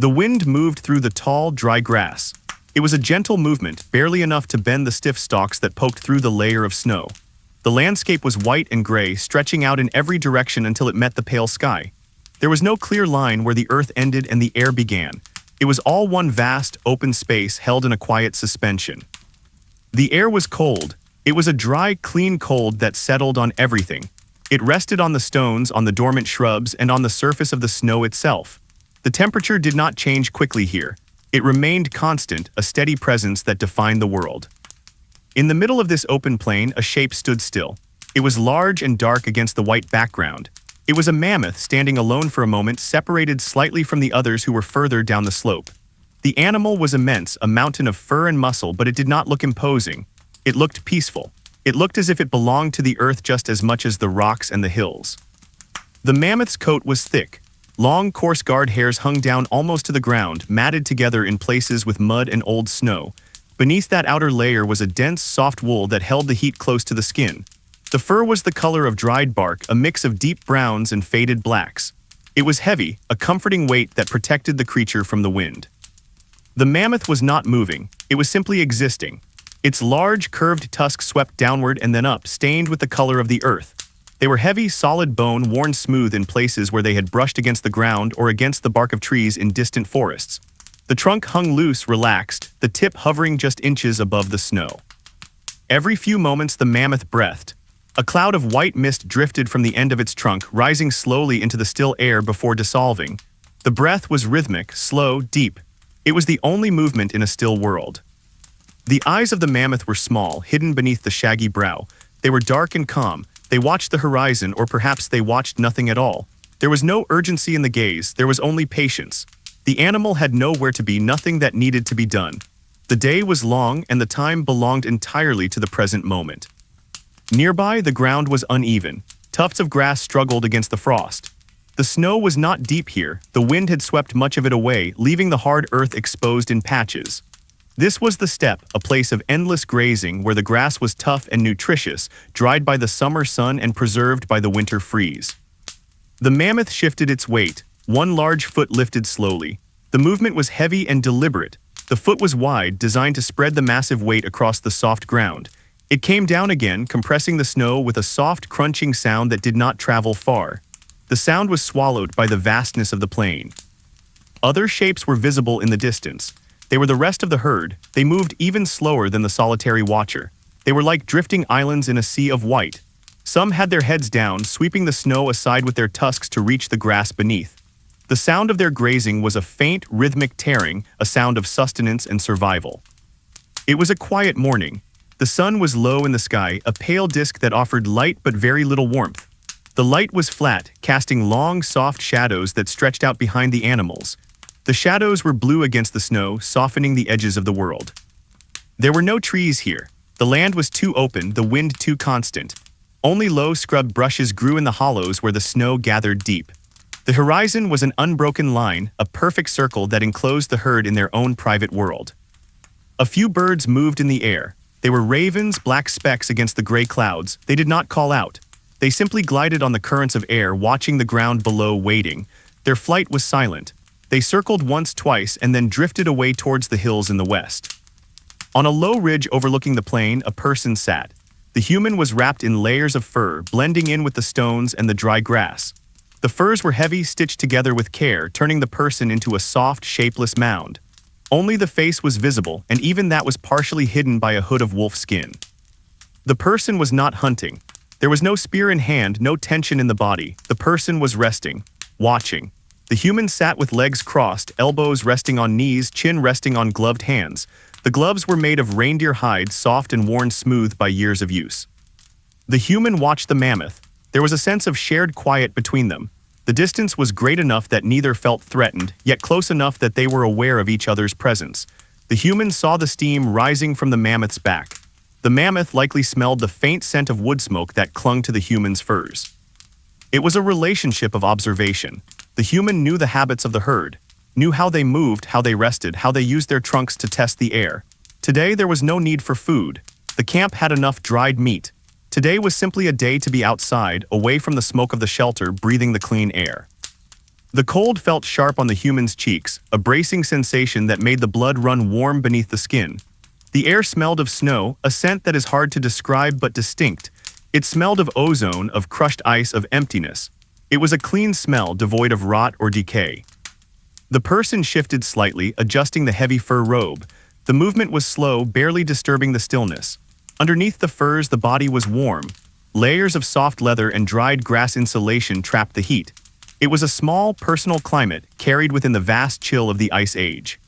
The wind moved through the tall, dry grass. It was a gentle movement, barely enough to bend the stiff stalks that poked through the layer of snow. The landscape was white and gray, stretching out in every direction until it met the pale sky. There was no clear line where the earth ended and the air began. It was all one vast, open space held in a quiet suspension. The air was cold. It was a dry, clean cold that settled on everything. It rested on the stones, on the dormant shrubs, and on the surface of the snow itself. The temperature did not change quickly here. It remained constant, a steady presence that defined the world. In the middle of this open plain, a shape stood still. It was large and dark against the white background. It was a mammoth standing alone for a moment, separated slightly from the others who were further down the slope. The animal was immense, a mountain of fur and muscle, but it did not look imposing. It looked peaceful. It looked as if it belonged to the earth just as much as the rocks and the hills. The mammoth's coat was thick. Long, coarse guard hairs hung down almost to the ground, matted together in places with mud and old snow. Beneath that outer layer was a dense, soft wool that held the heat close to the skin. The fur was the color of dried bark, a mix of deep browns and faded blacks. It was heavy, a comforting weight that protected the creature from the wind. The mammoth was not moving. It was simply existing. Its large, curved tusks swept downward and then up, stained with the color of the earth. They were heavy, solid bone, worn smooth in places where they had brushed against the ground or against the bark of trees in distant forests. The trunk hung loose, relaxed, the tip hovering just inches above the snow. Every few moments the mammoth breathed. A cloud of white mist drifted from the end of its trunk, rising slowly into the still air before dissolving. The breath was rhythmic, slow, deep. It was the only movement in a still world. The eyes of the mammoth were small, hidden beneath the shaggy brow. They were dark and calm. They watched the horizon, or perhaps they watched nothing at all. There was no urgency in the gaze, there was only patience. The animal had nowhere to be, nothing that needed to be done. The day was long, and the time belonged entirely to the present moment. Nearby, the ground was uneven. Tufts of grass struggled against the frost. The snow was not deep here. The wind had swept much of it away, leaving the hard earth exposed in patches. This was the steppe, a place of endless grazing where the grass was tough and nutritious, dried by the summer sun and preserved by the winter freeze. The mammoth shifted its weight. One large foot lifted slowly. The movement was heavy and deliberate. The foot was wide, designed to spread the massive weight across the soft ground. It came down again, compressing the snow with a soft, crunching sound that did not travel far. The sound was swallowed by the vastness of the plain. Other shapes were visible in the distance. They were the rest of the herd. They moved even slower than the solitary watcher. They were like drifting islands in a sea of white. Some had their heads down, sweeping the snow aside with their tusks to reach the grass beneath. The sound of their grazing was a faint, rhythmic tearing, a sound of sustenance and survival. It was a quiet morning. The sun was low in the sky, a pale disk that offered light but very little warmth. The light was flat, casting long, soft shadows that stretched out behind the animals. The shadows were blue against the snow, softening the edges of the world. There were no trees here. The land was too open, the wind too constant. Only low scrub brushes grew in the hollows where the snow gathered deep. The horizon was an unbroken line, a perfect circle that enclosed the herd in their own private world. A few birds moved in the air. They were ravens, black specks against the gray clouds. They did not call out. They simply glided on the currents of air, watching the ground below, waiting. Their flight was silent. They circled once, twice, and then drifted away towards the hills in the west. On a low ridge overlooking the plain, a person sat. The human was wrapped in layers of fur, blending in with the stones and the dry grass. The furs were heavy, stitched together with care, turning the person into a soft, shapeless mound. Only the face was visible, and even that was partially hidden by a hood of wolf skin. The person was not hunting. There was no spear in hand, no tension in the body. The person was resting, watching. The human sat with legs crossed, elbows resting on knees, chin resting on gloved hands. The gloves were made of reindeer hide, soft and worn smooth by years of use. The human watched the mammoth. There was a sense of shared quiet between them. The distance was great enough that neither felt threatened, yet close enough that they were aware of each other's presence. The human saw the steam rising from the mammoth's back. The mammoth likely smelled the faint scent of wood smoke that clung to the human's furs. It was a relationship of observation. The human knew the habits of the herd, knew how they moved, how they rested, how they used their trunks to test the air. Today there was no need for food. The camp had enough dried meat. Today was simply a day to be outside, away from the smoke of the shelter, breathing the clean air. The cold felt sharp on the human's cheeks, a bracing sensation that made the blood run warm beneath the skin. The air smelled of snow, a scent that is hard to describe but distinct. It smelled of ozone, of crushed ice, of emptiness. It was a clean smell, devoid of rot or decay. The person shifted slightly, adjusting the heavy fur robe. The movement was slow, barely disturbing the stillness. Underneath the furs, the body was warm. Layers of soft leather and dried grass insulation trapped the heat. It was a small, personal climate, carried within the vast chill of the Ice Age.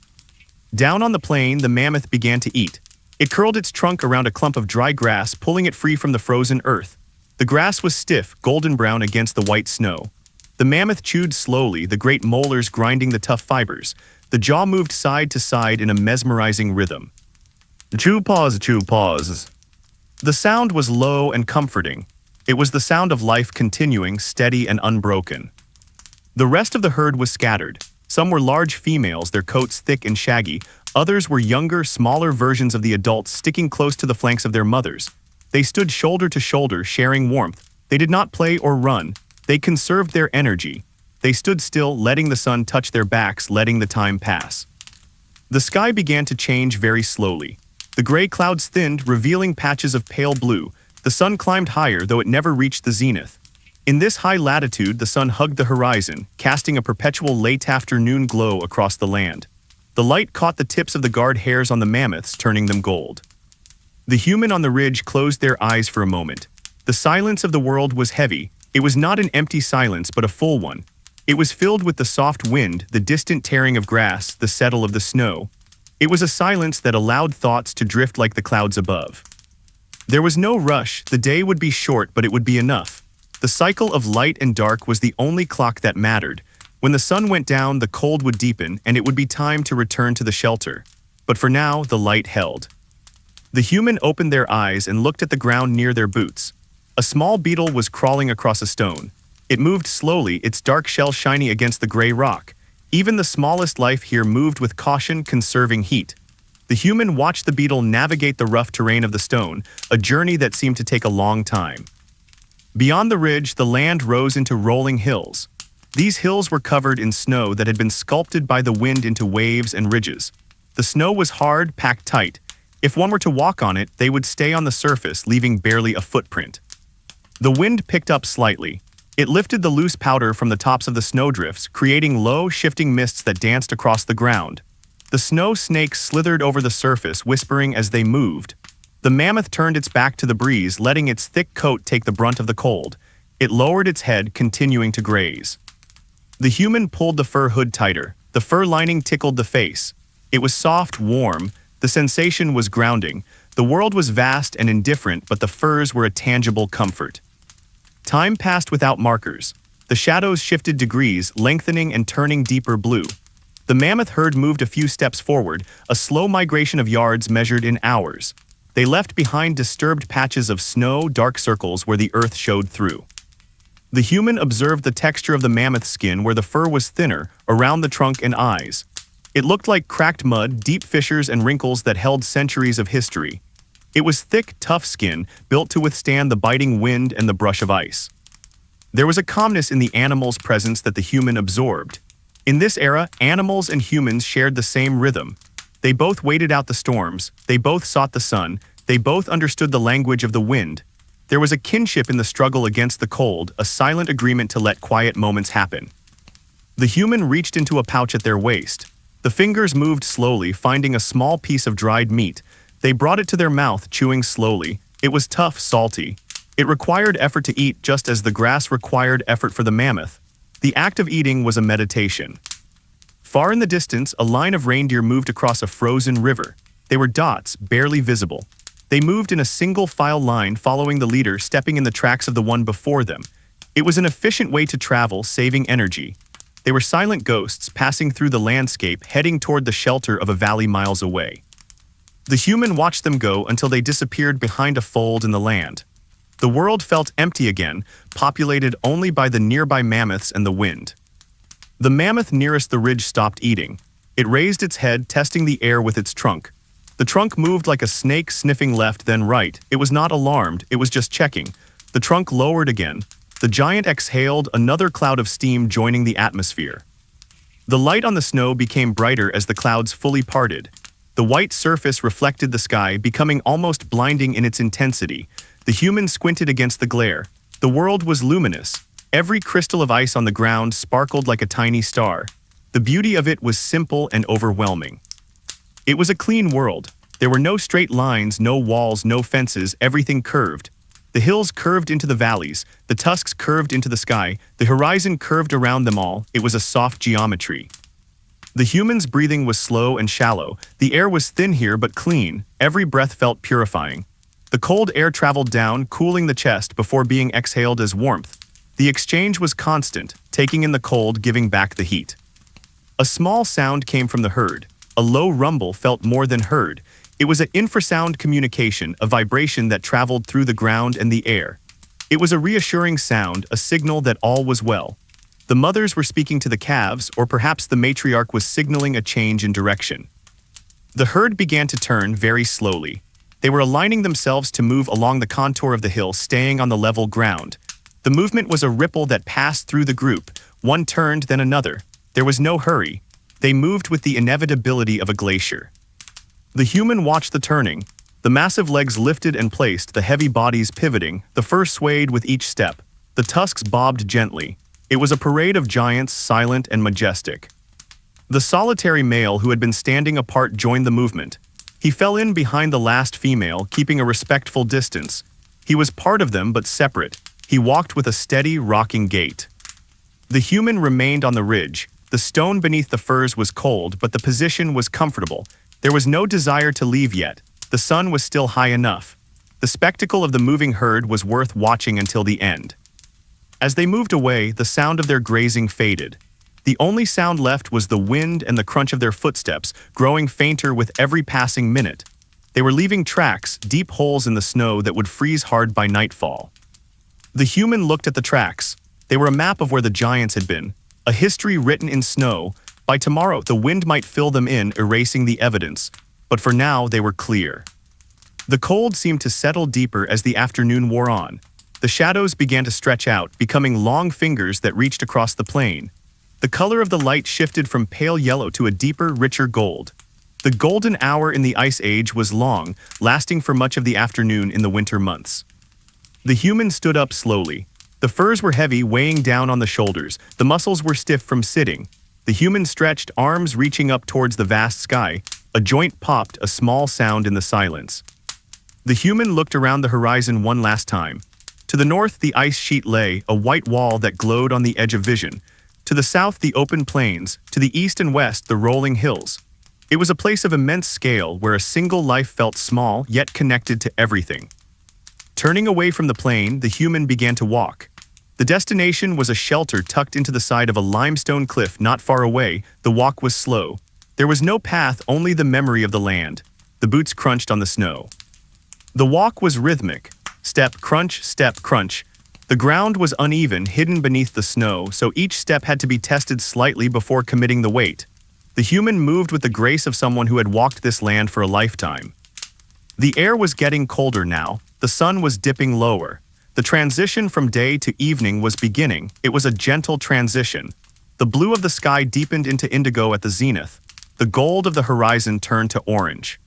Down on the plain, the mammoth began to eat. It curled its trunk around a clump of dry grass, pulling it free from the frozen earth. The grass was stiff, golden brown against the white snow. The mammoth chewed slowly, the great molars grinding the tough fibers. The jaw moved side to side in a mesmerizing rhythm. Chew pause, chew pause. The sound was low and comforting. It was the sound of life continuing, steady and unbroken. The rest of the herd was scattered. Some were large females, their coats thick and shaggy. Others were younger, smaller versions of the adults sticking close to the flanks of their mothers. They stood shoulder to shoulder, sharing warmth. They did not play or run. They conserved their energy. They stood still, letting the sun touch their backs, letting the time pass. The sky began to change very slowly. The gray clouds thinned, revealing patches of pale blue. The sun climbed higher, though it never reached the zenith. In this high latitude, the sun hugged the horizon, casting a perpetual late afternoon glow across the land. The light caught the tips of the guard hairs on the mammoths, turning them gold. The human on the ridge closed their eyes for a moment. The silence of the world was heavy. It was not an empty silence, but a full one. It was filled with the soft wind, the distant tearing of grass, the settle of the snow. It was a silence that allowed thoughts to drift like the clouds above. There was no rush. The day would be short, but it would be enough. The cycle of light and dark was the only clock that mattered. When the sun went down, the cold would deepen, and it would be time to return to the shelter. But for now, the light held. The human opened their eyes and looked at the ground near their boots. A small beetle was crawling across a stone. It moved slowly, its dark shell shiny against the gray rock. Even the smallest life here moved with caution, conserving heat. The human watched the beetle navigate the rough terrain of the stone, a journey that seemed to take a long time. Beyond the ridge, the land rose into rolling hills. These hills were covered in snow that had been sculpted by the wind into waves and ridges. The snow was hard, packed tight. If one were to walk on it, they would stay on the surface, leaving barely a footprint. The wind picked up slightly. It lifted the loose powder from the tops of the snowdrifts, creating low, shifting mists that danced across the ground. The snow snakes slithered over the surface, whispering as they moved. The mammoth turned its back to the breeze, letting its thick coat take the brunt of the cold. It lowered its head, continuing to graze. The human pulled the fur hood tighter. The fur lining tickled the face. It was soft, warm. The sensation was grounding. The world was vast and indifferent, but the furs were a tangible comfort. Time passed without markers. The shadows shifted degrees, lengthening and turning deeper blue. The mammoth herd moved a few steps forward, a slow migration of yards measured in hours. They left behind disturbed patches of snow, dark circles where the earth showed through. The human observed the texture of the mammoth's skin where the fur was thinner, around the trunk and eyes. It looked like cracked mud, deep fissures and wrinkles that held centuries of history. It was thick, tough skin, built to withstand the biting wind and the brush of ice. There was a calmness in the animal's presence that the human absorbed. In this era, animals and humans shared the same rhythm. They both waited out the storms, they both sought the sun, they both understood the language of the wind. There was a kinship in the struggle against the cold, a silent agreement to let quiet moments happen. The human reached into a pouch at their waist. The fingers moved slowly, finding a small piece of dried meat. They brought it to their mouth, chewing slowly. It was tough, salty. It required effort to eat, just as the grass required effort for the mammoth. The act of eating was a meditation. Far in the distance, a line of reindeer moved across a frozen river. They were dots, barely visible. They moved in a single file line, following the leader, stepping in the tracks of the one before them. It was an efficient way to travel, saving energy. They were silent ghosts, passing through the landscape, heading toward the shelter of a valley miles away. The human watched them go until they disappeared behind a fold in the land. The world felt empty again, populated only by the nearby mammoths and the wind. The mammoth nearest the ridge stopped eating. It raised its head, testing the air with its trunk. The trunk moved like a snake, sniffing left then right. It was not alarmed, it was just checking. The trunk lowered again. The giant exhaled, another cloud of steam joining the atmosphere. The light on the snow became brighter as the clouds fully parted. The white surface reflected the sky, becoming almost blinding in its intensity. The human squinted against the glare. The world was luminous. Every crystal of ice on the ground sparkled like a tiny star. The beauty of it was simple and overwhelming. It was a clean world. There were no straight lines, no walls, no fences, everything curved. The hills curved into the valleys, the tusks curved into the sky, the horizon curved around them all. It was a soft geometry. The human's breathing was slow and shallow. The air was thin here but clean. Every breath felt purifying. The cold air traveled down, cooling the chest before being exhaled as warmth. The exchange was constant, taking in the cold, giving back the heat. A small sound came from the herd. A low rumble felt more than heard. It was an infrasound communication, a vibration that traveled through the ground and the air. It was a reassuring sound, a signal that all was well. The mothers were speaking to the calves, or perhaps the matriarch was signaling a change in direction. The herd began to turn very slowly. They were aligning themselves to move along the contour of the hill, staying on the level ground. The movement was a ripple that passed through the group. One turned, then another. There was no hurry. They moved with the inevitability of a glacier. The human watched the turning. The massive legs lifted and placed, the heavy bodies pivoting, the fur swayed with each step. The tusks bobbed gently. It was a parade of giants, silent and majestic. The solitary male who had been standing apart joined the movement. He fell in behind the last female, keeping a respectful distance. He was part of them but separate. He walked with a steady, rocking gait. The human remained on the ridge. The stone beneath the firs was cold, but the position was comfortable. There was no desire to leave yet. The sun was still high enough. The spectacle of the moving herd was worth watching until the end. As they moved away, the sound of their grazing faded. The only sound left was the wind and the crunch of their footsteps, growing fainter with every passing minute. They were leaving tracks, deep holes in the snow that would freeze hard by nightfall. The human looked at the tracks. They were a map of where the giants had been, a history written in snow. By tomorrow, the wind might fill them in, erasing the evidence, but for now they were clear. The cold seemed to settle deeper as the afternoon wore on. The shadows began to stretch out, becoming long fingers that reached across the plain. The color of the light shifted from pale yellow to a deeper, richer gold. The golden hour in the Ice Age was long, lasting for much of the afternoon in the winter months. The human stood up slowly. The furs were heavy, weighing down on the shoulders. The muscles were stiff from sitting. The human stretched, arms reaching up towards the vast sky. A joint popped, a small sound in the silence. The human looked around the horizon one last time. To the north, the ice sheet lay, a white wall that glowed on the edge of vision. To the south, the open plains. To the east and west, the rolling hills. It was a place of immense scale where a single life felt small, yet connected to everything. Turning away from the plain, the human began to walk. The destination was a shelter tucked into the side of a limestone cliff not far away. The walk was slow. There was no path, only the memory of the land. The boots crunched on the snow. The walk was rhythmic. Step, crunch, step, crunch. The ground was uneven, hidden beneath the snow, so each step had to be tested slightly before committing the weight. The human moved with the grace of someone who had walked this land for a lifetime. The air was getting colder now. The sun was dipping lower. The transition from day to evening was beginning. It was a gentle transition. The blue of the sky deepened into indigo at the zenith. The gold of the horizon turned to orange.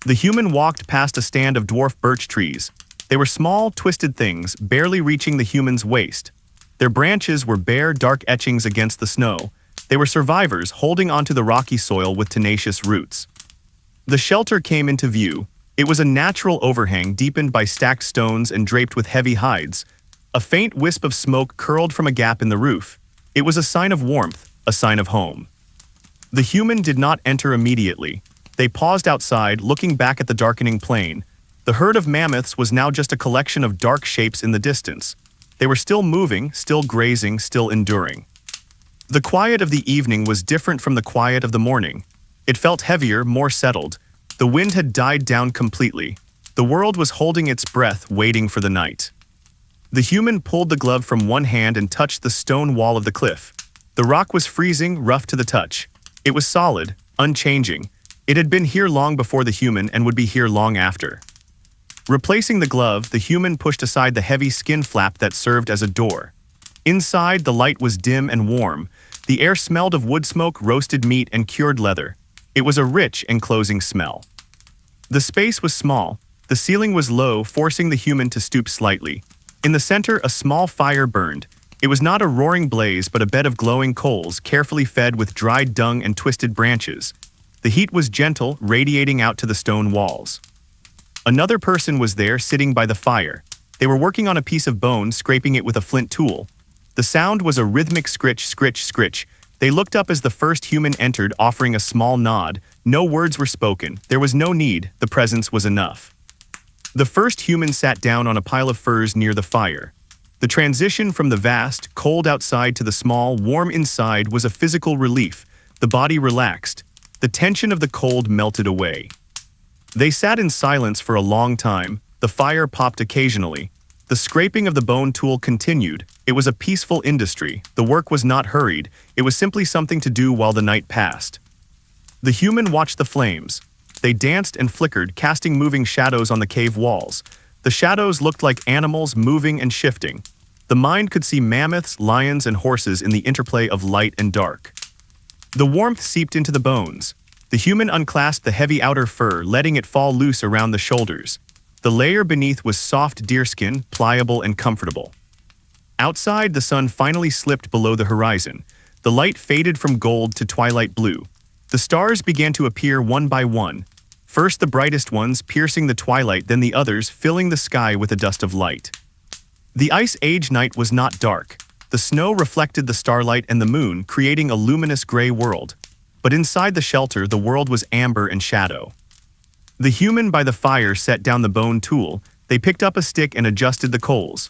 The human walked past a stand of dwarf birch trees. They were small, twisted things, barely reaching the human's waist. Their branches were bare, dark etchings against the snow. They were survivors holding onto the rocky soil with tenacious roots. The shelter came into view. It was a natural overhang deepened by stacked stones and draped with heavy hides. A faint wisp of smoke curled from a gap in the roof. It was a sign of warmth, a sign of home. The human did not enter immediately. They paused outside, looking back at the darkening plain. The herd of mammoths was now just a collection of dark shapes in the distance. They were still moving, still grazing, still enduring. The quiet of the evening was different from the quiet of the morning. It felt heavier, more settled. The wind had died down completely. The world was holding its breath, waiting for the night. The human pulled the glove from one hand and touched the stone wall of the cliff. The rock was freezing, rough to the touch. It was solid, unchanging. It had been here long before the human and would be here long after. Replacing the glove, the human pushed aside the heavy skin flap that served as a door. Inside, the light was dim and warm. The air smelled of wood smoke, roasted meat, and cured leather. It was a rich, enclosing smell. The space was small. The ceiling was low, forcing the human to stoop slightly. In the center, a small fire burned. It was not a roaring blaze, but a bed of glowing coals, carefully fed with dried dung and twisted branches. The heat was gentle, radiating out to the stone walls. Another person was there, sitting by the fire. They were working on a piece of bone, scraping it with a flint tool. The sound was a rhythmic scritch, scritch, scritch. They looked up as the first human entered, offering a small nod. No words were spoken. There was no need. The presence was enough. The first human sat down on a pile of furs near the fire. The transition from the vast, cold outside to the small, warm inside was a physical relief. The body relaxed. The tension of the cold melted away. They sat in silence for a long time. The fire popped occasionally. The scraping of the bone tool continued. It was a peaceful industry. The work was not hurried. It was simply something to do while the night passed. The human watched the flames. They danced and flickered, casting moving shadows on the cave walls. The shadows looked like animals moving and shifting. The mind could see mammoths, lions, and horses in the interplay of light and dark. The warmth seeped into the bones. The human unclasped the heavy outer fur, letting it fall loose around the shoulders. The layer beneath was soft deerskin, pliable and comfortable. Outside, the sun finally slipped below the horizon. The light faded from gold to twilight blue. The stars began to appear one by one. First the brightest ones, piercing the twilight, then the others, filling the sky with a dust of light. The Ice Age night was not dark. The snow reflected the starlight and the moon, creating a luminous gray world. But inside the shelter, the world was amber and shadow. The human by the fire set down the bone tool. They picked up a stick and adjusted the coals.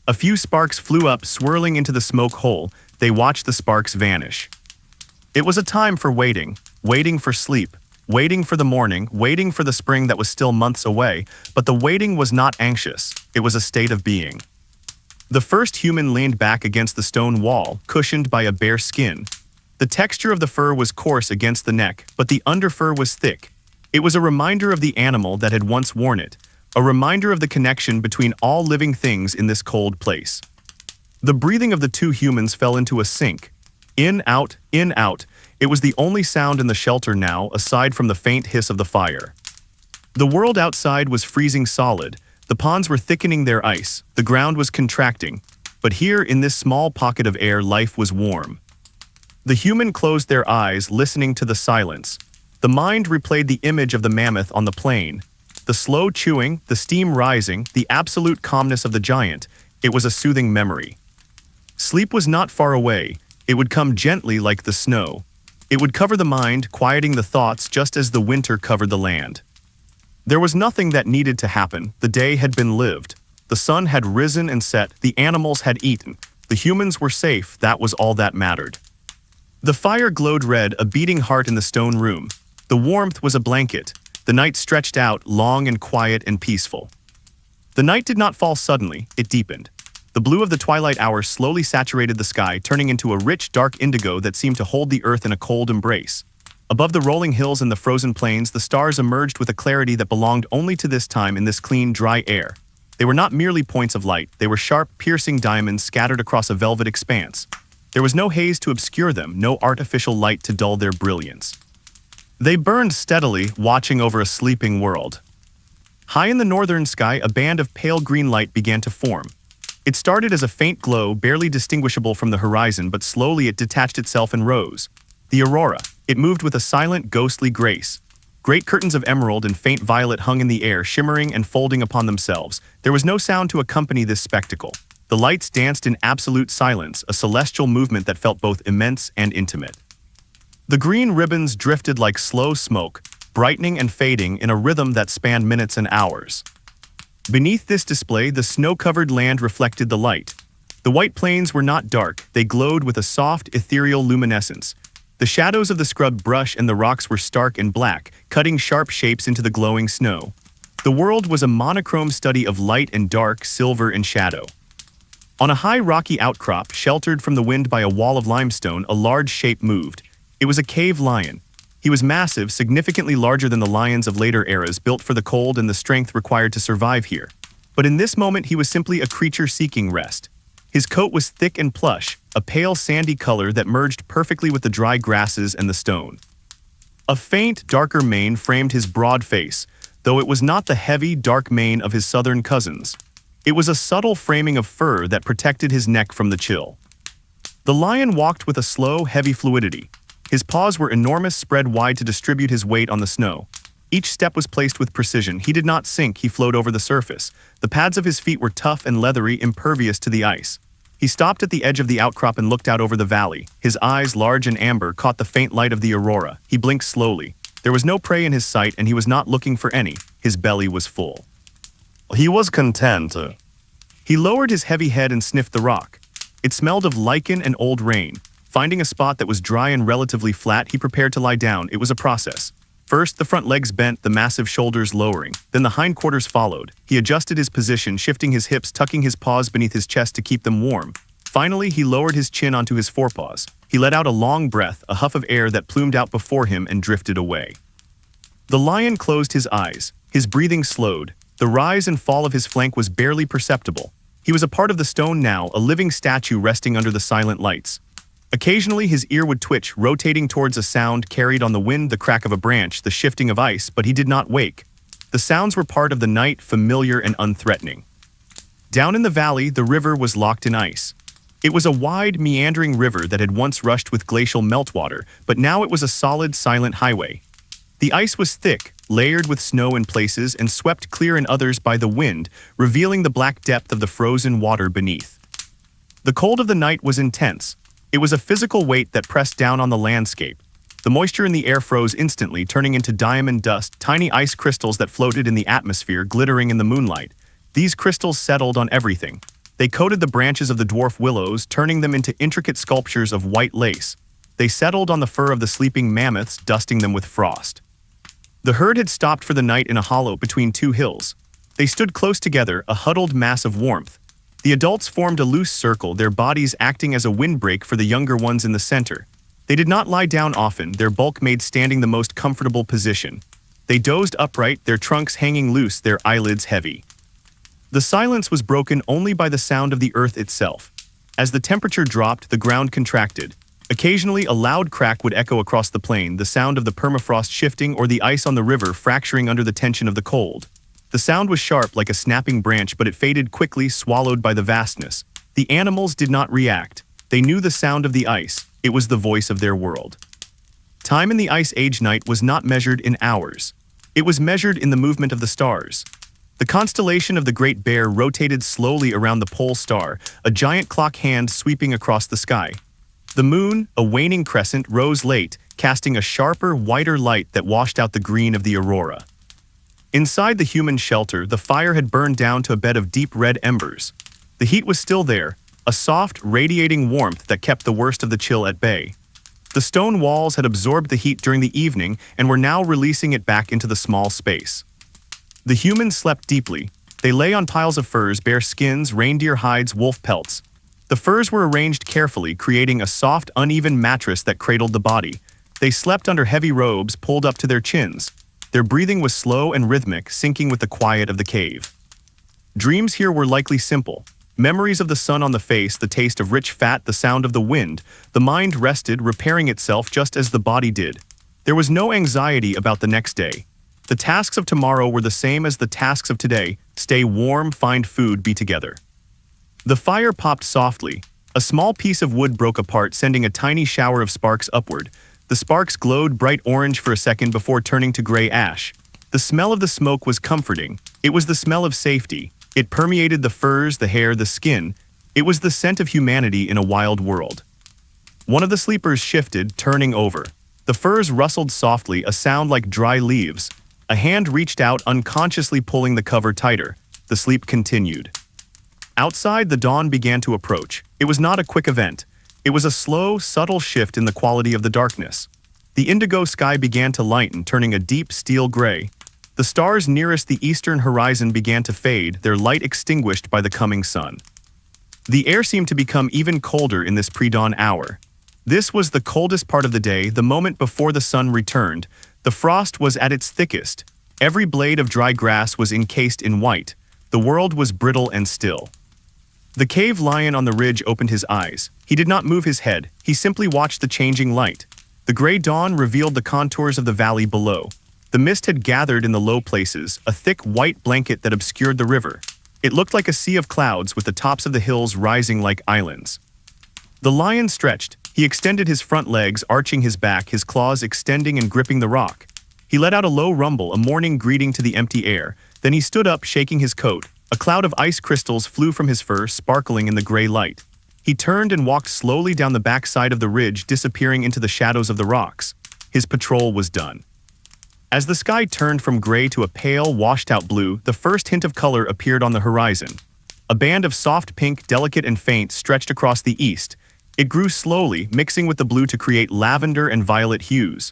A few sparks flew up, swirling into the smoke hole. They watched the sparks vanish. It was a time for waiting, waiting for sleep, waiting for the morning, waiting for the spring that was still months away, but the waiting was not anxious. It was a state of being. The first human leaned back against the stone wall, cushioned by a bare skin. The texture of the fur was coarse against the neck, but the underfur was thick. It was a reminder of the animal that had once worn it, a reminder of the connection between all living things in this cold place. The breathing of the two humans fell into a sync. In, out, in, out. It was the only sound in the shelter now, aside from the faint hiss of the fire. The world outside was freezing solid. The ponds were thickening their ice. The ground was contracting. But here, in this small pocket of air, life was warm. The human closed their eyes, listening to the silence. The mind replayed the image of the mammoth on the plain. The slow chewing, the steam rising, the absolute calmness of the giant. It was a soothing memory. Sleep was not far away. It would come gently like the snow. It would cover the mind, quieting the thoughts just as the winter covered the land. There was nothing that needed to happen. The day had been lived. The sun had risen and set. The animals had eaten. The humans were safe. That was all that mattered. The fire glowed red, a beating heart in the stone room. The warmth was a blanket. The night stretched out, long and quiet and peaceful. The night did not fall suddenly. It deepened. The blue of the twilight hour slowly saturated the sky, turning into a rich, dark indigo that seemed to hold the earth in a cold embrace. Above the rolling hills and the frozen plains, the stars emerged with a clarity that belonged only to this time in this clean, dry air. They were not merely points of light. They were sharp, piercing diamonds scattered across a velvet expanse. There was no haze to obscure them, no artificial light to dull their brilliance. They burned steadily, watching over a sleeping world. High in the northern sky, a band of pale green light began to form. It started as a faint glow, barely distinguishable from the horizon, but slowly it detached itself and rose. The aurora. It moved with a silent, ghostly grace. Great curtains of emerald and faint violet hung in the air, shimmering and folding upon themselves. There was no sound to accompany this spectacle. The lights danced in absolute silence, a celestial movement that felt both immense and intimate. The green ribbons drifted like slow smoke, brightening and fading in a rhythm that spanned minutes and hours. Beneath this display, the snow-covered land reflected the light. The white plains were not dark. They glowed with a soft, ethereal luminescence. The shadows of the scrubbed brush and the rocks were stark and black, cutting sharp shapes into the glowing snow. The world was a monochrome study of light and dark, silver and shadow. On a high rocky outcrop, sheltered from the wind by a wall of limestone, a large shape moved. It was a cave lion. He was massive, significantly larger than the lions of later eras, built for the cold and the strength required to survive here. But in this moment he was simply a creature seeking rest. His coat was thick and plush, a pale sandy color that merged perfectly with the dry grasses and the stone. A faint, darker mane framed his broad face, though it was not the heavy, dark mane of his southern cousins. It was a subtle framing of fur that protected his neck from the chill. The lion walked with a slow, heavy fluidity. His paws were enormous, spread wide to distribute his weight on the snow. Each step was placed with precision. He did not sink, he flowed over the surface. The pads of his feet were tough and leathery, impervious to the ice. He stopped at the edge of the outcrop and looked out over the valley. His eyes, large and amber, caught the faint light of the aurora. He blinked slowly. There was no prey in his sight, and he was not looking for any. His belly was full. He was content. He lowered his heavy head and sniffed the rock. It smelled of lichen and old rain. Finding a spot that was dry and relatively flat, he prepared to lie down. It was a process. First, the front legs bent, the massive shoulders lowering. Then the hindquarters followed. He adjusted his position, shifting his hips, tucking his paws beneath his chest to keep them warm. Finally, he lowered his chin onto his forepaws. He let out a long breath, a huff of air that plumed out before him and drifted away. The lion closed his eyes. His breathing slowed. The rise and fall of his flank was barely perceptible. He was a part of the stone now, a living statue resting under the silent lights. Occasionally his ear would twitch, rotating towards a sound carried on the wind, the crack of a branch, the shifting of ice, but he did not wake. The sounds were part of the night, familiar and unthreatening. Down in the valley, the river was locked in ice. It was a wide, meandering river that had once rushed with glacial meltwater, but now it was a solid, silent highway. The ice was thick, layered with snow in places and swept clear in others by the wind, revealing the black depth of the frozen water beneath. The cold of the night was intense. It was a physical weight that pressed down on the landscape. The moisture in the air froze instantly, turning into diamond dust, tiny ice crystals that floated in the atmosphere, glittering in the moonlight. These crystals settled on everything. They coated the branches of the dwarf willows, turning them into intricate sculptures of white lace. They settled on the fur of the sleeping mammoths, dusting them with frost. The herd had stopped for the night in a hollow between two hills. They stood close together, a huddled mass of warmth. The adults formed a loose circle, their bodies acting as a windbreak for the younger ones in the center. They did not lie down often, their bulk made standing the most comfortable position. They dozed upright, their trunks hanging loose, their eyelids heavy. The silence was broken only by the sound of the earth itself. As the temperature dropped, the ground contracted. Occasionally, a loud crack would echo across the plain, the sound of the permafrost shifting or the ice on the river fracturing under the tension of the cold. The sound was sharp like a snapping branch, but it faded quickly, swallowed by the vastness. The animals did not react. They knew the sound of the ice. It was the voice of their world. Time in the Ice Age night was not measured in hours. It was measured in the movement of the stars. The constellation of the Great Bear rotated slowly around the pole star, a giant clock hand sweeping across the sky. The moon, a waning crescent, rose late, casting a sharper, whiter light that washed out the green of the aurora. Inside the human shelter, the fire had burned down to a bed of deep red embers. The heat was still there, a soft, radiating warmth that kept the worst of the chill at bay. The stone walls had absorbed the heat during the evening and were now releasing it back into the small space. The humans slept deeply. They lay on piles of furs, bear skins, reindeer hides, wolf pelts. The furs were arranged carefully, creating a soft, uneven mattress that cradled the body. They slept under heavy robes pulled up to their chins. Their breathing was slow and rhythmic, syncing with the quiet of the cave. Dreams here were likely simple. Memories of the sun on the face, the taste of rich fat, the sound of the wind. The mind rested, repairing itself just as the body did. There was no anxiety about the next day. The tasks of tomorrow were the same as the tasks of today: stay warm, find food, be together. The fire popped softly. A small piece of wood broke apart, sending a tiny shower of sparks upward. The sparks glowed bright orange for a second before turning to gray ash. The smell of the smoke was comforting. It was the smell of safety. It permeated the furs, the hair, the skin. It was the scent of humanity in a wild world. One of the sleepers shifted, turning over. The furs rustled softly, a sound like dry leaves. A hand reached out, unconsciously pulling the cover tighter. The sleep continued. Outside, the dawn began to approach. It was not a quick event. It was a slow, subtle shift in the quality of the darkness. The indigo sky began to lighten, turning a deep steel gray. The stars nearest the eastern horizon began to fade, their light extinguished by the coming sun. The air seemed to become even colder in this pre-dawn hour. This was the coldest part of the day, the moment before the sun returned. The frost was at its thickest. Every blade of dry grass was encased in white. The world was brittle and still. The cave lion on the ridge opened his eyes. He did not move his head, he simply watched the changing light. The gray dawn revealed the contours of the valley below. The mist had gathered in the low places, a thick white blanket that obscured the river. It looked like a sea of clouds with the tops of the hills rising like islands. The lion stretched. He extended his front legs, arching his back, his claws extending and gripping the rock. He let out a low rumble, a morning greeting to the empty air. Then he stood up, shaking his coat. A cloud of ice crystals flew from his fur, sparkling in the gray light. He turned and walked slowly down the back side of the ridge, disappearing into the shadows of the rocks. His patrol was done. As the sky turned from gray to a pale, washed-out blue, the first hint of color appeared on the horizon. A band of soft pink, delicate and faint, stretched across the east. It grew slowly, mixing with the blue to create lavender and violet hues.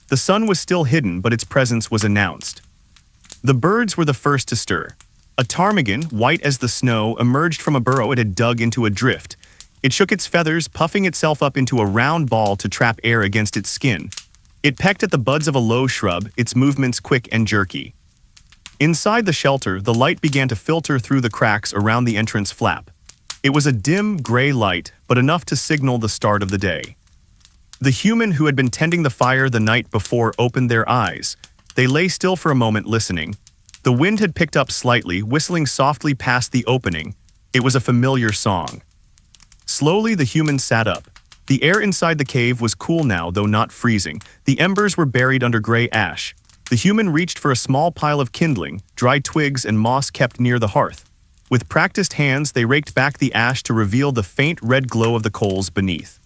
The sun was still hidden, but its presence was announced. The birds were the first to stir. A ptarmigan, white as the snow, emerged from a burrow it had dug into a drift. It shook its feathers, puffing itself up into a round ball to trap air against its skin. It pecked at the buds of a low shrub, its movements quick and jerky. Inside the shelter, the light began to filter through the cracks around the entrance flap. It was a dim, gray light, but enough to signal the start of the day. The human who had been tending the fire the night before opened their eyes. They lay still for a moment, listening. The wind had picked up slightly, whistling softly past the opening. It was a familiar song. Slowly, the human sat up. The air inside the cave was cool now, though not freezing. The embers were buried under gray ash. The human reached for a small pile of kindling, dry twigs and moss kept near the hearth. With practiced hands, they raked back the ash to reveal the faint red glow of the coals beneath.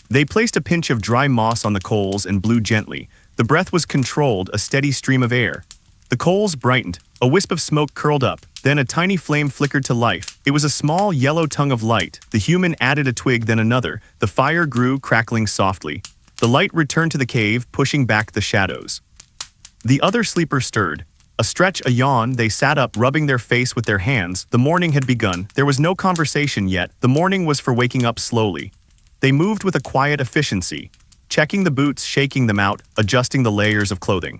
They placed a pinch of dry moss on the coals and blew gently. The breath was controlled, a steady stream of air. The coals brightened. A wisp of smoke curled up. Then a tiny flame flickered to life. It was a small yellow tongue of light. The human added a twig, then another. The fire grew, crackling softly. The light returned to the cave, pushing back the shadows. The other sleeper stirred. A stretch, a yawn, they sat up, rubbing their face with their hands. The morning had begun. There was no conversation yet. The morning was for waking up slowly. They moved with a quiet efficiency, checking the boots, shaking them out, adjusting the layers of clothing.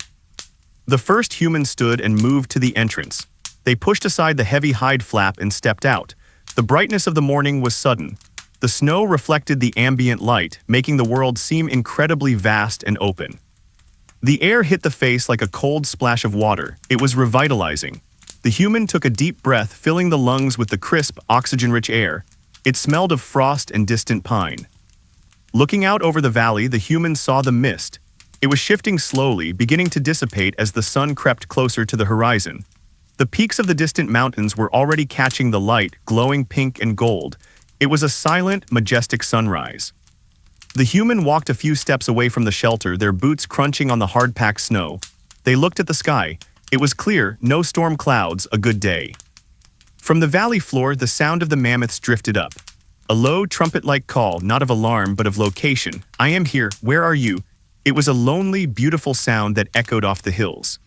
The first human stood and moved to the entrance. They pushed aside the heavy hide flap and stepped out. The brightness of the morning was sudden. The snow reflected the ambient light, making the world seem incredibly vast and open. The air hit the face like a cold splash of water. It was revitalizing. The human took a deep breath, filling the lungs with the crisp, oxygen-rich air. It smelled of frost and distant pine. Looking out over the valley, the human saw the mist. It was shifting slowly, beginning to dissipate as the sun crept closer to the horizon. The peaks of the distant mountains were already catching the light, glowing pink and gold. It was a silent, majestic sunrise. The human walked a few steps away from the shelter, their boots crunching on the hard-packed snow. They looked at the sky. It was clear, no storm clouds, a good day. From the valley floor, the sound of the mammoths drifted up. A low, trumpet-like call, not of alarm, but of location. "I am here, where are you?" It was a lonely, beautiful sound that echoed off the hills.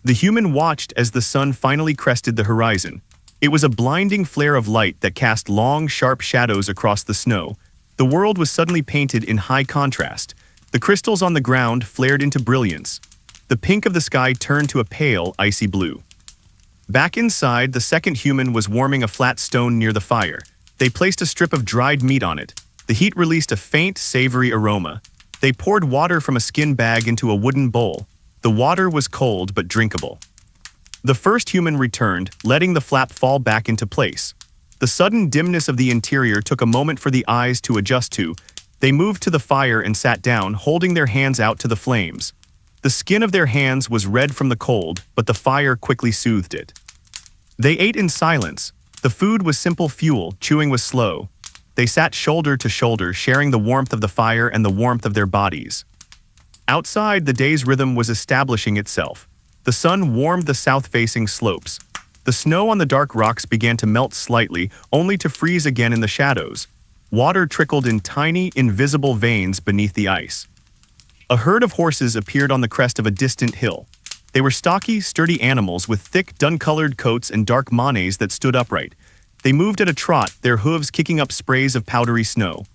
The human watched as the sun finally crested the horizon. It was a blinding flare of light that cast long, sharp shadows across the snow. The world was suddenly painted in high contrast. The crystals on the ground flared into brilliance. The pink of the sky turned to a pale, icy blue. Back inside, the second human was warming a flat stone near the fire. They placed a strip of dried meat on it. The heat released a faint, savory aroma. They poured water from a skin bag into a wooden bowl. The water was cold but drinkable. The first human returned, letting the flap fall back into place. The sudden dimness of the interior took a moment for the eyes to adjust to. They moved to the fire and sat down, holding their hands out to the flames. The skin of their hands was red from the cold, but the fire quickly soothed it. They ate in silence. The food was simple fuel, chewing was slow. They sat shoulder to shoulder, sharing the warmth of the fire and the warmth of their bodies. Outside, the day's rhythm was establishing itself. The sun warmed the south-facing slopes. The snow on the dark rocks began to melt slightly, only to freeze again in the shadows. Water trickled in tiny, invisible veins beneath the ice. A herd of horses appeared on the crest of a distant hill. They were stocky, sturdy animals with thick, dun-colored coats and dark manes that stood upright. They moved at a trot, their hooves kicking up sprays of powdery snow.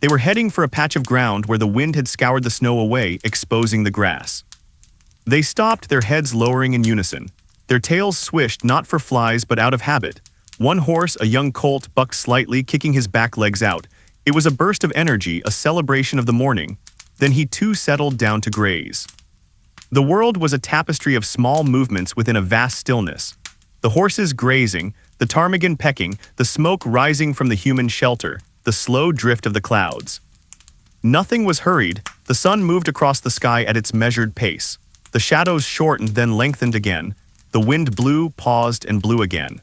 They were heading for a patch of ground where the wind had scoured the snow away, exposing the grass. They stopped, their heads lowering in unison. Their tails swished not for flies but out of habit. One horse, a young colt, bucked slightly, kicking his back legs out. It was a burst of energy, a celebration of the morning. Then he too settled down to graze. The world was a tapestry of small movements within a vast stillness. The horses grazing, the ptarmigan pecking, the smoke rising from the human shelter, the slow drift of the clouds. Nothing was hurried. The sun moved across the sky at its measured pace. The shadows shortened, then lengthened again. The wind blew, paused, and blew again.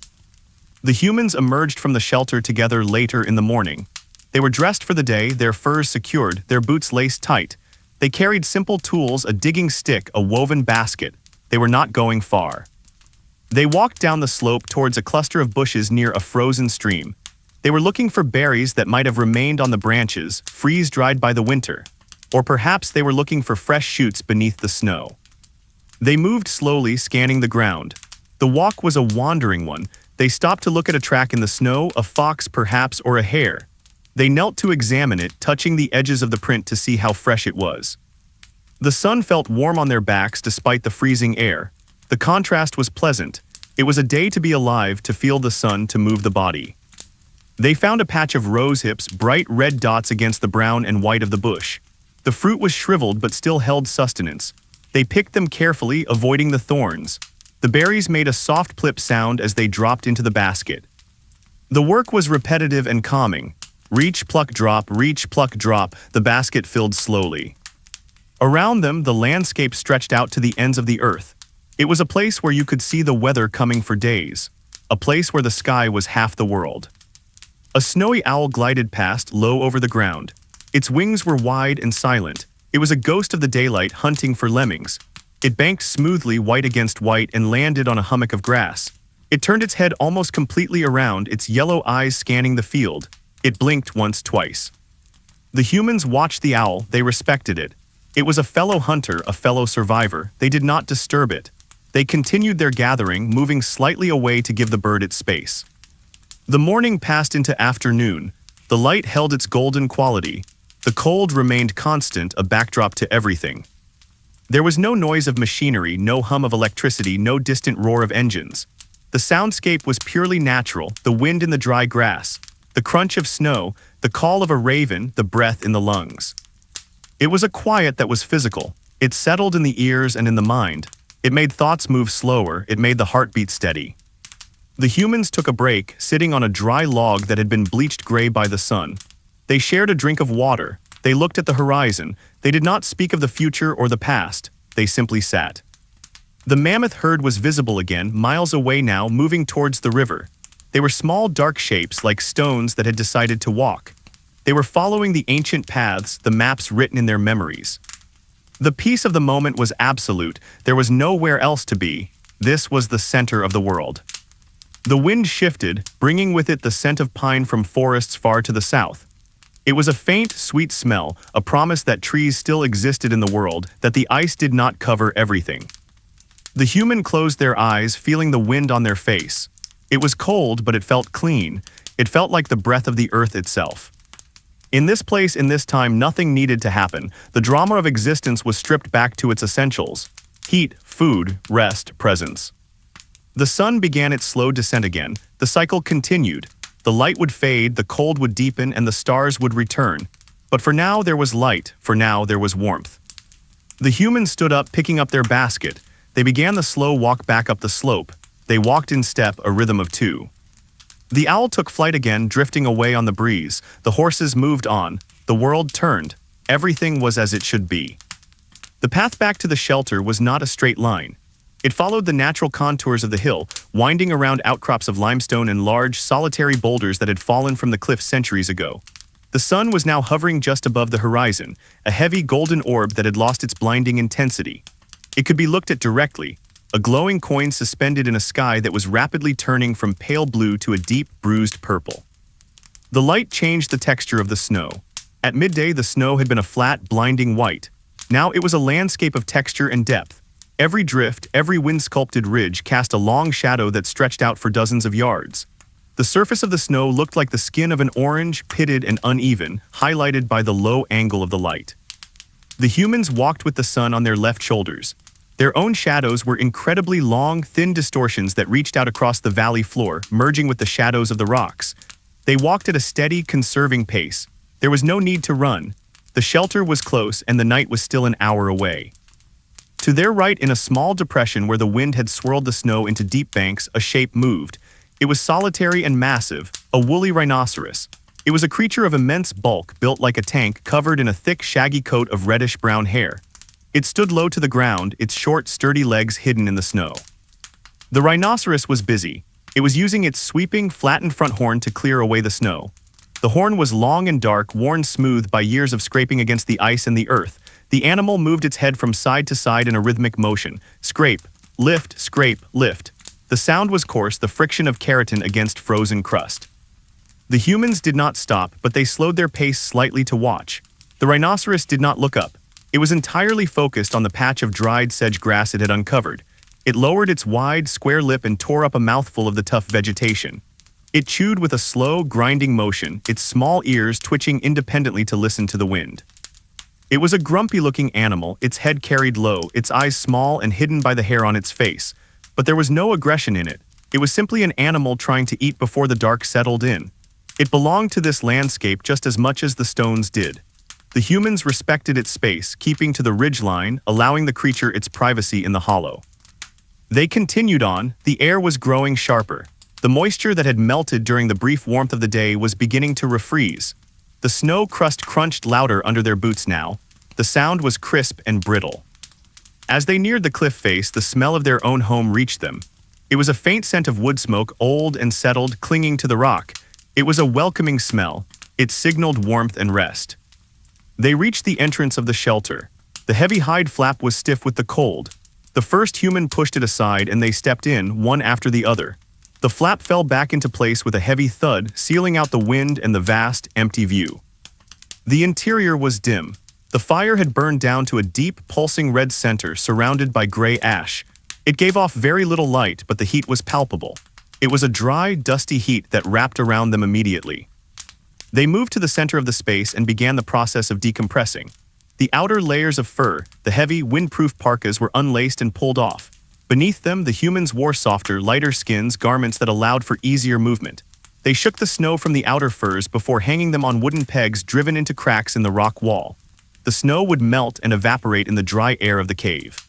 The humans emerged from the shelter together later in the morning. They were dressed for the day, their furs secured, their boots laced tight. They carried simple tools, a digging stick, a woven basket. They were not going far. They walked down the slope towards a cluster of bushes near a frozen stream. They were looking for berries that might have remained on the branches, freeze-dried by the winter. Or perhaps they were looking for fresh shoots beneath the snow. They moved slowly, scanning the ground. The walk was a wandering one. They stopped to look at a track in the snow, a fox perhaps, or a hare. They knelt to examine it, touching the edges of the print to see how fresh it was. The sun felt warm on their backs despite the freezing air. The contrast was pleasant. It was a day to be alive, to feel the sun, to move the body. They found a patch of rose hips, bright red dots against the brown and white of the bush. The fruit was shriveled but still held sustenance. They picked them carefully, avoiding the thorns. The berries made a soft plip sound as they dropped into the basket. The work was repetitive and calming. Reach, pluck, drop, the basket filled slowly. Around them, the landscape stretched out to the ends of the earth. It was a place where you could see the weather coming for days. A place where the sky was half the world. A snowy owl glided past, low over the ground. Its wings were wide and silent. It was a ghost of the daylight hunting for lemmings. It banked smoothly, white against white, and landed on a hummock of grass. It turned its head almost completely around, its yellow eyes scanning the field. It blinked once, twice. The humans watched the owl, they respected it. It was a fellow hunter, a fellow survivor. They did not disturb it. They continued their gathering, moving slightly away to give the bird its space. The morning passed into afternoon. The light held its golden quality. The cold remained constant, a backdrop to everything. There was no noise of machinery, no hum of electricity, no distant roar of engines. The soundscape was purely natural, the wind in the dry grass, the crunch of snow, the call of a raven, the breath in the lungs. It was a quiet that was physical. It settled in the ears and in the mind. It made thoughts move slower, it made the heartbeat steady. The humans took a break, sitting on a dry log that had been bleached gray by the sun. They shared a drink of water. They looked at the horizon. They did not speak of the future or the past. They simply sat. The mammoth herd was visible again, miles away now, moving towards the river. They were small, dark shapes like stones that had decided to walk. They were following the ancient paths, the maps written in their memories. The peace of the moment was absolute. There was nowhere else to be. This was the center of the world. The wind shifted, bringing with it the scent of pine from forests far to the south. It was a faint, sweet smell, a promise that trees still existed in the world, that the ice did not cover everything. The human closed their eyes, feeling the wind on their face. It was cold, but it felt clean. It felt like the breath of the earth itself. In this place, in this time, nothing needed to happen. The drama of existence was stripped back to its essentials: heat, food, rest, presence. The sun began its slow descent again. The cycle continued. The light would fade, the cold would deepen, and the stars would return. But for now there was light, for now there was warmth. The humans stood up, picking up their basket. They began the slow walk back up the slope. They walked in step, a rhythm of two. The owl took flight again, drifting away on the breeze. The horses moved on. The world turned. Everything was as it should be. The path back to the shelter was not a straight line. It followed the natural contours of the hill, winding around outcrops of limestone and large, solitary boulders that had fallen from the cliff centuries ago. The sun was now hovering just above the horizon, a heavy golden orb that had lost its blinding intensity. It could be looked at directly, a glowing coin suspended in a sky that was rapidly turning from pale blue to a deep, bruised purple. The light changed the texture of the snow. At midday, the snow had been a flat, blinding white. Now it was a landscape of texture and depth. Every drift, every wind-sculpted ridge cast a long shadow that stretched out for dozens of yards. The surface of the snow looked like the skin of an orange, pitted and uneven, highlighted by the low angle of the light. The humans walked with the sun on their left shoulders. Their own shadows were incredibly long, thin distortions that reached out across the valley floor, merging with the shadows of the rocks. They walked at a steady, conserving pace. There was no need to run. The shelter was close and the night was still an hour away. To their right, in a small depression where the wind had swirled the snow into deep banks, a shape moved. It was solitary and massive, a woolly rhinoceros. It was a creature of immense bulk, built like a tank, covered in a thick, shaggy coat of reddish-brown hair. It stood low to the ground, its short, sturdy legs hidden in the snow. The rhinoceros was busy. It was using its sweeping, flattened front horn to clear away the snow. The horn was long and dark, worn smooth by years of scraping against the ice and the earth. The animal moved its head from side to side in a rhythmic motion. Scrape, lift, lift. The sound was coarse, the friction of keratin against frozen crust. The humans did not stop, but they slowed their pace slightly to watch. The rhinoceros did not look up. It was entirely focused on the patch of dried sedge grass it had uncovered. It lowered its wide, square lip and tore up a mouthful of the tough vegetation. It chewed with a slow, grinding motion, its small ears twitching independently to listen to the wind. It was a grumpy-looking animal, its head carried low, its eyes small and hidden by the hair on its face. But there was no aggression in it. It was simply an animal trying to eat before the dark settled in. It belonged to this landscape just as much as the stones did. The humans respected its space, keeping to the ridgeline, allowing the creature its privacy in the hollow. They continued on. The air was growing sharper. The moisture that had melted during the brief warmth of the day was beginning to refreeze. The snow crust crunched louder under their boots now. The sound was crisp and brittle. As they neared the cliff face, the smell of their own home reached them. It was a faint scent of wood smoke, old and settled, clinging to the rock. It was a welcoming smell. It signaled warmth and rest. They reached the entrance of the shelter. The heavy hide flap was stiff with the cold. The first human pushed it aside and they stepped in, one after the other. The flap fell back into place with a heavy thud, sealing out the wind and the vast, empty view. The interior was dim. The fire had burned down to a deep, pulsing red center surrounded by gray ash. It gave off very little light, but the heat was palpable. It was a dry, dusty heat that wrapped around them immediately. They moved to the center of the space and began the process of decompressing. The outer layers of fur, the heavy, windproof parkas, were unlaced and pulled off. Beneath them, the humans wore softer, lighter skins, garments that allowed for easier movement. They shook the snow from the outer furs before hanging them on wooden pegs driven into cracks in the rock wall. The snow would melt and evaporate in the dry air of the cave.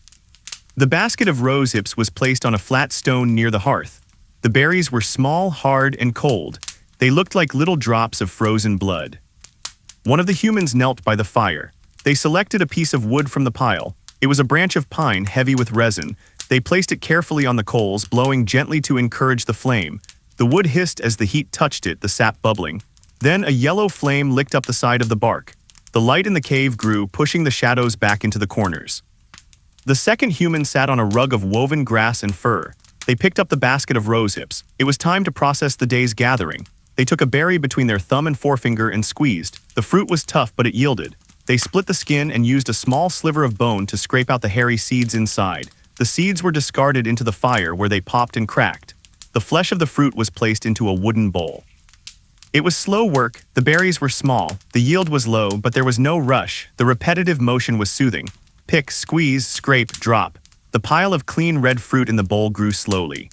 The basket of rose hips was placed on a flat stone near the hearth. The berries were small, hard, and cold. They looked like little drops of frozen blood. One of the humans knelt by the fire. They selected a piece of wood from the pile. It was a branch of pine heavy with resin. They placed it carefully on the coals, blowing gently to encourage the flame. The wood hissed as the heat touched it, the sap bubbling. Then a yellow flame licked up the side of the bark. The light in the cave grew, pushing the shadows back into the corners. The second human sat on a rug of woven grass and fur. They picked up the basket of rose hips. It was time to process the day's gathering. They took a berry between their thumb and forefinger and squeezed. The fruit was tough, but it yielded. They split the skin and used a small sliver of bone to scrape out the hairy seeds inside. The seeds were discarded into the fire where they popped and cracked. The flesh of the fruit was placed into a wooden bowl. It was slow work. The berries were small. The yield was low, but there was no rush. The repetitive motion was soothing. Pick, squeeze, scrape, drop. The pile of clean red fruit in the bowl grew slowly.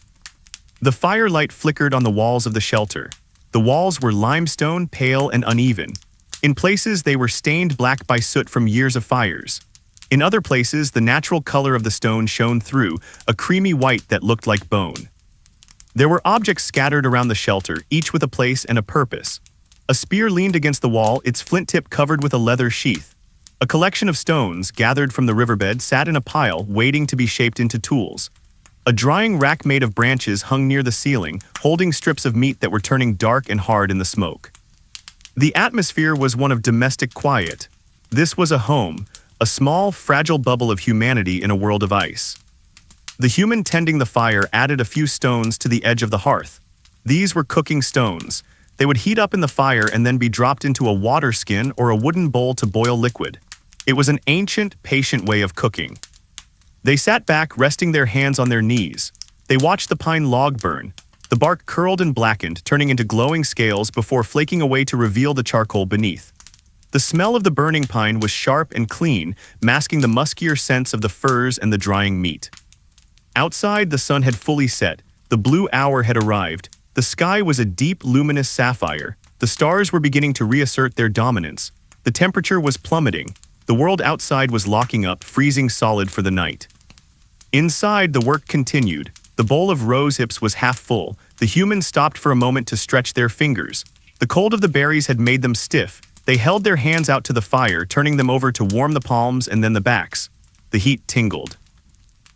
The firelight flickered on the walls of the shelter. The walls were limestone, pale and uneven. In places, they were stained black by soot from years of fires. In other places, the natural color of the stone shone through, a creamy white that looked like bone. There were objects scattered around the shelter, each with a place and a purpose. A spear leaned against the wall, its flint tip covered with a leather sheath. A collection of stones, gathered from the riverbed, sat in a pile, waiting to be shaped into tools. A drying rack made of branches hung near the ceiling, holding strips of meat that were turning dark and hard in the smoke. The atmosphere was one of domestic quiet. This was a home, a small, fragile bubble of humanity in a world of ice. The human tending the fire added a few stones to the edge of the hearth. These were cooking stones. They would heat up in the fire and then be dropped into a water skin or a wooden bowl to boil liquid. It was an ancient, patient way of cooking. They sat back, resting their hands on their knees. They watched the pine log burn. The bark curled and blackened, turning into glowing scales before flaking away to reveal the charcoal beneath. The smell of the burning pine was sharp and clean, masking the muskier scents of the furs and the drying meat. Outside, the sun had fully set. The blue hour had arrived. The sky was a deep, luminous sapphire. The stars were beginning to reassert their dominance. The temperature was plummeting. The world outside was locking up, freezing solid for the night. Inside, the work continued. The bowl of rose hips was half full. The humans stopped for a moment to stretch their fingers. The cold of the berries had made them stiff. They held their hands out to the fire, turning them over to warm the palms and then the backs. The heat tingled.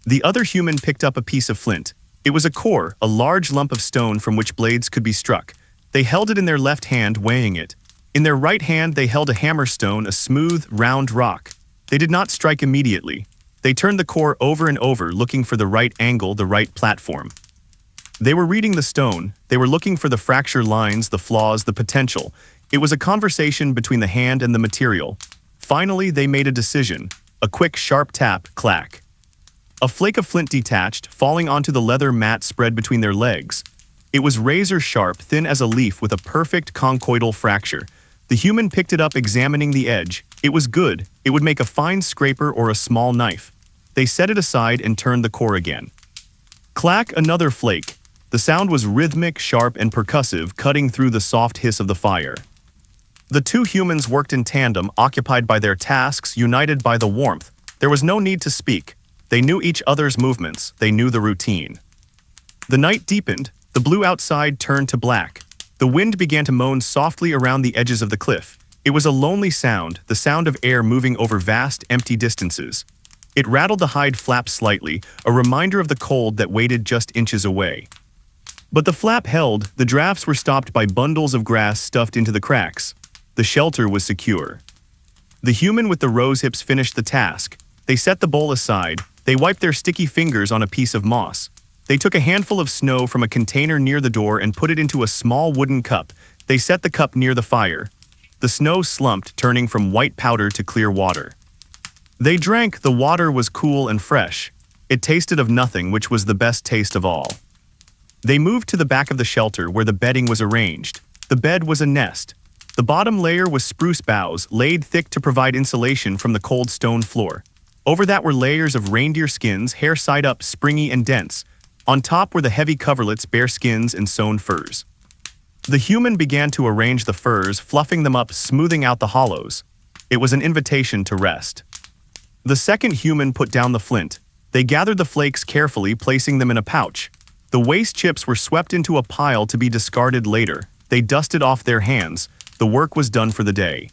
The other human picked up a piece of flint. It was a core, a large lump of stone from which blades could be struck. They held it in their left hand, weighing it. In their right hand, they held a hammerstone, a smooth, round rock. They did not strike immediately. They turned the core over and over, looking for the right angle, the right platform. They were reading the stone. They were looking for the fracture lines, the flaws, the potential. It was a conversation between the hand and the material. Finally, they made a decision. A quick, sharp tap, clack. A flake of flint detached, falling onto the leather mat spread between their legs. It was razor-sharp, thin as a leaf with a perfect conchoidal fracture. The human picked it up, examining the edge. It was good. It would make a fine scraper or a small knife. They set it aside and turned the core again. Clack, another flake. The sound was rhythmic, sharp, and percussive, cutting through the soft hiss of the fire. The two humans worked in tandem, occupied by their tasks, united by the warmth. There was no need to speak. They knew each other's movements. They knew the routine. The night deepened. The blue outside turned to black. The wind began to moan softly around the edges of the cliff. It was a lonely sound, the sound of air moving over vast, empty distances. It rattled the hide flap slightly, a reminder of the cold that waited just inches away. But the flap held. The drafts were stopped by bundles of grass stuffed into the cracks. The shelter was secure. The human with the rose hips finished the task. They set the bowl aside. They wiped their sticky fingers on a piece of moss. They took a handful of snow from a container near the door and put it into a small wooden cup. They set the cup near the fire. The snow slumped, turning from white powder to clear water. They drank. The water was cool and fresh. It tasted of nothing, which was the best taste of all. They moved to the back of the shelter where the bedding was arranged. The bed was a nest. The bottom layer was spruce boughs, laid thick to provide insulation from the cold stone floor. Over that were layers of reindeer skins, hair side up, springy and dense. On top were the heavy coverlets, bear skins, and sewn furs. The human began to arrange the furs, fluffing them up, smoothing out the hollows. It was an invitation to rest. The second human put down the flint. They gathered the flakes carefully, placing them in a pouch. The waste chips were swept into a pile to be discarded later. They dusted off their hands. The work was done for the day.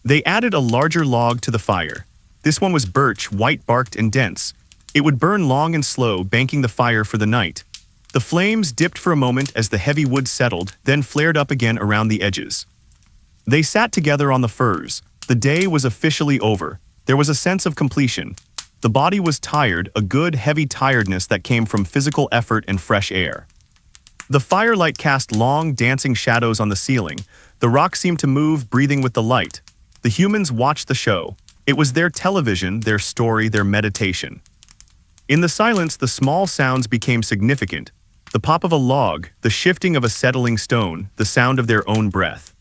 They added a larger log to the fire. This one was birch, white-barked and dense. It would burn long and slow, banking the fire for the night. The flames dipped for a moment as the heavy wood settled, then flared up again around the edges. They sat together on the furs. The day was officially over. There was a sense of completion. The body was tired, a good, heavy tiredness that came from physical effort and fresh air. The firelight cast long, dancing shadows on the ceiling. The rock seemed to move, breathing with the light. The humans watched the show. It was their television, their story, their meditation. In the silence, the small sounds became significant. The pop of a log, the shifting of a settling stone, the sound of their own breath.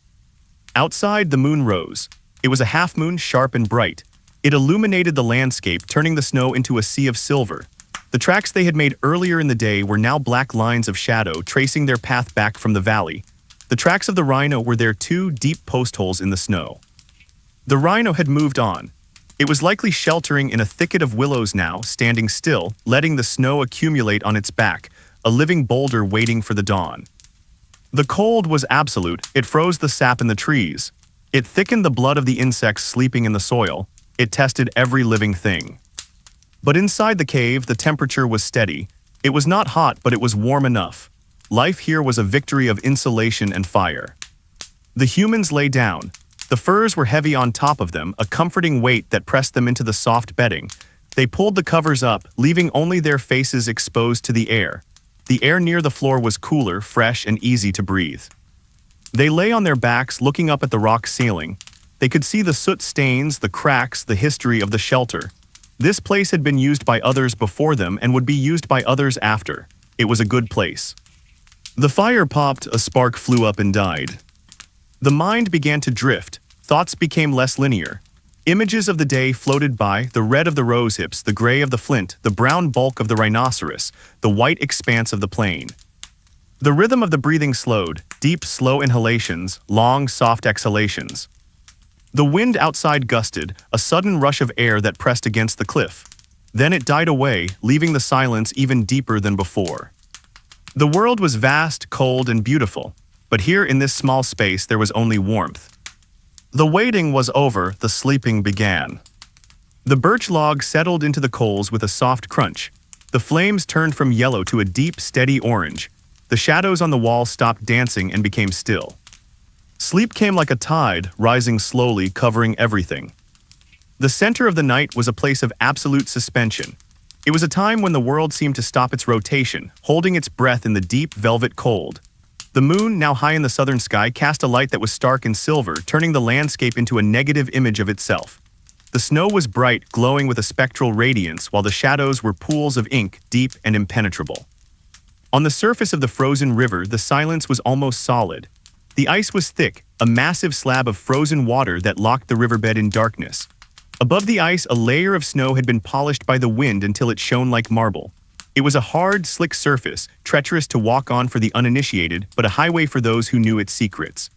Outside, the moon rose. It was a half-moon, sharp and bright. It illuminated the landscape, turning the snow into a sea of silver. The tracks they had made earlier in the day were now black lines of shadow, tracing their path back from the valley. The tracks of the rhino were their two deep post holes in the snow. The rhino had moved on. It was likely sheltering in a thicket of willows now, standing still, letting the snow accumulate on its back, a living boulder waiting for the dawn. The cold was absolute. It froze the sap in the trees. It thickened the blood of the insects sleeping in the soil. It tested every living thing. But inside the cave, the temperature was steady. It was not hot, but it was warm enough. Life here was a victory of insulation and fire. The humans lay down. The furs were heavy on top of them, a comforting weight that pressed them into the soft bedding. They pulled the covers up, leaving only their faces exposed to the air. The air near the floor was cooler, fresh, and easy to breathe. They lay on their backs, looking up at the rock ceiling. They could see the soot stains, the cracks, the history of the shelter. This place had been used by others before them and would be used by others after. It was a good place. The fire popped, a spark flew up and died. The mind began to drift, thoughts became less linear. Images of the day floated by, the red of the rose hips, the gray of the flint, the brown bulk of the rhinoceros, the white expanse of the plain. The rhythm of the breathing slowed, deep, slow inhalations, long, soft exhalations. The wind outside gusted, a sudden rush of air that pressed against the cliff. Then it died away, leaving the silence even deeper than before. The world was vast, cold, and beautiful, but here in this small space there was only warmth. The waiting was over, the sleeping began. The birch log settled into the coals with a soft crunch. The flames turned from yellow to a deep, steady orange. The shadows on the wall stopped dancing and became still. Sleep came like a tide, rising slowly, covering everything. The center of the night was a place of absolute suspension. It was a time when the world seemed to stop its rotation, holding its breath in the deep, velvet cold. The moon, now high in the southern sky, cast a light that was stark and silver, turning the landscape into a negative image of itself. The snow was bright, glowing with a spectral radiance, while the shadows were pools of ink, deep and impenetrable. On the surface of the frozen river, the silence was almost solid. The ice was thick, a massive slab of frozen water that locked the riverbed in darkness. Above the ice, a layer of snow had been polished by the wind until it shone like marble. It was a hard, slick surface, treacherous to walk on for the uninitiated, but a highway for those who knew its secrets.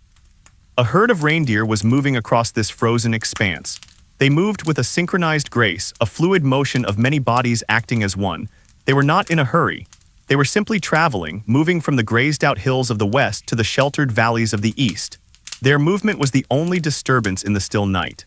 A herd of reindeer was moving across this frozen expanse. They moved with a synchronized grace, a fluid motion of many bodies acting as one. They were not in a hurry. They were simply traveling, moving from the grazed-out hills of the west to the sheltered valleys of the east. Their movement was the only disturbance in the still night.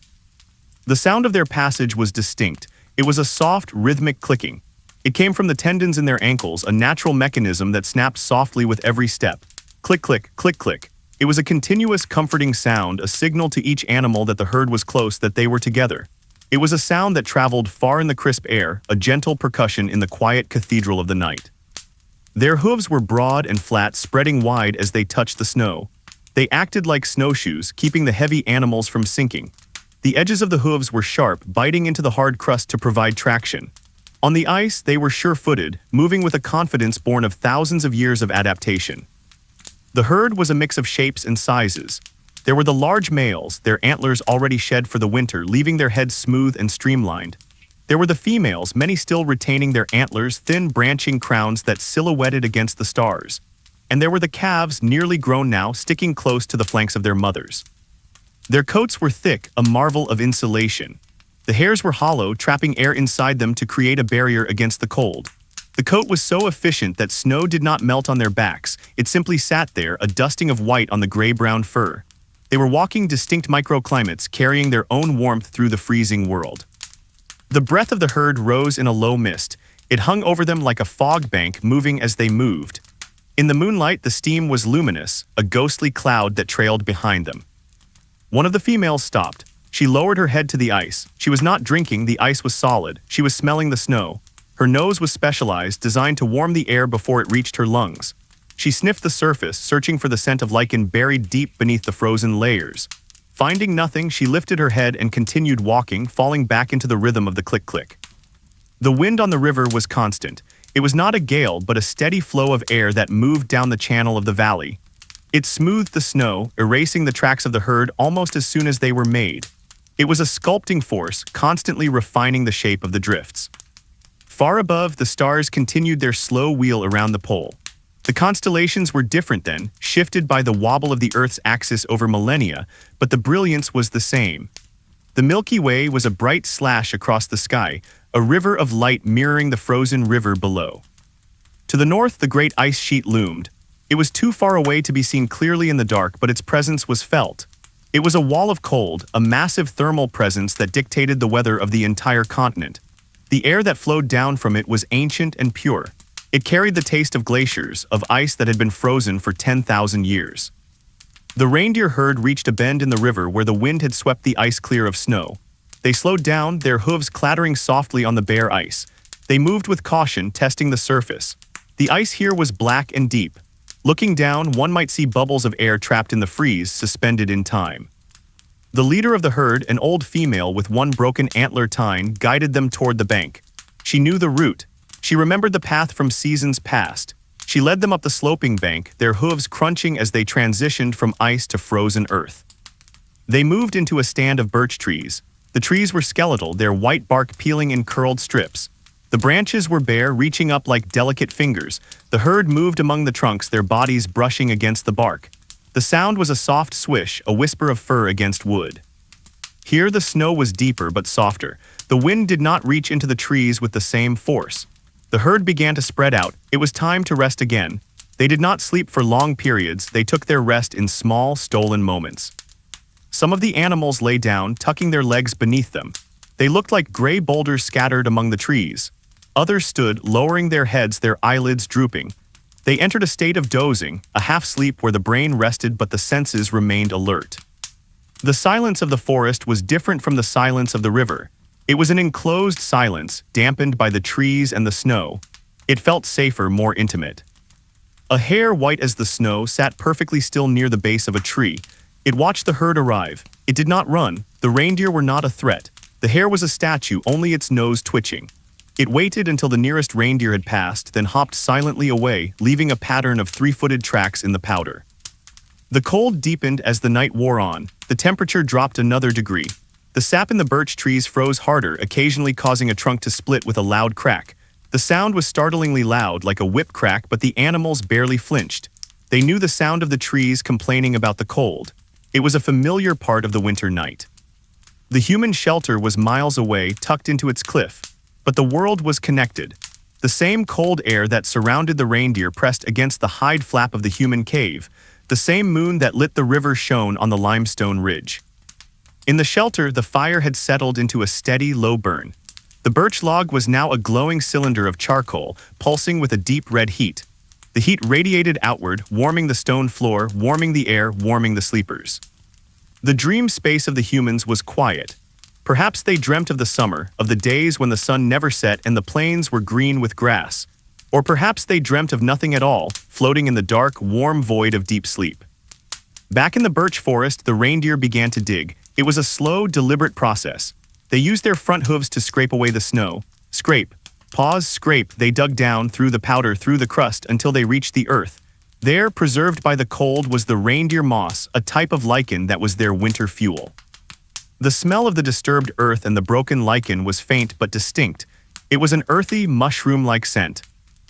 The sound of their passage was distinct. It was a soft, rhythmic clicking. It came from the tendons in their ankles, a natural mechanism that snapped softly with every step. Click, click, click, click. It was a continuous, comforting sound, a signal to each animal that the herd was close, that they were together. It was a sound that traveled far in the crisp air, a gentle percussion in the quiet cathedral of the night. Their hooves were broad and flat, spreading wide as they touched the snow. They acted like snowshoes, keeping the heavy animals from sinking. The edges of the hooves were sharp, biting into the hard crust to provide traction. On the ice, they were sure-footed, moving with a confidence born of thousands of years of adaptation. The herd was a mix of shapes and sizes. There were the large males, their antlers already shed for the winter, leaving their heads smooth and streamlined. There were the females, many still retaining their antlers, thin branching crowns that silhouetted against the stars. And there were the calves, nearly grown now, sticking close to the flanks of their mothers. Their coats were thick, a marvel of insulation. The hairs were hollow, trapping air inside them to create a barrier against the cold. The coat was so efficient that snow did not melt on their backs, it simply sat there, a dusting of white on the gray-brown fur. They were walking distinct microclimates, carrying their own warmth through the freezing world. The breath of the herd rose in a low mist. It hung over them like a fog bank, moving as they moved. In the moonlight, the steam was luminous, a ghostly cloud that trailed behind them. One of the females stopped. She lowered her head to the ice. She was not drinking, the ice was solid. She was smelling the snow. Her nose was specialized, designed to warm the air before it reached her lungs. She sniffed the surface, searching for the scent of lichen buried deep beneath the frozen layers. Finding nothing, she lifted her head and continued walking, falling back into the rhythm of the click-click. The wind on the river was constant. It was not a gale, but a steady flow of air that moved down the channel of the valley. It smoothed the snow, erasing the tracks of the herd almost as soon as they were made. It was a sculpting force, constantly refining the shape of the drifts. Far above, the stars continued their slow wheel around the pole. The constellations were different then, shifted by the wobble of the Earth's axis over millennia, but the brilliance was the same. The Milky Way was a bright slash across the sky, a river of light mirroring the frozen river below. To the north, the great ice sheet loomed. It was too far away to be seen clearly in the dark, but its presence was felt. It was a wall of cold, a massive thermal presence that dictated the weather of the entire continent. The air that flowed down from it was ancient and pure. It carried the taste of glaciers, of ice that had been frozen for 10,000 years. The reindeer herd reached a bend in the river where the wind had swept the ice clear of snow. They slowed down, their hooves clattering softly on the bare ice. They moved with caution, testing the surface. The ice here was black and deep. Looking down, one might see bubbles of air trapped in the freeze, suspended in time. The leader of the herd, an old female with one broken antler tine, guided them toward the bank. She knew the route. She remembered the path from seasons past. She led them up the sloping bank, their hooves crunching as they transitioned from ice to frozen earth. They moved into a stand of birch trees. The trees were skeletal, their white bark peeling in curled strips. The branches were bare, reaching up like delicate fingers. The herd moved among the trunks, their bodies brushing against the bark. The sound was a soft swish, a whisper of fur against wood. Here the snow was deeper but softer. The wind did not reach into the trees with the same force. The herd began to spread out. It was time to rest again. They did not sleep for long periods, they took their rest in small, stolen moments. Some of the animals lay down, tucking their legs beneath them. They looked like gray boulders scattered among the trees. Others stood, lowering their heads, their eyelids drooping. They entered a state of dozing, a half-sleep where the brain rested but the senses remained alert. The silence of the forest was different from the silence of the river. It was an enclosed silence, dampened by the trees and the snow. It felt safer, more intimate. A hare white as the snow sat perfectly still near the base of a tree. It watched the herd arrive. It did not run. The reindeer were not a threat. The hare was a statue, only its nose twitching. It waited until the nearest reindeer had passed, then hopped silently away, leaving a pattern of three-footed tracks in the powder. The cold deepened as the night wore on. The temperature dropped another degree. The sap in the birch trees froze harder, occasionally causing a trunk to split with a loud crack. The sound was startlingly loud, like a whip crack, but the animals barely flinched. They knew the sound of the trees complaining about the cold. It was a familiar part of the winter night. The human shelter was miles away, tucked into its cliff. But the world was connected. The same cold air that surrounded the reindeer pressed against the hide flap of the human cave. The same moon that lit the river shone on the limestone ridge. In the shelter, the fire had settled into a steady, low burn. The birch log was now a glowing cylinder of charcoal, pulsing with a deep red heat. The heat radiated outward, warming the stone floor, warming the air, warming the sleepers. The dream space of the humans was quiet. Perhaps they dreamt of the summer, of the days when the sun never set and the plains were green with grass. Or perhaps they dreamt of nothing at all, floating in the dark, warm void of deep sleep. Back in the birch forest, the reindeer began to dig. It was a slow, deliberate process. They used their front hooves to scrape away the snow. Scrape. Pause, scrape. They dug down, through the powder, through the crust, until they reached the earth. There, preserved by the cold, was the reindeer moss, a type of lichen that was their winter fuel. The smell of the disturbed earth and the broken lichen was faint but distinct. It was an earthy, mushroom-like scent.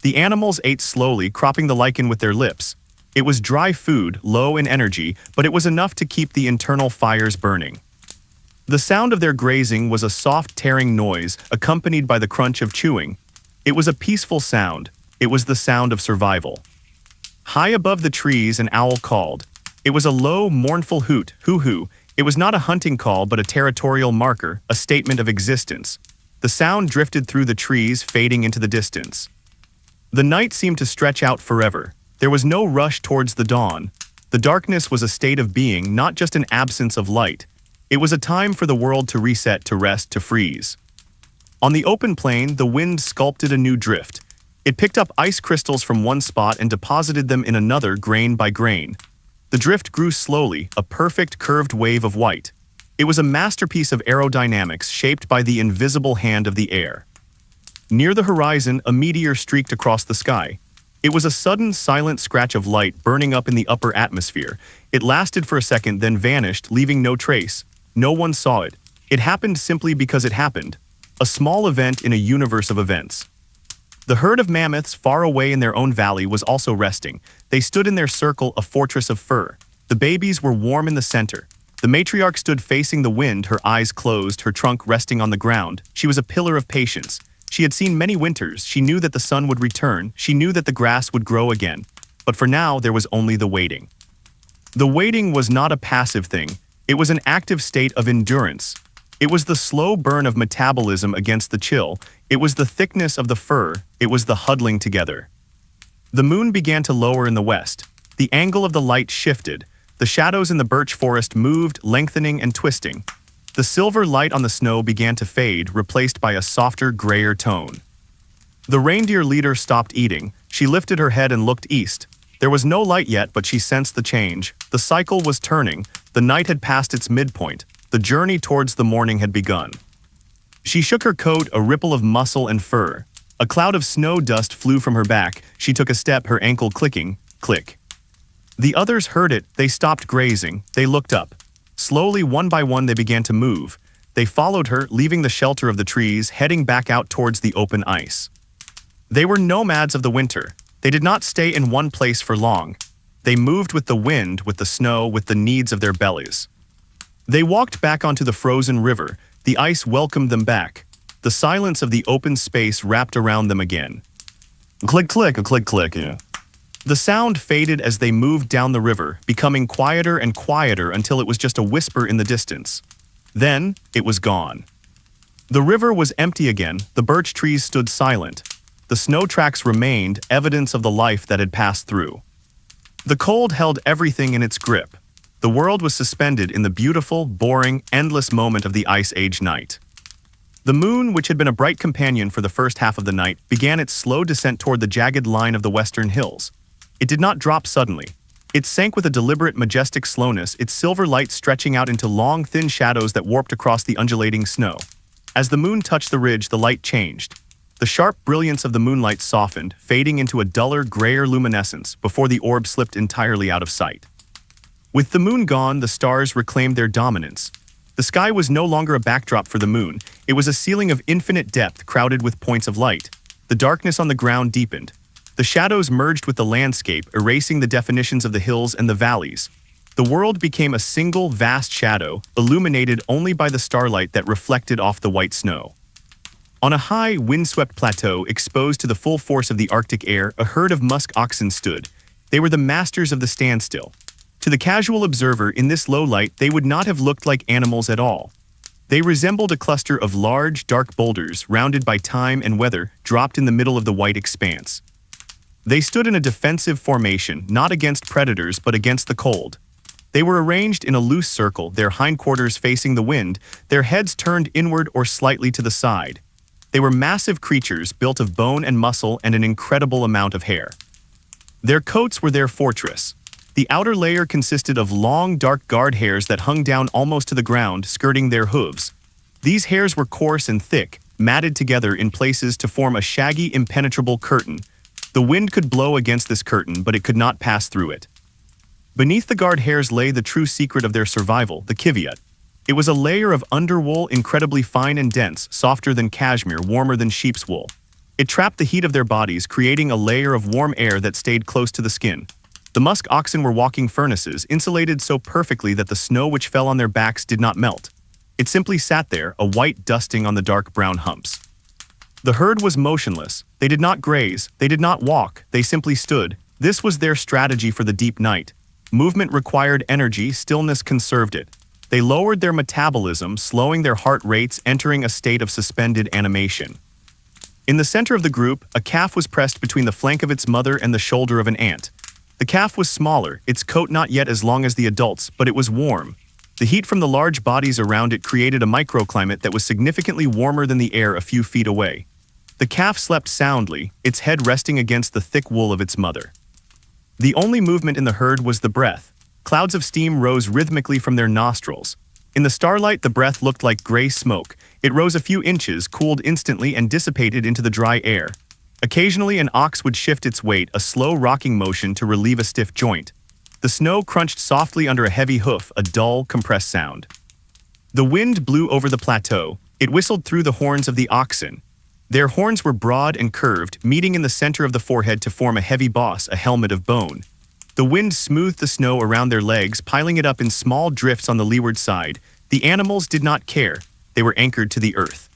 The animals ate slowly, cropping the lichen with their lips. It was dry food, low in energy, but it was enough to keep the internal fires burning. The sound of their grazing was a soft tearing noise, accompanied by the crunch of chewing. It was a peaceful sound. It was the sound of survival. High above the trees, an owl called. It was a low, mournful hoot, hoo-hoo. It was not a hunting call but a territorial marker, a statement of existence. The sound drifted through the trees, fading into the distance. The night seemed to stretch out forever. There was no rush towards the dawn. The darkness was a state of being, not just an absence of light. It was a time for the world to reset, to rest, to freeze. On the open plain, the wind sculpted a new drift. It picked up ice crystals from one spot and deposited them in another, grain by grain. The drift grew slowly, a perfect curved wave of white. It was a masterpiece of aerodynamics shaped by the invisible hand of the air. Near the horizon, a meteor streaked across the sky. It was a sudden, silent scratch of light burning up in the upper atmosphere. It lasted for a second, then vanished, leaving no trace. No one saw it. It happened simply because it happened. A small event in a universe of events. The herd of mammoths far away in their own valley was also resting. They stood in their circle, a fortress of fur. The babies were warm in the center. The matriarch stood facing the wind, her eyes closed, her trunk resting on the ground. She was a pillar of patience. She had seen many winters. She knew that the sun would return. She knew that the grass would grow again. But for now, there was only the waiting. The waiting was not a passive thing. It was an active state of endurance. It was the slow burn of metabolism against the chill. It was the thickness of the fur. It was the huddling together. The moon began to lower in the west. The angle of the light shifted. The shadows in the birch forest moved, lengthening and twisting. The silver light on the snow began to fade, replaced by a softer, grayer tone. The reindeer leader stopped eating. She lifted her head and looked east. There was no light yet, but she sensed the change. The cycle was turning. The night had passed its midpoint. The journey towards the morning had begun. She shook her coat, a ripple of muscle and fur. A cloud of snow dust flew from her back. She took a step, her ankle clicking. Click. The others heard it. They stopped grazing. They looked up. Slowly, one by one, they began to move. They followed her, leaving the shelter of the trees, heading back out towards the open ice. They were nomads of the winter. They did not stay in one place for long. They moved with the wind, with the snow, with the needs of their bellies. They walked back onto the frozen river. The ice welcomed them back. The silence of the open space wrapped around them again. Click, click, click, click. Yeah. The sound faded as they moved down the river, becoming quieter and quieter until it was just a whisper in the distance. Then, it was gone. The river was empty again. The birch trees stood silent. The snow tracks remained, evidence of the life that had passed through. The cold held everything in its grip. The world was suspended in the beautiful, boring, endless moment of the Ice Age night. The moon, which had been a bright companion for the first half of the night, began its slow descent toward the jagged line of the western hills. It did not drop suddenly. It sank with a deliberate, majestic slowness, its silver light stretching out into long, thin shadows that warped across the undulating snow. As the moon touched the ridge, the light changed. The sharp brilliance of the moonlight softened, fading into a duller, grayer luminescence before the orb slipped entirely out of sight. With the moon gone, the stars reclaimed their dominance. The sky was no longer a backdrop for the moon. It was a ceiling of infinite depth crowded with points of light. The darkness on the ground deepened. The shadows merged with the landscape, erasing the definitions of the hills and the valleys. The world became a single, vast shadow, illuminated only by the starlight that reflected off the white snow. On a high, windswept plateau exposed to the full force of the Arctic air, a herd of musk oxen stood. They were the masters of the standstill. To the casual observer, in this low light, they would not have looked like animals at all. They resembled a cluster of large, dark boulders, rounded by time and weather, dropped in the middle of the white expanse. They stood in a defensive formation, not against predators but against the cold. They were arranged in a loose circle, their hindquarters facing the wind, their heads turned inward or slightly to the side. They were massive creatures built of bone and muscle and an incredible amount of hair. Their coats were their fortress. The outer layer consisted of long, dark guard hairs that hung down almost to the ground, skirting their hooves. These hairs were coarse and thick, matted together in places to form a shaggy, impenetrable curtain. The wind could blow against this curtain, but it could not pass through it. Beneath the guard hairs lay the true secret of their survival, the kiviut. It was a layer of underwool, incredibly fine and dense, softer than cashmere, warmer than sheep's wool. It trapped the heat of their bodies, creating a layer of warm air that stayed close to the skin. The musk oxen were walking furnaces, insulated so perfectly that the snow which fell on their backs did not melt. It simply sat there, a white dusting on the dark brown humps. The herd was motionless. They did not graze, they did not walk, they simply stood. This was their strategy for the deep night. Movement required energy, stillness conserved it. They lowered their metabolism, slowing their heart rates, entering a state of suspended animation. In the center of the group, a calf was pressed between the flank of its mother and the shoulder of an ant. The calf was smaller, its coat not yet as long as the adult's, but it was warm. The heat from the large bodies around it created a microclimate that was significantly warmer than the air a few feet away. The calf slept soundly, its head resting against the thick wool of its mother. The only movement in the herd was the breath. Clouds of steam rose rhythmically from their nostrils. In the starlight, the breath looked like gray smoke. It rose a few inches, cooled instantly, and dissipated into the dry air. Occasionally, an ox would shift its weight, a slow rocking motion to relieve a stiff joint. The snow crunched softly under a heavy hoof, a dull, compressed sound. The wind blew over the plateau. It whistled through the horns of the oxen. Their horns were broad and curved, meeting in the center of the forehead to form a heavy boss, a helmet of bone. The wind smoothed the snow around their legs, piling it up in small drifts on the leeward side. The animals did not care. They were anchored to the earth.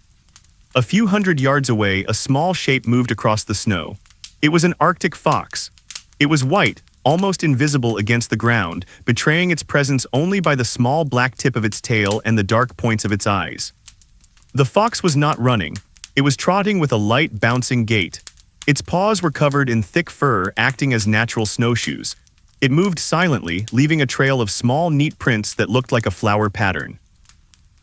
A few hundred yards away, a small shape moved across the snow. It was an Arctic fox. It was white, almost invisible against the ground, betraying its presence only by the small black tip of its tail and the dark points of its eyes. The fox was not running. It was trotting with a light, bouncing gait. Its paws were covered in thick fur, acting as natural snowshoes. It moved silently, leaving a trail of small, neat prints that looked like a flower pattern.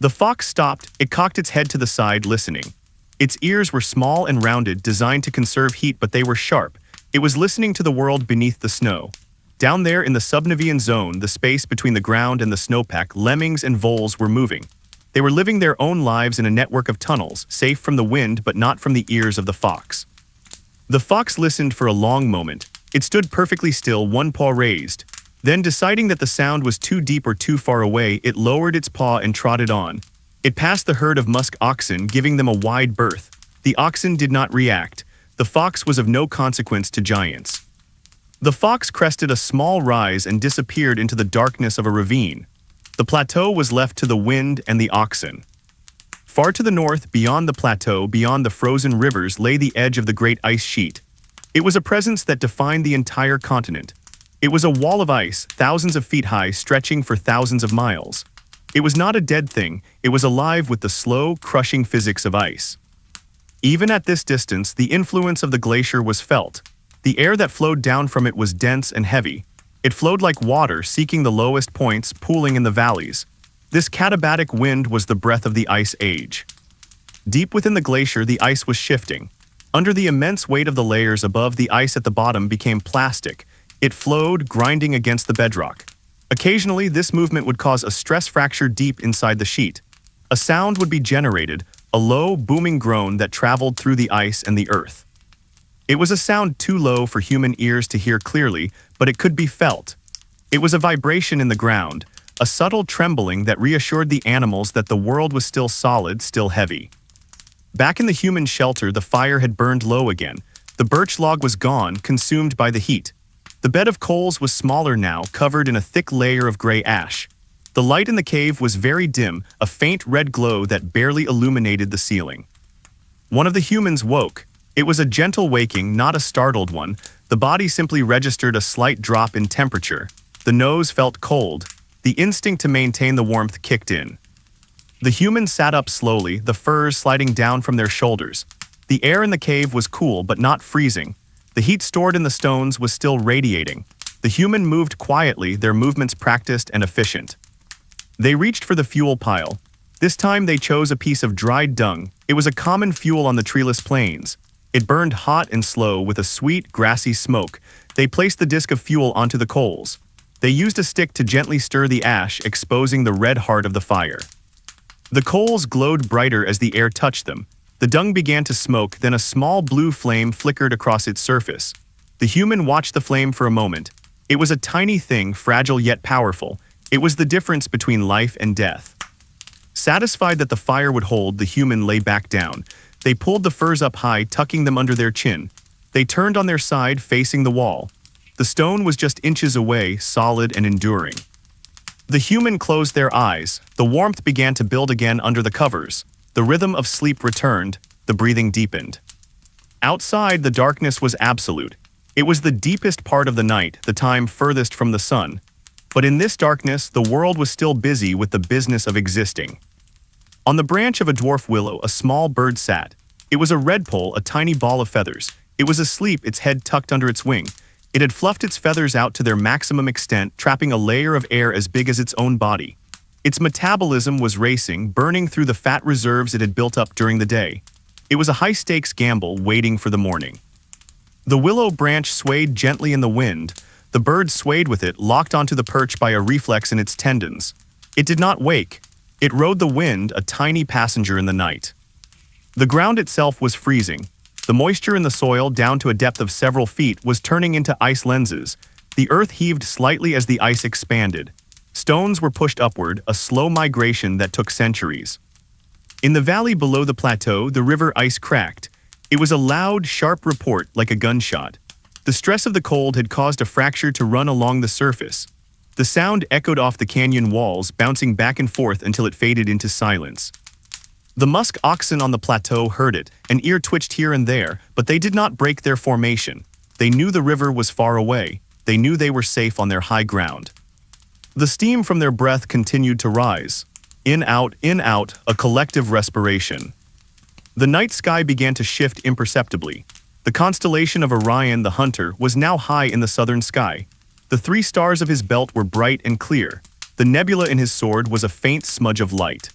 The fox stopped. It cocked its head to the side, listening. Its ears were small and rounded, designed to conserve heat, but they were sharp. It was listening to the world beneath the snow. Down there in the subnivean zone, the space between the ground and the snowpack, lemmings and voles were moving. They were living their own lives in a network of tunnels, safe from the wind but not from the ears of the fox. The fox listened for a long moment. It stood perfectly still, one paw raised. Then, deciding that the sound was too deep or too far away, it lowered its paw and trotted on. It passed the herd of musk oxen, giving them a wide berth. The oxen did not react. The fox was of no consequence to giants. The fox crested a small rise and disappeared into the darkness of a ravine. The plateau was left to the wind and the oxen. Far to the north, beyond the plateau, beyond the frozen rivers, lay the edge of the great ice sheet. It was a presence that defined the entire continent. It was a wall of ice, thousands of feet high, stretching for thousands of miles. It was not a dead thing, it was alive with the slow, crushing physics of ice. Even at this distance, the influence of the glacier was felt. The air that flowed down from it was dense and heavy. It flowed like water, seeking the lowest points, pooling in the valleys. This katabatic wind was the breath of the ice age. Deep within the glacier, the ice was shifting. Under the immense weight of the layers above, the ice at the bottom became plastic. It flowed, grinding against the bedrock. Occasionally, this movement would cause a stress fracture deep inside the sheet. A sound would be generated, a low, booming groan that traveled through the ice and the earth. It was a sound too low for human ears to hear clearly, but it could be felt. It was a vibration in the ground, a subtle trembling that reassured the animals that the world was still solid, still heavy. Back in the human shelter, the fire had burned low again. The birch log was gone, consumed by the heat. The bed of coals was smaller now, covered in a thick layer of gray ash. The light in the cave was very dim, a faint red glow that barely illuminated the ceiling. One of the humans woke. It was a gentle waking, not a startled one. The body simply registered a slight drop in temperature. The nose felt cold. The instinct to maintain the warmth kicked in. The human sat up slowly, the furs sliding down from their shoulders. The air in the cave was cool but not freezing. The heat stored in the stones was still radiating. The human moved quietly, their movements practiced and efficient. They reached for the fuel pile. This time they chose a piece of dried dung. It was a common fuel on the treeless plains. It burned hot and slow with a sweet, grassy smoke. They placed the disc of fuel onto the coals. They used a stick to gently stir the ash, exposing the red heart of the fire. The coals glowed brighter as the air touched them. The dung began to smoke, then a small blue flame flickered across its surface. The human watched the flame for a moment. It was a tiny thing, fragile yet powerful. It was the difference between life and death. Satisfied that the fire would hold, the human lay back down. They pulled the furs up high, tucking them under their chin. They turned on their side, facing the wall. The stone was just inches away, solid and enduring. The human closed their eyes. The warmth began to build again under the covers. The rhythm of sleep returned. The breathing deepened. Outside, the darkness was absolute. It was the deepest part of the night, the time furthest from the sun. But in this darkness, the world was still busy with the business of existing. On the branch of a dwarf willow, a small bird sat. It was a redpoll, a tiny ball of feathers. It was asleep, its head tucked under its wing. It had fluffed its feathers out to their maximum extent, trapping a layer of air as big as its own body. Its metabolism was racing, burning through the fat reserves it had built up during the day. It was a high-stakes gamble, waiting for the morning. The willow branch swayed gently in the wind. The bird swayed with it, locked onto the perch by a reflex in its tendons. It did not wake. It rode the wind, a tiny passenger in the night. The ground itself was freezing. The moisture in the soil, down to a depth of several feet, was turning into ice lenses. The earth heaved slightly as the ice expanded. Stones were pushed upward, a slow migration that took centuries. In the valley below the plateau, the river ice cracked. It was a loud, sharp report, like a gunshot. The stress of the cold had caused a fracture to run along the surface. The sound echoed off the canyon walls, bouncing back and forth until it faded into silence. The musk oxen on the plateau heard it. An ear twitched here and there, but they did not break their formation. They knew the river was far away. They knew they were safe on their high ground. The steam from their breath continued to rise. In, out, a collective respiration. The night sky began to shift imperceptibly. The constellation of Orion, the hunter, was now high in the southern sky. The 3 stars of his belt were bright and clear. The nebula in his sword was a faint smudge of light.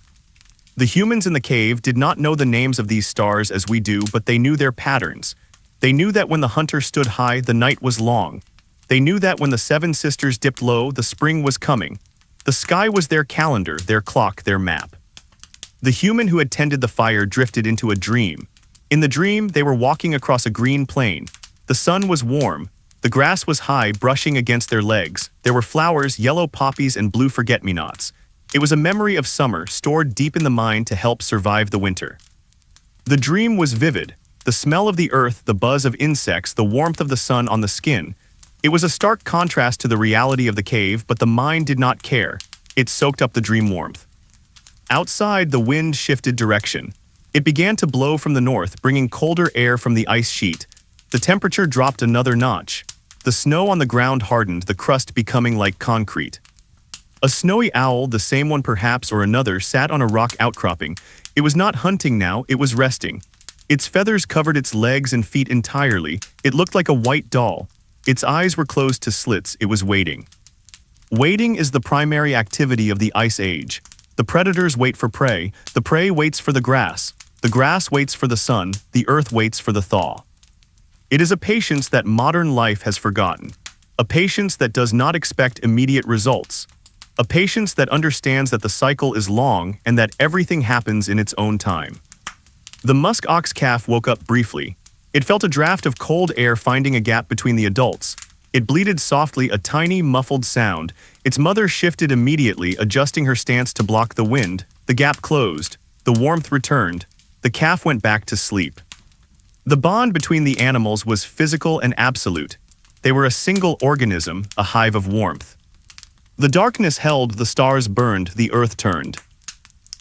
The humans in the cave did not know the names of these stars as we do, but they knew their patterns. They knew that when the hunter stood high, the night was long. They knew that when the 7 sisters dipped low, the spring was coming. The sky was their calendar, their clock, their map. The human who had tended the fire drifted into a dream. In the dream, they were walking across a green plain. The sun was warm. The grass was high, brushing against their legs. There were flowers, yellow poppies and blue forget-me-nots. It was a memory of summer stored deep in the mind to help survive the winter. The dream was vivid. The smell of the earth, the buzz of insects, the warmth of the sun on the skin. It was a stark contrast to the reality of the cave, but the mind did not care. It soaked up the dream warmth. Outside, the wind shifted direction. It began to blow from the north, bringing colder air from the ice sheet. The temperature dropped another notch. The snow on the ground hardened, the crust becoming like concrete. A snowy owl, the same one perhaps or another, sat on a rock outcropping. It was not hunting now, it was resting. Its feathers covered its legs and feet entirely. It looked like a white doll. Its eyes were closed to slits. It was waiting. Waiting is the primary activity of the Ice Age. The predators wait for prey. The prey waits for the grass. The grass waits for the sun. The earth waits for the thaw. It is a patience that modern life has forgotten. A patience that does not expect immediate results. A patience that understands that the cycle is long and that everything happens in its own time. The musk ox calf woke up briefly. It felt a draft of cold air finding a gap between the adults. It bleated softly, a tiny, muffled sound. Its mother shifted immediately, adjusting her stance to block the wind. The gap closed. The warmth returned. The calf went back to sleep. The bond between the animals was physical and absolute. They were a single organism, a hive of warmth. The darkness held, the stars burned, the earth turned.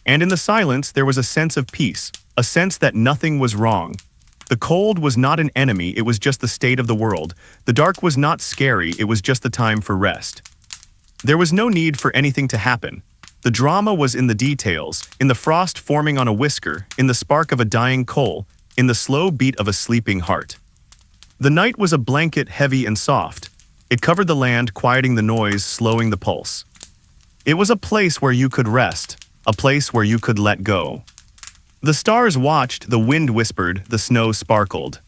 And in the silence, there was a sense of peace, a sense that nothing was wrong. The cold was not an enemy, it was just the state of the world. The dark was not scary, it was just the time for rest. There was no need for anything to happen. The drama was in the details, in the frost forming on a whisker, in the spark of a dying coal, in the slow beat of a sleeping heart. The night was a blanket, heavy and soft. It covered the land, quieting the noise, slowing the pulse. It was a place where you could rest, a place where you could let go. The stars watched, the wind whispered, the snow sparkled.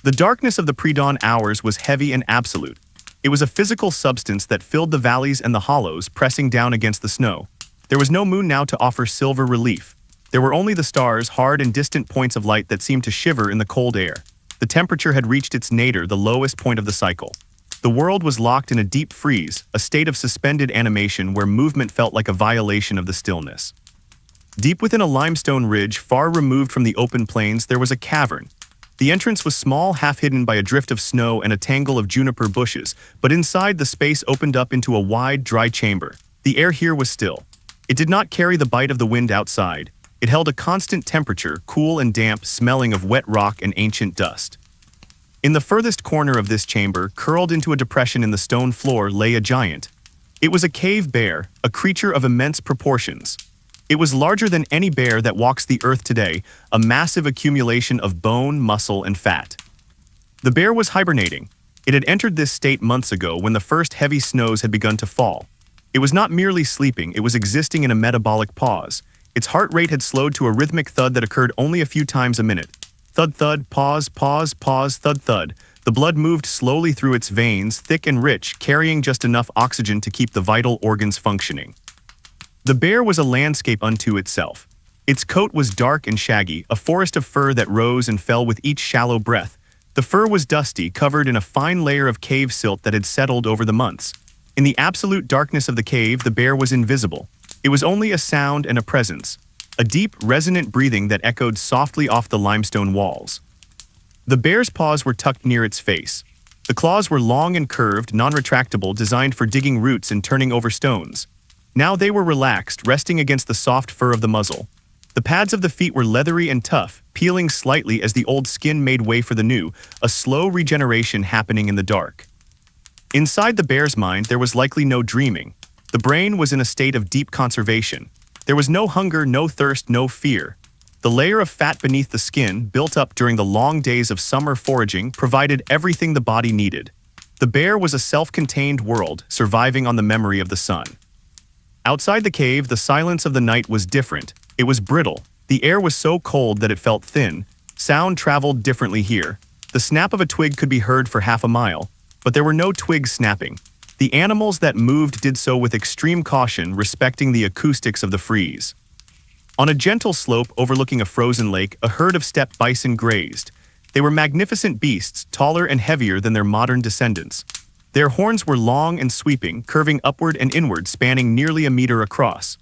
The darkness of the pre-dawn hours was heavy and absolute. It was a physical substance that filled the valleys and the hollows, pressing down against the snow. There was no moon now to offer silver relief. There were only the stars, hard and distant points of light that seemed to shiver in the cold air. The temperature had reached its nadir, the lowest point of the cycle. The world was locked in a deep freeze, a state of suspended animation where movement felt like a violation of the stillness. Deep within a limestone ridge, far removed from the open plains, there was a cavern. The entrance was small, half hidden by a drift of snow and a tangle of juniper bushes, but inside the space opened up into a wide, dry chamber. The air here was still. It did not carry the bite of the wind outside. It held a constant temperature, cool and damp, smelling of wet rock and ancient dust. In the furthest corner of this chamber, curled into a depression in the stone floor, lay a giant. It was a cave bear, a creature of immense proportions. It was larger than any bear that walks the earth today, a massive accumulation of bone, muscle, and fat. The bear was hibernating. It had entered this state months ago when the first heavy snows had begun to fall. It was not merely sleeping, it was existing in a metabolic pause. Its heart rate had slowed to a rhythmic thud that occurred only a few times a minute. Thud, thud, pause, pause, pause, thud, thud. The blood moved slowly through its veins, thick and rich, carrying just enough oxygen to keep the vital organs functioning. The bear was a landscape unto itself. Its coat was dark and shaggy, a forest of fur that rose and fell with each shallow breath. The fur was dusty, covered in a fine layer of cave silt that had settled over the months. In the absolute darkness of the cave, the bear was invisible. It was only a sound and a presence, a deep, resonant breathing that echoed softly off the limestone walls. The bear's paws were tucked near its face. The claws were long and curved, non-retractable, designed for digging roots and turning over stones. Now they were relaxed, resting against the soft fur of the muzzle. The pads of the feet were leathery and tough, peeling slightly as the old skin made way for the new, a slow regeneration happening in the dark. Inside the bear's mind, there was likely no dreaming. The brain was in a state of deep conservation. There was no hunger, no thirst, no fear. The layer of fat beneath the skin, built up during the long days of summer foraging, provided everything the body needed. The bear was a self-contained world, surviving on the memory of the sun. Outside the cave, the silence of the night was different. It was brittle. The air was so cold that it felt thin. Sound traveled differently here. The snap of a twig could be heard for half a mile, but there were no twigs snapping. The animals that moved did so with extreme caution, respecting the acoustics of the freeze. On a gentle slope overlooking a frozen lake, a herd of steppe bison grazed. They were magnificent beasts, taller and heavier than their modern descendants. Their horns were long and sweeping, curving upward and inward, spanning nearly a meter across.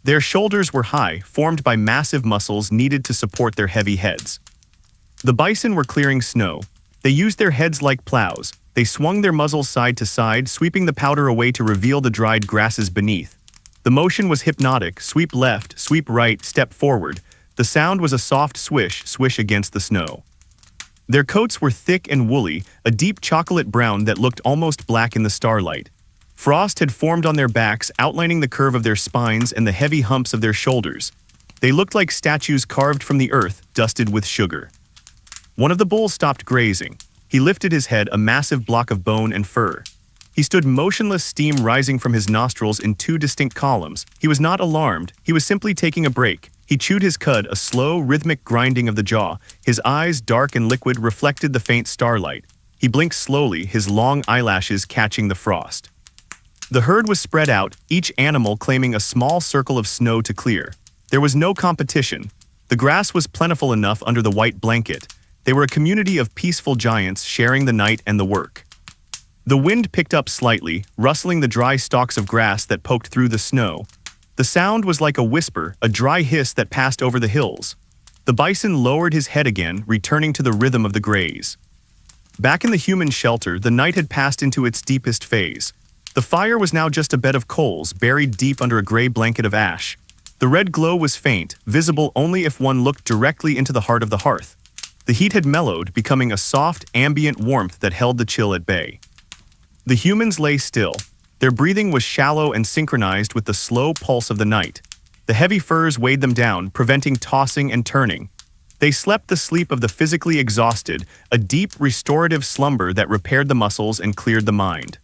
Their shoulders were high, formed by massive muscles needed to support their heavy heads. The bison were clearing snow. They used their heads like plows. They swung their muzzles side to side, sweeping the powder away to reveal the dried grasses beneath. The motion was hypnotic: sweep left, sweep right, step forward. The sound was a soft swish, swish against the snow. Their coats were thick and woolly, a deep chocolate brown that looked almost black in the starlight. Frost had formed on their backs, outlining the curve of their spines and the heavy humps of their shoulders. They looked like statues carved from the earth, dusted with sugar. One of the bulls stopped grazing. He lifted his head, a massive block of bone and fur. He stood motionless, steam rising from his nostrils in two distinct columns. He was not alarmed. He was simply taking a break. He chewed his cud, a slow, rhythmic grinding of the jaw. His eyes, dark and liquid, reflected the faint starlight. He blinked slowly, his long eyelashes catching the frost. The herd was spread out, each animal claiming a small circle of snow to clear. There was no competition. The grass was plentiful enough under the white blanket. They were a community of peaceful giants sharing the night and the work. The wind picked up slightly, rustling the dry stalks of grass that poked through the snow. The sound was like a whisper, a dry hiss that passed over the hills. The bison lowered his head again, returning to the rhythm of the graze. Back in the human shelter, the night had passed into its deepest phase. The fire was now just a bed of coals, buried deep under a gray blanket of ash. The red glow was faint, visible only if one looked directly into the heart of the hearth. The heat had mellowed, becoming a soft, ambient warmth that held the chill at bay. The humans lay still. Their breathing was shallow and synchronized with the slow pulse of the night. The heavy furs weighed them down, preventing tossing and turning. They slept the sleep of the physically exhausted, a deep, restorative slumber that repaired the muscles and cleared the mind.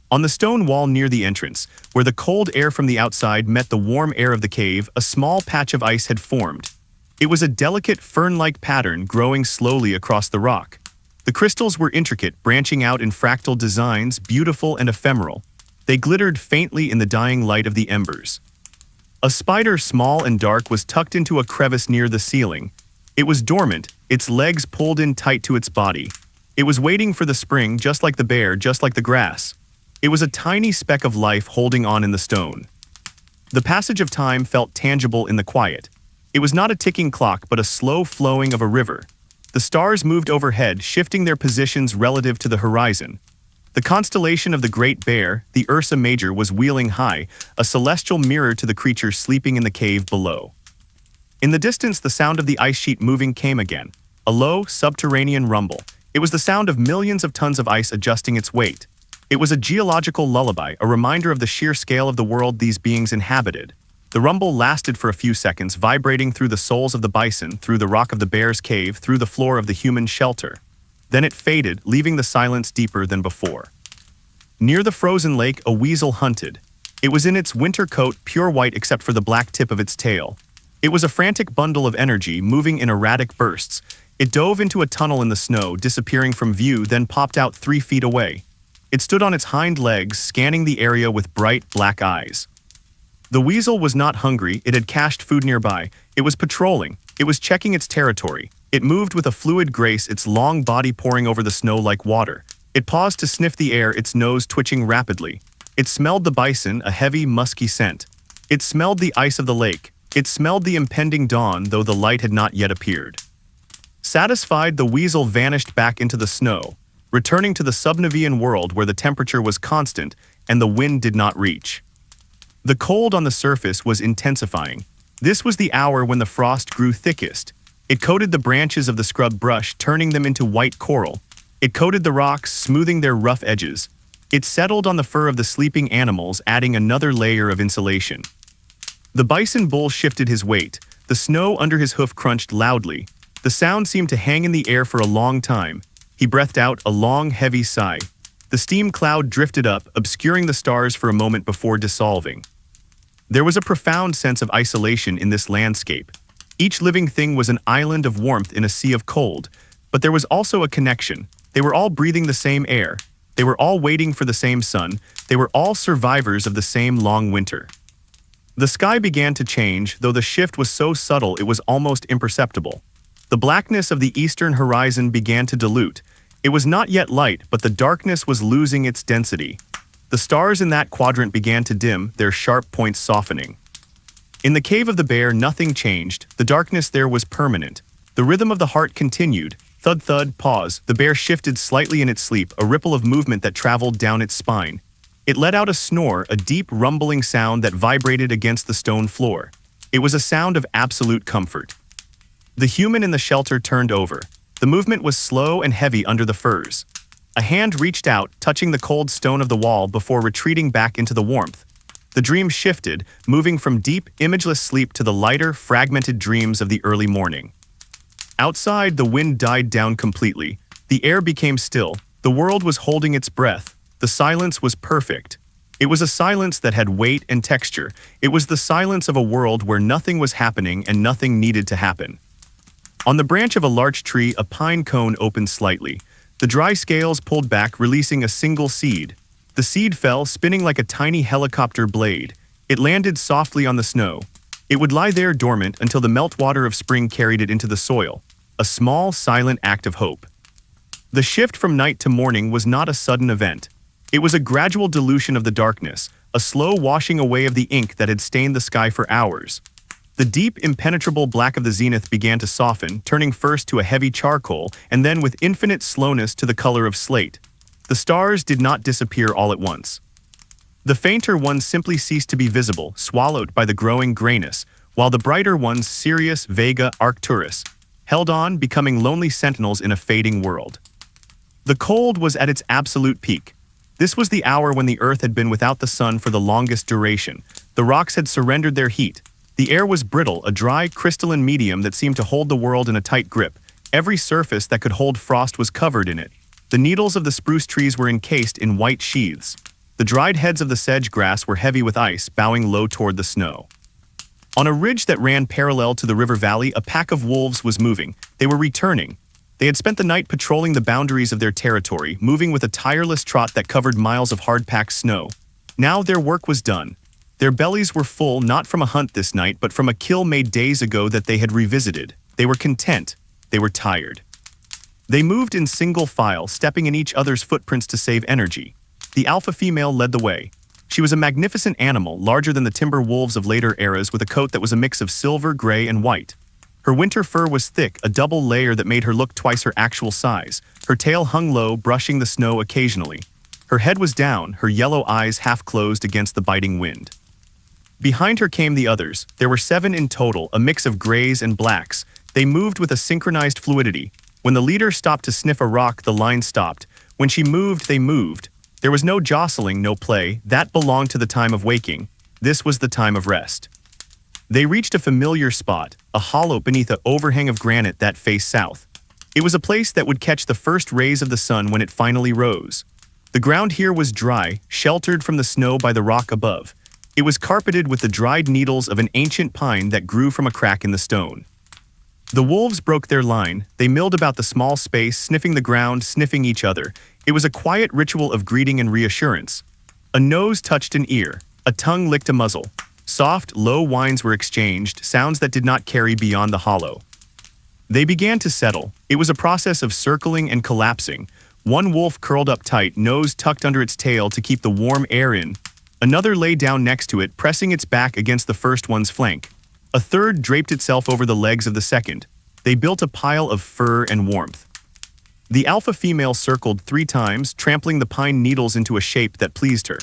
On the stone wall near the entrance, where the cold air from the outside met the warm air of the cave, a small patch of ice had formed. It was a delicate, fern-like pattern growing slowly across the rock. The crystals were intricate, branching out in fractal designs, beautiful and ephemeral. They glittered faintly in the dying light of the embers. A spider, small and dark, was tucked into a crevice near the ceiling. It was dormant, its legs pulled in tight to its body. It was waiting for the spring, just like the bear, just like the grass. It was a tiny speck of life holding on in the stone. The passage of time felt tangible in the quiet. It was not a ticking clock, but a slow flowing of a river. The stars moved overhead, shifting their positions relative to the horizon. The constellation of the Great Bear, the Ursa Major, was wheeling high, a celestial mirror to the creatures sleeping in the cave below. In the distance, the sound of the ice sheet moving came again, a low, subterranean rumble. It was the sound of millions of tons of ice adjusting its weight. It was a geological lullaby, a reminder of the sheer scale of the world these beings inhabited. The rumble lasted for a few seconds, vibrating through the souls of the bison, through the rock of the bear's cave, through the floor of the human shelter. Then it faded, leaving the silence deeper than before. Near the frozen lake, a weasel hunted. It was in its winter coat, pure white except for the black tip of its tail. It was a frantic bundle of energy, moving in erratic bursts. It dove into a tunnel in the snow, disappearing from view, then popped out 3 feet away. It stood on its hind legs, scanning the area with bright, black eyes. The weasel was not hungry. It had cached food nearby. It was patrolling. It was checking its territory. It moved with a fluid grace, its long body pouring over the snow like water. It paused to sniff the air, its nose twitching rapidly. It smelled the bison, a heavy, musky scent. It smelled the ice of the lake. It smelled the impending dawn, though the light had not yet appeared. Satisfied, the weasel vanished back into the snow, returning to the subnivean world where the temperature was constant and the wind did not reach. The cold on the surface was intensifying. This was the hour when the frost grew thickest. It coated the branches of the scrub brush, turning them into white coral. It coated the rocks, smoothing their rough edges. It settled on the fur of the sleeping animals, adding another layer of insulation. The bison bull shifted his weight. The snow under his hoof crunched loudly. The sound seemed to hang in the air for a long time. He breathed out a long, heavy sigh. The steam cloud drifted up, obscuring the stars for a moment before dissolving. There was a profound sense of isolation in this landscape. Each living thing was an island of warmth in a sea of cold, but there was also a connection. They were all breathing the same air. They were all waiting for the same sun. They were all survivors of the same long winter. The sky began to change, though the shift was so subtle it was almost imperceptible. The blackness of the eastern horizon began to dilute. It was not yet light, but the darkness was losing its density. The stars in that quadrant began to dim, their sharp points softening. In the cave of the bear, nothing changed. The darkness there was permanent. The rhythm of the heart continued. Thud thud, pause. The bear shifted slightly in its sleep, a ripple of movement that traveled down its spine. It let out a snore, a deep rumbling sound that vibrated against the stone floor. It was a sound of absolute comfort. The human in the shelter turned over. The movement was slow and heavy under the furs. A hand reached out, touching the cold stone of the wall before retreating back into the warmth. The dream shifted, moving from deep, imageless sleep to the lighter, fragmented dreams of the early morning. Outside, the wind died down completely. The air became still. The world was holding its breath. The silence was perfect. It was a silence that had weight and texture. It was the silence of a world where nothing was happening and nothing needed to happen. On the branch of a large tree, a pine cone opened slightly. The dry scales pulled back, releasing a single seed. The seed fell, spinning like a tiny helicopter blade. It landed softly on the snow. It would lie there dormant until the meltwater of spring carried it into the soil. A small, silent act of hope. The shift from night to morning was not a sudden event. It was a gradual dilution of the darkness, a slow washing away of the ink that had stained the sky for hours. The deep, impenetrable black of the zenith began to soften, turning first to a heavy charcoal and then with infinite slowness to the color of slate. The stars did not disappear all at once. The fainter ones simply ceased to be visible, swallowed by the growing grayness, while the brighter ones, Sirius, Vega, Arcturus, held on, becoming lonely sentinels in a fading world. The cold was at its absolute peak. This was the hour when the Earth had been without the sun for the longest duration. The rocks had surrendered their heat. The air was brittle, a dry, crystalline medium that seemed to hold the world in a tight grip. Every surface that could hold frost was covered in it. The needles of the spruce trees were encased in white sheaths. The dried heads of the sedge grass were heavy with ice, bowing low toward the snow. On a ridge that ran parallel to the river valley, a pack of wolves was moving. They were returning. They had spent the night patrolling the boundaries of their territory, moving with a tireless trot that covered miles of hard-packed snow. Now their work was done. Their bellies were full, not from a hunt this night, but from a kill made days ago that they had revisited. They were content. They were tired. They moved in single file, stepping in each other's footprints to save energy. The alpha female led the way. She was a magnificent animal, larger than the timber wolves of later eras, with a coat that was a mix of silver, gray, and white. Her winter fur was thick, a double layer that made her look twice her actual size. Her tail hung low, brushing the snow occasionally. Her head was down, her yellow eyes half closed against the biting wind. Behind her came the others. There were 7 in total, a mix of grays and blacks. They moved with a synchronized fluidity. When the leader stopped to sniff a rock, the line stopped. When she moved, they moved. There was no jostling, no play. That belonged to the time of waking. This was the time of rest. They reached a familiar spot, a hollow beneath an overhang of granite that faced south. It was a place that would catch the first rays of the sun when it finally rose. The ground here was dry, sheltered from the snow by the rock above. It was carpeted with the dried needles of an ancient pine that grew from a crack in the stone. The wolves broke their line. They milled about the small space, sniffing the ground, sniffing each other. It was a quiet ritual of greeting and reassurance. A nose touched an ear. A tongue licked a muzzle. Soft, low whines were exchanged, sounds that did not carry beyond the hollow. They began to settle. It was a process of circling and collapsing. One wolf curled up tight, nose tucked under its tail to keep the warm air in. Another lay down next to it, pressing its back against the first one's flank. A third draped itself over the legs of the second. They built a pile of fur and warmth. The alpha female circled 3 times, trampling the pine needles into a shape that pleased her.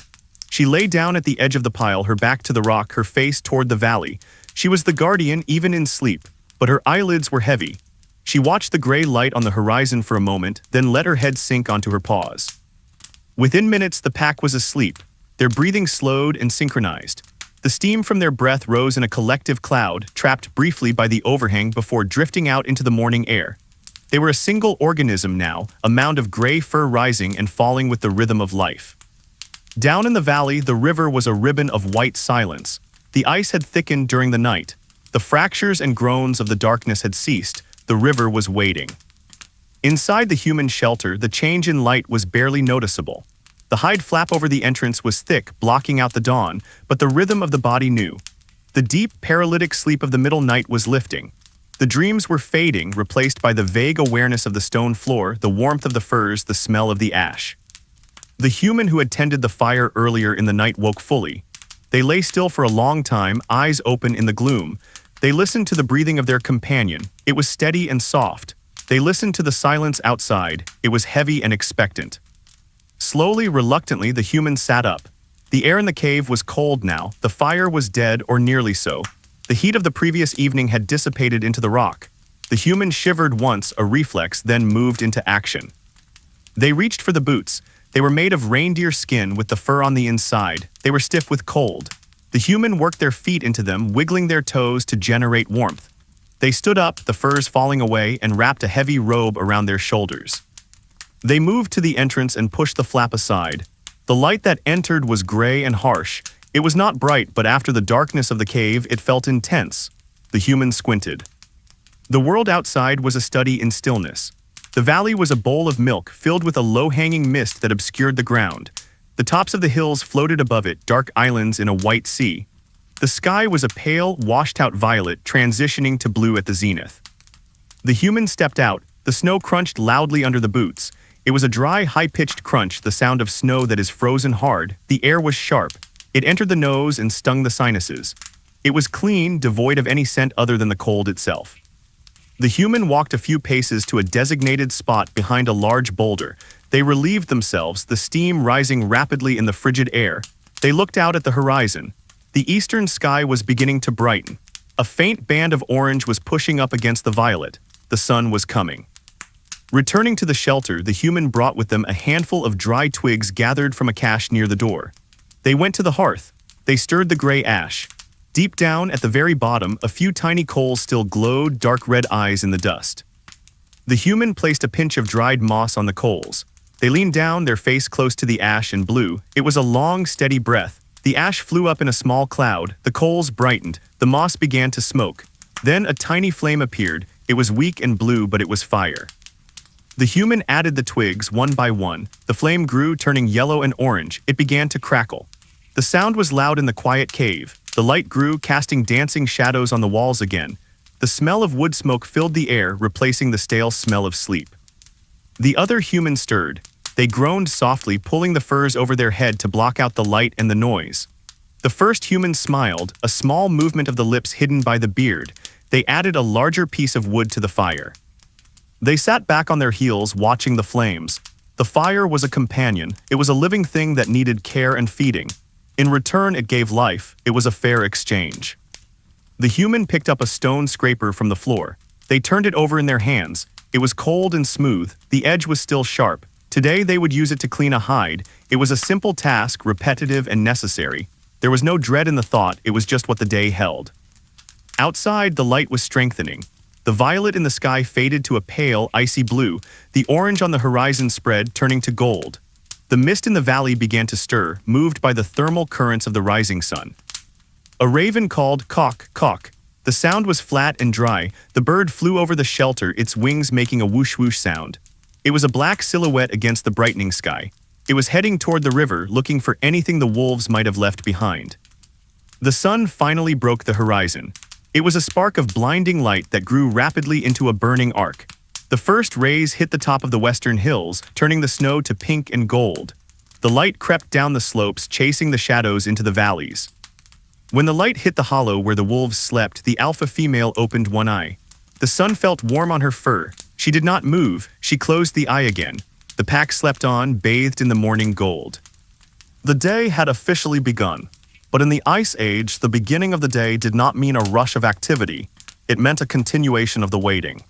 She lay down at the edge of the pile, her back to the rock, her face toward the valley. She was the guardian even in sleep, but her eyelids were heavy. She watched the gray light on the horizon for a moment, then let her head sink onto her paws. Within minutes, the pack was asleep. Their breathing slowed and synchronized. The steam from their breath rose in a collective cloud, trapped briefly by the overhang before drifting out into the morning air. They were a single organism now, a mound of gray fur rising and falling with the rhythm of life. Down in the valley, the river was a ribbon of white silence. The ice had thickened during the night. The fractures and groans of the darkness had ceased. The river was waiting. Inside the human shelter, the change in light was barely noticeable. The hide flap over the entrance was thick, blocking out the dawn, but the rhythm of the body knew. The deep, paralytic sleep of the middle night was lifting. The dreams were fading, replaced by the vague awareness of the stone floor, the warmth of the furs, the smell of the ash. The human who had tended the fire earlier in the night woke fully. They lay still for a long time, eyes open in the gloom. They listened to the breathing of their companion. It was steady and soft. They listened to the silence outside. It was heavy and expectant. Slowly, reluctantly, the human sat up. The air in the cave was cold now. The fire was dead, or nearly so. The heat of the previous evening had dissipated into the rock. The human shivered once, a reflex, then moved into action. They reached for the boots. They were made of reindeer skin with the fur on the inside. They were stiff with cold. The human worked their feet into them, wiggling their toes to generate warmth. They stood up, the furs falling away, and wrapped a heavy robe around their shoulders. They moved to the entrance and pushed the flap aside. The light that entered was gray and harsh. It was not bright, but after the darkness of the cave, it felt intense. The human squinted. The world outside was a study in stillness. The valley was a bowl of milk filled with a low-hanging mist that obscured the ground. The tops of the hills floated above it, dark islands in a white sea. The sky was a pale, washed-out violet, transitioning to blue at the zenith. The human stepped out. The snow crunched loudly under the boots. It was a dry, high-pitched crunch, the sound of snow that is frozen hard. The air was sharp. It entered the nose and stung the sinuses. It was clean, devoid of any scent other than the cold itself. The human walked a few paces to a designated spot behind a large boulder. They relieved themselves, the steam rising rapidly in the frigid air. They looked out at the horizon. The eastern sky was beginning to brighten. A faint band of orange was pushing up against the violet. The sun was coming. Returning to the shelter, the human brought with them a handful of dry twigs gathered from a cache near the door. They went to the hearth. They stirred the gray ash. Deep down, at the very bottom, a few tiny coals still glowed, dark red eyes in the dust. The human placed a pinch of dried moss on the coals. They leaned down, their face close to the ash, and blew. It was a long, steady breath. The ash flew up in a small cloud. The coals brightened. The moss began to smoke. Then a tiny flame appeared. It was weak and blue, but it was fire. The human added the twigs one by one. The flame grew, turning yellow and orange. It began to crackle. The sound was loud in the quiet cave. The light grew, casting dancing shadows on the walls again. The smell of wood smoke filled the air, replacing the stale smell of sleep. The other humans stirred. They groaned softly, pulling the furs over their head to block out the light and the noise. The first human smiled, a small movement of the lips hidden by the beard. They added a larger piece of wood to the fire. They sat back on their heels, watching the flames. The fire was a companion. It was a living thing that needed care and feeding. In return, it gave life. It was a fair exchange. The human picked up a stone scraper from the floor. They turned it over in their hands. It was cold and smooth. The edge was still sharp. Today they would use it to clean a hide. It was a simple task, repetitive and necessary. There was no dread in the thought. It was just what the day held. Outside, the light was strengthening. The violet in the sky faded to a pale, icy blue. The orange on the horizon spread, turning to gold. The mist in the valley began to stir, moved by the thermal currents of the rising sun. A raven called, "Cock, cock." The sound was flat and dry. The bird flew over the shelter, its wings making a whoosh-whoosh sound. It was a black silhouette against the brightening sky. It was heading toward the river, looking for anything the wolves might have left behind. The sun finally broke the horizon. It was a spark of blinding light that grew rapidly into a burning arc. The first rays hit the top of the western hills, turning the snow to pink and gold. The light crept down the slopes, chasing the shadows into the valleys. When the light hit the hollow where the wolves slept, the alpha female opened one eye. The sun felt warm on her fur. She did not move. She closed the eye again. The pack slept on, bathed in the morning gold. The day had officially begun. But in the Ice Age, the beginning of the day did not mean a rush of activity. It meant a continuation of the waiting.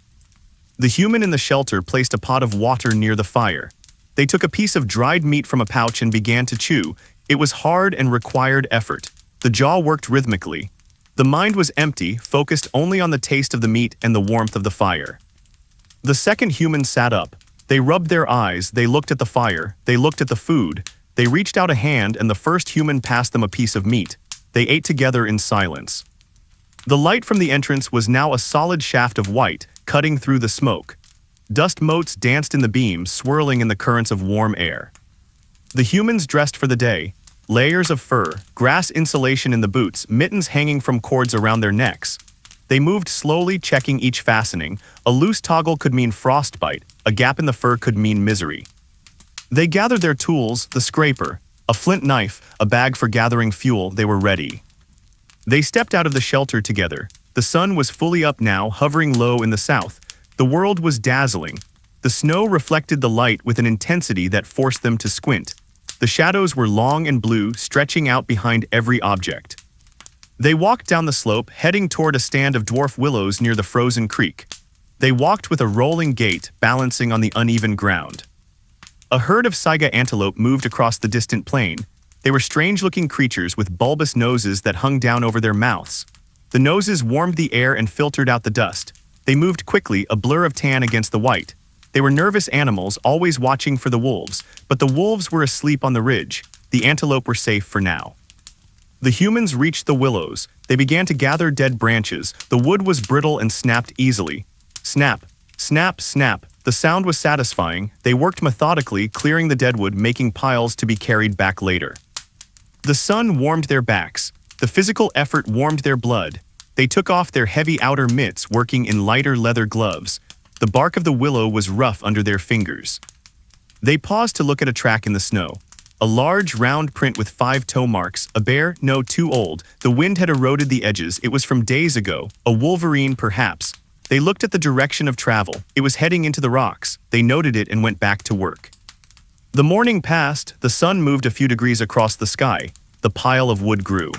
The human in the shelter placed a pot of water near the fire. They took a piece of dried meat from a pouch and began to chew. It was hard and required effort. The jaw worked rhythmically. The mind was empty, focused only on the taste of the meat and the warmth of the fire. The second human sat up. They rubbed their eyes, they looked at the fire, they looked at the food. They reached out a hand and the first human passed them a piece of meat. They ate together in silence. The light from the entrance was now a solid shaft of white, cutting through the smoke. Dust motes danced in the beams, swirling in the currents of warm air. The humans dressed for the day. layers of fur, grass insulation in the boots, mittens hanging from cords around their necks. They moved slowly, checking each fastening. A loose toggle could mean frostbite, a gap in the fur could mean misery. They gathered their tools, the scraper, a flint knife, a bag for gathering fuel. They were ready. They stepped out of the shelter together. The sun was fully up now, hovering low in the south. The world was dazzling. The snow reflected the light with an intensity that forced them to squint. The shadows were long and blue, stretching out behind every object. They walked down the slope, heading toward a stand of dwarf willows near the frozen creek. They walked with a rolling gait, balancing on the uneven ground. A herd of saiga antelope moved across the distant plain. They were strange-looking creatures with bulbous noses that hung down over their mouths. The noses warmed the air and filtered out the dust. They moved quickly, a blur of tan against the white. They were nervous animals, always watching for the wolves, but the wolves were asleep on the ridge. The antelope were safe for now. The humans reached the willows. They began to gather dead branches. The wood was brittle and snapped easily. Snap, snap, snap. The sound was satisfying. They worked methodically, clearing the deadwood, making piles to be carried back later. The sun warmed their backs. The physical effort warmed their blood. They took off their heavy outer mitts, working in lighter leather gloves. The bark of the willow was rough under their fingers. They paused to look at a track in the snow. A large, round print with 5 toe marks. A bear? No, too old. The wind had eroded the edges. It was from days ago. A wolverine, perhaps. They looked at the direction of travel. It was heading into the rocks. They noted it and went back to work. The morning passed. The sun moved a few degrees across the sky. The pile of wood grew.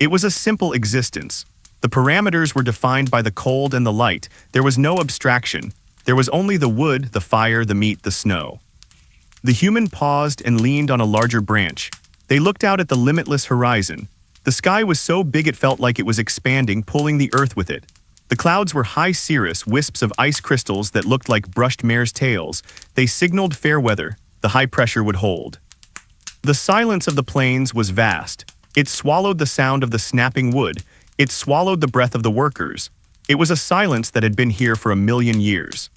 It was a simple existence. The parameters were defined by the cold and the light. There was no abstraction. There was only the wood, the fire, the meat, the snow. The human paused and leaned on a larger branch. They looked out at the limitless horizon. The sky was so big it felt like it was expanding, pulling the earth with it. The clouds were high cirrus, wisps of ice crystals that looked like brushed mares' tails. They signaled fair weather. The high pressure would hold. The silence of the plains was vast. It swallowed the sound of the snapping wood. It swallowed the breath of the workers. It was a silence that had been here for 1,000,000 years.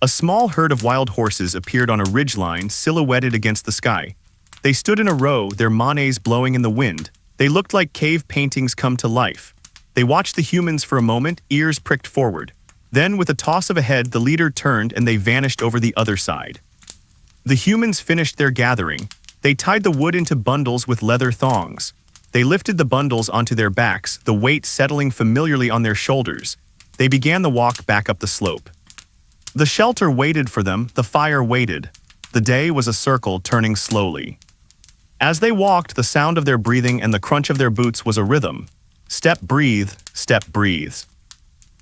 A small herd of wild horses appeared on a ridgeline, silhouetted against the sky. They stood in a row, their manets blowing in the wind. They looked like cave paintings come to life. They watched the humans for a moment, ears pricked forward. Then, with a toss of a head, the leader turned and they vanished over the other side. The humans finished their gathering. They tied the wood into bundles with leather thongs. They lifted the bundles onto their backs, the weight settling familiarly on their shoulders. They began the walk back up the slope. The shelter waited for them, the fire waited. The day was a circle turning slowly. As they walked, the sound of their breathing and the crunch of their boots was a rhythm. Step, breathe, step, breathe.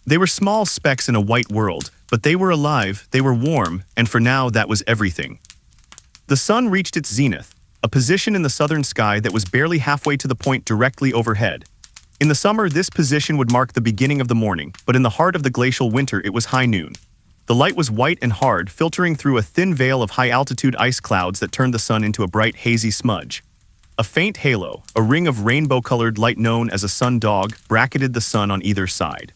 They were small specks in a white world, but they were alive, they were warm, and for now that was everything. The sun reached its zenith, a position in the southern sky that was barely halfway to the point directly overhead. In the summer, this position would mark the beginning of the morning, but in the heart of the glacial winter it was high noon. The light was white and hard, filtering through a thin veil of high-altitude ice clouds that turned the sun into a bright, hazy smudge. A faint halo, a ring of rainbow-colored light known as a sun-dog, bracketed the sun on either side.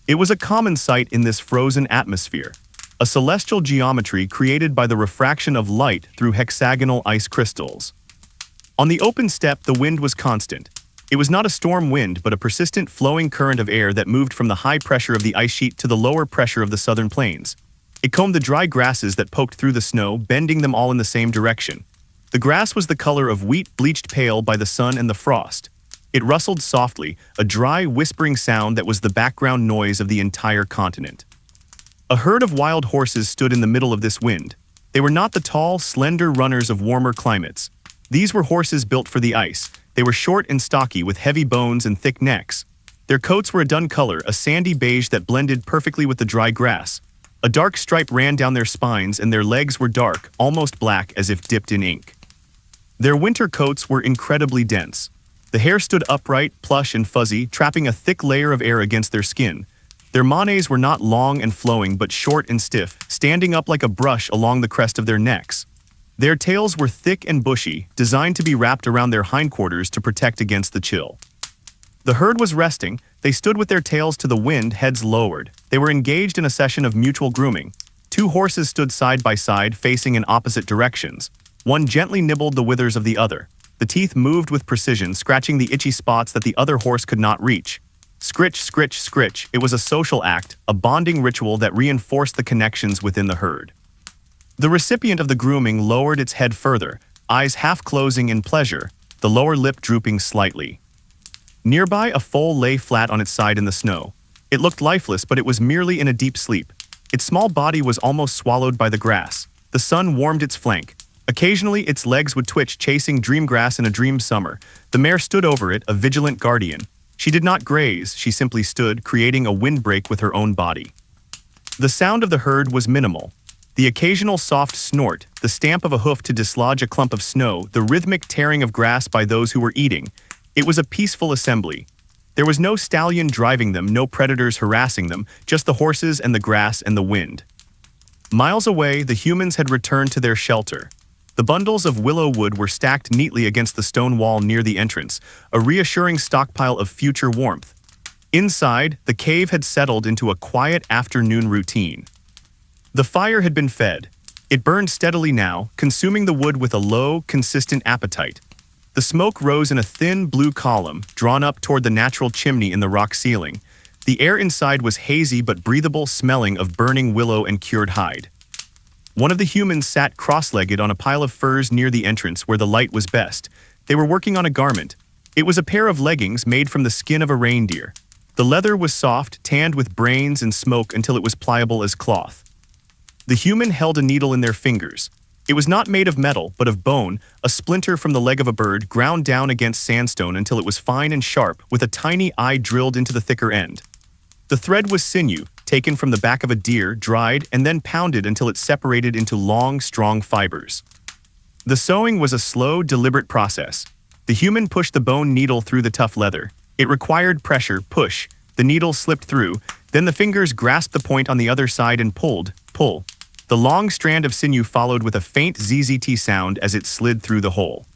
It was a common sight in this frozen atmosphere, a celestial geometry created by the refraction of light through hexagonal ice crystals. On the open steppe, the wind was constant. It was not a storm wind, but a persistent flowing current of air that moved from the high pressure of the ice sheet to the lower pressure of the southern plains. It combed the dry grasses that poked through the snow, bending them all in the same direction. The grass was the color of wheat bleached pale by the sun and the frost. It rustled softly, a dry, whispering sound that was the background noise of the entire continent. A herd of wild horses stood in the middle of this wind. They were not the tall, slender runners of warmer climates. These were horses built for the ice. They were short and stocky with heavy bones and thick necks. Their coats were a dun color, a sandy beige that blended perfectly with the dry grass. A dark stripe ran down their spines and their legs were dark, almost black as if dipped in ink. Their winter coats were incredibly dense. The hair stood upright, plush and fuzzy, trapping a thick layer of air against their skin. Their manets were not long and flowing but short and stiff, standing up like a brush along the crest of their necks. Their tails were thick and bushy, designed to be wrapped around their hindquarters to protect against the chill. The herd was resting. They stood with their tails to the wind, heads lowered. They were engaged in a session of mutual grooming. 2 horses stood side by side, facing in opposite directions. One gently nibbled the withers of the other. The teeth moved with precision, scratching the itchy spots that the other horse could not reach. Scritch, scritch, scritch. It was a social act, a bonding ritual that reinforced the connections within the herd. The recipient of the grooming lowered its head further, eyes half closing in pleasure, the lower lip drooping slightly. Nearby, a foal lay flat on its side in the snow. It looked lifeless, but it was merely in a deep sleep. Its small body was almost swallowed by the grass. The sun warmed its flank. Occasionally, its legs would twitch, chasing dream grass in a dream summer. The mare stood over it, a vigilant guardian. She did not graze, she simply stood, creating a windbreak with her own body. The sound of the herd was minimal. The occasional soft snort, the stamp of a hoof to dislodge a clump of snow, the rhythmic tearing of grass by those who were eating. It was a peaceful assembly. There was no stallion driving them, no predators harassing them, just the horses and the grass and the wind. Miles away, the humans had returned to their shelter. The bundles of willow wood were stacked neatly against the stone wall near the entrance, a reassuring stockpile of future warmth. Inside, the cave had settled into a quiet afternoon routine. The fire had been fed. It burned steadily now, consuming the wood with a low, consistent appetite. The smoke rose in a thin blue column, drawn up toward the natural chimney in the rock ceiling. The air inside was hazy but breathable, smelling of burning willow and cured hide. One of the humans sat cross-legged on a pile of furs near the entrance where the light was best. They were working on a garment. It was a pair of leggings made from the skin of a reindeer. The leather was soft, tanned with brains and smoke until it was pliable as cloth. The human held a needle in their fingers. It was not made of metal, but of bone, a splinter from the leg of a bird ground down against sandstone until it was fine and sharp, with a tiny eye drilled into the thicker end. The thread was sinew, taken from the back of a deer, dried, and then pounded until it separated into long, strong fibers. The sewing was a slow, deliberate process. The human pushed the bone needle through the tough leather. It required pressure, push. The needle slipped through, then the fingers grasped the point on the other side and pulled, pull. The long strand of sinew followed with a faint ZZT sound as it slid through the hole.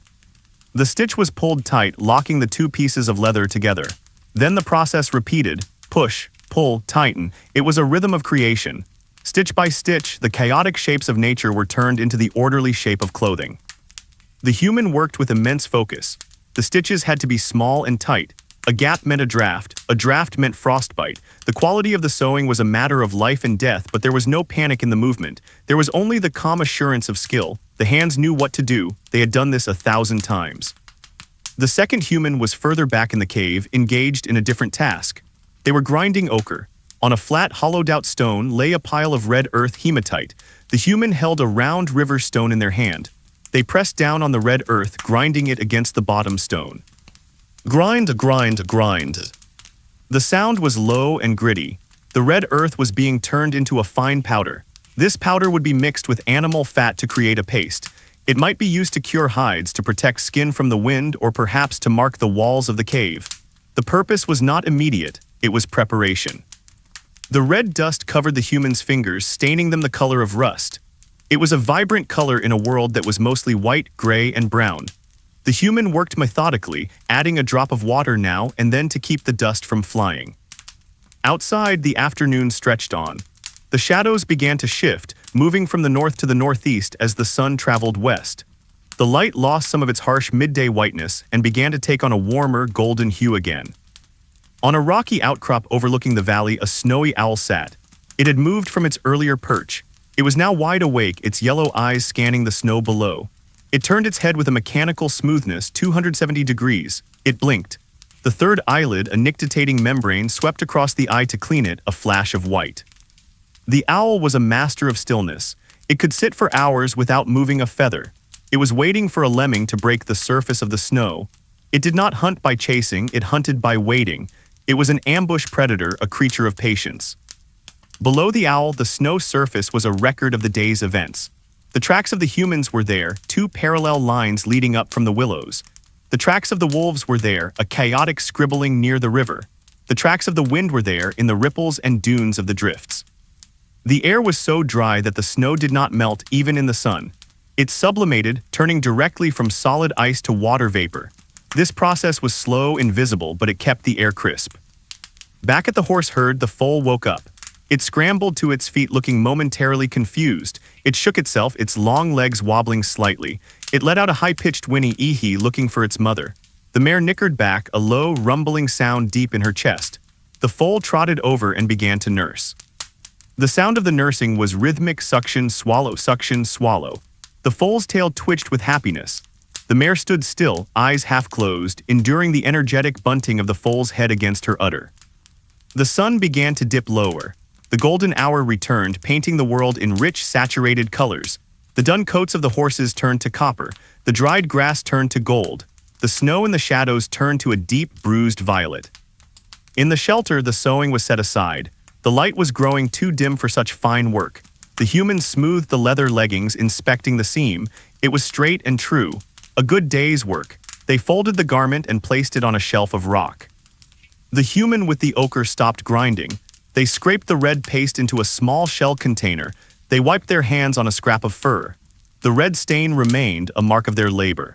The stitch was pulled tight, locking the two pieces of leather together. Then the process repeated, push, pull, tighten. It was a rhythm of creation. Stitch by stitch, the chaotic shapes of nature were turned into the orderly shape of clothing. The human worked with immense focus. The stitches had to be small and tight. A gap meant a draft meant frostbite. The quality of the sewing was a matter of life and death, but there was no panic in the movement. There was only the calm assurance of skill. The hands knew what to do. They had done this 1,000 times. The second human was further back in the cave, engaged in a different task. They were grinding ochre. On a flat, hollowed-out stone lay a pile of red earth hematite. The human held a round river stone in their hand. They pressed down on the red earth, grinding it against the bottom stone. Grind, grind, grind. The sound was low and gritty. The red earth was being turned into a fine powder. This powder would be mixed with animal fat to create a paste. It might be used to cure hides, to protect skin from the wind, or perhaps to mark the walls of the cave. The purpose was not immediate. It was preparation. The red dust covered the human's fingers, staining them the color of rust. It was a vibrant color in a world that was mostly white, gray, and brown. The human worked methodically, adding a drop of water now and then to keep the dust from flying. Outside, the afternoon stretched on. The shadows began to shift, moving from the north to the northeast as the sun traveled west. The light lost some of its harsh midday whiteness and began to take on a warmer, golden hue again. On a rocky outcrop overlooking the valley, a snowy owl sat. It had moved from its earlier perch. It was now wide awake, its yellow eyes scanning the snow below. It turned its head with a mechanical smoothness, 270 degrees. It blinked. The third eyelid, a nictitating membrane, swept across the eye to clean it, a flash of white. The owl was a master of stillness. It could sit for hours without moving a feather. It was waiting for a lemming to break the surface of the snow. It did not hunt by chasing, it hunted by waiting. It was an ambush predator, a creature of patience. Below the owl, the snow surface was a record of the day's events. The tracks of the humans were there, two parallel lines leading up from the willows. The tracks of the wolves were there, a chaotic scribbling near the river. The tracks of the wind were there, in the ripples and dunes of the drifts. The air was so dry that the snow did not melt even in the sun. It sublimated, turning directly from solid ice to water vapor. This process was slow and visible, but it kept the air crisp. Back at the horse herd, the foal woke up. It scrambled to its feet looking momentarily confused. It shook itself, its long legs wobbling slightly. It let out a high-pitched whinny ee-hee looking for its mother. The mare nickered back, a low, rumbling sound deep in her chest. The foal trotted over and began to nurse. The sound of the nursing was rhythmic suction, swallow, suction, swallow. The foal's tail twitched with happiness. The mare stood still, eyes half closed, enduring the energetic bunting of the foal's head against her udder. The sun began to dip lower. The golden hour returned, painting the world in rich, saturated colors. The dun coats of the horses turned to copper. The dried grass turned to gold. The snow and the shadows turned to a deep, bruised violet. In the shelter, the sewing was set aside. The light was growing too dim for such fine work. The humans smoothed the leather leggings, inspecting the seam. It was straight and true. A good day's work. They folded the garment and placed it on a shelf of rock. The human with the ochre stopped grinding. They scraped the red paste into a small shell container. They wiped their hands on a scrap of fur. The red stain remained, a mark of their labor.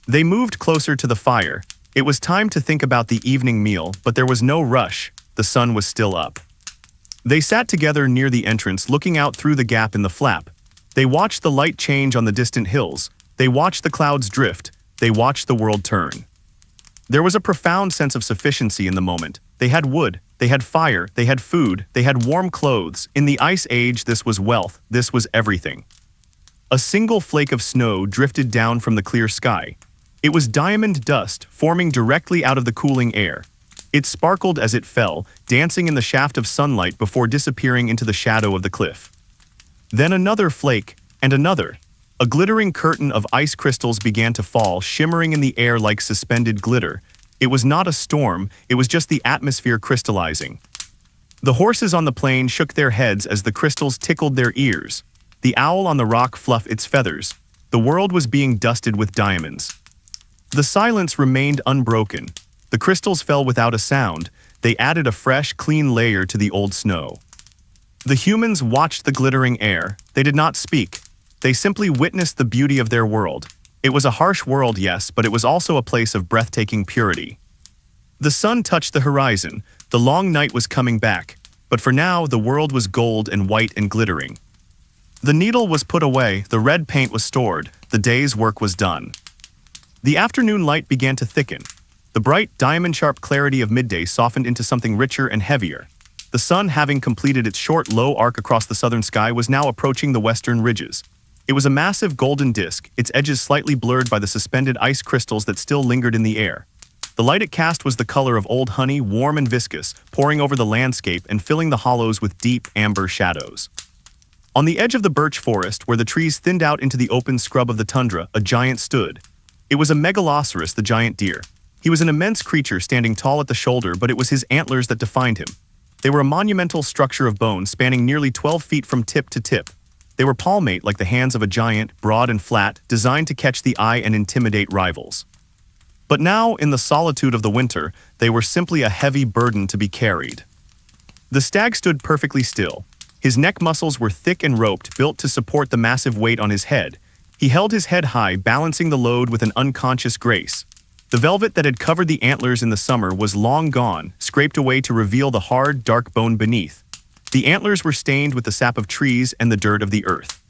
They moved closer to the fire. It was time to think about the evening meal, but there was no rush. The sun was still up. They sat together near the entrance, looking out through the gap in the flap. They watched the light change on the distant hills. They watched the clouds drift. They watched the world turn. There was a profound sense of sufficiency in the moment. They had wood, they had fire, they had food, they had warm clothes. In the Ice Age, this was wealth, this was everything. A single flake of snow drifted down from the clear sky. It was diamond dust, forming directly out of the cooling air. It sparkled as it fell, dancing in the shaft of sunlight before disappearing into the shadow of the cliff. Then another flake, and another. A glittering curtain of ice crystals began to fall, shimmering in the air like suspended glitter. It was not a storm, it was just the atmosphere crystallizing. The horses on the plain shook their heads as the crystals tickled their ears. The owl on the rock fluffed its feathers. The world was being dusted with diamonds. The silence remained unbroken. The crystals fell without a sound. They added a fresh, clean layer to the old snow. The humans watched the glittering air. They did not speak. They simply witnessed the beauty of their world. It was a harsh world, yes, but it was also a place of breathtaking purity. The sun touched the horizon. The long night was coming back. But for now, the world was gold and white and glittering. The needle was put away, the red paint was stored, the day's work was done. The afternoon light began to thicken. The bright, diamond-sharp clarity of midday softened into something richer and heavier. The sun, having completed its short, low arc across the southern sky, was now approaching the western ridges. It was a massive golden disk, its edges slightly blurred by the suspended ice crystals that still lingered in the air. The light it cast was the color of old honey, warm and viscous, pouring over the landscape and filling the hollows with deep, amber shadows. On the edge of the birch forest, where the trees thinned out into the open scrub of the tundra, a giant stood. It was a megaloceros, the giant deer. He was an immense creature standing tall at the shoulder, but it was his antlers that defined him. They were a monumental structure of bone spanning nearly 12 feet from tip to tip. They were palmate like the hands of a giant, broad and flat, designed to catch the eye and intimidate rivals. But now, in the solitude of the winter, they were simply a heavy burden to be carried. The stag stood perfectly still. His neck muscles were thick and roped, built to support the massive weight on his head. He held his head high, balancing the load with an unconscious grace. The velvet that had covered the antlers in the summer was long gone, scraped away to reveal the hard, dark bone beneath. The antlers were stained with the sap of trees and the dirt of the earth.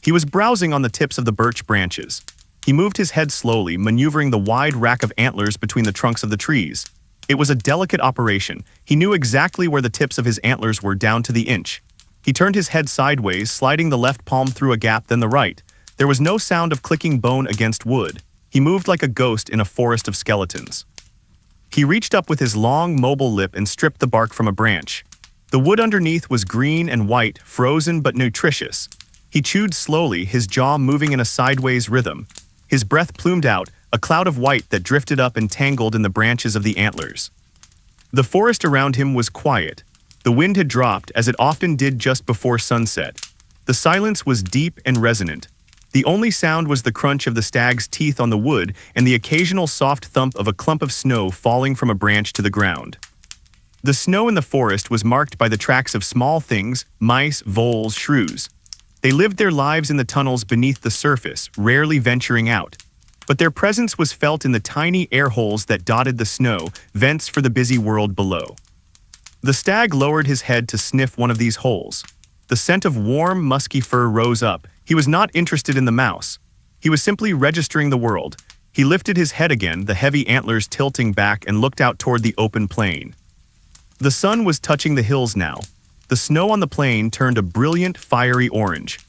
He was browsing on the tips of the birch branches. He moved his head slowly, maneuvering the wide rack of antlers between the trunks of the trees. It was a delicate operation. He knew exactly where the tips of his antlers were down to the inch. He turned his head sideways, sliding the left palm through a gap, then the right. There was no sound of clicking bone against wood. He moved like a ghost in a forest of skeletons. He reached up with his long, mobile lip and stripped the bark from a branch. The wood underneath was green and white, frozen but nutritious. He chewed slowly, his jaw moving in a sideways rhythm. His breath plumed out, a cloud of white that drifted up and tangled in the branches of the antlers. The forest around him was quiet. The wind had dropped, as it often did just before sunset. The silence was deep and resonant. The only sound was the crunch of the stag's teeth on the wood and the occasional soft thump of a clump of snow falling from a branch to the ground. The snow in the forest was marked by the tracks of small things, mice, voles, shrews. They lived their lives in the tunnels beneath the surface, rarely venturing out. But their presence was felt in the tiny air holes that dotted the snow, vents for the busy world below. The stag lowered his head to sniff one of these holes. The scent of warm, musky fur rose up. He was not interested in the mouse. He was simply registering the world. He lifted his head again, the heavy antlers tilting back, and looked out toward the open plain. The sun was touching the hills now. The snow on the plain turned a brilliant, fiery orange.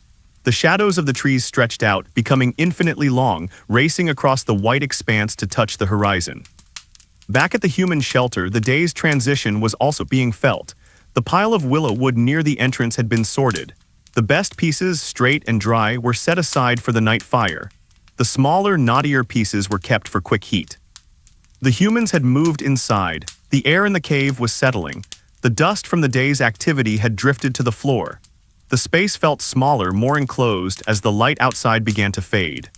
The shadows of the trees stretched out, becoming infinitely long, racing across the white expanse to touch the horizon. Back at the human shelter, the day's transition was also being felt. The pile of willow wood near the entrance had been sorted. The best pieces, straight and dry, were set aside for the night fire. The smaller, knottier pieces were kept for quick heat. The humans had moved inside. The air in the cave was settling. The dust from the day's activity had drifted to the floor. The space felt smaller, more enclosed, as the light outside began to fade.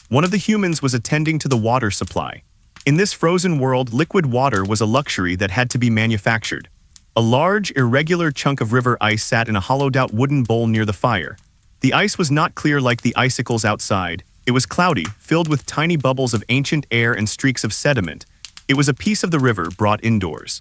One of the humans was attending to the water supply. In this frozen world, liquid water was a luxury that had to be manufactured. A large, irregular chunk of river ice sat in a hollowed-out wooden bowl near the fire. The ice was not clear like the icicles outside. It was cloudy, filled with tiny bubbles of ancient air and streaks of sediment. It was a piece of the river brought indoors.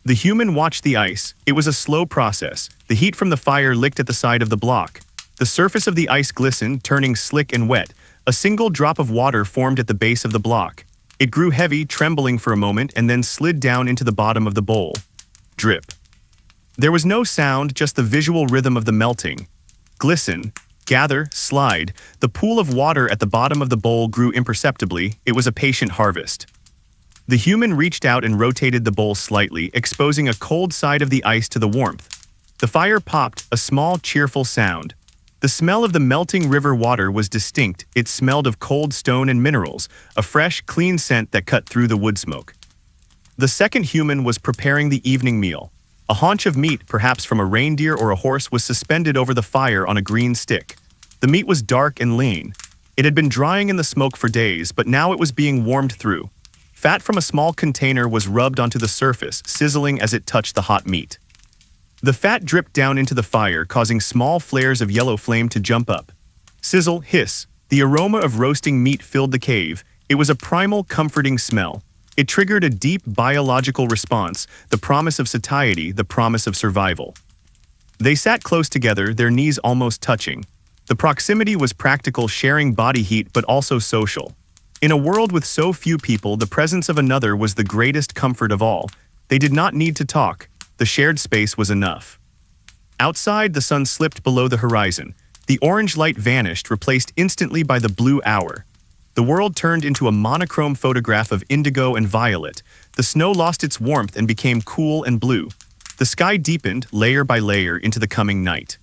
The human watched the ice. It was a slow process. The heat from the fire licked at the side of the block. The surface of the ice glistened, turning slick and wet. A single drop of water formed at the base of the block. It grew heavy, trembling for a moment, and then slid down into the bottom of the bowl. Drip. There was no sound, just the visual rhythm of the melting. Glisten, gather, slide. The pool of water at the bottom of the bowl grew imperceptibly. It was a patient harvest. The human reached out and rotated the bowl slightly, exposing a cold side of the ice to the warmth. The fire popped, a small, cheerful sound. The smell of the melting river water was distinct. It smelled of cold stone and minerals, a fresh, clean scent that cut through the wood smoke. The second human was preparing the evening meal. A haunch of meat, perhaps from a reindeer or a horse, was suspended over the fire on a green stick. The meat was dark and lean. It had been drying in the smoke for days, but now it was being warmed through. Fat from a small container was rubbed onto the surface, sizzling as it touched the hot meat. The fat dripped down into the fire, causing small flares of yellow flame to jump up. Sizzle, hiss. The aroma of roasting meat filled the cave. It was a primal, comforting smell. It triggered a deep biological response, the promise of satiety, the promise of survival. They sat close together, their knees almost touching. The proximity was practical, sharing body heat, but also social. In a world with so few people, the presence of another was the greatest comfort of all. They did not need to talk. The shared space was enough. Outside, the sun slipped below the horizon. The orange light vanished, replaced instantly by the blue hour. The world turned into a monochrome photograph of indigo and violet. The snow lost its warmth and became cool and blue. The sky deepened, layer by layer, into the coming night.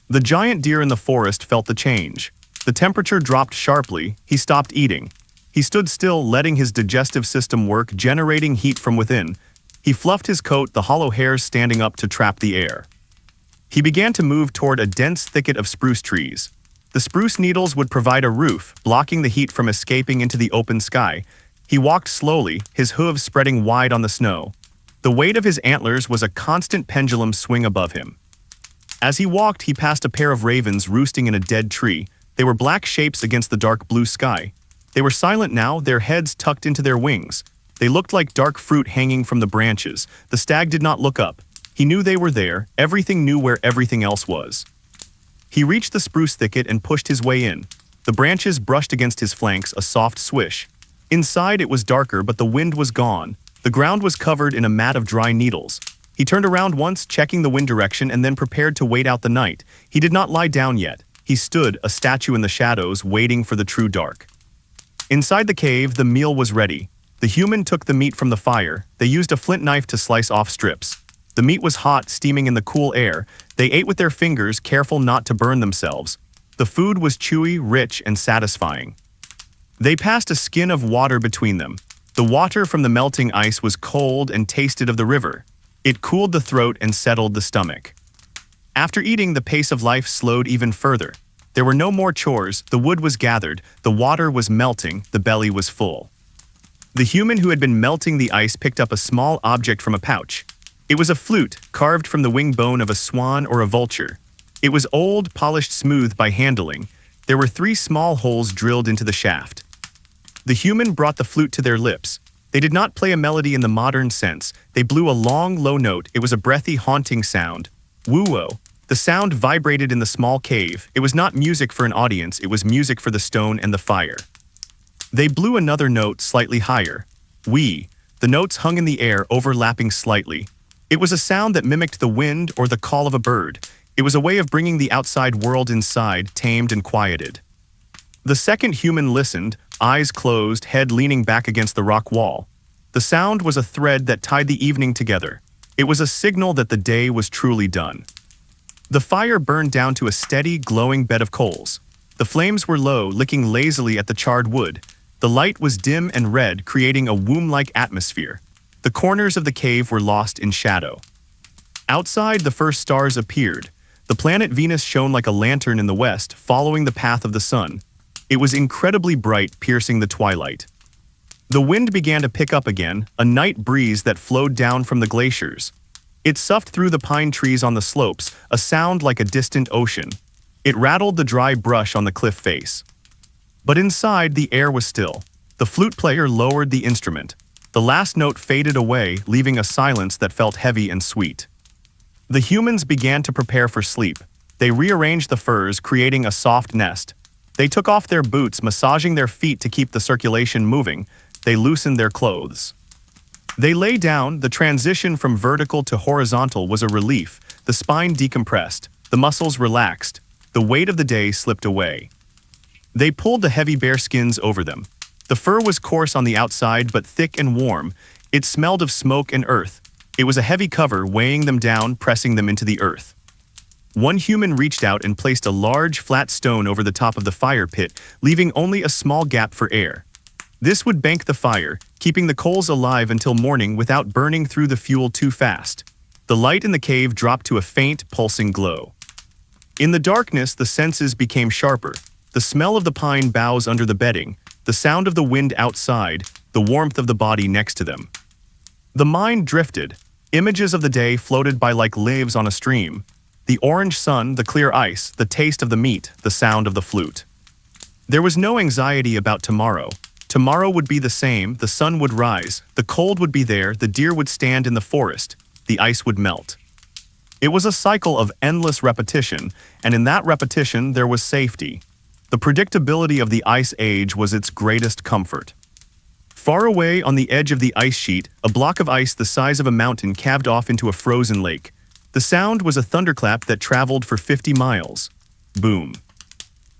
The giant deer in the forest felt the change. The temperature dropped sharply. He stopped eating. He stood still, letting his digestive system work, generating heat from within. He fluffed his coat, the hollow hairs standing up to trap the air. He began to move toward a dense thicket of spruce trees. The spruce needles would provide a roof, blocking the heat from escaping into the open sky. He walked slowly, his hooves spreading wide on the snow. The weight of his antlers was a constant pendulum swing above him. As he walked, he passed a pair of ravens roosting in a dead tree. They were black shapes against the dark blue sky. They were silent now, their heads tucked into their wings. They looked like dark fruit hanging from the branches. The stag did not look up. He knew they were there. Everything knew where everything else was. He reached the spruce thicket and pushed his way in. The branches brushed against his flanks, a soft swish. Inside it was darker, but the wind was gone. The ground was covered in a mat of dry needles. He turned around once, checking the wind direction, and then prepared to wait out the night. He did not lie down yet. He stood, a statue in the shadows, waiting for the true dark. Inside the cave, the meal was ready. The human took the meat from the fire. They used a flint knife to slice off strips. The meat was hot, steaming in the cool air. They ate with their fingers, careful not to burn themselves. The food was chewy, rich, and satisfying. They passed a skin of water between them. The water from the melting ice was cold and tasted of the river. It cooled the throat and settled the stomach. After eating, the pace of life slowed even further. There were no more chores, the wood was gathered, the water was melting, the belly was full. The human who had been melting the ice picked up a small object from a pouch. It was a flute, carved from the wing bone of a swan or a vulture. It was old, polished smooth by handling. There were 3 small holes drilled into the shaft. The human brought the flute to their lips. They did not play a melody in the modern sense. They blew a long, low note. It was a breathy, haunting sound. Woo-wo. The sound vibrated in the small cave. It was not music for an audience, it was music for the stone and the fire. They blew another note slightly higher. Wee. The notes hung in the air, overlapping slightly. It was a sound that mimicked the wind or the call of a bird. It was a way of bringing the outside world inside, tamed and quieted. The second human listened, eyes closed, head leaning back against the rock wall. The sound was a thread that tied the evening together. It was a signal that the day was truly done. The fire burned down to a steady, glowing bed of coals. The flames were low, licking lazily at the charred wood. The light was dim and red, creating a womb-like atmosphere. The corners of the cave were lost in shadow. Outside, the first stars appeared. The planet Venus shone like a lantern in the west, following the path of the sun. It was incredibly bright, piercing the twilight. The wind began to pick up again, a night breeze that flowed down from the glaciers. It soughed through the pine trees on the slopes, a sound like a distant ocean. It rattled the dry brush on the cliff face. But inside, the air was still. The flute player lowered the instrument. The last note faded away, leaving a silence that felt heavy and sweet. The humans began to prepare for sleep. They rearranged the furs, creating a soft nest. They took off their boots, massaging their feet to keep the circulation moving. They loosened their clothes. They lay down. The transition from vertical to horizontal was a relief. The spine decompressed. The muscles relaxed. The weight of the day slipped away. They pulled the heavy bear skins over them. The fur was coarse on the outside but thick and warm. It smelled of smoke and earth. It was a heavy cover, weighing them down, pressing them into the earth. One human reached out and placed a large, flat stone over the top of the fire pit, leaving only a small gap for air. This would bank the fire, keeping the coals alive until morning without burning through the fuel too fast. The light in the cave dropped to a faint, pulsing glow. In the darkness, the senses became sharper. The smell of the pine boughs under the bedding, the sound of the wind outside, the warmth of the body next to them. The mind drifted. Images of the day floated by like leaves on a stream. The orange sun, the clear ice, the taste of the meat, the sound of the flute. There was no anxiety about tomorrow. Tomorrow would be the same, the sun would rise, the cold would be there, the deer would stand in the forest, the ice would melt. It was a cycle of endless repetition, and in that repetition there was safety. The predictability of the ice age was its greatest comfort. Far away on the edge of the ice sheet, a block of ice the size of a mountain calved off into a frozen lake. The sound was a thunderclap that traveled for 50 miles. Boom.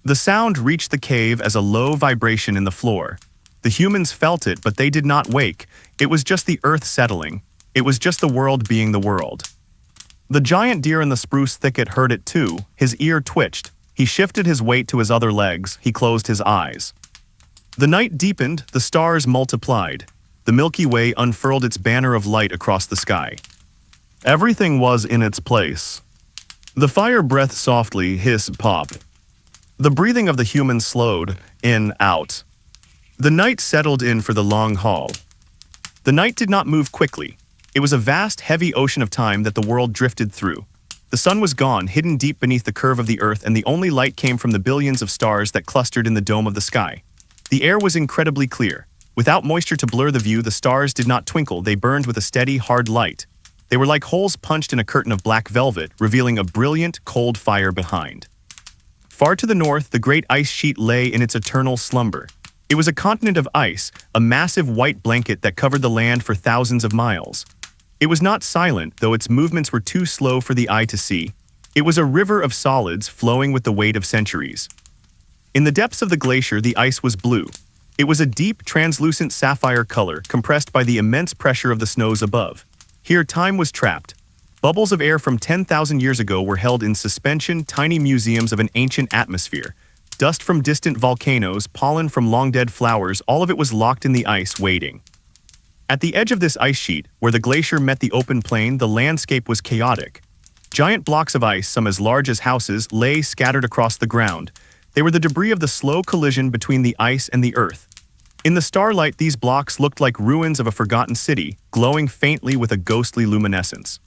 The sound reached the cave as a low vibration in the floor. The humans felt it, but they did not wake. It was just the earth settling. It was just the world being the world. The giant deer in the spruce thicket heard it too. His ear twitched. He shifted his weight to his other legs. He closed his eyes. The night deepened, the stars multiplied. The Milky Way unfurled its banner of light across the sky. Everything was in its place. The fire breathed softly, hiss, pop. The breathing of the humans slowed, in, out. The night settled in for the long haul. The night did not move quickly. It was a vast, heavy ocean of time that the world drifted through. The sun was gone, hidden deep beneath the curve of the earth, and the only light came from the billions of stars that clustered in the dome of the sky. The air was incredibly clear. Without moisture to blur the view, the stars did not twinkle, they burned with a steady, hard light. They were like holes punched in a curtain of black velvet, revealing a brilliant, cold fire behind. Far to the north, the great ice sheet lay in its eternal slumber. It was a continent of ice, a massive white blanket that covered the land for thousands of miles. It was not silent, though its movements were too slow for the eye to see. It was a river of solids flowing with the weight of centuries. In the depths of the glacier, the ice was blue. It was a deep, translucent sapphire color, compressed by the immense pressure of the snows above. Here, time was trapped. Bubbles of air from 10,000 years ago were held in suspension, tiny museums of an ancient atmosphere. Dust from distant volcanoes, pollen from long-dead flowers, all of it was locked in the ice, waiting. At the edge of this ice sheet, where the glacier met the open plain, the landscape was chaotic. Giant blocks of ice, some as large as houses, lay scattered across the ground. They were the debris of the slow collision between the ice and the earth. In the starlight, these blocks looked like ruins of a forgotten city, glowing faintly with a ghostly luminescence.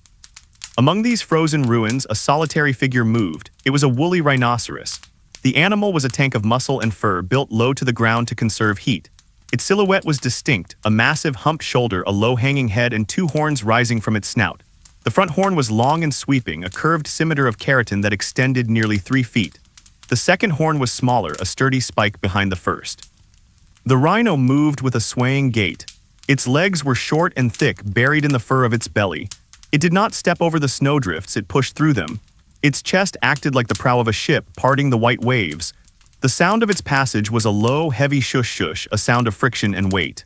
Among these frozen ruins, a solitary figure moved. It was a woolly rhinoceros. The animal was a tank of muscle and fur, built low to the ground to conserve heat. Its silhouette was distinct, a massive humped shoulder, a low-hanging head, and two horns rising from its snout. The front horn was long and sweeping, a curved scimitar of keratin that extended nearly 3 feet. The second horn was smaller, a sturdy spike behind the first. The rhino moved with a swaying gait. Its legs were short and thick, buried in the fur of its belly. It did not step over the snowdrifts, it pushed through them. Its chest acted like the prow of a ship, parting the white waves. The sound of its passage was a low, heavy shush-shush, a sound of friction and weight.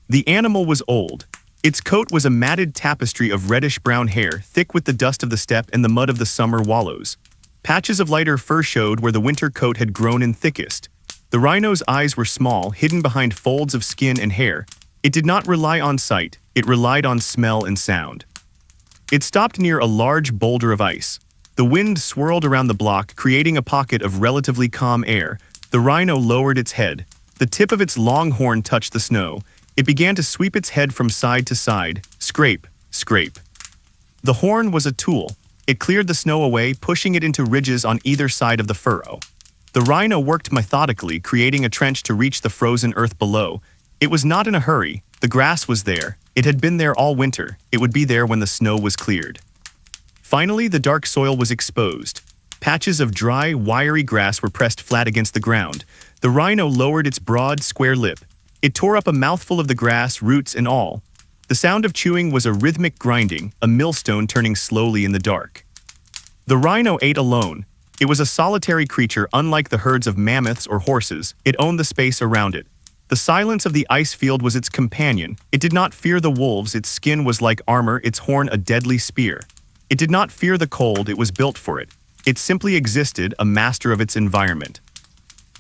The animal was old. Its coat was a matted tapestry of reddish-brown hair, thick with the dust of the steppe and the mud of the summer wallows. Patches of lighter fur showed where the winter coat had grown in thickest. The rhino's eyes were small, hidden behind folds of skin and hair. It did not rely on sight, it relied on smell and sound. It stopped near a large boulder of ice. The wind swirled around the block, creating a pocket of relatively calm air. The rhino lowered its head. The tip of its long horn touched the snow. It began to sweep its head from side to side. Scrape, scrape. The horn was a tool. It cleared the snow away, pushing it into ridges on either side of the furrow. The rhino worked methodically, creating a trench to reach the frozen earth below. It was not in a hurry. The grass was there. It had been there all winter. It would be there when the snow was cleared. Finally, the dark soil was exposed. Patches of dry, wiry grass were pressed flat against the ground. The rhino lowered its broad, square lip. It tore up a mouthful of the grass, roots and all. The sound of chewing was a rhythmic grinding, a millstone turning slowly in the dark. The rhino ate alone. It was a solitary creature, unlike the herds of mammoths or horses. It owned the space around it. The silence of the ice field was its companion. It did not fear the wolves. Its skin was like armor, its horn a deadly spear. It did not fear the cold. It was built for it. It simply existed, a master of its environment.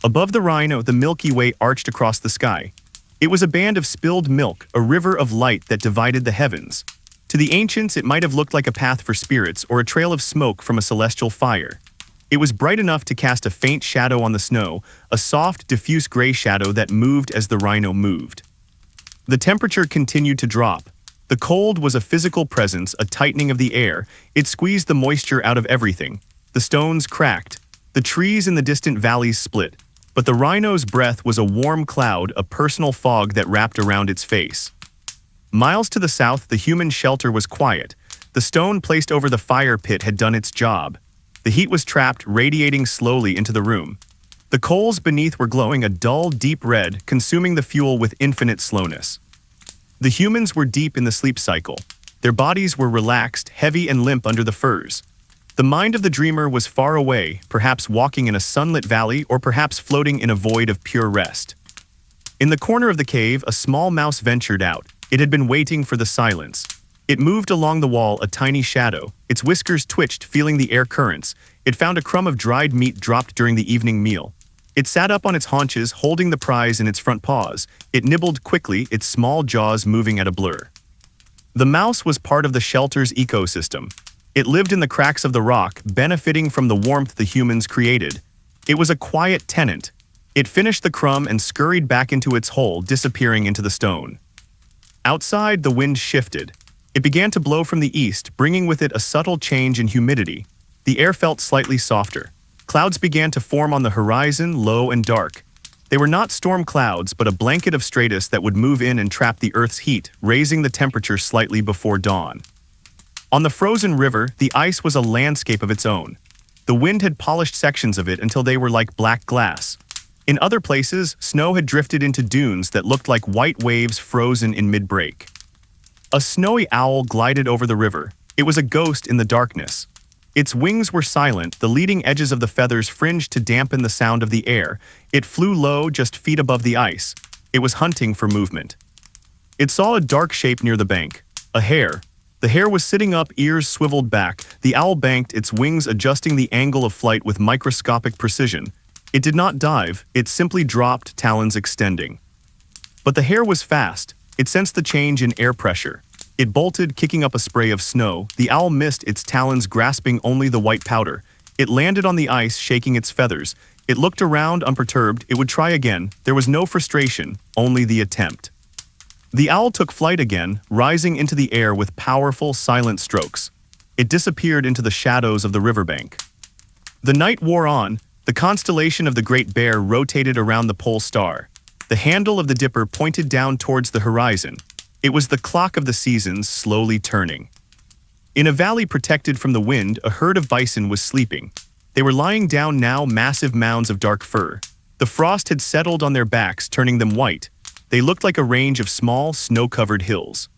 Above the rhino, the Milky Way arched across the sky. It was a band of spilled milk, a river of light that divided the heavens. To the ancients, it might have looked like a path for spirits or a trail of smoke from a celestial fire. It was bright enough to cast a faint shadow on the snow, a soft, diffuse gray shadow that moved as the rhino moved. The temperature continued to drop. The cold was a physical presence, a tightening of the air. It squeezed the moisture out of everything. The stones cracked. The trees in the distant valleys split. But the rhino's breath was a warm cloud, a personal fog that wrapped around its face. Miles to the south, the human shelter was quiet. The stone placed over the fire pit had done its job. The heat was trapped, radiating slowly into the room. The coals beneath were glowing a dull, deep red, consuming the fuel with infinite slowness. The humans were deep in the sleep cycle. Their bodies were relaxed, heavy and limp under the furs. The mind of the dreamer was far away, perhaps walking in a sunlit valley or perhaps floating in a void of pure rest. In the corner of the cave, a small mouse ventured out. It had been waiting for the silence. It moved along the wall, a tiny shadow. Its whiskers twitched, feeling the air currents. It found a crumb of dried meat dropped during the evening meal. It sat up on its haunches, holding the prize in its front paws. It nibbled quickly, its small jaws moving at a blur. The mouse was part of the shelter's ecosystem. It lived in the cracks of the rock, benefiting from the warmth the humans created. It was a quiet tenant. It finished the crumb and scurried back into its hole, disappearing into the stone. Outside, the wind shifted. It began to blow from the east, bringing with it a subtle change in humidity. The air felt slightly softer. Clouds began to form on the horizon, low and dark. They were not storm clouds, but a blanket of stratus that would move in and trap the Earth's heat, raising the temperature slightly before dawn. On the frozen river, the ice was a landscape of its own. The wind had polished sections of it until they were like black glass. In other places, snow had drifted into dunes that looked like white waves frozen in mid-break. A snowy owl glided over the river. It was a ghost in the darkness. Its wings were silent, the leading edges of the feathers fringed to dampen the sound of the air. It flew low, just feet above the ice. It was hunting for movement. It saw a dark shape near the bank. A hare. The hare was sitting up, ears swiveled back. The owl banked, its wings adjusting the angle of flight with microscopic precision. It did not dive, it simply dropped, talons extending. But the hare was fast. It sensed the change in air pressure. It bolted, kicking up a spray of snow. The owl missed, its talons grasping only the white powder. It landed on the ice, shaking its feathers. It looked around, unperturbed. It would try again. There was no frustration, only the attempt. The owl took flight again, rising into the air with powerful, silent strokes. It disappeared into the shadows of the riverbank. The night wore on. The constellation of the Great Bear rotated around the pole star. The handle of the dipper pointed down towards the horizon. It was the clock of the seasons slowly turning. In a valley protected from the wind, a herd of bison was sleeping. They were lying down now, massive mounds of dark fur. The frost had settled on their backs, turning them white. They looked like a range of small, snow-covered hills.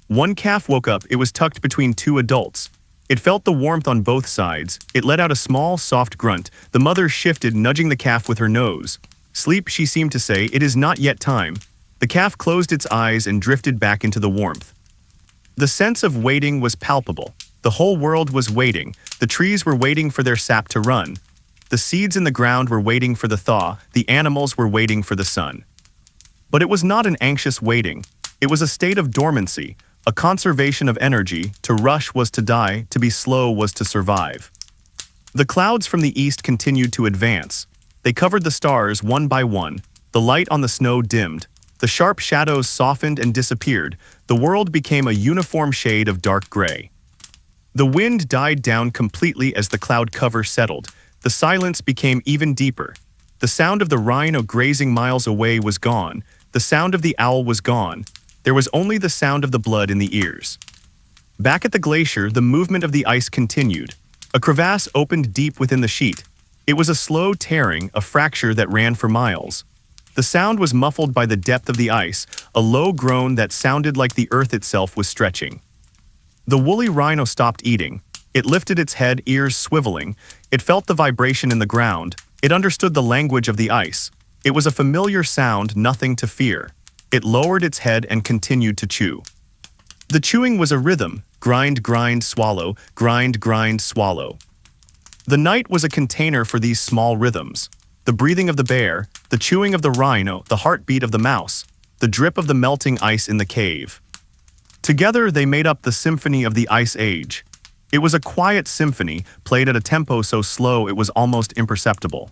One calf woke up. It was tucked between two adults. It felt the warmth on both sides. It let out a small, soft grunt. The mother shifted, nudging the calf with her nose. "Sleep," she seemed to say. "It is not yet time." The calf closed its eyes and drifted back into the warmth. The sense of waiting was palpable. The whole world was waiting. The trees were waiting for their sap to run. The seeds in the ground were waiting for the thaw. The animals were waiting for the sun. But it was not an anxious waiting. It was a state of dormancy, a conservation of energy. To rush was to die, to be slow was to survive. The clouds from the east continued to advance. They covered the stars one by one. The light on the snow dimmed. The sharp shadows softened and disappeared. The world became a uniform shade of dark gray. The wind died down completely as the cloud cover settled. The silence became even deeper. The sound of the rhino grazing miles away was gone. The sound of the owl was gone. There was only the sound of the blood in the ears. Back at the glacier, the movement of the ice continued. A crevasse opened deep within the sheet. It was a slow tearing, a fracture that ran for miles. The sound was muffled by the depth of the ice, a low groan that sounded like the earth itself was stretching. The woolly rhino stopped eating. It lifted its head, ears swiveling. It felt the vibration in the ground. It understood the language of the ice. It was a familiar sound, nothing to fear. It lowered its head and continued to chew. The chewing was a rhythm: grind, grind, swallow, grind, grind, swallow. The night was a container for these small rhythms. The breathing of the bear, the chewing of the rhino, the heartbeat of the mouse, the drip of the melting ice in the cave. Together they made up the symphony of the Ice Age. It was a quiet symphony, played at a tempo so slow it was almost imperceptible.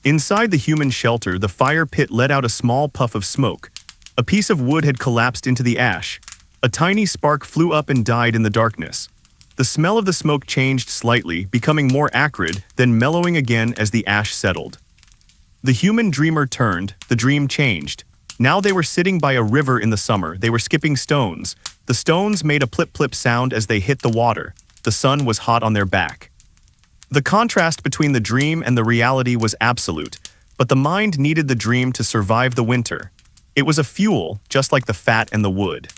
Inside the human shelter, the fire pit let out a small puff of smoke. A piece of wood had collapsed into the ash. A tiny spark flew up and died in the darkness. The smell of the smoke changed slightly, becoming more acrid, then mellowing again as the ash settled. The human dreamer turned. The dream changed. Now they were sitting by a river in the summer. They were skipping stones. The stones made a plip-plip sound as they hit the water. The sun was hot on their back. The contrast between the dream and the reality was absolute, but the mind needed the dream to survive the winter. It was a fuel, just like the fat and the wood.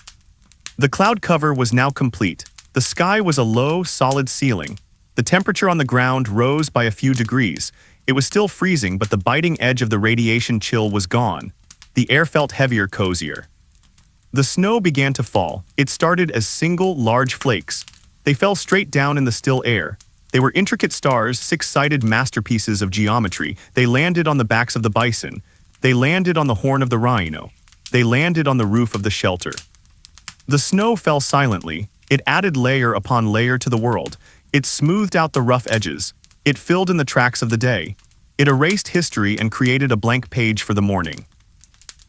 The cloud cover was now complete. The sky was a low, solid ceiling. The temperature on the ground rose by a few degrees. It was still freezing, but the biting edge of the radiation chill was gone. The air felt heavier, cozier. The snow began to fall. It started as single, large flakes. They fell straight down in the still air. They were intricate stars, six-sided masterpieces of geometry. They landed on the backs of the bison. They landed on the horn of the rhino. They landed on the roof of the shelter. The snow fell silently. It added layer upon layer to the world. It smoothed out the rough edges. It filled in the tracks of the day. It erased history and created a blank page for the morning.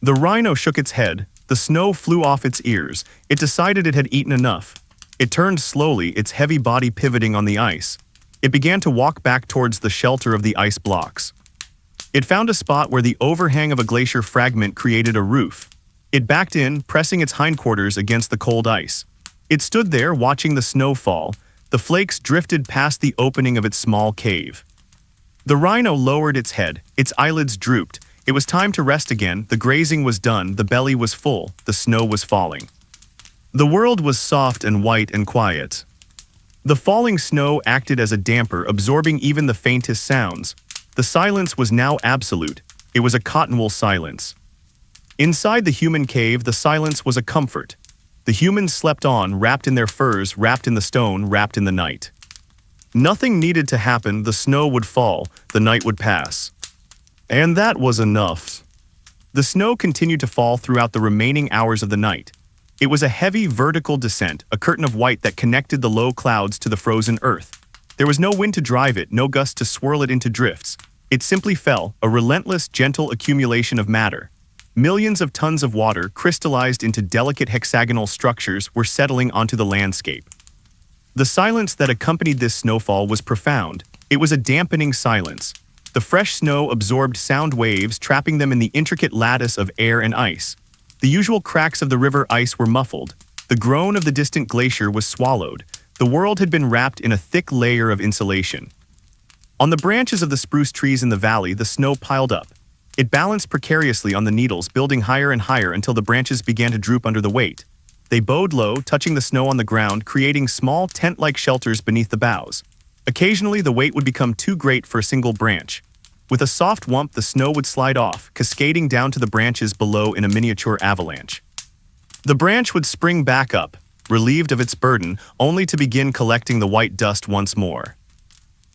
The rhino shook its head. The snow flew off its ears. It decided it had eaten enough. It turned slowly, its heavy body pivoting on the ice. It began to walk back towards the shelter of the ice blocks. It found a spot where the overhang of a glacier fragment created a roof. It backed in, pressing its hindquarters against the cold ice. It stood there, watching the snow fall. The flakes drifted past the opening of its small cave. The rhino lowered its head. Its eyelids drooped. It was time to rest again. The grazing was done. The belly was full. The snow was falling. The world was soft and white and quiet. The falling snow acted as a damper, absorbing even the faintest sounds. The silence was now absolute. It was a cotton-wool silence. Inside the human cave, the silence was a comfort. The humans slept on, wrapped in their furs, wrapped in the stone, wrapped in the night. Nothing needed to happen. The snow would fall. The night would pass. And that was enough. The snow continued to fall throughout the remaining hours of the night. It was a heavy vertical descent, a curtain of white that connected the low clouds to the frozen earth. There was no wind to drive it, no gust to swirl it into drifts. It simply fell, a relentless, gentle accumulation of matter. Millions of tons of water, crystallized into delicate hexagonal structures, were settling onto the landscape. The silence that accompanied this snowfall was profound. It was a dampening silence. The fresh snow absorbed sound waves, trapping them in the intricate lattice of air and ice. The usual cracks of the river ice were muffled. The groan of the distant glacier was swallowed. The world had been wrapped in a thick layer of insulation. On the branches of the spruce trees in the valley, the snow piled up. It balanced precariously on the needles, building higher and higher until the branches began to droop under the weight. They bowed low, touching the snow on the ground, creating small tent-like shelters beneath the boughs. Occasionally, the weight would become too great for a single branch. With a soft whump, the snow would slide off, cascading down to the branches below in a miniature avalanche. The branch would spring back up, relieved of its burden, only to begin collecting the white dust once more.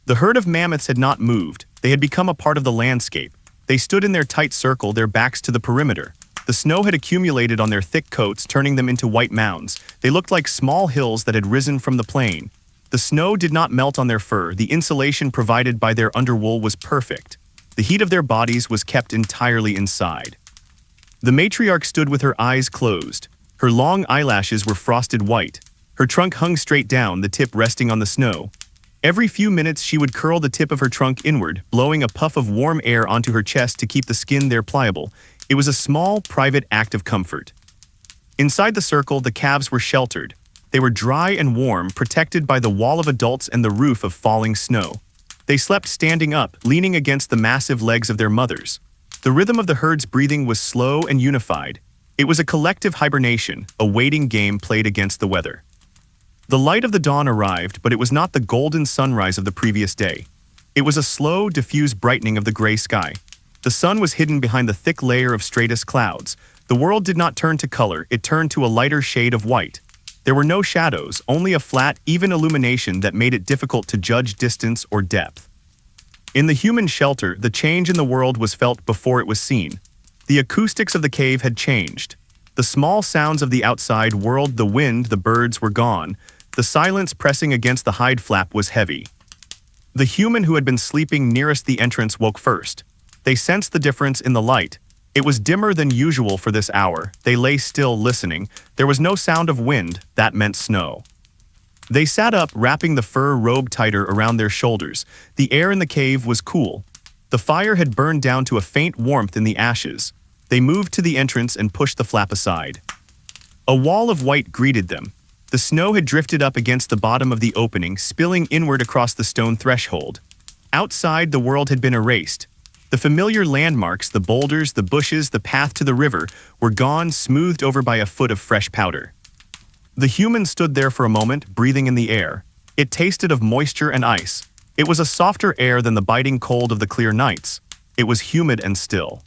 The herd of mammoths had not moved. They had become a part of the landscape. They stood in their tight circle, their backs to the perimeter. The snow had accumulated on their thick coats, turning them into white mounds. They looked like small hills that had risen from the plain. The snow did not melt on their fur. The insulation provided by their underwool was perfect. The heat of their bodies was kept entirely inside. The matriarch stood with her eyes closed. Her long eyelashes were frosted white. Her trunk hung straight down, the tip resting on the snow. Every few minutes she would curl the tip of her trunk inward, blowing a puff of warm air onto her chest to keep the skin there pliable. It was a small, private act of comfort. Inside the circle, the calves were sheltered. They were dry and warm, protected by the wall of adults and the roof of falling snow. They slept standing up, leaning against the massive legs of their mothers. The rhythm of the herd's breathing was slow and unified. It was a collective hibernation, a waiting game played against the weather. The light of the dawn arrived, but it was not the golden sunrise of the previous day. It was a slow, diffuse brightening of the gray sky. The sun was hidden behind the thick layer of stratus clouds. The world did not turn to color, it turned to a lighter shade of white. There were no shadows, only a flat, even illumination that made it difficult to judge distance or depth. In the human shelter, the change in the world was felt before it was seen. The acoustics of the cave had changed. The small sounds of the outside world, the wind, the birds were gone. The silence pressing against the hide flap was heavy. The human who had been sleeping nearest the entrance woke first. They sensed the difference in the light. It was dimmer than usual for this hour. They lay still, listening. There was no sound of wind. That meant snow. They sat up, wrapping the fur robe tighter around their shoulders. The air in the cave was cool. The fire had burned down to a faint warmth in the ashes. They moved to the entrance and pushed the flap aside. A wall of white greeted them. The snow had drifted up against the bottom of the opening, spilling inward across the stone threshold. Outside, the world had been erased. The familiar landmarks, the boulders, the bushes, the path to the river, were gone, smoothed over by a foot of fresh powder. The human stood there for a moment, breathing in the air. It tasted of moisture and ice. It was a softer air than the biting cold of the clear nights. It was humid and still.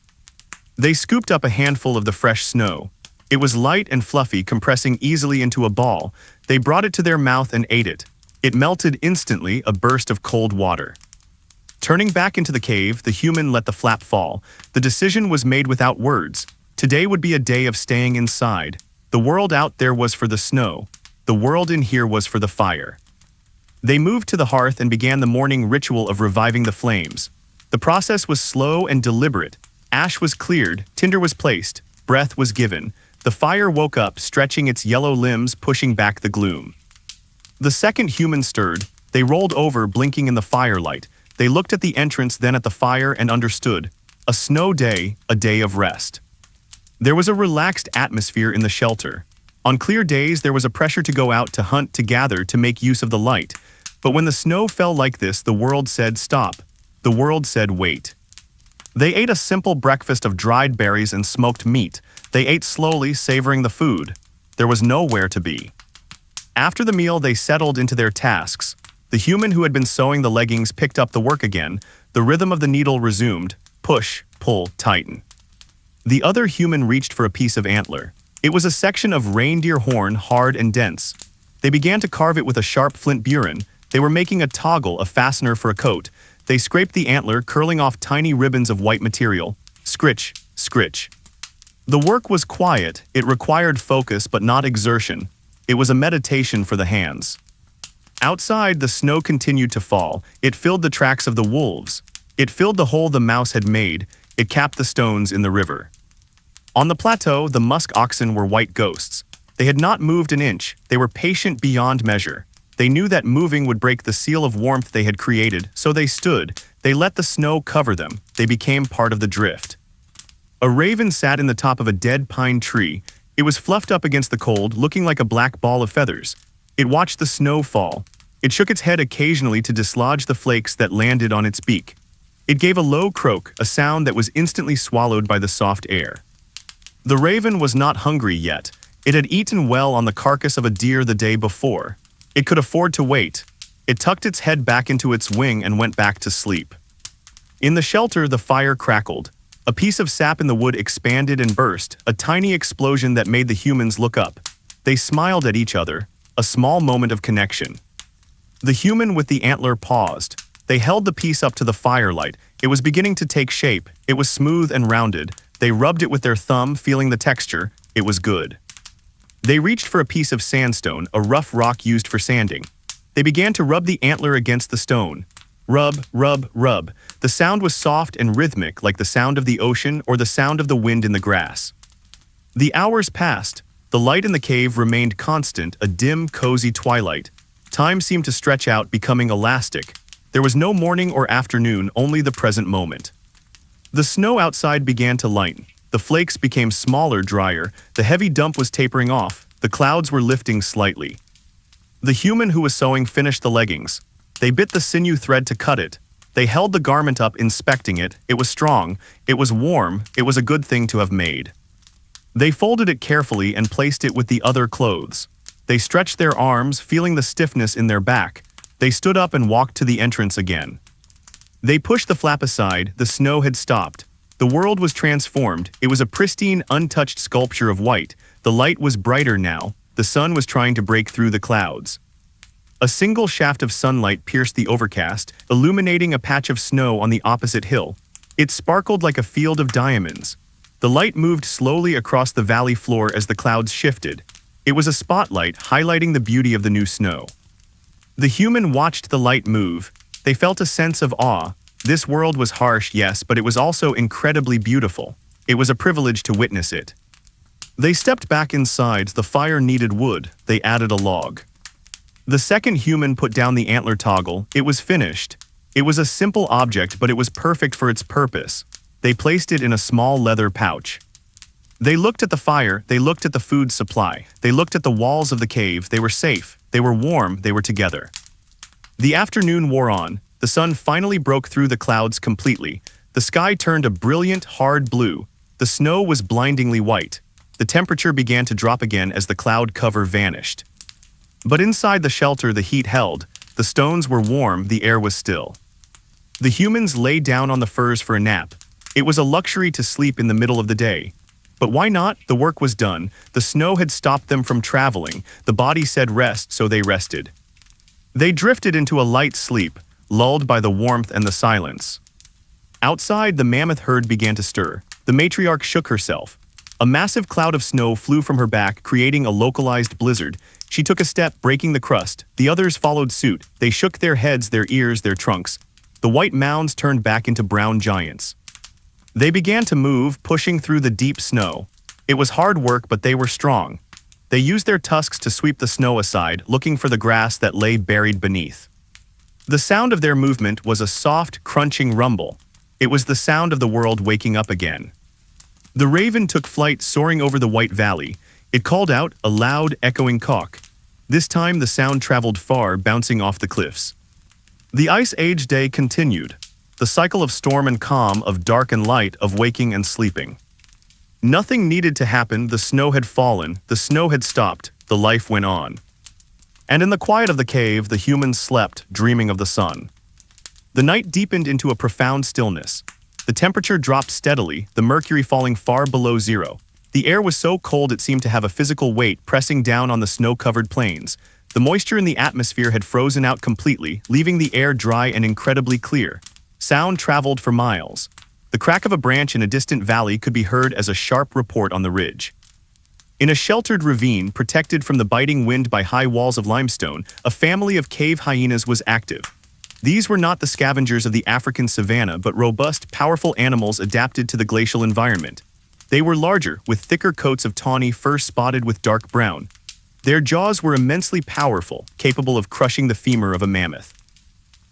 They scooped up a handful of the fresh snow. It was light and fluffy, compressing easily into a ball. They brought it to their mouth and ate it. It melted instantly, a burst of cold water. Turning back into the cave, the human let the flap fall. The decision was made without words. Today would be a day of staying inside. The world out there was for the snow. The world in here was for the fire. They moved to the hearth and began the morning ritual of reviving the flames. The process was slow and deliberate. Ash was cleared, tinder was placed, breath was given. The fire woke up, stretching its yellow limbs, pushing back the gloom. The second human stirred. They rolled over, blinking in the firelight. They looked at the entrance, then at the fire, and understood. A snow day, a day of rest. There was a relaxed atmosphere in the shelter. On clear days, there was a pressure to go out, to hunt, to gather, to make use of the light. But when the snow fell like this, the world said stop. The world said wait. They ate a simple breakfast of dried berries and smoked meat. They ate slowly, savoring the food. There was nowhere to be. After the meal, they settled into their tasks. The human who had been sewing the leggings picked up the work again. The rhythm of the needle resumed. Push, pull, tighten. The other human reached for a piece of antler. It was a section of reindeer horn, hard and dense. They began to carve it with a sharp flint burin. They were making a toggle, a fastener for a coat. They scraped the antler, curling off tiny ribbons of white material. Scritch, scritch. The work was quiet. It required focus but not exertion. It was a meditation for the hands. Outside, the snow continued to fall. It filled the tracks of the wolves. It filled the hole the mouse had made. It capped the stones in the river. On the plateau, the musk oxen were white ghosts. They had not moved an inch. They were patient beyond measure. They knew that moving would break the seal of warmth they had created, so they stood. They let the snow cover them. They became part of the drift. A raven sat in the top of a dead pine tree. It was fluffed up against the cold, looking like a black ball of feathers. It watched the snow fall. It shook its head occasionally to dislodge the flakes that landed on its beak. It gave a low croak, a sound that was instantly swallowed by the soft air. The raven was not hungry yet. It had eaten well on the carcass of a deer the day before. It could afford to wait. It tucked its head back into its wing and went back to sleep. In the shelter, the fire crackled. A piece of sap in the wood expanded and burst, a tiny explosion that made the humans look up. They smiled at each other, a small moment of connection. The human with the antler paused. They held the piece up to the firelight. It was beginning to take shape. It was smooth and rounded. They rubbed it with their thumb, feeling the texture. It was good. They reached for a piece of sandstone, a rough rock used for sanding. They began to rub the antler against the stone. Rub, rub, rub. The sound was soft and rhythmic, like the sound of the ocean or the sound of the wind in the grass. The hours passed. The light in the cave remained constant, a dim, cozy twilight. Time seemed to stretch out, becoming elastic. There was no morning or afternoon, only the present moment. The snow outside began to lighten. The flakes became smaller, drier. The heavy dump was tapering off. The clouds were lifting slightly. The human who was sewing finished the leggings. They bit the sinew thread to cut it. They held the garment up, inspecting it. It was strong. It was warm. It was a good thing to have made. They folded it carefully and placed it with the other clothes. They stretched their arms, feeling the stiffness in their back. They stood up and walked to the entrance again. They pushed the flap aside. The snow had stopped. The world was transformed. It was a pristine, untouched sculpture of white. The light was brighter now. The sun was trying to break through the clouds. A single shaft of sunlight pierced the overcast, illuminating a patch of snow on the opposite hill. It sparkled like a field of diamonds. The light moved slowly across the valley floor as the clouds shifted. It was a spotlight highlighting the beauty of the new snow. The human watched the light move. They felt a sense of awe. This world was harsh, yes, but it was also incredibly beautiful. It was a privilege to witness it. They stepped back inside. The fire needed wood. They added a log. The second human put down the antler toggle. It was finished. It was a simple object, but it was perfect for its purpose. They placed it in a small leather pouch. They looked at the fire. They looked at the food supply. They looked at the walls of the cave. They were safe. They were warm. They were together. The afternoon wore on. The sun finally broke through the clouds completely. The sky turned a brilliant, hard blue. The snow was blindingly white. The temperature began to drop again as the cloud cover vanished. But inside the shelter, the heat held. The stones were warm, the air was still. The humans lay down on the furs for a nap. It was a luxury to sleep in the middle of the day. But why not? The work was done. The snow had stopped them from traveling. The body said rest, so they rested. They drifted into a light sleep, lulled by the warmth and the silence. Outside, the mammoth herd began to stir. The matriarch shook herself. A massive cloud of snow flew from her back, creating a localized blizzard. She took a step, breaking the crust. The others followed suit. They shook their heads, their ears, their trunks. The white mounds turned back into brown giants. They began to move, pushing through the deep snow. It was hard work, but they were strong. They used their tusks to sweep the snow aside, looking for the grass that lay buried beneath. The sound of their movement was a soft, crunching rumble. It was the sound of the world waking up again. The raven took flight, soaring over the white valley. It called out, a loud, echoing caw. This time the sound traveled far, bouncing off the cliffs. The Ice Age day continued. The cycle of storm and calm, of dark and light, of waking and sleeping. Nothing needed to happen. The snow had fallen. The snow had stopped. The life went on. And in the quiet of the cave, the humans slept, dreaming of the sun. The night deepened into a profound stillness. The temperature dropped steadily, the mercury falling far below zero. The air was so cold it seemed to have a physical weight pressing down on the snow-covered plains. The moisture in the atmosphere had frozen out completely, leaving the air dry and incredibly clear. Sound traveled for miles. The crack of a branch in a distant valley could be heard as a sharp report on the ridge. In a sheltered ravine, protected from the biting wind by high walls of limestone, a family of cave hyenas was active. These were not the scavengers of the African savanna, but robust, powerful animals adapted to the glacial environment. They were larger, with thicker coats of tawny fur spotted with dark brown. Their jaws were immensely powerful, capable of crushing the femur of a mammoth.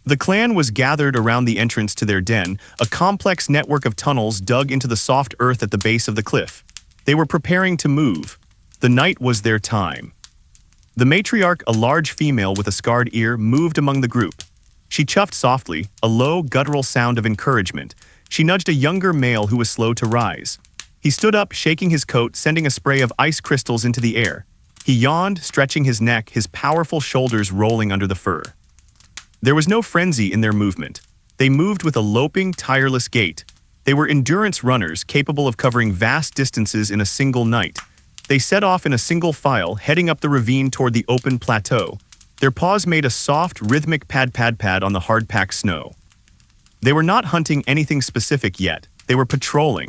The clan was gathered around the entrance to their den, a complex network of tunnels dug into the soft earth at the base of the cliff. They were preparing to move. The night was their time. The matriarch, a large female with a scarred ear, moved among the group. She chuffed softly, a low, guttural sound of encouragement. She nudged a younger male who was slow to rise. He stood up, shaking his coat, sending a spray of ice crystals into the air. He yawned, stretching his neck, his powerful shoulders rolling under the fur. There was no frenzy in their movement. They moved with a loping, tireless gait. They were endurance runners capable of covering vast distances in a single night. They set off in a single file, heading up the ravine toward the open plateau. Their paws made a soft, rhythmic pad on the hard-packed snow. They were not hunting anything specific yet. They were patrolling.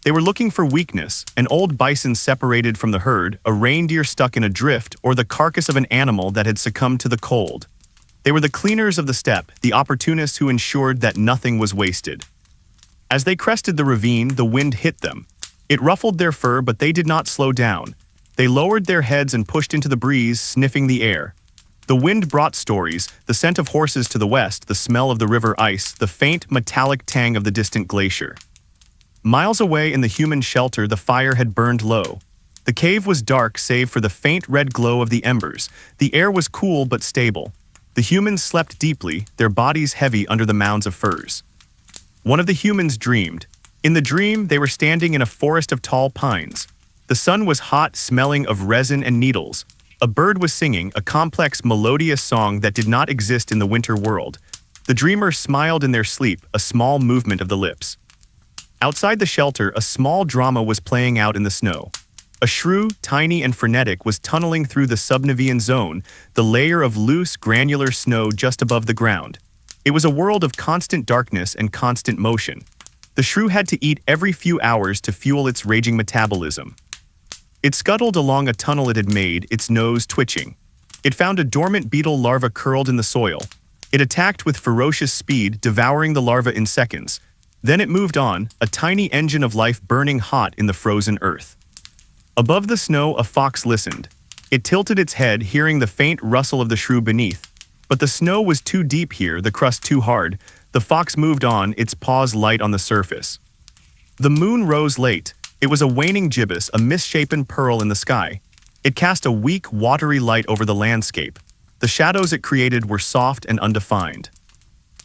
They were looking for weakness, an old bison separated from the herd, a reindeer stuck in a drift, or the carcass of an animal that had succumbed to the cold. They were the cleaners of the steppe, the opportunists who ensured that nothing was wasted. As they crested the ravine, the wind hit them. It ruffled their fur, but they did not slow down. They lowered their heads and pushed into the breeze, sniffing the air. The wind brought stories, the scent of horses to the west, the smell of the river ice, the faint, metallic tang of the distant glacier. Miles away in the human shelter, the fire had burned low. The cave was dark save for the faint red glow of the embers. The air was cool but stable. The humans slept deeply, their bodies heavy under the mounds of furs. One of the humans dreamed. In the dream, they were standing in a forest of tall pines. The sun was hot, smelling of resin and needles. A bird was singing, a complex, melodious song that did not exist in the winter world. The dreamer smiled in their sleep, a small movement of the lips. Outside the shelter, a small drama was playing out in the snow. A shrew, tiny and frenetic, was tunneling through the subnivean zone, the layer of loose, granular snow just above the ground. It was a world of constant darkness and constant motion. The shrew had to eat every few hours to fuel its raging metabolism. It scuttled along a tunnel it had made, its nose twitching. It found a dormant beetle larva curled in the soil. It attacked with ferocious speed, devouring the larva in seconds. Then it moved on, a tiny engine of life burning hot in the frozen earth. Above the snow, a fox listened. It tilted its head, hearing the faint rustle of the shrew beneath. But the snow was too deep here, the crust too hard. The fox moved on, its paws light on the surface. The moon rose late. It was a waning gibbous, a misshapen pearl in the sky. It cast a weak, watery light over the landscape. The shadows it created were soft and undefined.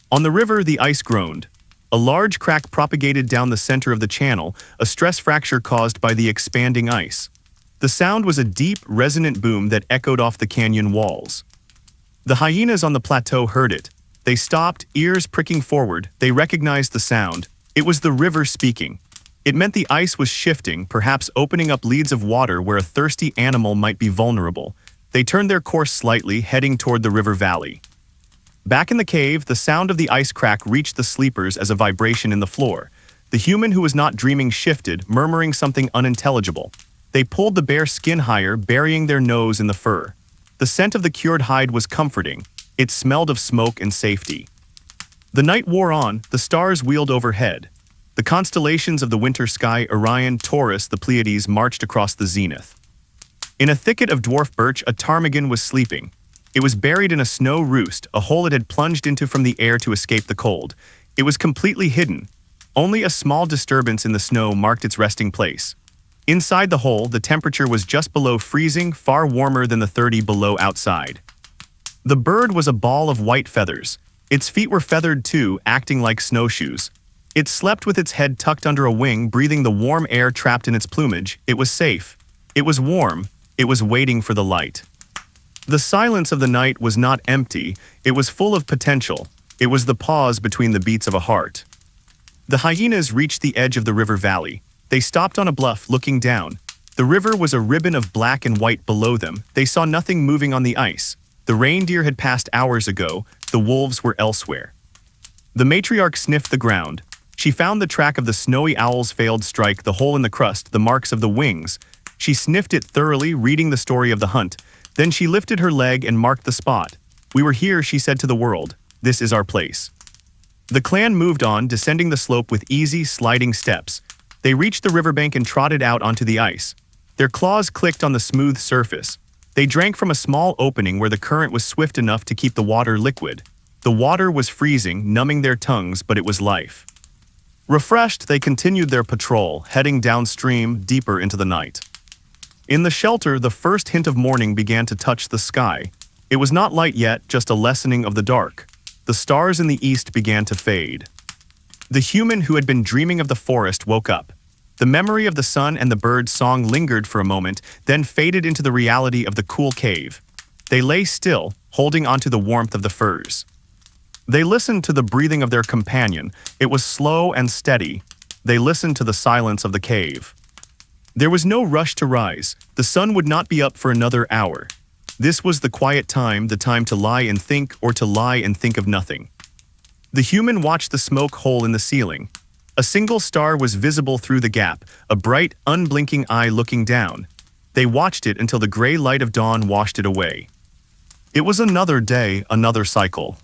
On the river, the ice groaned. A large crack propagated down the center of the channel, a stress fracture caused by the expanding ice. The sound was a deep, resonant boom that echoed off the canyon walls. The hyenas on the plateau heard it. They stopped, ears pricking forward. They recognized the sound. It was the river speaking. It meant the ice was shifting, perhaps opening up leads of water where a thirsty animal might be vulnerable. They turned their course slightly, heading toward the river valley. Back in the cave, the sound of the ice crack reached the sleepers as a vibration in the floor. The human who was not dreaming shifted, murmuring something unintelligible. They pulled the bare skin higher, burying their nose in the fur. The scent of the cured hide was comforting. It smelled of smoke and safety. The night wore on, the stars wheeled overhead. The constellations of the winter sky, Orion, Taurus, the Pleiades, marched across the zenith. In a thicket of dwarf birch, a ptarmigan was sleeping. It was buried in a snow roost, a hole it had plunged into from the air to escape the cold. It was completely hidden. Only a small disturbance in the snow marked its resting place. Inside the hole, the temperature was just below freezing, far warmer than the 30 below outside. The bird was a ball of white feathers. Its feet were feathered too, acting like snowshoes. It slept with its head tucked under a wing, breathing the warm air trapped in its plumage. It was safe. It was warm. It was waiting for the light. The silence of the night was not empty, it was full of potential. It was the pause between the beats of a heart. The hyenas reached the edge of the river valley. They stopped on a bluff, looking down. The river was a ribbon of black and white below them. They saw nothing moving on the ice. The reindeer had passed hours ago. The wolves were elsewhere. The matriarch sniffed the ground. She found the track of the snowy owl's failed strike, the hole in the crust, the marks of the wings. She sniffed it thoroughly, reading the story of the hunt. Then she lifted her leg and marked the spot. "We were here," she said to the world. "This is our place." The clan moved on, descending the slope with easy, sliding steps. They reached the riverbank and trotted out onto the ice. Their claws clicked on the smooth surface. They drank from a small opening where the current was swift enough to keep the water liquid. The water was freezing, numbing their tongues, but it was life. Refreshed, they continued their patrol, heading downstream, deeper into the night. In the shelter, the first hint of morning began to touch the sky. It was not light yet, just a lessening of the dark. The stars in the east began to fade. The human who had been dreaming of the forest woke up. The memory of the sun and the bird's song lingered for a moment, then faded into the reality of the cool cave. They lay still, holding onto the warmth of the firs. They listened to the breathing of their companion. It was slow and steady. They listened to the silence of the cave. There was no rush to rise. The sun would not be up for another hour. This was the quiet time, the time to lie and think, or to lie and think of nothing. The human watched the smoke hole in the ceiling. A single star was visible through the gap, a bright, unblinking eye looking down. They watched it until the gray light of dawn washed it away. It was another day, another cycle.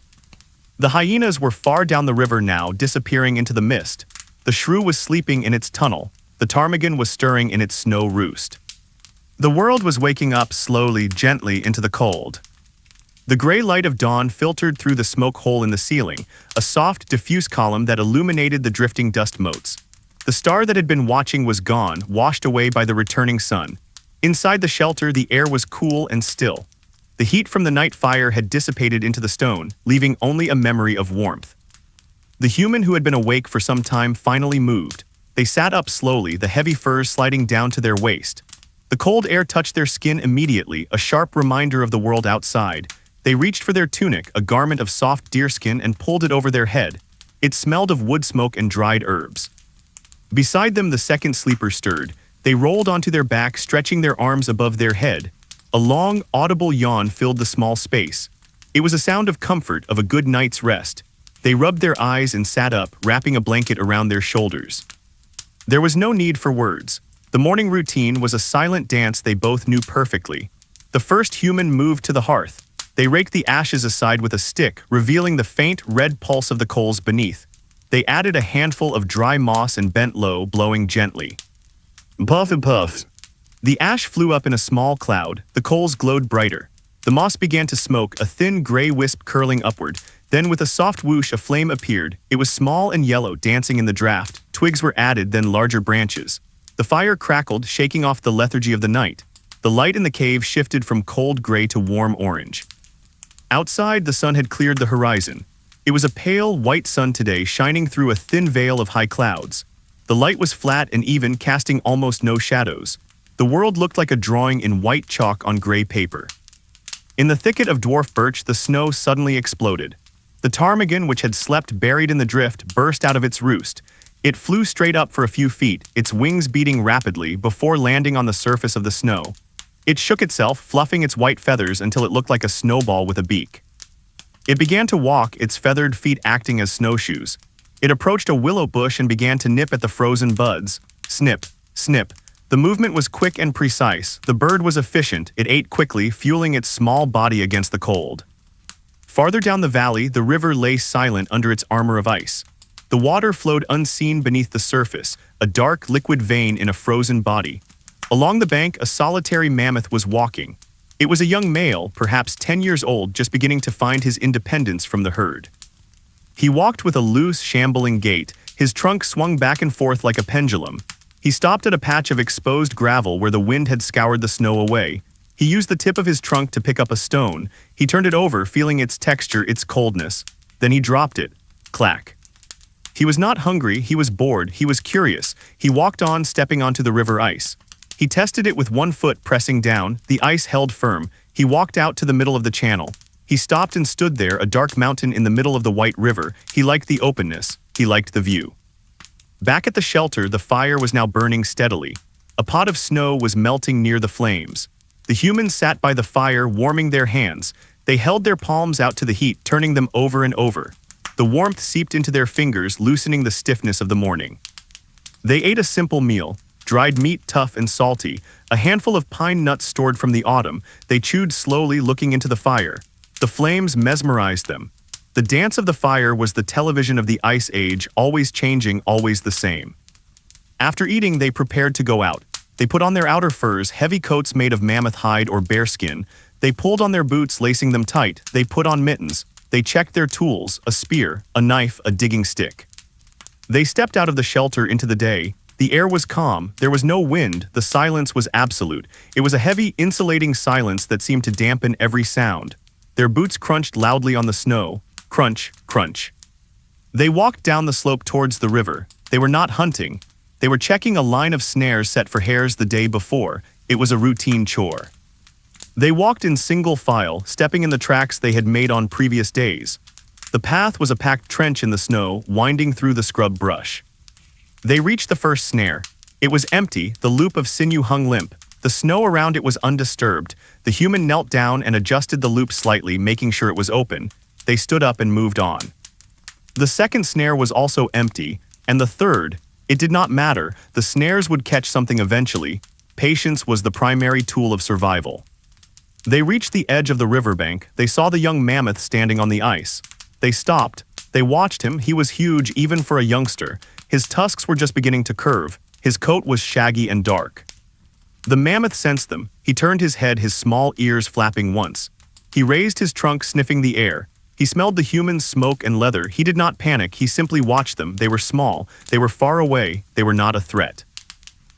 The hyenas were far down the river now, disappearing into the mist. The shrew was sleeping in its tunnel. The ptarmigan was stirring in its snow roost. The world was waking up slowly, gently into the cold. The gray light of dawn filtered through the smoke hole in the ceiling, a soft, diffuse column that illuminated the drifting dust motes. The star that had been watching was gone, washed away by the returning sun. Inside the shelter, the air was cool and still. The heat from the night fire had dissipated into the stone, leaving only a memory of warmth. The human who had been awake for some time finally moved. They sat up slowly, the heavy furs sliding down to their waist. The cold air touched their skin immediately, a sharp reminder of the world outside. They reached for their tunic, a garment of soft deerskin, and pulled it over their head. It smelled of wood smoke and dried herbs. Beside them, the second sleeper stirred. They rolled onto their back, stretching their arms above their head. A long, audible yawn filled the small space. It was a sound of comfort, of a good night's rest. They rubbed their eyes and sat up, wrapping a blanket around their shoulders. There was no need for words. The morning routine was a silent dance they both knew perfectly. The first human moved to the hearth. They raked the ashes aside with a stick, revealing the faint, red pulse of the coals beneath. They added a handful of dry moss and bent low, blowing gently. Puff and puff. The ash flew up in a small cloud. The coals glowed brighter. The moss began to smoke, a thin gray wisp curling upward. Then with a soft whoosh, a flame appeared. It was small and yellow, dancing in the draft. Twigs were added, then larger branches. The fire crackled, shaking off the lethargy of the night. The light in the cave shifted from cold gray to warm orange. Outside, the sun had cleared the horizon. It was a pale, white sun today, shining through a thin veil of high clouds. The light was flat and even, casting almost no shadows. The world looked like a drawing in white chalk on gray paper. In the thicket of dwarf birch, the snow suddenly exploded. The ptarmigan, which had slept buried in the drift, burst out of its roost. It flew straight up for a few feet, its wings beating rapidly, before landing on the surface of the snow. It shook itself, fluffing its white feathers until it looked like a snowball with a beak. It began to walk, its feathered feet acting as snowshoes. It approached a willow bush and began to nip at the frozen buds. Snip, snip. The movement was quick and precise. The bird was efficient. It ate quickly, fueling its small body against the cold. Farther down the valley, the river lay silent under its armor of ice. The water flowed unseen beneath the surface, a dark, liquid vein in a frozen body. Along the bank, a solitary mammoth was walking. It was a young male, perhaps 10 years old, just beginning to find his independence from the herd. He walked with a loose, shambling gait. His trunk swung back and forth like a pendulum. He stopped at a patch of exposed gravel where the wind had scoured the snow away. He used the tip of his trunk to pick up a stone. He turned it over, feeling its texture, its coldness. Then he dropped it. Clack. He was not hungry, he was bored, he was curious. He walked on, stepping onto the river ice. He tested it with one foot pressing down. The ice held firm. He walked out to the middle of the channel. He stopped and stood there, a dark mountain in the middle of the white river. He liked the openness. He liked the view. Back at the shelter, the fire was now burning steadily. A pot of snow was melting near the flames. The humans sat by the fire, warming their hands. They held their palms out to the heat, turning them over and over. The warmth seeped into their fingers, loosening the stiffness of the morning. They ate a simple meal, dried meat tough and salty, a handful of pine nuts stored from the autumn. They chewed slowly, looking into the fire. The flames mesmerized them. The dance of the fire was the television of the Ice Age, always changing, always the same. After eating, they prepared to go out. They put on their outer furs, heavy coats made of mammoth hide or bear skin. They pulled on their boots, lacing them tight. They put on mittens. They checked their tools, a spear, a knife, a digging stick. They stepped out of the shelter into the day. The air was calm, there was no wind, the silence was absolute. It was a heavy, insulating silence that seemed to dampen every sound. Their boots crunched loudly on the snow. Crunch, crunch. They walked down the slope towards the river. They were not hunting. They were checking a line of snares set for hares the day before. It was a routine chore. They walked in single file, stepping in the tracks they had made on previous days. The path was a packed trench in the snow, winding through the scrub brush. They reached the first snare. It was empty, the loop of sinew hung limp. The snow around it was undisturbed. The human knelt down and adjusted the loop slightly, making sure it was open. They stood up and moved on. The second snare was also empty, and the third, it did not matter. The snares would catch something eventually. Patience was the primary tool of survival. They reached the edge of the riverbank. They saw the young mammoth standing on the ice. They stopped. They watched him. He was huge even for a youngster. His tusks were just beginning to curve. His coat was shaggy and dark. The mammoth sensed them. He turned his head, his small ears flapping once. He raised his trunk, sniffing the air. He smelled the humans' smoke and leather. He did not panic. He simply watched them. They were small. They were far away. They were not a threat.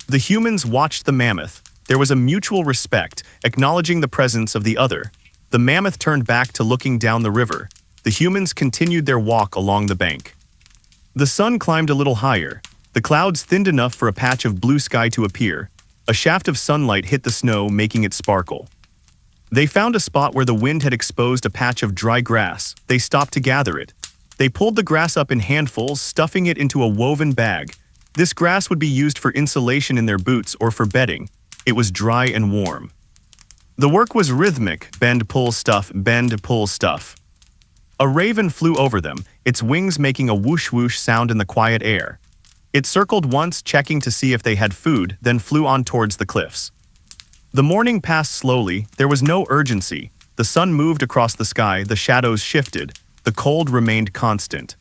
The humans watched the mammoth. There was a mutual respect, acknowledging the presence of the other. The mammoth turned back to looking down the river. The humans continued their walk along the bank. The sun climbed a little higher. The clouds thinned enough for a patch of blue sky to appear. A shaft of sunlight hit the snow, making it sparkle. They found a spot where the wind had exposed a patch of dry grass. They stopped to gather it. They pulled the grass up in handfuls, stuffing it into a woven bag. This grass would be used for insulation in their boots or for bedding. It was dry and warm. The work was rhythmic, bend, pull, stuff, bend, pull, stuff. A raven flew over them, its wings making a whoosh-whoosh sound in the quiet air. It circled once, checking to see if they had food, then flew on towards the cliffs. The morning passed slowly. There was no urgency. The sun moved across the sky, the shadows shifted. The cold remained constant.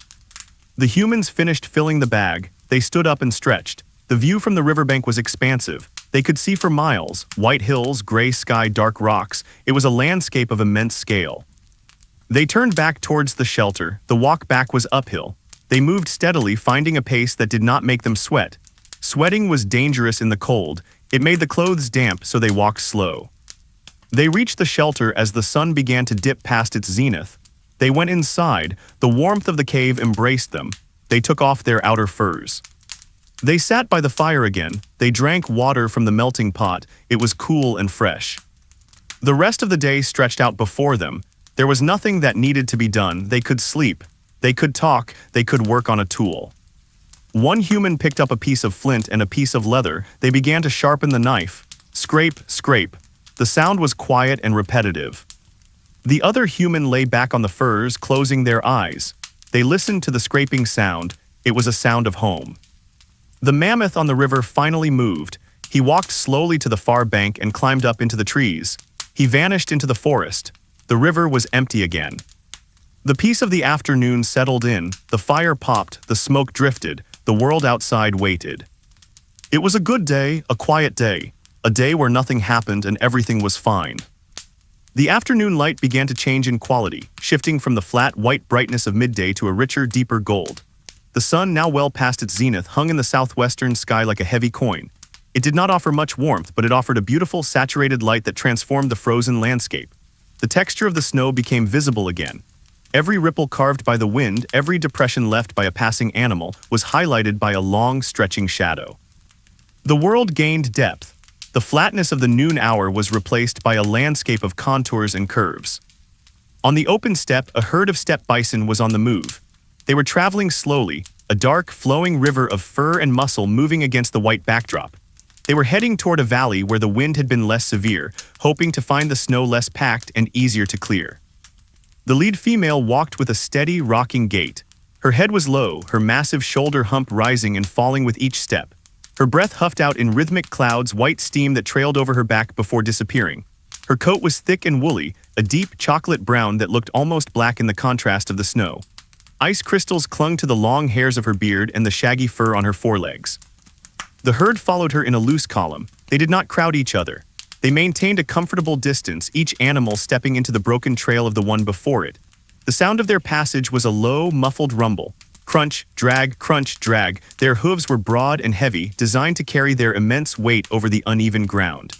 The humans finished filling the bag. They stood up and stretched. The view from the riverbank was expansive. They could see for miles, white hills, gray sky, dark rocks. It was a landscape of immense scale. They turned back towards the shelter. The walk back was uphill. They moved steadily, finding a pace that did not make them sweat. Sweating was dangerous in the cold. It made the clothes damp, so they walked slow. They reached the shelter as the sun began to dip past its zenith. They went inside. The warmth of the cave embraced them. They took off their outer furs. They sat by the fire again. They drank water from the melting pot. It was cool and fresh. The rest of the day stretched out before them. There was nothing that needed to be done. They could sleep. They could talk. They could work on a tool. One human picked up a piece of flint and a piece of leather. They began to sharpen the knife. Scrape, scrape. The sound was quiet and repetitive. The other human lay back on the furs, closing their eyes. They listened to the scraping sound. It was a sound of home. The mammoth on the river finally moved. He walked slowly to the far bank and climbed up into the trees. He vanished into the forest. The river was empty again. The peace of the afternoon settled in. The fire popped. The smoke drifted. The world outside waited. It was a good day, a quiet day. A day where nothing happened and everything was fine. The afternoon light began to change in quality, shifting from the flat, white brightness of midday to a richer, deeper gold. The sun, now well past its zenith, hung in the southwestern sky like a heavy coin. It did not offer much warmth, but it offered a beautiful, saturated light that transformed the frozen landscape. The texture of the snow became visible again. Every ripple carved by the wind, every depression left by a passing animal, was highlighted by a long, stretching shadow. The world gained depth. The flatness of the noon hour was replaced by a landscape of contours and curves. On the open steppe, a herd of steppe bison was on the move. They were traveling slowly, a dark, flowing river of fur and muscle moving against the white backdrop. They were heading toward a valley where the wind had been less severe, hoping to find the snow less packed and easier to clear. The lead female walked with a steady, rocking gait. Her head was low, her massive shoulder hump rising and falling with each step. Her breath huffed out in rhythmic clouds, white steam that trailed over her back before disappearing. Her coat was thick and woolly, a deep chocolate brown that looked almost black in the contrast of the snow. Ice crystals clung to the long hairs of her beard and the shaggy fur on her forelegs. The herd followed her in a loose column. They did not crowd each other. They maintained a comfortable distance, each animal stepping into the broken trail of the one before it. The sound of their passage was a low, muffled rumble. Crunch, drag, crunch, drag. Their hooves were broad and heavy, designed to carry their immense weight over the uneven ground.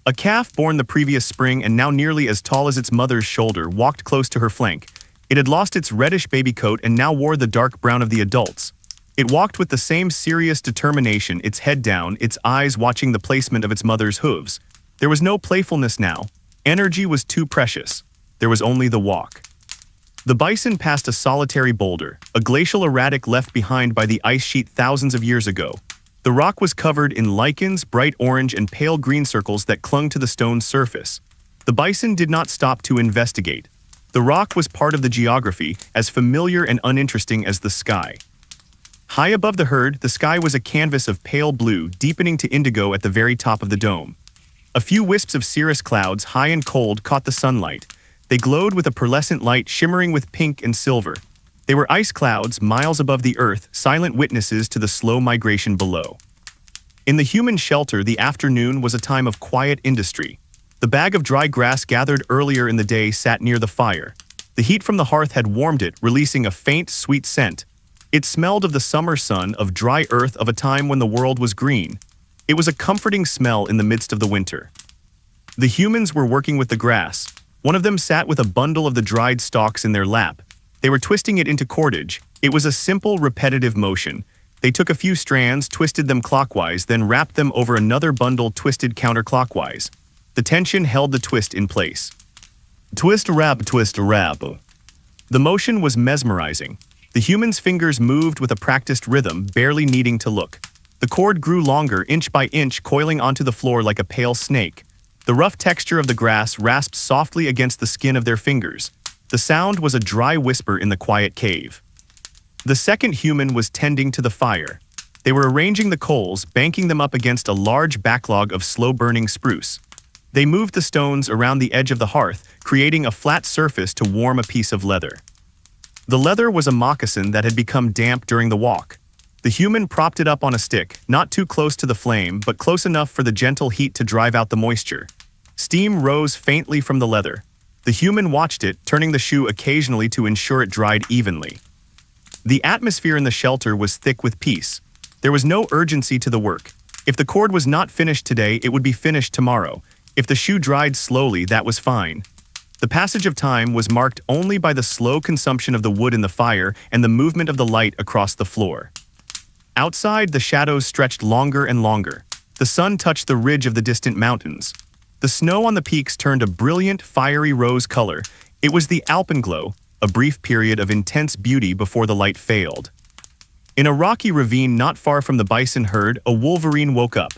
A calf born the previous spring and now nearly as tall as its mother's shoulder walked close to her flank. It had lost its reddish baby coat and now wore the dark brown of the adults. It walked with the same serious determination, its head down, its eyes watching the placement of its mother's hooves. There was no playfulness now. Energy was too precious. There was only the walk. The bison passed a solitary boulder, a glacial erratic left behind by the ice sheet thousands of years ago. The rock was covered in lichens, bright orange and pale green circles that clung to the stone's surface. The bison did not stop to investigate. The rock was part of the geography, as familiar and uninteresting as the sky. High above the herd, the sky was a canvas of pale blue, deepening to indigo at the very top of the dome. A few wisps of cirrus clouds, high and cold, caught the sunlight. They glowed with a pearlescent light shimmering with pink and silver. They were ice clouds, miles above the earth, silent witnesses to the slow migration below. In the human shelter, the afternoon was a time of quiet industry. The bag of dry grass gathered earlier in the day sat near the fire. The heat from the hearth had warmed it, releasing a faint, sweet scent. It smelled of the summer sun, of dry earth, of a time when the world was green. It was a comforting smell in the midst of the winter. The humans were working with the grass. One of them sat with a bundle of the dried stalks in their lap. They were twisting it into cordage. It was a simple, repetitive motion. They took a few strands, twisted them clockwise, then wrapped them over another bundle twisted counterclockwise. The tension held the twist in place. Twist, wrap, twist, wrap. The motion was mesmerizing. The human's fingers moved with a practiced rhythm, barely needing to look. The cord grew longer, inch by inch, coiling onto the floor like a pale snake. The rough texture of the grass rasped softly against the skin of their fingers. The sound was a dry whisper in the quiet cave. The second human was tending to the fire. They were arranging the coals, banking them up against a large backlog of slow-burning spruce. They moved the stones around the edge of the hearth, creating a flat surface to warm a piece of leather. The leather was a moccasin that had become damp during the walk. The human propped it up on a stick, not too close to the flame, but close enough for the gentle heat to drive out the moisture. Steam rose faintly from the leather. The human watched it, turning the shoe occasionally to ensure it dried evenly. The atmosphere in the shelter was thick with peace. There was no urgency to the work. If the cord was not finished today, it would be finished tomorrow. If the shoe dried slowly, that was fine. The passage of time was marked only by the slow consumption of the wood in the fire and the movement of the light across the floor. Outside, the shadows stretched longer and longer. The sun touched the ridge of the distant mountains. The snow on the peaks turned a brilliant, fiery rose color. It was the alpenglow, a brief period of intense beauty before the light failed. In a rocky ravine not far from the bison herd, a wolverine woke up.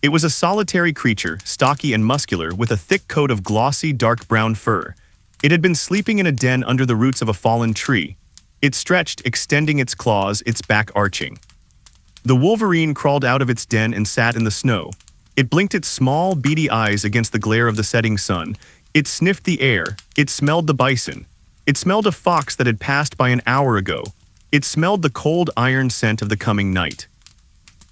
It was a solitary creature, stocky and muscular, with a thick coat of glossy, dark brown fur. It had been sleeping in a den under the roots of a fallen tree. It stretched, extending its claws, its back arching. The wolverine crawled out of its den and sat in the snow. It blinked its small, beady eyes against the glare of the setting sun. It sniffed the air. It smelled the bison. It smelled a fox that had passed by an hour ago. It smelled the cold iron scent of the coming night.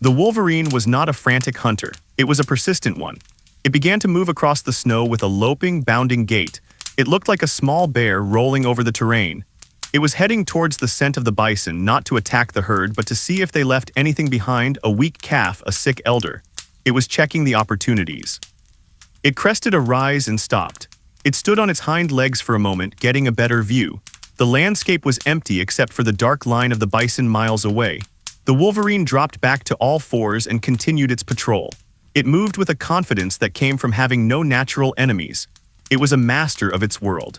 The wolverine was not a frantic hunter. It was a persistent one. It began to move across the snow with a loping, bounding gait. It looked like a small bear rolling over the terrain. It was heading towards the scent of the bison, not to attack the herd, but to see if they left anything behind: a weak calf, a sick elder. It was checking the opportunities. It crested a rise and stopped. It stood on its hind legs for a moment, getting a better view. The landscape was empty except for the dark line of the bison miles away. The wolverine dropped back to all fours and continued its patrol. It moved with a confidence that came from having no natural enemies. It was a master of its world.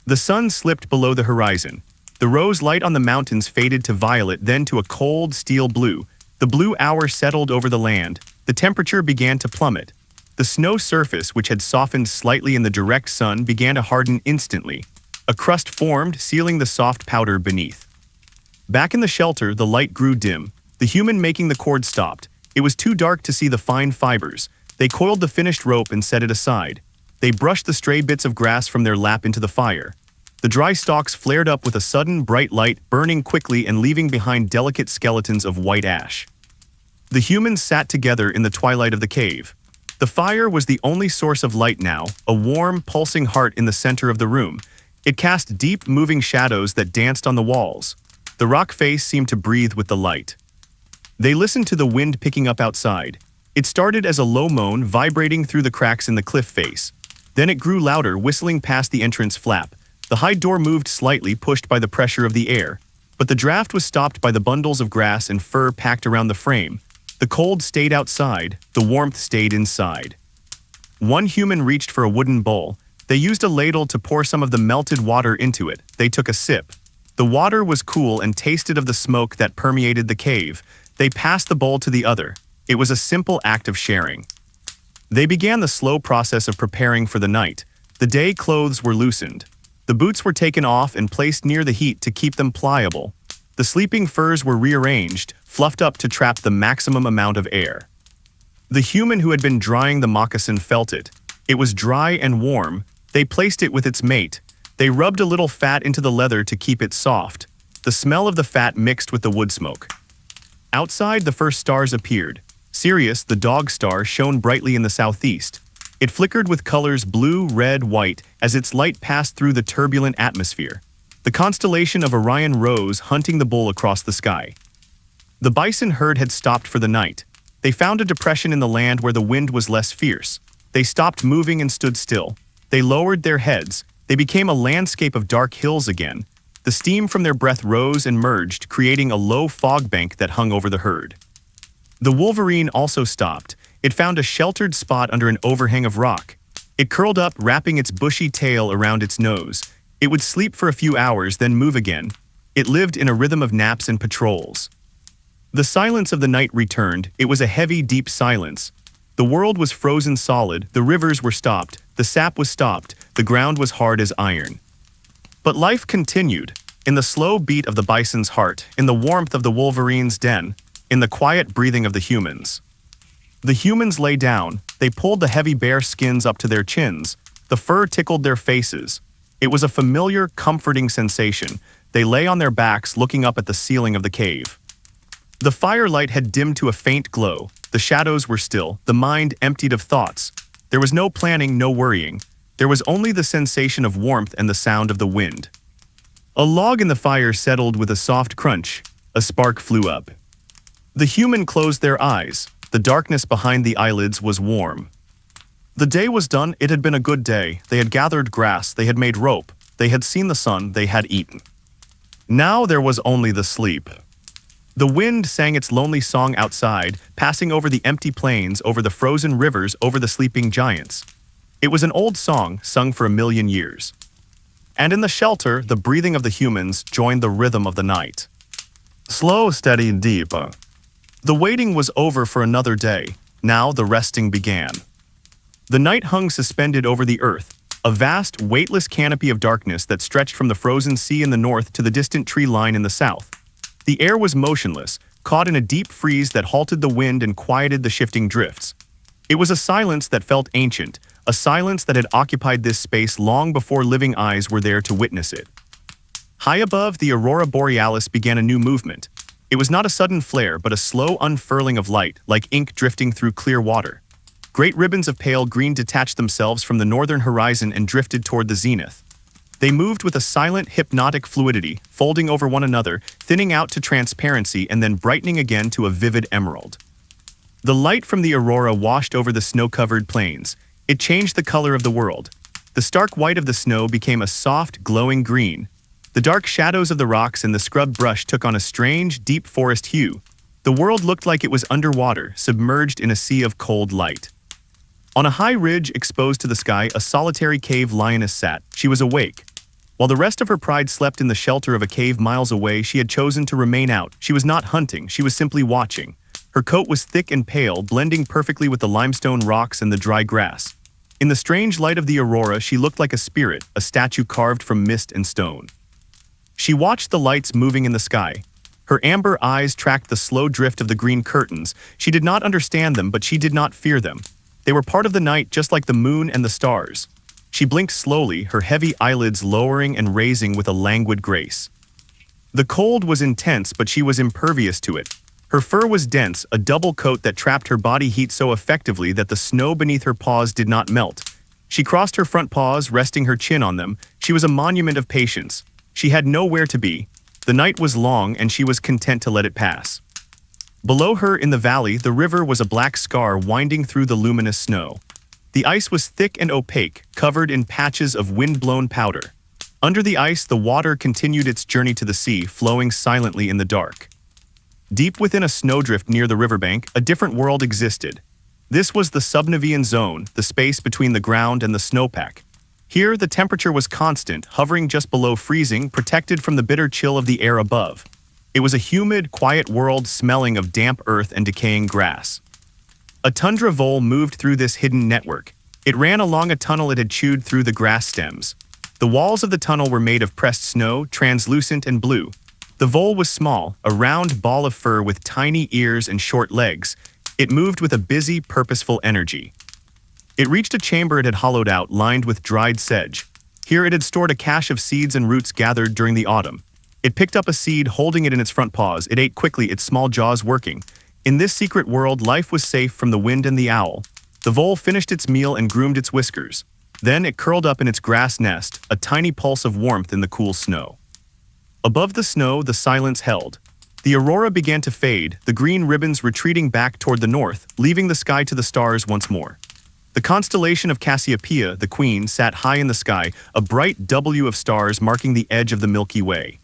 The sun slipped below the horizon. The rose light on the mountains faded to violet, then to a cold steel blue. The blue hour settled over the land. The temperature began to plummet. The snow surface, which had softened slightly in the direct sun, began to harden instantly. A crust formed, sealing the soft powder beneath. Back in the shelter, the light grew dim. The human making the cord stopped. It was too dark to see the fine fibers. They coiled the finished rope and set it aside. They brushed the stray bits of grass from their lap into the fire. The dry stalks flared up with a sudden bright light, burning quickly and leaving behind delicate skeletons of white ash. The humans sat together in the twilight of the cave. The fire was the only source of light now, a warm, pulsing heart in the center of the room. It cast deep, moving shadows that danced on the walls. The rock face seemed to breathe with the light. They listened to the wind picking up outside. It started as a low moan, vibrating through the cracks in the cliff face. Then it grew louder, whistling past the entrance flap. The hide door moved slightly, pushed by the pressure of the air. But the draft was stopped by the bundles of grass and fur packed around the frame. The cold stayed outside, the warmth stayed inside. One human reached for a wooden bowl. They used a ladle to pour some of the melted water into it. They took a sip. The water was cool and tasted of the smoke that permeated the cave. They passed the bowl to the other. It was a simple act of sharing. They began the slow process of preparing for the night. The day clothes were loosened. The boots were taken off and placed near the heat to keep them pliable. The sleeping furs were rearranged, fluffed up to trap the maximum amount of air. The human who had been drying the moccasin felt it. It was dry and warm. They placed it with its mate. They rubbed a little fat into the leather to keep it soft. The smell of the fat mixed with the wood smoke. Outside, the first stars appeared. Sirius, the dog star, shone brightly in the southeast. It flickered with colors blue, red, white as its light passed through the turbulent atmosphere. The constellation of Orion rose, hunting the bull across the sky. The bison herd had stopped for the night. They found a depression in the land where the wind was less fierce. They stopped moving and stood still. They lowered their heads. They became a landscape of dark hills again. The steam from their breath rose and merged, creating a low fog bank that hung over the herd. The wolverine also stopped. It found a sheltered spot under an overhang of rock. It curled up, wrapping its bushy tail around its nose. It would sleep for a few hours, then move again. It lived in a rhythm of naps and patrols. The silence of the night returned. It was a heavy, deep silence. The world was frozen solid, the rivers were stopped, the sap was stopped, the ground was hard as iron. But life continued, in the slow beat of the bison's heart, in the warmth of the wolverine's den, in the quiet breathing of the humans. The humans lay down. They pulled the heavy bear skins up to their chins. The fur tickled their faces. It was a familiar, comforting sensation. They lay on their backs, looking up at the ceiling of the cave. The firelight had dimmed to a faint glow. The shadows were still, the mind emptied of thoughts. There was no planning, no worrying. There was only the sensation of warmth and the sound of the wind. A log in the fire settled with a soft crunch. A spark flew up. The human closed their eyes. The darkness behind the eyelids was warm. The day was done. It had been a good day. They had gathered grass. They had made rope. They had seen the sun. They had eaten. Now there was only the sleep. The wind sang its lonely song outside, passing over the empty plains, over the frozen rivers, over the sleeping giants. It was an old song, sung for 1,000,000 years. And in the shelter, the breathing of the humans joined the rhythm of the night. Slow, steady, deep. The waiting was over for another day. Now the resting began. The night hung suspended over the earth, a vast, weightless canopy of darkness that stretched from the frozen sea in the north to the distant tree line in the south. The air was motionless, caught in a deep freeze that halted the wind and quieted the shifting drifts. It was a silence that felt ancient, a silence that had occupied this space long before living eyes were there to witness it. High above, the aurora borealis began a new movement. It was not a sudden flare, but a slow unfurling of light, like ink drifting through clear water. Great ribbons of pale green detached themselves from the northern horizon and drifted toward the zenith. They moved with a silent, hypnotic fluidity, folding over one another, thinning out to transparency and then brightening again to a vivid emerald. The light from the aurora washed over the snow-covered plains. It changed the color of the world. The stark white of the snow became a soft, glowing green. The dark shadows of the rocks and the scrub brush took on a strange, deep forest hue. The world looked like it was underwater, submerged in a sea of cold light. On a high ridge exposed to the sky, a solitary cave lioness sat. She was awake. While the rest of her pride slept in the shelter of a cave miles away, she had chosen to remain out. She was not hunting, she was simply watching. Her coat was thick and pale, blending perfectly with the limestone rocks and the dry grass. In the strange light of the aurora, she looked like a spirit, a statue carved from mist and stone. She watched the lights moving in the sky. Her amber eyes tracked the slow drift of the green curtains. She did not understand them, but she did not fear them. They were part of the night, just like the moon and the stars. She blinked slowly, her heavy eyelids lowering and raising with a languid grace. The cold was intense, but she was impervious to it. Her fur was dense, a double coat that trapped her body heat so effectively that the snow beneath her paws did not melt. She crossed her front paws, resting her chin on them. She was a monument of patience. She had nowhere to be. The night was long, and she was content to let it pass. Below her in the valley, the river was a black scar winding through the luminous snow. The ice was thick and opaque, covered in patches of wind-blown powder. Under the ice, the water continued its journey to the sea, flowing silently in the dark. Deep within a snowdrift near the riverbank, a different world existed. This was the subnivean zone, the space between the ground and the snowpack. Here, the temperature was constant, hovering just below freezing, protected from the bitter chill of the air above. It was a humid, quiet world smelling of damp earth and decaying grass. A tundra vole moved through this hidden network. It ran along a tunnel it had chewed through the grass stems. The walls of the tunnel were made of pressed snow, translucent and blue. The vole was small, a round ball of fur with tiny ears and short legs. It moved with a busy, purposeful energy. It reached a chamber it had hollowed out, lined with dried sedge. Here it had stored a cache of seeds and roots gathered during the autumn. It picked up a seed, holding it in its front paws. It ate quickly, its small jaws working. In this secret world, life was safe from the wind and the owl. The vole finished its meal and groomed its whiskers. Then it curled up in its grass nest, a tiny pulse of warmth in the cool snow. Above the snow, the silence held. The aurora began to fade, the green ribbons retreating back toward the north, leaving the sky to the stars once more. The constellation of Cassiopeia, the queen, sat high in the sky, a bright W of stars marking the edge of the Milky Way.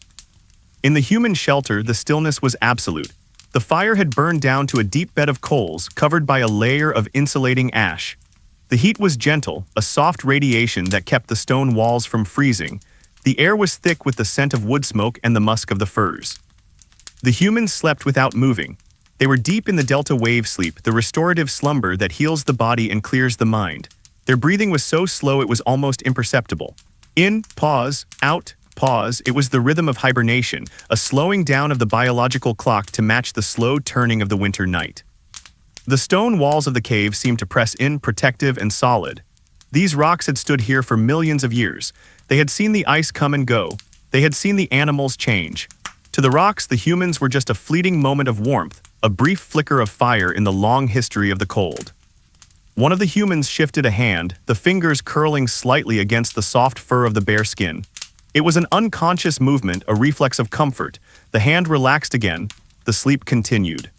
In the human shelter, the stillness was absolute. The fire had burned down to a deep bed of coals, covered by a layer of insulating ash. The heat was gentle, a soft radiation that kept the stone walls from freezing. The air was thick with the scent of wood smoke and the musk of the firs. The humans slept without moving. They were deep in the delta wave sleep, the restorative slumber that heals the body and clears the mind. Their breathing was so slow it was almost imperceptible. In, pause, out, pause, it was the rhythm of hibernation, a slowing down of the biological clock to match the slow turning of the winter night. The stone walls of the cave seemed to press in, protective and solid. These rocks had stood here for millions of years. They had seen the ice come and go. They had seen the animals change. To the rocks, the humans were just a fleeting moment of warmth, a brief flicker of fire in the long history of the cold. One of the humans shifted a hand, the fingers curling slightly against the soft fur of the bare skin. It was an unconscious movement, a reflex of comfort. The hand relaxed again. The sleep continued.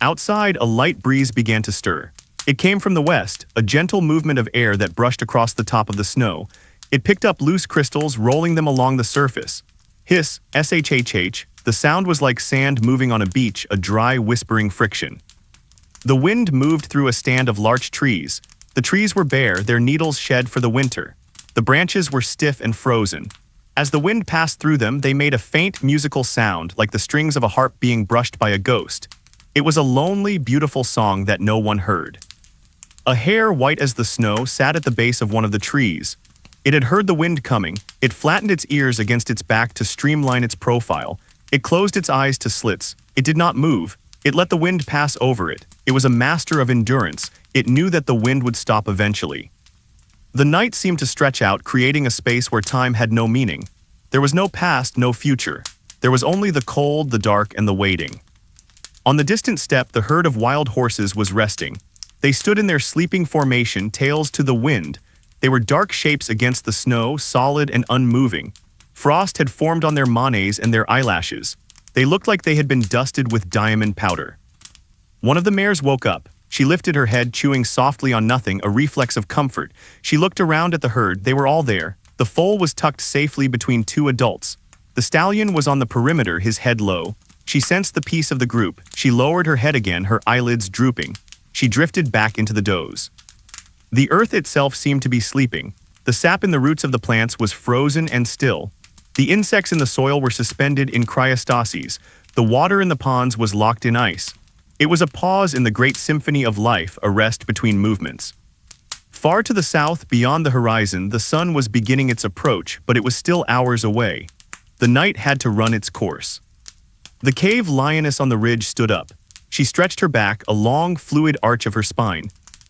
Outside, a light breeze began to stir. It came from the west, a gentle movement of air that brushed across the top of the snow. It picked up loose crystals, rolling them along the surface. Hiss, shhh, the sound was like sand moving on a beach, a dry, whispering friction. The wind moved through a stand of larch trees. The trees were bare, their needles shed for the winter. The branches were stiff and frozen. As the wind passed through them, they made a faint musical sound, like the strings of a harp being brushed by a ghost. It was a lonely, beautiful song that no one heard. A hare white as the snow sat at the base of one of the trees. It had heard the wind coming. It flattened its ears against its back to streamline its profile. It closed its eyes to slits. It did not move. It let the wind pass over it. It was a master of endurance. It knew that the wind would stop eventually. The night seemed to stretch out, creating a space where time had no meaning. There was no past, no future. There was only the cold, the dark, and the waiting. On the distant steppe, the herd of wild horses was resting. They stood in their sleeping formation, tails to the wind. They were dark shapes against the snow, solid and unmoving. Frost had formed on their manes and their eyelashes. They looked like they had been dusted with diamond powder. One of the mares woke up. She lifted her head, chewing softly on nothing, a reflex of comfort. She looked around at the herd. They were all there. The foal was tucked safely between two adults. The stallion was on the perimeter, his head low. She sensed the peace of the group. She lowered her head again, her eyelids drooping. She drifted back into the doze. The earth itself seemed to be sleeping. The sap in the roots of the plants was frozen and still. The insects in the soil were suspended in cryostases. The water in the ponds was locked in ice. It was a pause in the great symphony of life, a rest between movements. Far to the south, beyond the horizon, the sun was beginning its approach, but it was still hours away. The night had to run its course. The cave lioness on the ridge stood up. She stretched her back, a long, fluid arch of her spine.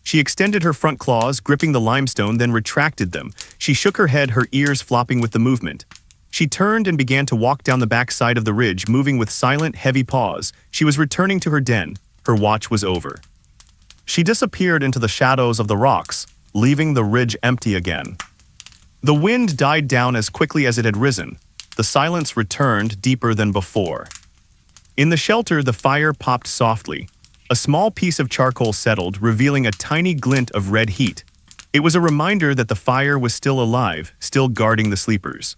She extended her front claws, gripping the limestone, then retracted them. She shook her head, her ears flopping with the movement. She turned and began to walk down the backside of the ridge, moving with silent, heavy paws. She was returning to her den. Her watch was over. She disappeared into the shadows of the rocks, leaving the ridge empty again. The wind died down as quickly as it had risen. The silence returned deeper than before. In the shelter, the fire popped softly. A small piece of charcoal settled, revealing a tiny glint of red heat. It was a reminder that the fire was still alive, still guarding the sleepers.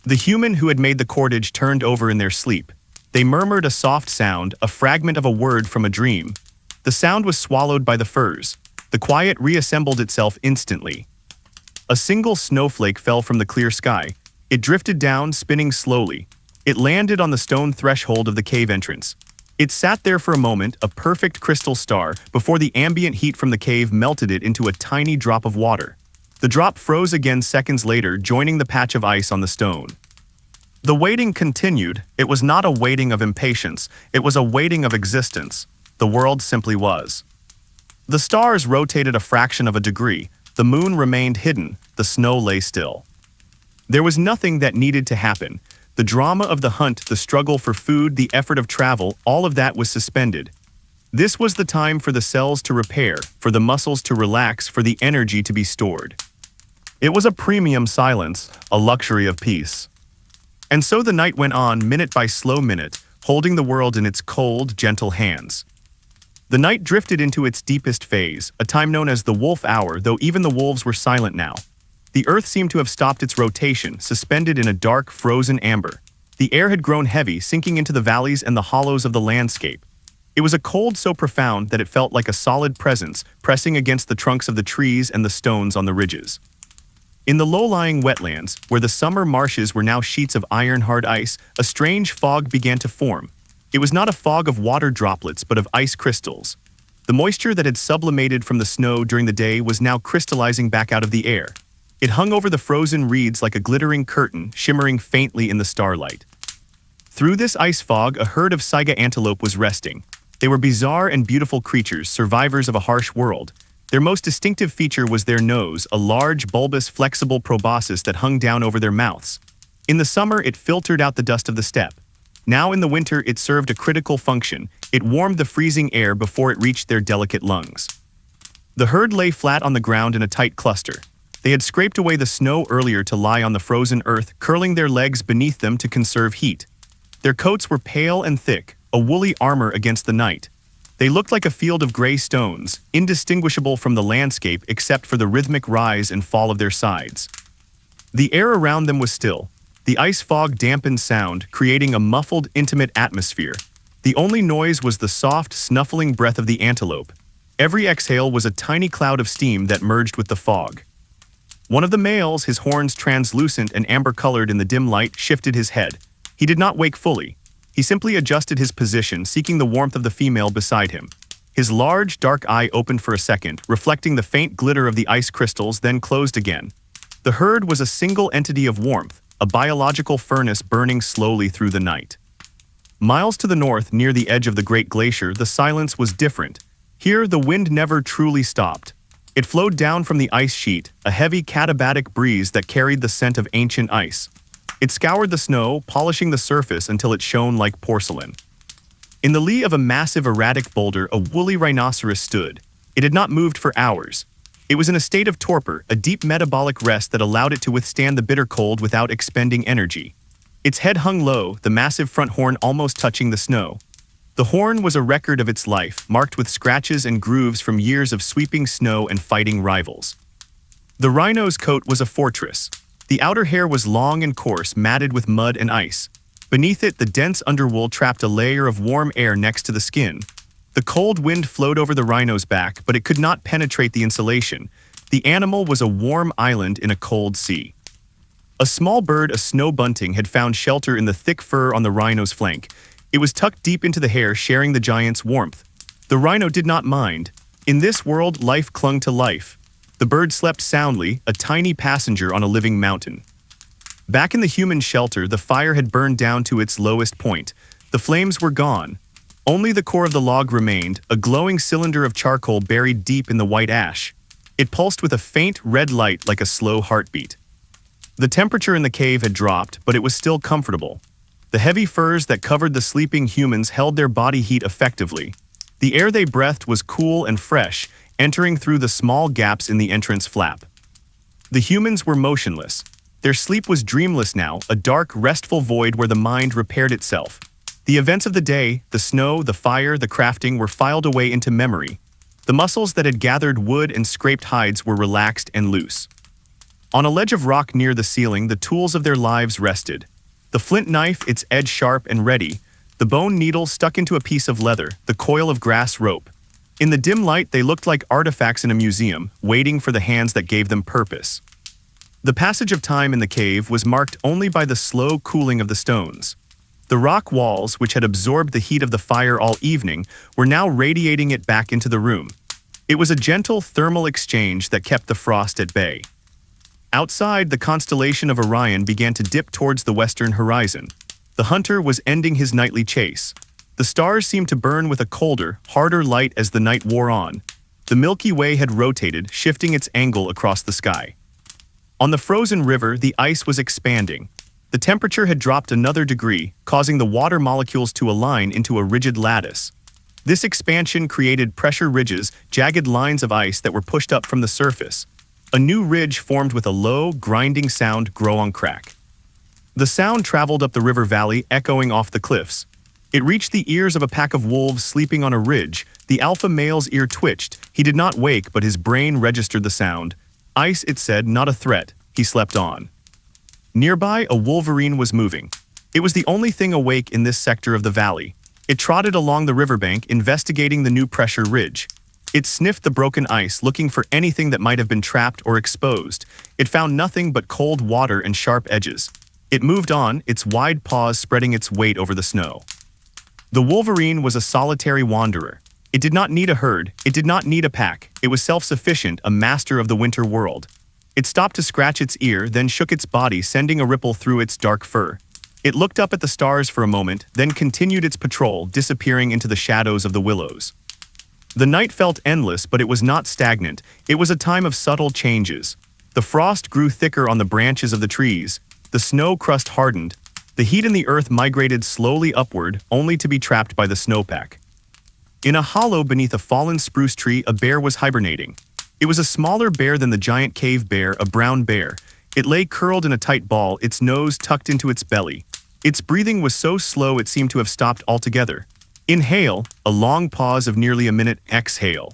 The human who had made the cordage turned over in their sleep. They murmured a soft sound, a fragment of a word from a dream. The sound was swallowed by the firs. The quiet reassembled itself instantly. A single snowflake fell from the clear sky. It drifted down, spinning slowly. It landed on the stone threshold of the cave entrance. It sat there for a moment, a perfect crystal star, before the ambient heat from the cave melted it into a tiny drop of water. The drop froze again seconds later, joining the patch of ice on the stone. The waiting continued. It was not a waiting of impatience. It was a waiting of existence. The world simply was. The stars rotated a fraction of a degree. The moon remained hidden. The snow lay still. There was nothing that needed to happen. The drama of the hunt, the struggle for food, the effort of travel, all of that was suspended. This was the time for the cells to repair, for the muscles to relax, for the energy to be stored. It was a premium silence, a luxury of peace. And so the night went on, minute by slow minute, holding the world in its cold, gentle hands. The night drifted into its deepest phase, a time known as the wolf hour, though even the wolves were silent now. The earth seemed to have stopped its rotation, suspended in a dark, frozen amber. The air had grown heavy, sinking into the valleys and the hollows of the landscape. It was a cold so profound that it felt like a solid presence, pressing against the trunks of the trees and the stones on the ridges. In the low-lying wetlands, where the summer marshes were now sheets of iron-hard ice, a strange fog began to form. It was not a fog of water droplets, but of ice crystals. The moisture that had sublimated from the snow during the day was now crystallizing back out of the air. It hung over the frozen reeds like a glittering curtain, shimmering faintly in the starlight. Through this ice fog, a herd of saiga antelope was resting. They were bizarre and beautiful creatures, survivors of a harsh world. Their most distinctive feature was their nose, a large, bulbous, flexible proboscis that hung down over their mouths. In the summer, it filtered out the dust of the steppe. Now in the winter, it served a critical function. It warmed the freezing air before it reached their delicate lungs. The herd lay flat on the ground in a tight cluster. They had scraped away the snow earlier to lie on the frozen earth, curling their legs beneath them to conserve heat. Their coats were pale and thick, a woolly armor against the night. They looked like a field of gray stones, indistinguishable from the landscape except for the rhythmic rise and fall of their sides. The air around them was still. The ice fog dampened sound, creating a muffled, intimate atmosphere. The only noise was the soft, snuffling breath of the antelope. Every exhale was a tiny cloud of steam that merged with the fog. One of the males, his horns translucent and amber-colored in the dim light, shifted his head. He did not wake fully. He simply adjusted his position, seeking the warmth of the female beside him. His large, dark eye opened for a second, reflecting the faint glitter of the ice crystals, then closed again. The herd was a single entity of warmth, a biological furnace burning slowly through the night. Miles to the north, near the edge of the Great Glacier, the silence was different. Here, the wind never truly stopped. It flowed down from the ice sheet, a heavy katabatic breeze that carried the scent of ancient ice. It scoured the snow, polishing the surface until it shone like porcelain. In the lee of a massive erratic boulder, a woolly rhinoceros stood. It had not moved for hours. It was in a state of torpor, a deep metabolic rest that allowed it to withstand the bitter cold without expending energy. Its head hung low, the massive front horn almost touching the snow. The horn was a record of its life, marked with scratches and grooves from years of sweeping snow and fighting rivals. The rhino's coat was a fortress. The outer hair was long and coarse, matted with mud and ice. Beneath it, the dense underwool trapped a layer of warm air next to the skin. The cold wind flowed over the rhino's back, but it could not penetrate the insulation. The animal was a warm island in a cold sea. A small bird, a snow bunting, had found shelter in the thick fur on the rhino's flank. It was tucked deep into the hair, sharing the giant's warmth. The rhino did not mind. In this world, life clung to life. The bird slept soundly, a tiny passenger on a living mountain. Back in the human shelter, the fire had burned down to its lowest point. The flames were gone. Only the core of the log remained, a glowing cylinder of charcoal buried deep in the white ash. It pulsed with a faint red light like a slow heartbeat. The temperature in the cave had dropped, but it was still comfortable. The heavy furs that covered the sleeping humans held their body heat effectively. The air they breathed was cool and fresh, entering through the small gaps in the entrance flap. The humans were motionless. Their sleep was dreamless now, a dark, restful void where the mind repaired itself. The events of the day, the snow, the fire, the crafting, were filed away into memory. The muscles that had gathered wood and scraped hides were relaxed and loose. On a ledge of rock near the ceiling, the tools of their lives rested. The flint knife, its edge sharp and ready, the bone needle stuck into a piece of leather, the coil of grass rope. In the dim light, they looked like artifacts in a museum, waiting for the hands that gave them purpose. The passage of time in the cave was marked only by the slow cooling of the stones. The rock walls, which had absorbed the heat of the fire all evening, were now radiating it back into the room. It was a gentle thermal exchange that kept the frost at bay. Outside, the constellation of Orion began to dip towards the western horizon. The hunter was ending his nightly chase. The stars seemed to burn with a colder, harder light as the night wore on. The Milky Way had rotated, shifting its angle across the sky. On the frozen river, the ice was expanding. The temperature had dropped another degree, causing the water molecules to align into a rigid lattice. This expansion created pressure ridges, jagged lines of ice that were pushed up from the surface. A new ridge formed with a low, grinding sound grow on crack. The sound traveled up the river valley, echoing off the cliffs. It reached the ears of a pack of wolves sleeping on a ridge. The alpha male's ear twitched. He did not wake, but his brain registered the sound. Ice, it said, not a threat. He slept on. Nearby, a wolverine was moving. It was the only thing awake in this sector of the valley. It trotted along the riverbank, investigating the new pressure ridge. It sniffed the broken ice, looking for anything that might have been trapped or exposed. It found nothing but cold water and sharp edges. It moved on, its wide paws spreading its weight over the snow. The wolverine was a solitary wanderer. It did not need a herd, it did not need a pack. It was self-sufficient, a master of the winter world. It stopped to scratch its ear, then shook its body, sending a ripple through its dark fur. It looked up at the stars for a moment, then continued its patrol, disappearing into the shadows of the willows. The night felt endless, but it was not stagnant. It was a time of subtle changes. The frost grew thicker on the branches of the trees. The snow crust hardened. The heat in the earth migrated slowly upward, only to be trapped by the snowpack. In a hollow beneath a fallen spruce tree, a bear was hibernating. It was a smaller bear than the giant cave bear, a brown bear. It lay curled in a tight ball, its nose tucked into its belly. Its breathing was so slow it seemed to have stopped altogether. Inhale, a long pause of nearly a minute, exhale.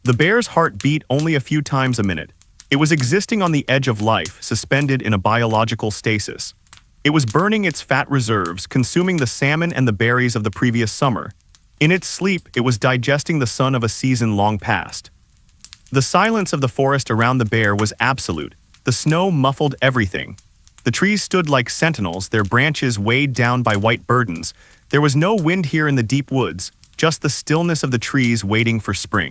The bear's heart beat only a few times a minute. It was existing on the edge of life, suspended in a biological stasis. It was burning its fat reserves, consuming the salmon and the berries of the previous summer. In its sleep, it was digesting the sun of a season long past. The silence of the forest around the bear was absolute. The snow muffled everything. The trees stood like sentinels, their branches weighed down by white burdens. There was no wind here in the deep woods, just the stillness of the trees waiting for spring.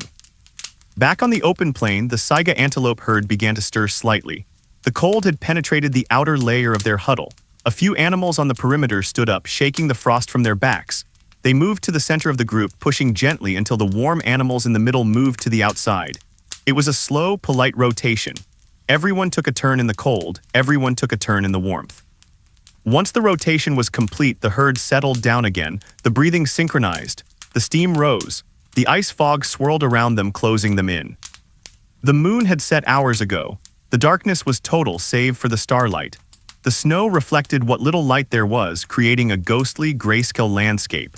Back on the open plain, the saiga antelope herd began to stir slightly. The cold had penetrated the outer layer of their huddle. A few animals on the perimeter stood up, shaking the frost from their backs. They moved to the center of the group, pushing gently until the warm animals in the middle moved to the outside. It was a slow, polite rotation. Everyone took a turn in the cold, everyone took a turn in the warmth. Once the rotation was complete, the herd settled down again, the breathing synchronized, the steam rose, the ice fog swirled around them, closing them in. The moon had set hours ago. The darkness was total save for the starlight. The snow reflected what little light there was, creating a ghostly, grayscale landscape.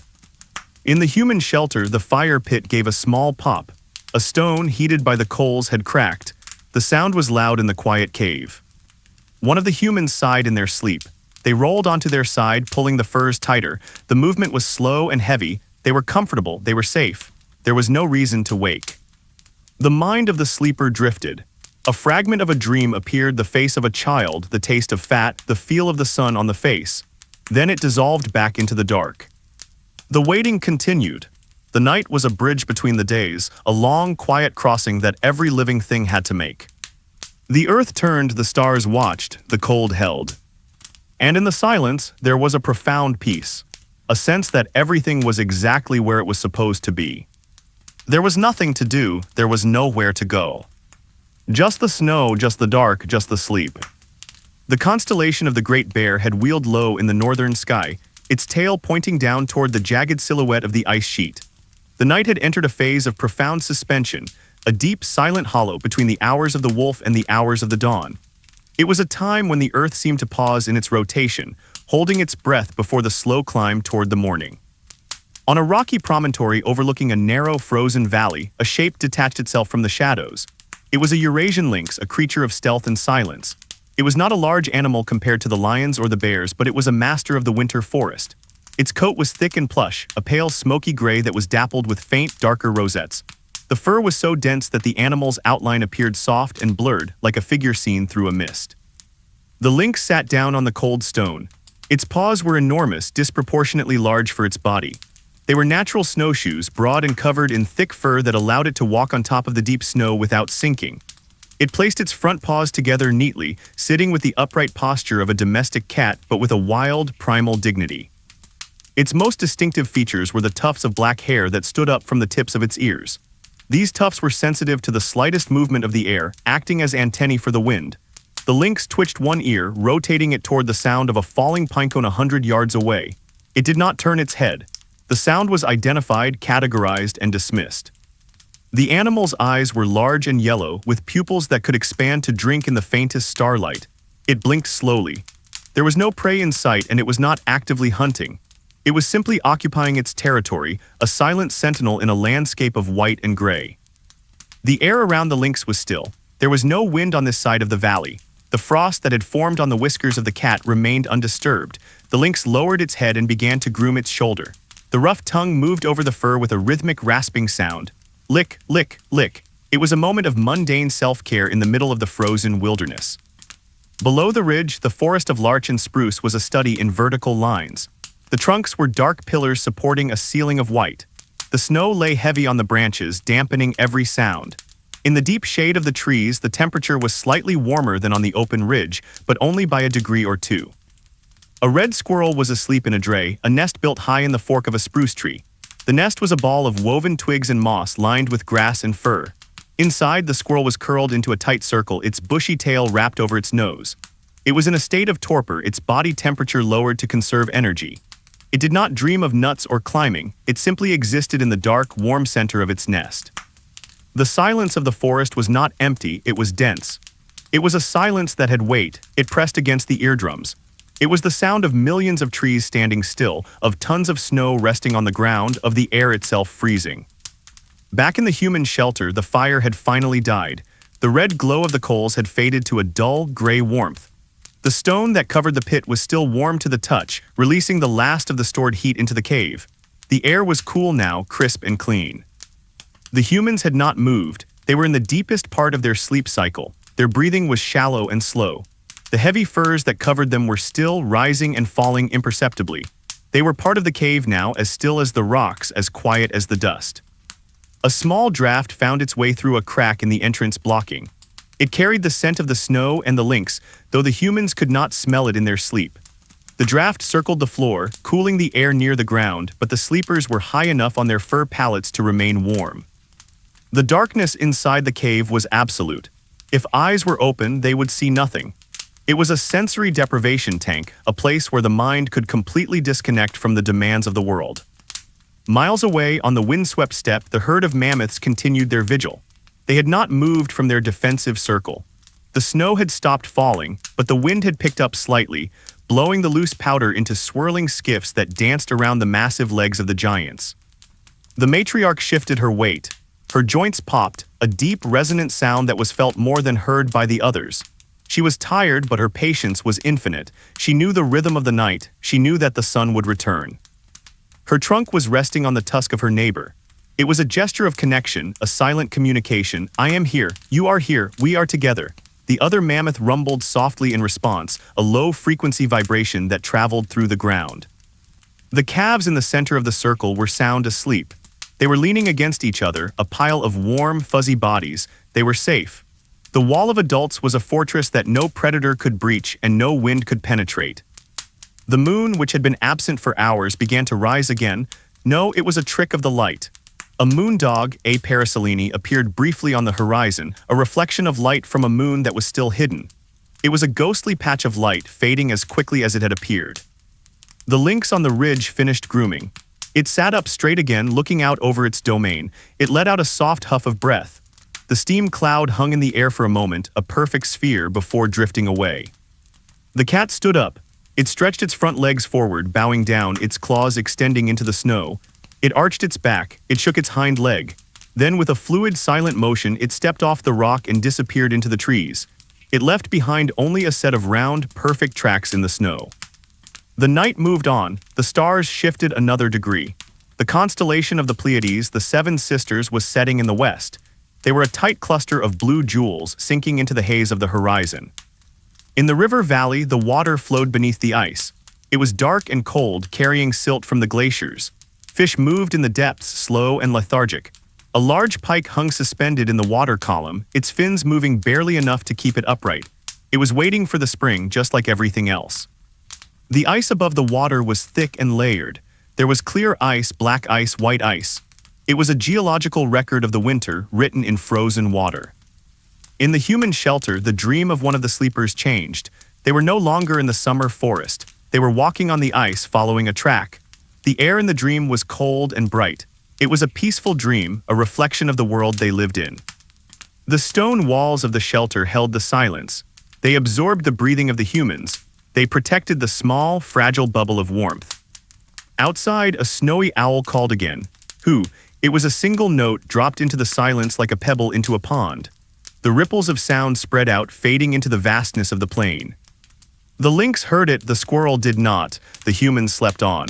In the human shelter, the fire pit gave a small pop. A stone heated by the coals had cracked. The sound was loud in the quiet cave. One of the humans sighed in their sleep. They rolled onto their side, pulling the furs tighter. The movement was slow and heavy. They were comfortable, they were safe. There was no reason to wake. The mind of the sleeper drifted. A fragment of a dream appeared, the face of a child, the taste of fat, the feel of the sun on the face. Then it dissolved back into the dark. The waiting continued. The night was a bridge between the days, a long, quiet crossing that every living thing had to make. The earth turned, the stars watched, the cold held. And in the silence, there was a profound peace, a sense that everything was exactly where it was supposed to be. There was nothing to do, there was nowhere to go. Just the snow, just the dark, just the sleep. The constellation of the Great Bear had wheeled low in the northern sky, its tail pointing down toward the jagged silhouette of the ice sheet. The night had entered a phase of profound suspension, a deep, silent hollow between the hours of the wolf and the hours of the dawn. It was a time when the earth seemed to pause in its rotation, holding its breath before the slow climb toward the morning. On a rocky promontory overlooking a narrow, frozen valley, a shape detached itself from the shadows. It was a Eurasian lynx, a creature of stealth and silence. It was not a large animal compared to the lions or the bears, but it was a master of the winter forest. Its coat was thick and plush, a pale smoky gray that was dappled with faint, darker rosettes. The fur was so dense that the animal's outline appeared soft and blurred, like a figure seen through a mist. The lynx sat down on the cold stone. Its paws were enormous, disproportionately large for its body. They were natural snowshoes, broad and covered in thick fur that allowed it to walk on top of the deep snow without sinking. It placed its front paws together neatly, sitting with the upright posture of a domestic cat but with a wild, primal dignity. Its most distinctive features were the tufts of black hair that stood up from the tips of its ears. These tufts were sensitive to the slightest movement of the air, acting as antennae for the wind. The lynx twitched one ear, rotating it toward the sound of a falling pinecone 100 yards away. It did not turn its head. The sound was identified, categorized, and dismissed. The animal's eyes were large and yellow, with pupils that could expand to drink in the faintest starlight. It blinked slowly. There was no prey in sight, and it was not actively hunting. It was simply occupying its territory, a silent sentinel in a landscape of white and gray. The air around the lynx was still. There was no wind on this side of the valley. The frost that had formed on the whiskers of the cat remained undisturbed. The lynx lowered its head and began to groom its shoulder. The rough tongue moved over the fur with a rhythmic rasping sound. Lick, lick, lick. It was a moment of mundane self-care in the middle of the frozen wilderness. Below the ridge, the forest of larch and spruce was a study in vertical lines. The trunks were dark pillars supporting a ceiling of white. The snow lay heavy on the branches, dampening every sound. In the deep shade of the trees, the temperature was slightly warmer than on the open ridge, but only by a degree or two. A red squirrel was asleep in a dray, a nest built high in the fork of a spruce tree. The nest was a ball of woven twigs and moss lined with grass and fur. Inside, the squirrel was curled into a tight circle, its bushy tail wrapped over its nose. It was in a state of torpor, its body temperature lowered to conserve energy. It did not dream of nuts or climbing, it simply existed in the dark, warm center of its nest. The silence of the forest was not empty, it was dense. It was a silence that had weight, it pressed against the eardrums. It was the sound of millions of trees standing still, of tons of snow resting on the ground, of the air itself freezing. Back in the human shelter, the fire had finally died. The red glow of the coals had faded to a dull, gray warmth. The stone that covered the pit was still warm to the touch, releasing the last of the stored heat into the cave. The air was cool now, crisp and clean. The humans had not moved. They were in the deepest part of their sleep cycle. Their breathing was shallow and slow. The heavy furs that covered them were still, rising and falling imperceptibly. They were part of the cave now, as still as the rocks, as quiet as the dust. A small draft found its way through a crack in the entrance blocking. It carried the scent of the snow and the lynx, though the humans could not smell it in their sleep. The draft circled the floor, cooling the air near the ground, but the sleepers were high enough on their fur pallets to remain warm. The darkness inside the cave was absolute. If eyes were open, they would see nothing. It was a sensory deprivation tank, a place where the mind could completely disconnect from the demands of the world. Miles away on the windswept steppe, the herd of mammoths continued their vigil. They had not moved from their defensive circle. The snow had stopped falling, but the wind had picked up slightly, blowing the loose powder into swirling skiffs that danced around the massive legs of the giants. The matriarch shifted her weight. Her joints popped, a deep, resonant sound that was felt more than heard by the others. She was tired, but her patience was infinite. She knew the rhythm of the night. She knew that the sun would return. Her trunk was resting on the tusk of her neighbor. It was a gesture of connection, a silent communication. I am here, you are here, we are together. The other mammoth rumbled softly in response, a low-frequency vibration that traveled through the ground. The calves in the center of the circle were sound asleep. They were leaning against each other, a pile of warm, fuzzy bodies. They were safe. The wall of adults was a fortress that no predator could breach and no wind could penetrate. The moon, which had been absent for hours, began to rise again. No, it was a trick of the light. A moon dog, A. Paracelini, appeared briefly on the horizon, a reflection of light from a moon that was still hidden. It was a ghostly patch of light fading as quickly as it had appeared. The lynx on the ridge finished grooming. It sat up straight again, looking out over its domain. It let out a soft huff of breath. The steam cloud hung in the air for a moment, a perfect sphere, before drifting away. The cat stood up. It stretched its front legs forward, bowing down, its claws extending into the snow. It arched its back. It shook its hind leg. Then, with a fluid, silent motion, it stepped off the rock and disappeared into the trees. It left behind only a set of round, perfect tracks in the snow. The night moved on. The stars shifted another degree. The constellation of the Pleiades, the Seven Sisters, was setting in the west. They were a tight cluster of blue jewels sinking into the haze of the horizon. In the river valley, the water flowed beneath the ice. It was dark and cold, carrying silt from the glaciers. Fish moved in the depths, slow and lethargic. A large pike hung suspended in the water column, its fins moving barely enough to keep it upright. It was waiting for the spring, just like everything else. The ice above the water was thick and layered. There was clear ice, black ice, white ice. It was a geological record of the winter, written in frozen water. In the human shelter, the dream of one of the sleepers changed. They were no longer in the summer forest. They were walking on the ice, following a track. The air in the dream was cold and bright. It was a peaceful dream, a reflection of the world they lived in. The stone walls of the shelter held the silence. They absorbed the breathing of the humans. They protected the small, fragile bubble of warmth. Outside, a snowy owl called again. Who? It was a single note dropped into the silence like a pebble into a pond. The ripples of sound spread out, fading into the vastness of the plain. The lynx heard it, the squirrel did not. The humans slept on.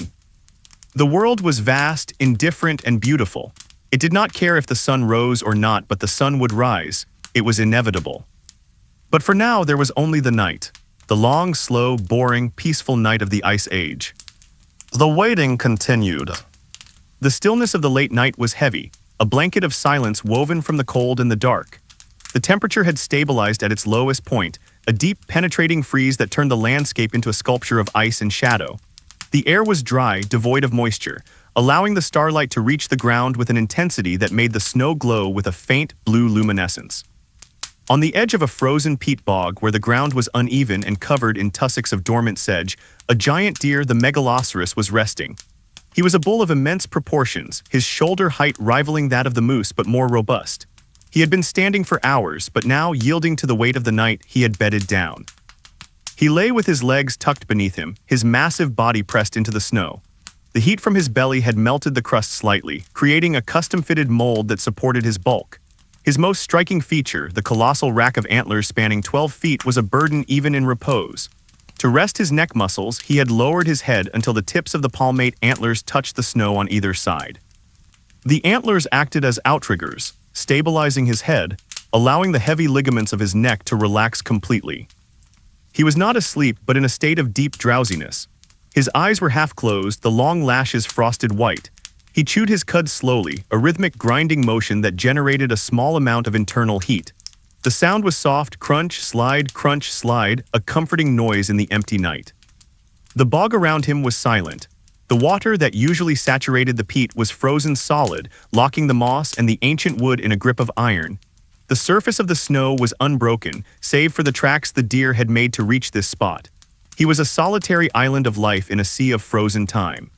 The world was vast, indifferent, and beautiful. It did not care if the sun rose or not, but the sun would rise. It was inevitable. But for now, there was only the night. The long, slow, boring, peaceful night of the Ice Age. The waiting continued. The stillness of the late night was heavy, a blanket of silence woven from the cold and the dark. The temperature had stabilized at its lowest point, a deep, penetrating freeze that turned the landscape into a sculpture of ice and shadow. The air was dry, devoid of moisture, allowing the starlight to reach the ground with an intensity that made the snow glow with a faint, blue luminescence. On the edge of a frozen peat bog where the ground was uneven and covered in tussocks of dormant sedge, a giant deer, the megaloceros, was resting. He was a bull of immense proportions, his shoulder height rivaling that of the moose but more robust. He had been standing for hours, but now, yielding to the weight of the night, he had bedded down. He lay with his legs tucked beneath him, his massive body pressed into the snow. The heat from his belly had melted the crust slightly, creating a custom-fitted mold that supported his bulk. His most striking feature, the colossal rack of antlers spanning 12 feet, was a burden even in repose. To rest his neck muscles, he had lowered his head until the tips of the palmate antlers touched the snow on either side. The antlers acted as outriggers, stabilizing his head, allowing the heavy ligaments of his neck to relax completely. He was not asleep, but in a state of deep drowsiness. His eyes were half closed, the long lashes frosted white. He chewed his cud slowly, a rhythmic grinding motion that generated a small amount of internal heat. The sound was soft, crunch, slide, a comforting noise in the empty night. The bog around him was silent. The water that usually saturated the peat was frozen solid, locking the moss and the ancient wood in a grip of iron. The surface of the snow was unbroken, save for the tracks the deer had made to reach this spot. He was a solitary island of life in a sea of frozen time.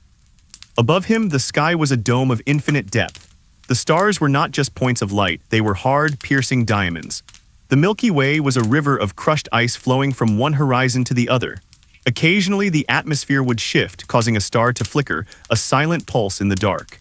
Above him, the sky was a dome of infinite depth. The stars were not just points of light, they were hard, piercing diamonds. The Milky Way was a river of crushed ice flowing from one horizon to the other. Occasionally, the atmosphere would shift, causing a star to flicker, a silent pulse in the dark.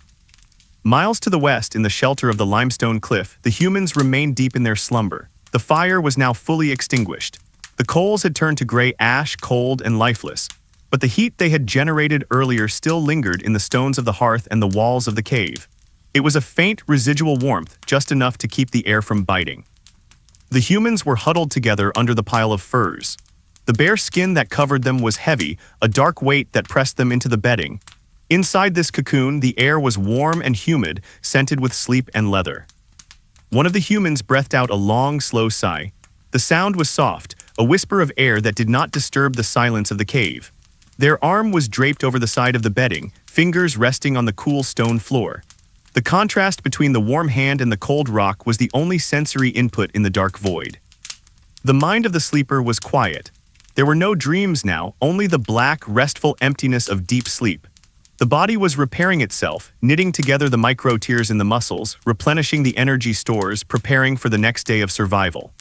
Miles to the west, in the shelter of the limestone cliff, the humans remained deep in their slumber. The fire was now fully extinguished. The coals had turned to gray ash, cold and lifeless. But the heat they had generated earlier still lingered in the stones of the hearth and the walls of the cave. It was a faint, residual warmth, just enough to keep the air from biting. The humans were huddled together under the pile of furs. The bare skin that covered them was heavy, a dark weight that pressed them into the bedding. Inside this cocoon, the air was warm and humid, scented with sleep and leather. One of the humans breathed out a long, slow sigh. The sound was soft, a whisper of air that did not disturb the silence of the cave. Their arm was draped over the side of the bedding, fingers resting on the cool stone floor. The contrast between the warm hand and the cold rock was the only sensory input in the dark void. The mind of the sleeper was quiet. There were no dreams now, only the black, restful emptiness of deep sleep. The body was repairing itself, knitting together the micro-tears in the muscles, replenishing the energy stores, preparing for the next day of survival.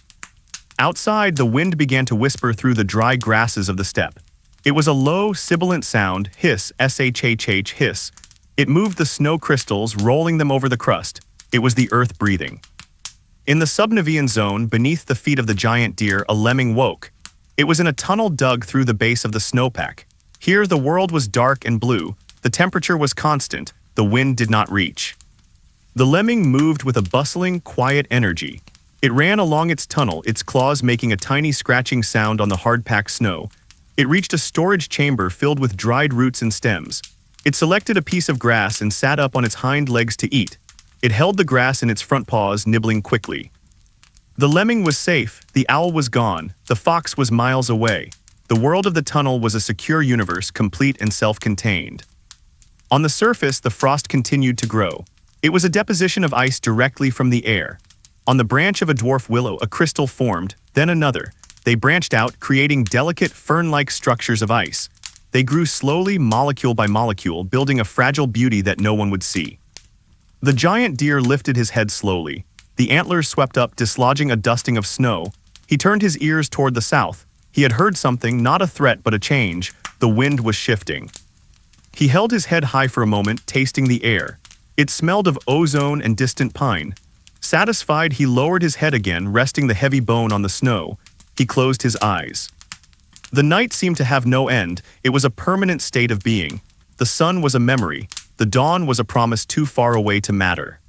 Outside, the wind began to whisper through the dry grasses of the steppe. It was a low, sibilant sound, hiss, shhh, hiss. It moved the snow crystals, rolling them over the crust. It was the earth breathing. In the subnivean zone, beneath the feet of the giant deer, a lemming woke. It was in a tunnel dug through the base of the snowpack. Here, the world was dark and blue. The temperature was constant. The wind did not reach. The lemming moved with a bustling, quiet energy. It ran along its tunnel, its claws making a tiny scratching sound on the hard-packed snow. It reached a storage chamber filled with dried roots and stems. It selected a piece of grass and sat up on its hind legs to eat. It held the grass in its front paws, nibbling quickly. The lemming was safe, the owl was gone, the fox was miles away. The world of the tunnel was a secure universe, complete and self-contained. On the surface, the frost continued to grow. It was a deposition of ice directly from the air. On the branch of a dwarf willow, a crystal formed, then another. They branched out, creating delicate, fern-like structures of ice. They grew slowly, molecule by molecule, building a fragile beauty that no one would see. The giant deer lifted his head slowly. The antlers swept up, dislodging a dusting of snow. He turned his ears toward the south. He had heard something, not a threat but a change. The wind was shifting. He held his head high for a moment, tasting the air. It smelled of ozone and distant pine. Satisfied, he lowered his head again, resting the heavy bone on the snow. He closed his eyes. The night seemed to have no end. It was a permanent state of being. The sun was a memory. The dawn was a promise too far away to matter.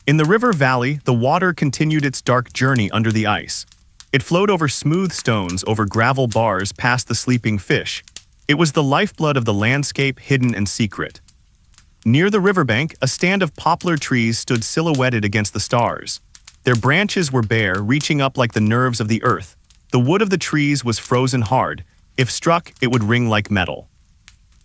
In the river valley, the water continued its dark journey under the ice. It flowed over smooth stones, over gravel bars, past the sleeping fish. It was the lifeblood of the landscape, hidden and secret. Near the riverbank, a stand of poplar trees stood silhouetted against the stars. Their branches were bare, reaching up like the nerves of the earth. The wood of the trees was frozen hard. If struck, it would ring like metal.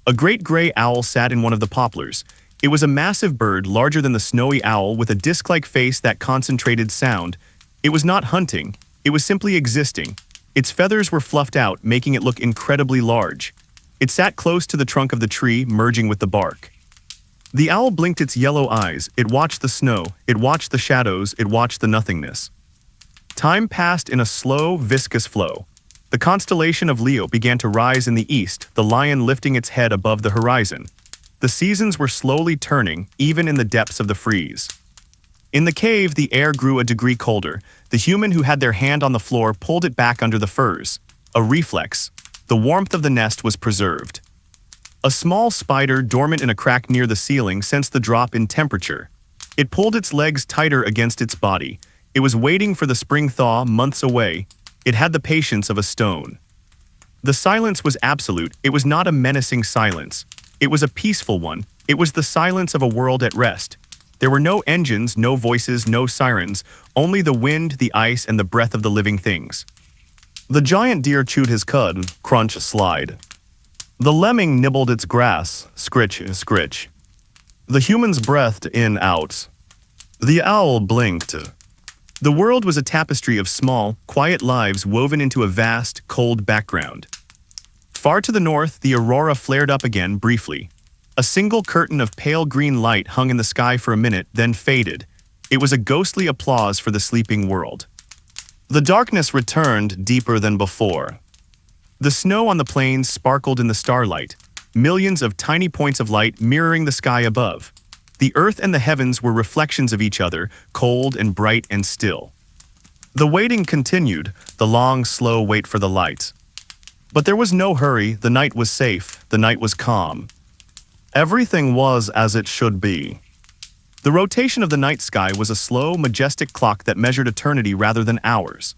A great gray owl sat in one of the poplars. It was a massive bird, larger than the snowy owl, with a disc-like face that concentrated sound. It was not hunting. It was simply existing. Its feathers were fluffed out, making it look incredibly large. It sat close to the trunk of the tree, merging with the bark. The owl blinked its yellow eyes. It watched the snow. It watched the shadows. It watched the nothingness. Time passed in a slow, viscous flow. The constellation of Leo began to rise in the east, the lion lifting its head above the horizon. The seasons were slowly turning, even in the depths of the freeze. In the cave, the air grew a degree colder. The human who had their hand on the floor pulled it back under the furs. A reflex. The warmth of the nest was preserved. A small spider, dormant in a crack near the ceiling, sensed the drop in temperature. It pulled its legs tighter against its body. It was waiting for the spring thaw, months away. It had the patience of a stone. The silence was absolute. It was not a menacing silence. It was a peaceful one. It was the silence of a world at rest. There were no engines, no voices, no sirens, only the wind, the ice, and the breath of the living things. The giant deer chewed his cud, crunch, slide. The lemming nibbled its grass, scritch, scritch. The humans breathed in, out. The owl blinked. The world was a tapestry of small, quiet lives woven into a vast, cold background. Far to the north, the aurora flared up again briefly. A single curtain of pale green light hung in the sky for a minute, then faded. It was a ghostly applause for the sleeping world. The darkness returned, deeper than before. The snow on the plains sparkled in the starlight, millions of tiny points of light mirroring the sky above. The earth and the heavens were reflections of each other, cold and bright and still. The waiting continued, the long, slow wait for the light. But there was no hurry. The night was safe, the night was calm. Everything was as it should be. The rotation of the night sky was a slow, majestic clock that measured eternity rather than hours.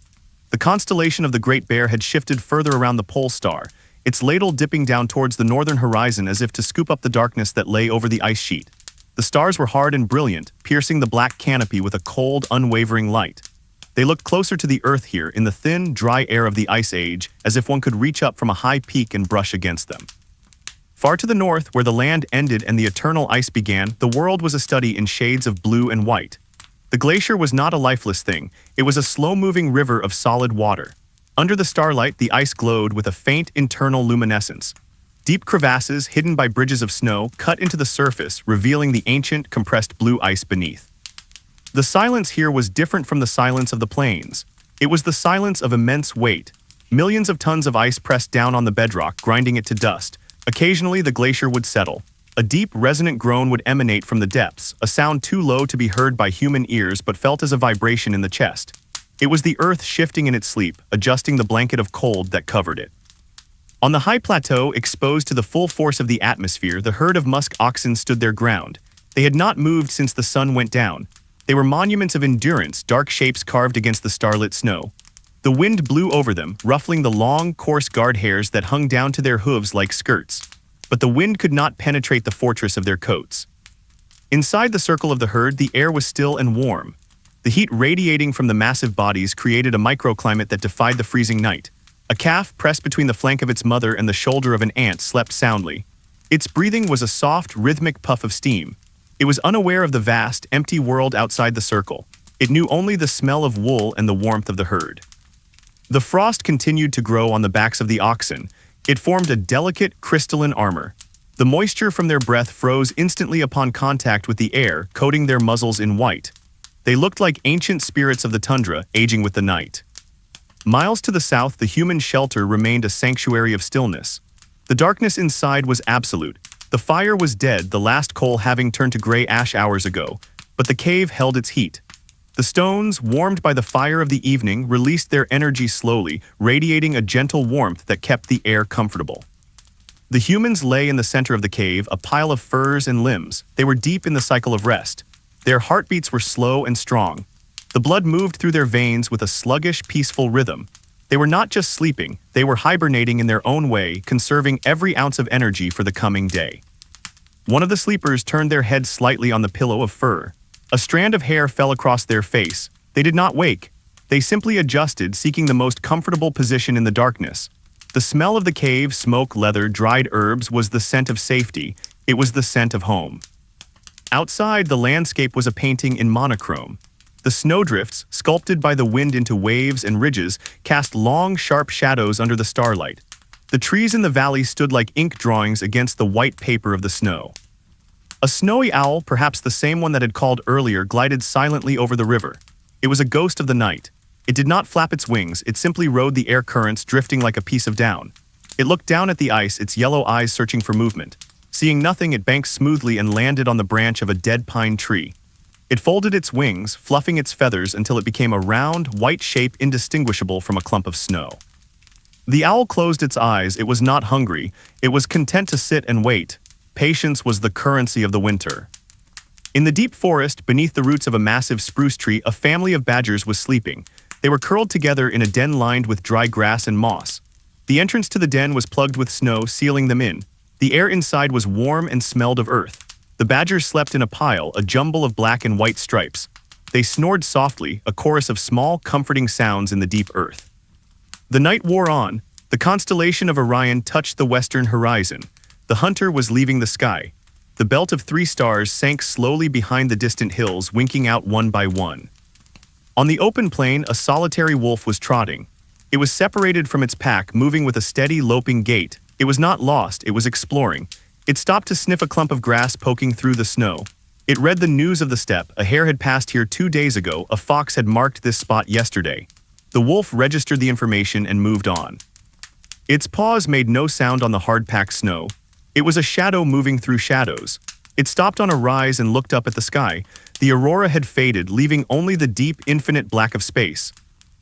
The constellation of the Great Bear had shifted further around the pole star, its ladle dipping down towards the northern horizon as if to scoop up the darkness that lay over the ice sheet. The stars were hard and brilliant, piercing the black canopy with a cold, unwavering light. They looked closer to the earth here, in the thin, dry air of the Ice Age, as if one could reach up from a high peak and brush against them. Far to the north, where the land ended and the eternal ice began, the world was a study in shades of blue and white. The glacier was not a lifeless thing, it was a slow-moving river of solid water. Under the starlight, the ice glowed with a faint internal luminescence. Deep crevasses, hidden by bridges of snow, cut into the surface, revealing the ancient, compressed blue ice beneath. The silence here was different from the silence of the plains. It was the silence of immense weight. Millions of tons of ice pressed down on the bedrock, grinding it to dust. Occasionally, the glacier would settle. A deep, resonant groan would emanate from the depths, a sound too low to be heard by human ears but felt as a vibration in the chest. It was the earth shifting in its sleep, adjusting the blanket of cold that covered it. On the high plateau, exposed to the full force of the atmosphere, the herd of musk oxen stood their ground. They had not moved since the sun went down. They were monuments of endurance, dark shapes carved against the starlit snow. The wind blew over them, ruffling the long, coarse guard hairs that hung down to their hooves like skirts. But the wind could not penetrate the fortress of their coats. Inside the circle of the herd, the air was still and warm. The heat radiating from the massive bodies created a microclimate that defied the freezing night. A calf, pressed between the flank of its mother and the shoulder of an ant, slept soundly. Its breathing was a soft, rhythmic puff of steam. It was unaware of the vast, empty world outside the circle. It knew only the smell of wool and the warmth of the herd. The frost continued to grow on the backs of the oxen. It formed a delicate, crystalline armor. The moisture from their breath froze instantly upon contact with the air, coating their muzzles in white. They looked like ancient spirits of the tundra, aging with the night. Miles to the south, the human shelter remained a sanctuary of stillness. The darkness inside was absolute. The fire was dead, the last coal having turned to gray ash hours ago, but the cave held its heat. The stones, warmed by the fire of the evening, released their energy slowly, radiating a gentle warmth that kept the air comfortable. The humans lay in the center of the cave, a pile of furs and limbs. They were deep in the cycle of rest. Their heartbeats were slow and strong. The blood moved through their veins with a sluggish, peaceful rhythm. They were not just sleeping, they were hibernating in their own way, conserving every ounce of energy for the coming day. One of the sleepers turned their head slightly on the pillow of fur. A strand of hair fell across their face. They did not wake. They simply adjusted, seeking the most comfortable position in the darkness. The smell of the cave, smoke, leather, dried herbs, was the scent of safety. It was the scent of home. Outside, the landscape was a painting in monochrome. The snowdrifts, sculpted by the wind into waves and ridges, cast long, sharp shadows under the starlight. The trees in the valley stood like ink drawings against the white paper of the snow. A snowy owl, perhaps the same one that had called earlier, glided silently over the river. It was a ghost of the night. It did not flap its wings, it simply rode the air currents, drifting like a piece of down. It looked down at the ice, its yellow eyes searching for movement. Seeing nothing, it banked smoothly and landed on the branch of a dead pine tree. It folded its wings, fluffing its feathers until it became a round, white shape indistinguishable from a clump of snow. The owl closed its eyes. It was not hungry. It was content to sit and wait. Patience was the currency of the winter. In the deep forest, beneath the roots of a massive spruce tree, a family of badgers was sleeping. They were curled together in a den lined with dry grass and moss. The entrance to the den was plugged with snow, sealing them in. The air inside was warm and smelled of earth. The badgers slept in a pile, a jumble of black and white stripes. They snored softly, a chorus of small, comforting sounds in the deep earth. The night wore on. The constellation of Orion touched the western horizon. The hunter was leaving the sky. The belt of 3 stars sank slowly behind the distant hills, winking out one by one. On the open plain, a solitary wolf was trotting. It was separated from its pack, moving with a steady, loping gait. It was not lost, it was exploring. It stopped to sniff a clump of grass poking through the snow. It read the news of the steppe. A hare had passed here 2 days ago. A fox had marked this spot yesterday. The wolf registered the information and moved on. Its paws made no sound on the hard-packed snow. It was a shadow moving through shadows. It stopped on a rise and looked up at the sky. The aurora had faded, leaving only the deep, infinite black of space.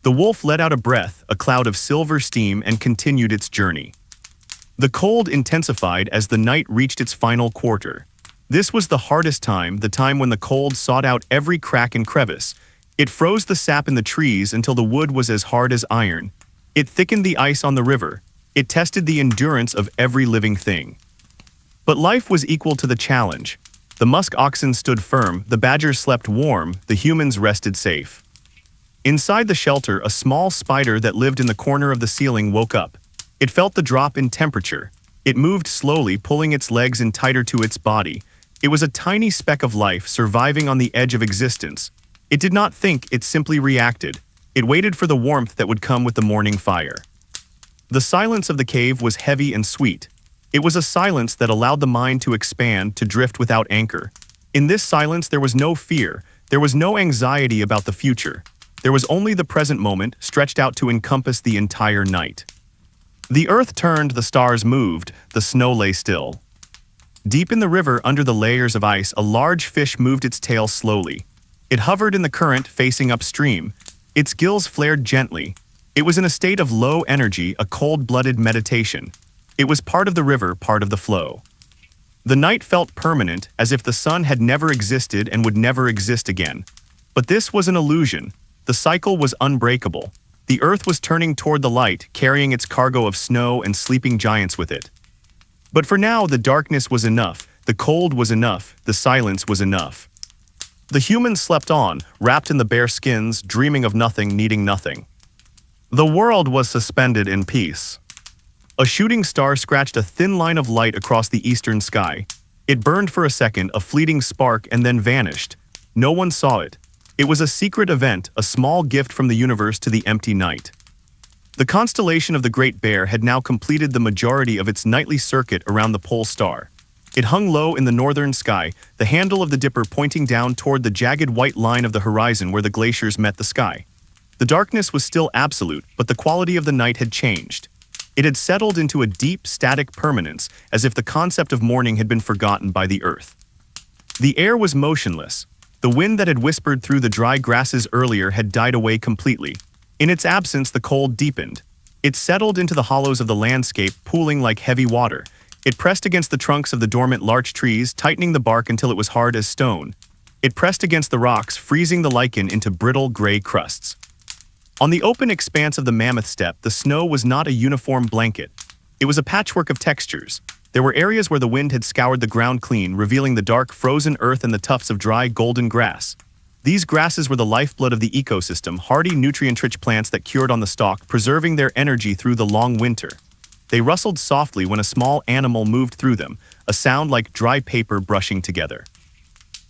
The wolf let out a breath, a cloud of silver steam, and continued its journey. The cold intensified as the night reached its final quarter. This was the hardest time, the time when the cold sought out every crack and crevice. It froze the sap in the trees until the wood was as hard as iron. It thickened the ice on the river. It tested the endurance of every living thing. But life was equal to the challenge. The musk oxen stood firm, the badgers slept warm, the humans rested safe. Inside the shelter, a small spider that lived in the corner of the ceiling woke up. It felt the drop in temperature. It moved slowly, pulling its legs in tighter to its body. It was a tiny speck of life surviving on the edge of existence. It did not think, it simply reacted. It waited for the warmth that would come with the morning fire. The silence of the cave was heavy and sweet. It was a silence that allowed the mind to expand, to drift without anchor. In this silence there was no fear, there was no anxiety about the future. There was only the present moment, stretched out to encompass the entire night. The earth turned, the stars moved, the snow lay still. Deep in the river, under the layers of ice, a large fish moved its tail slowly. It hovered in the current, facing upstream. Its gills flared gently. It was in a state of low energy, a cold-blooded meditation. It was part of the river, part of the flow. The night felt permanent, as if the sun had never existed and would never exist again. But this was an illusion. The cycle was unbreakable. The earth was turning toward the light, carrying its cargo of snow and sleeping giants with it. But for now, the darkness was enough, the cold was enough, the silence was enough. The humans slept on, wrapped in the bare skins, dreaming of nothing, needing nothing. The world was suspended in peace. A shooting star scratched a thin line of light across the eastern sky. It burned for a second, a fleeting spark, and then vanished. No one saw it. It was a secret event, a small gift from the universe to the empty night. The constellation of the Great Bear had now completed the majority of its nightly circuit around the pole star. It hung low in the northern sky, the handle of the dipper pointing down toward the jagged white line of the horizon where the glaciers met the sky. The darkness was still absolute, but the quality of the night had changed. It had settled into a deep, static permanence, as if the concept of morning had been forgotten by the earth. The air was motionless. The wind that had whispered through the dry grasses earlier had died away completely. In its absence, the cold deepened. It settled into the hollows of the landscape, pooling like heavy water. It pressed against the trunks of the dormant larch trees, tightening the bark until it was hard as stone. It pressed against the rocks, freezing the lichen into brittle gray crusts. On the open expanse of the mammoth steppe, the snow was not a uniform blanket. It was a patchwork of textures. There were areas where the wind had scoured the ground clean, revealing the dark, frozen earth and the tufts of dry, golden grass. These grasses were the lifeblood of the ecosystem, hardy, nutrient-rich plants that cured on the stalk, preserving their energy through the long winter. They rustled softly when a small animal moved through them, a sound like dry paper brushing together.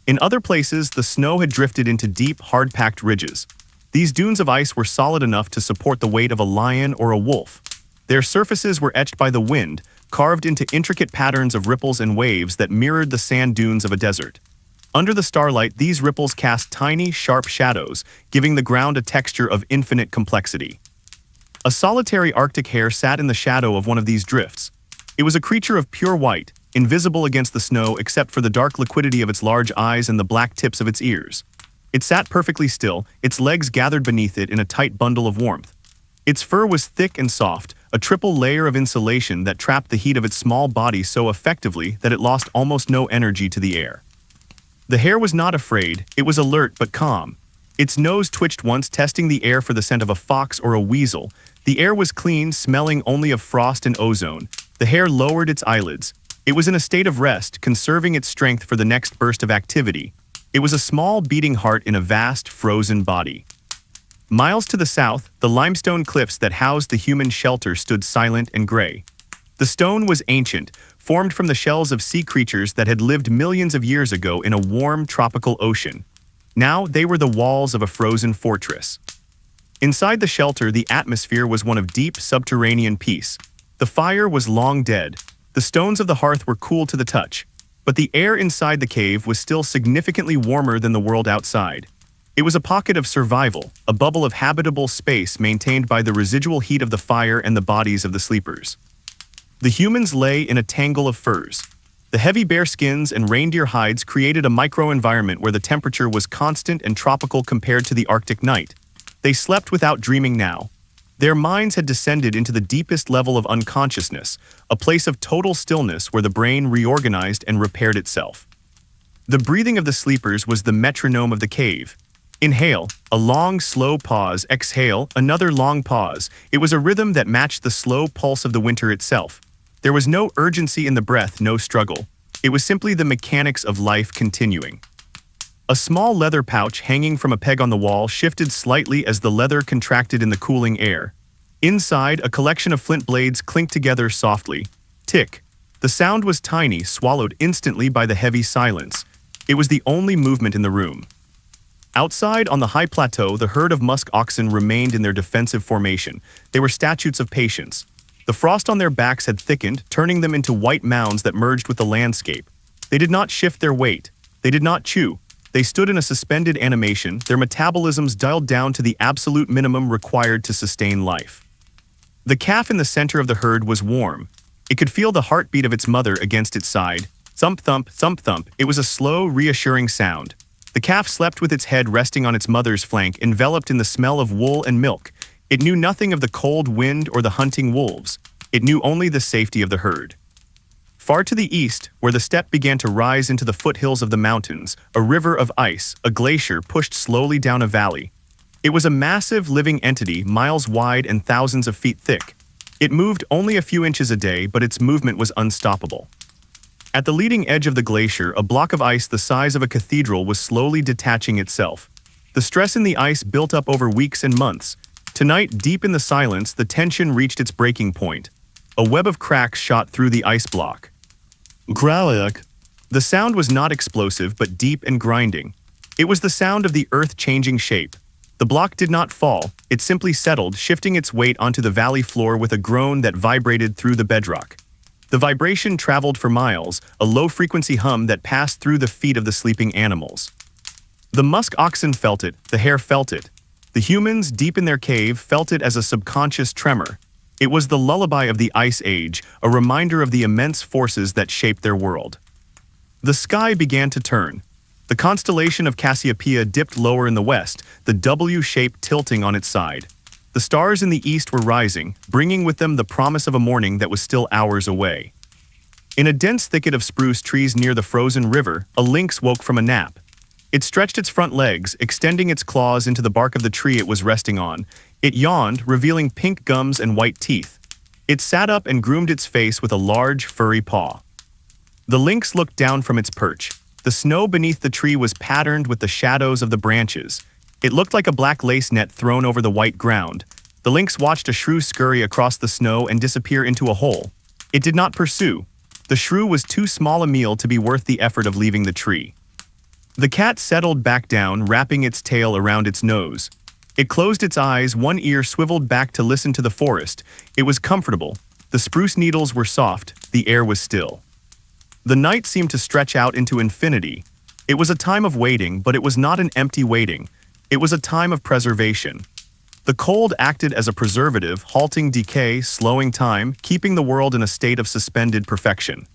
In other places, the snow had drifted into deep, hard-packed ridges. These dunes of ice were solid enough to support the weight of a lion or a wolf. Their surfaces were etched by the wind, carved into intricate patterns of ripples and waves that mirrored the sand dunes of a desert. Under the starlight, these ripples cast tiny, sharp shadows, giving the ground a texture of infinite complexity. A solitary Arctic hare sat in the shadow of one of these drifts. It was a creature of pure white, invisible against the snow except for the dark liquidity of its large eyes and the black tips of its ears. It sat perfectly still, its legs gathered beneath it in a tight bundle of warmth. Its fur was thick and soft, a triple layer of insulation that trapped the heat of its small body so effectively that it lost almost no energy to the air. The hare was not afraid, it was alert but calm. Its nose twitched once, testing the air for the scent of a fox or a weasel. The air was clean, smelling only of frost and ozone. The hare lowered its eyelids. It was in a state of rest, conserving its strength for the next burst of activity. It was a small beating heart in a vast, frozen body. Miles to the south, the limestone cliffs that housed the human shelter stood silent and gray. The stone was ancient, formed from the shells of sea creatures that had lived millions of years ago in a warm, tropical ocean. Now they were the walls of a frozen fortress. Inside the shelter, the atmosphere was one of deep, subterranean peace. The fire was long dead. The stones of the hearth were cool to the touch. But the air inside the cave was still significantly warmer than the world outside. It was a pocket of survival, a bubble of habitable space maintained by the residual heat of the fire and the bodies of the sleepers. The humans lay in a tangle of furs. The heavy bear skins and reindeer hides created a microenvironment where the temperature was constant and tropical compared to the Arctic night. They slept without dreaming now. Their minds had descended into the deepest level of unconsciousness, a place of total stillness where the brain reorganized and repaired itself. The breathing of the sleepers was the metronome of the cave. Inhale, a long, slow pause. Exhale, another long pause. It was a rhythm that matched the slow pulse of the winter itself. There was no urgency in the breath, no struggle. It was simply the mechanics of life continuing. A small leather pouch hanging from a peg on the wall shifted slightly as the leather contracted in the cooling air. Inside, a collection of flint blades clinked together softly. Tick. The sound was tiny, swallowed instantly by the heavy silence. It was the only movement in the room. Outside, on the high plateau, the herd of musk oxen remained in their defensive formation. They were statues of patience. The frost on their backs had thickened, turning them into white mounds that merged with the landscape. They did not shift their weight. They did not chew. They stood in a suspended animation, their metabolisms dialed down to the absolute minimum required to sustain life. The calf in the center of the herd was warm. It could feel the heartbeat of its mother against its side. Thump, thump, thump, thump. It was a slow, reassuring sound. The calf slept with its head resting on its mother's flank, enveloped in the smell of wool and milk. It knew nothing of the cold wind or the hunting wolves. It knew only the safety of the herd. Far to the east, where the steppe began to rise into the foothills of the mountains, a river of ice, a glacier, pushed slowly down a valley. It was a massive living entity, miles wide and thousands of feet thick. It moved only a few inches a day, but its movement was unstoppable. At the leading edge of the glacier, a block of ice the size of a cathedral was slowly detaching itself. The stress in the ice built up over weeks and months. Tonight, deep in the silence, the tension reached its breaking point. A web of cracks shot through the ice block. Growlick. The sound was not explosive, but deep and grinding. It was the sound of the earth changing shape. The block did not fall, it simply settled, shifting its weight onto the valley floor with a groan that vibrated through the bedrock. The vibration traveled for miles, a low-frequency hum that passed through the feet of the sleeping animals. The musk oxen felt it, the hare felt it. The humans, deep in their cave, felt it as a subconscious tremor. It was the lullaby of the Ice Age, a reminder of the immense forces that shaped their world. The sky began to turn. The constellation of Cassiopeia dipped lower in the west, the W shape tilting on its side. The stars in the east were rising, bringing with them the promise of a morning that was still hours away. In a dense thicket of spruce trees near the frozen river, a lynx woke from a nap. It stretched its front legs, extending its claws into the bark of the tree it was resting on. It yawned, revealing pink gums and white teeth. It sat up and groomed its face with a large, furry paw. The lynx looked down from its perch. The snow beneath the tree was patterned with the shadows of the branches. It looked like a black lace net thrown over the white ground. The lynx watched a shrew scurry across the snow and disappear into a hole. It did not pursue. The shrew was too small a meal to be worth the effort of leaving the tree. The cat settled back down, wrapping its tail around its nose. It closed its eyes, one ear swiveled back to listen to the forest. It was comfortable. The spruce needles were soft, the air was still. The night seemed to stretch out into infinity. It was a time of waiting, but it was not an empty waiting. It was a time of preservation. The cold acted as a preservative, halting decay, slowing time, keeping the world in a state of suspended perfection.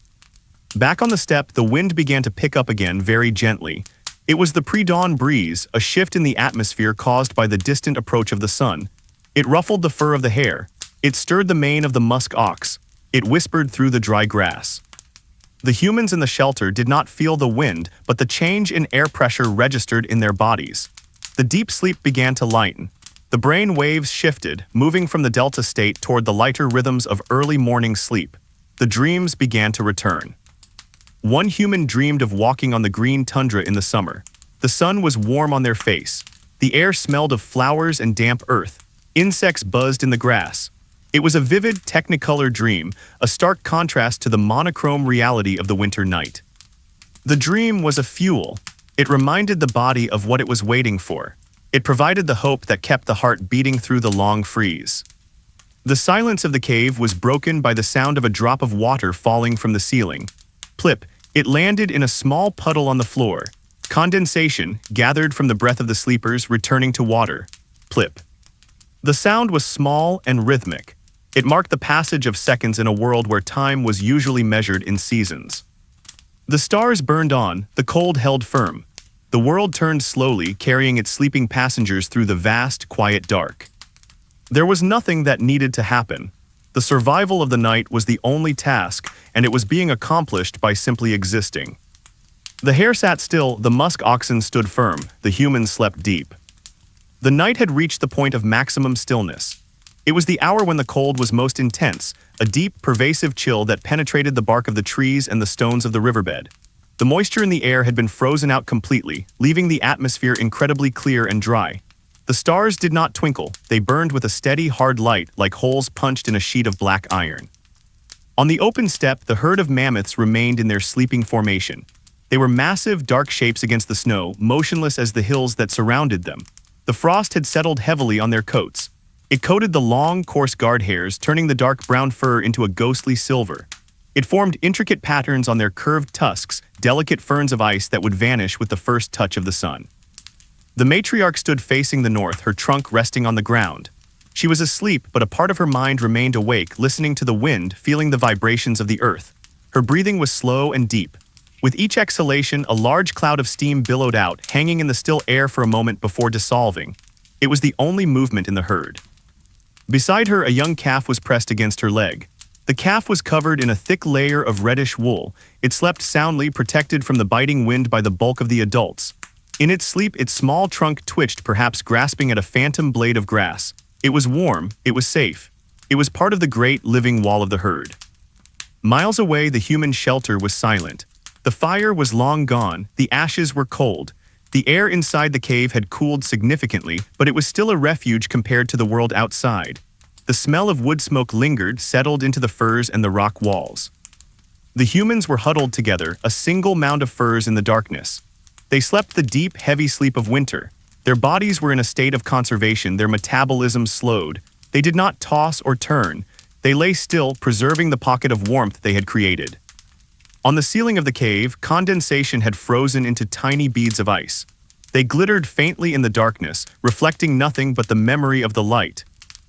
Back on the steppe, the wind began to pick up again very gently. It was the pre-dawn breeze, a shift in the atmosphere caused by the distant approach of the sun. It ruffled the fur of the hare. It stirred the mane of the musk ox. It whispered through the dry grass. The humans in the shelter did not feel the wind, but the change in air pressure registered in their bodies. The deep sleep began to lighten. The brain waves shifted, moving from the delta state toward the lighter rhythms of early morning sleep. The dreams began to return. One human dreamed of walking on the green tundra in the summer. The sun was warm on their face. The air smelled of flowers and damp earth. Insects buzzed in the grass. It was a vivid, technicolor dream, a stark contrast to the monochrome reality of the winter night. The dream was a fuel. It reminded the body of what it was waiting for. It provided the hope that kept the heart beating through the long freeze. The silence of the cave was broken by the sound of a drop of water falling from the ceiling. Plip, it landed in a small puddle on the floor. Condensation, gathered from the breath of the sleepers, returning to water. Plip. The sound was small and rhythmic. It marked the passage of seconds in a world where time was usually measured in seasons. The stars burned on, the cold held firm. The world turned slowly, carrying its sleeping passengers through the vast, quiet dark. There was nothing that needed to happen. The survival of the night was the only task, and it was being accomplished by simply existing. The hare sat still, the musk oxen stood firm, the humans slept deep. The night had reached the point of maximum stillness. It was the hour when the cold was most intense, a deep, pervasive chill that penetrated the bark of the trees and the stones of the riverbed. The moisture in the air had been frozen out completely, leaving the atmosphere incredibly clear and dry. The stars did not twinkle, they burned with a steady, hard light like holes punched in a sheet of black iron. On the open steppe, the herd of mammoths remained in their sleeping formation. They were massive, dark shapes against the snow, motionless as the hills that surrounded them. The frost had settled heavily on their coats. It coated the long, coarse guard hairs, turning the dark brown fur into a ghostly silver. It formed intricate patterns on their curved tusks, delicate ferns of ice that would vanish with the first touch of the sun. The matriarch stood facing the north, her trunk resting on the ground. She was asleep, but a part of her mind remained awake, listening to the wind, feeling the vibrations of the earth. Her breathing was slow and deep. With each exhalation, a large cloud of steam billowed out, hanging in the still air for a moment before dissolving. It was the only movement in the herd. Beside her, a young calf was pressed against her leg. The calf was covered in a thick layer of reddish wool. It slept soundly, protected from the biting wind by the bulk of the adults. In its sleep, its small trunk twitched, perhaps grasping at a phantom blade of grass. It was warm, it was safe. It was part of the great living wall of the herd. Miles away, the human shelter was silent. The fire was long gone, the ashes were cold. The air inside the cave had cooled significantly, but it was still a refuge compared to the world outside. The smell of wood smoke lingered, settled into the furs and the rock walls. The humans were huddled together, a single mound of furs in the darkness. They slept the deep, heavy sleep of winter. Their bodies were in a state of conservation, their metabolism slowed. They did not toss or turn. They lay still, preserving the pocket of warmth they had created. On the ceiling of the cave, condensation had frozen into tiny beads of ice. They glittered faintly in the darkness, reflecting nothing but the memory of the light.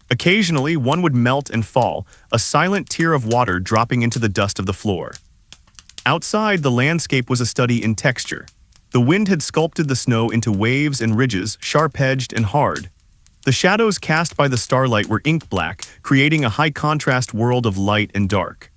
Occasionally, one would melt and fall, a silent tear of water dropping into the dust of the floor. Outside, the landscape was a study in texture. The wind had sculpted the snow into waves and ridges, sharp-edged and hard. The shadows cast by the starlight were ink-black, creating a high-contrast world of light and dark.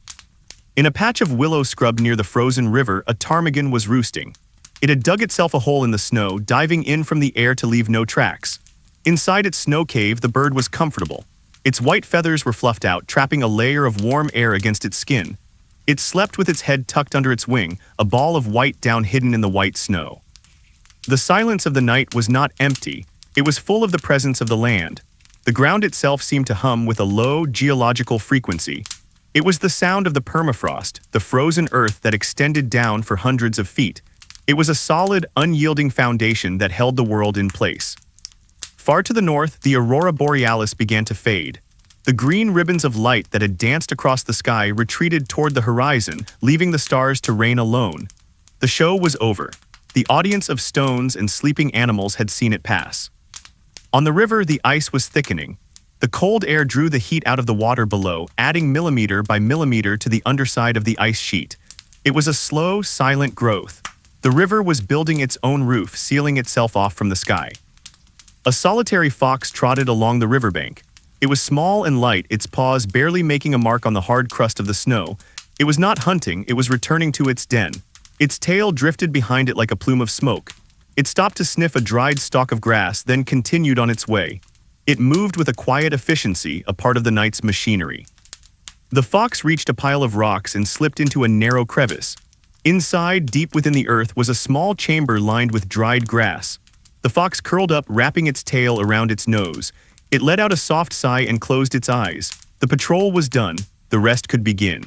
In a patch of willow scrub near the frozen river, a ptarmigan was roosting. It had dug itself a hole in the snow, diving in from the air to leave no tracks. Inside its snow cave, the bird was comfortable. Its white feathers were fluffed out, trapping a layer of warm air against its skin. It slept with its head tucked under its wing, a ball of white down hidden in the white snow. The silence of the night was not empty. It was full of the presence of the land. The ground itself seemed to hum with a low, geological frequency. It was the sound of the permafrost, the frozen earth that extended down for hundreds of feet. It was a solid, unyielding foundation that held the world in place. Far to the north, the aurora borealis began to fade. The green ribbons of light that had danced across the sky retreated toward the horizon, leaving the stars to reign alone. The show was over. The audience of stones and sleeping animals had seen it pass. On the river, the ice was thickening. The cold air drew the heat out of the water below, adding millimeter by millimeter to the underside of the ice sheet. It was a slow, silent growth. The river was building its own roof, sealing itself off from the sky. A solitary fox trotted along the riverbank. It was small and light, its paws barely making a mark on the hard crust of the snow. It was not hunting, it was returning to its den. Its tail drifted behind it like a plume of smoke. It stopped to sniff a dried stalk of grass, then continued on its way. It moved with a quiet efficiency, a part of the night's machinery. The fox reached a pile of rocks and slipped into a narrow crevice. Inside, deep within the earth, was a small chamber lined with dried grass. The fox curled up, wrapping its tail around its nose. It let out a soft sigh and closed its eyes. The patrol was done. The rest could begin.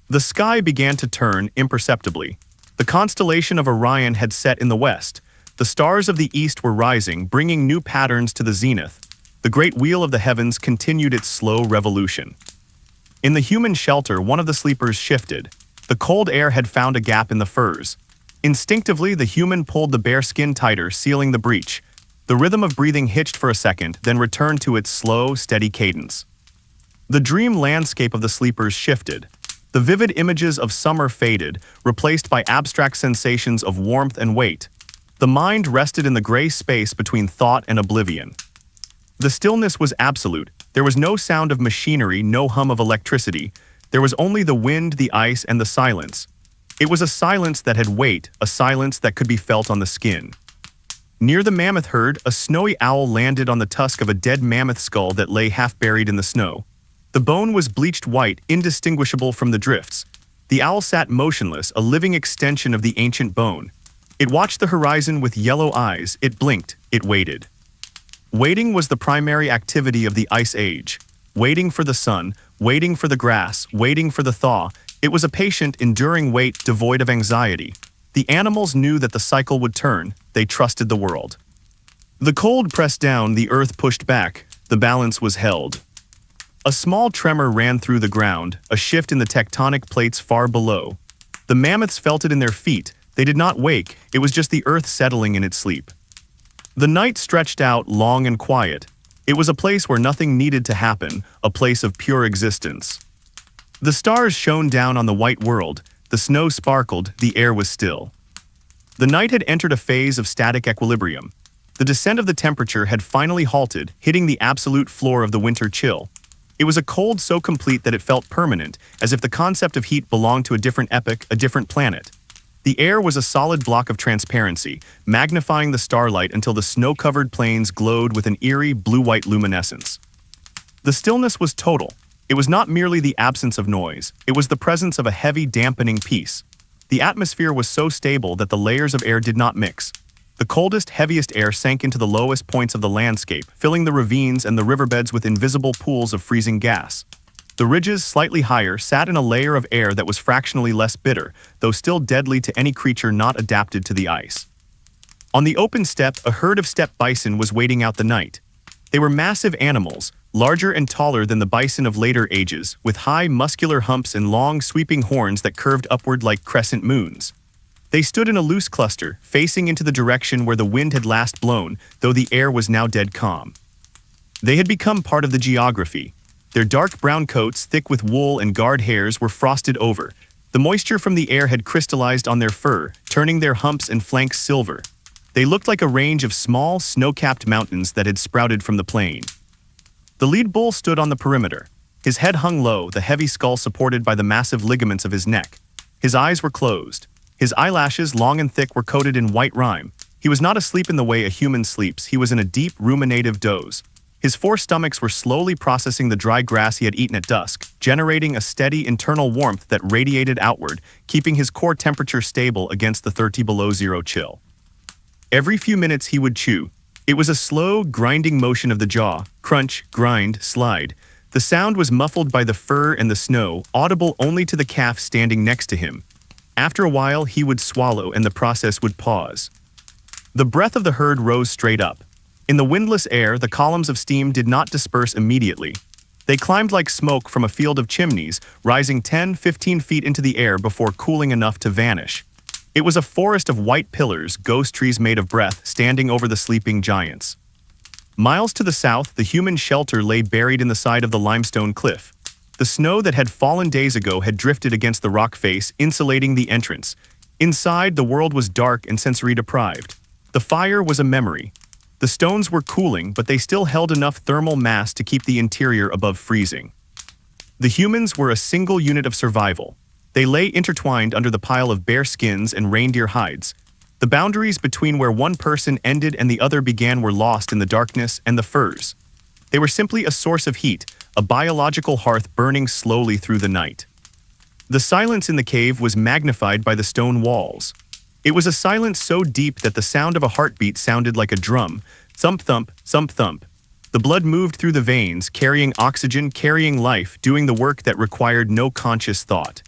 The sky began to turn imperceptibly. The constellation of Orion had set in the west. The stars of the east were rising, bringing new patterns to the zenith. The great wheel of the heavens continued its slow revolution. In the human shelter, one of the sleepers shifted. The cold air had found a gap in the furs. Instinctively, the human pulled the bare skin tighter, sealing the breach. The rhythm of breathing hitched for a second, then returned to its slow, steady cadence. The dream landscape of the sleepers shifted. The vivid images of summer faded, replaced by abstract sensations of warmth and weight. The mind rested in the gray space between thought and oblivion. The stillness was absolute. There was no sound of machinery, no hum of electricity. There was only the wind, the ice, and the silence. It was a silence that had weight, a silence that could be felt on the skin. Near the mammoth herd, a snowy owl landed on the tusk of a dead mammoth skull that lay half buried in the snow. The bone was bleached white, indistinguishable from the drifts. The owl sat motionless, a living extension of the ancient bone. It watched the horizon with yellow eyes, it blinked, it waited. Waiting was the primary activity of the Ice Age. Waiting for the sun, waiting for the grass, waiting for the thaw. It was a patient, enduring wait devoid of anxiety. The animals knew that the cycle would turn. They trusted the world. The cold pressed down, the earth pushed back. The balance was held. A small tremor ran through the ground, a shift in the tectonic plates far below. The mammoths felt it in their feet. They did not wake, it was just the earth settling in its sleep. The night stretched out, long and quiet. It was a place where nothing needed to happen, a place of pure existence. The stars shone down on the white world, the snow sparkled, the air was still. The night had entered a phase of static equilibrium. The descent of the temperature had finally halted, hitting the absolute floor of the winter chill. It was a cold so complete that it felt permanent, as if the concept of heat belonged to a different epoch, a different planet. The air was a solid block of transparency, magnifying the starlight until the snow-covered plains glowed with an eerie blue-white luminescence. The stillness was total. It was not merely the absence of noise, it was the presence of a heavy, dampening peace. The atmosphere was so stable that the layers of air did not mix. The coldest, heaviest air sank into the lowest points of the landscape, filling the ravines and the riverbeds with invisible pools of freezing gas. The ridges, slightly higher, sat in a layer of air that was fractionally less bitter, though still deadly to any creature not adapted to the ice. On the open steppe, a herd of steppe bison was waiting out the night. They were massive animals, larger and taller than the bison of later ages, with high, muscular humps and long, sweeping horns that curved upward like crescent moons. They stood in a loose cluster, facing into the direction where the wind had last blown, though the air was now dead calm. They had become part of the geography. Their dark brown coats, thick with wool and guard hairs, were frosted over. The moisture from the air had crystallized on their fur, turning their humps and flanks silver. They looked like a range of small, snow-capped mountains that had sprouted from the plain. The lead bull stood on the perimeter. His head hung low, the heavy skull supported by the massive ligaments of his neck. His eyes were closed. His eyelashes, long and thick, were coated in white rime. He was not asleep in the way a human sleeps, he was in a deep, ruminative doze. His four stomachs were slowly processing the dry grass he had eaten at dusk, generating a steady internal warmth that radiated outward, keeping his core temperature stable against the 30 below zero chill. Every few minutes he would chew. It was a slow, grinding motion of the jaw, crunch, grind, slide. The sound was muffled by the fur and the snow, audible only to the calf standing next to him. After a while, he would swallow and the process would pause. The breath of the herd rose straight up. In the windless air, the columns of steam did not disperse immediately. They climbed like smoke from a field of chimneys, rising 10-15 feet into the air before cooling enough to vanish. It was a forest of white pillars, ghost trees made of breath, standing over the sleeping giants. Miles to the south, the human shelter lay buried in the side of the limestone cliff. The snow that had fallen days ago had drifted against the rock face, insulating the entrance. Inside, the world was dark and sensory deprived. The fire was a memory. The stones were cooling, but they still held enough thermal mass to keep the interior above freezing. The humans were a single unit of survival. They lay intertwined under the pile of bear skins and reindeer hides. The boundaries between where one person ended and the other began were lost in the darkness and the furs. They were simply a source of heat, a biological hearth burning slowly through the night. The silence in the cave was magnified by the stone walls. It was a silence so deep that the sound of a heartbeat sounded like a drum. Thump-thump, thump-thump. The blood moved through the veins, carrying oxygen, carrying life, doing the work that required no conscious thought.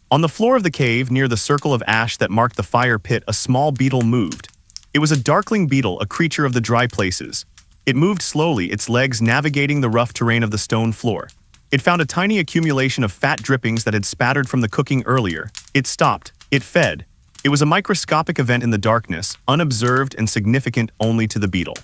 On the floor of the cave, near the circle of ash that marked the fire pit, a small beetle moved. It was a darkling beetle, a creature of the dry places. It moved slowly, its legs navigating the rough terrain of the stone floor. It found a tiny accumulation of fat drippings that had spattered from the cooking earlier. It stopped. It fed. It was a microscopic event in the darkness, unobserved and significant only to the beetle.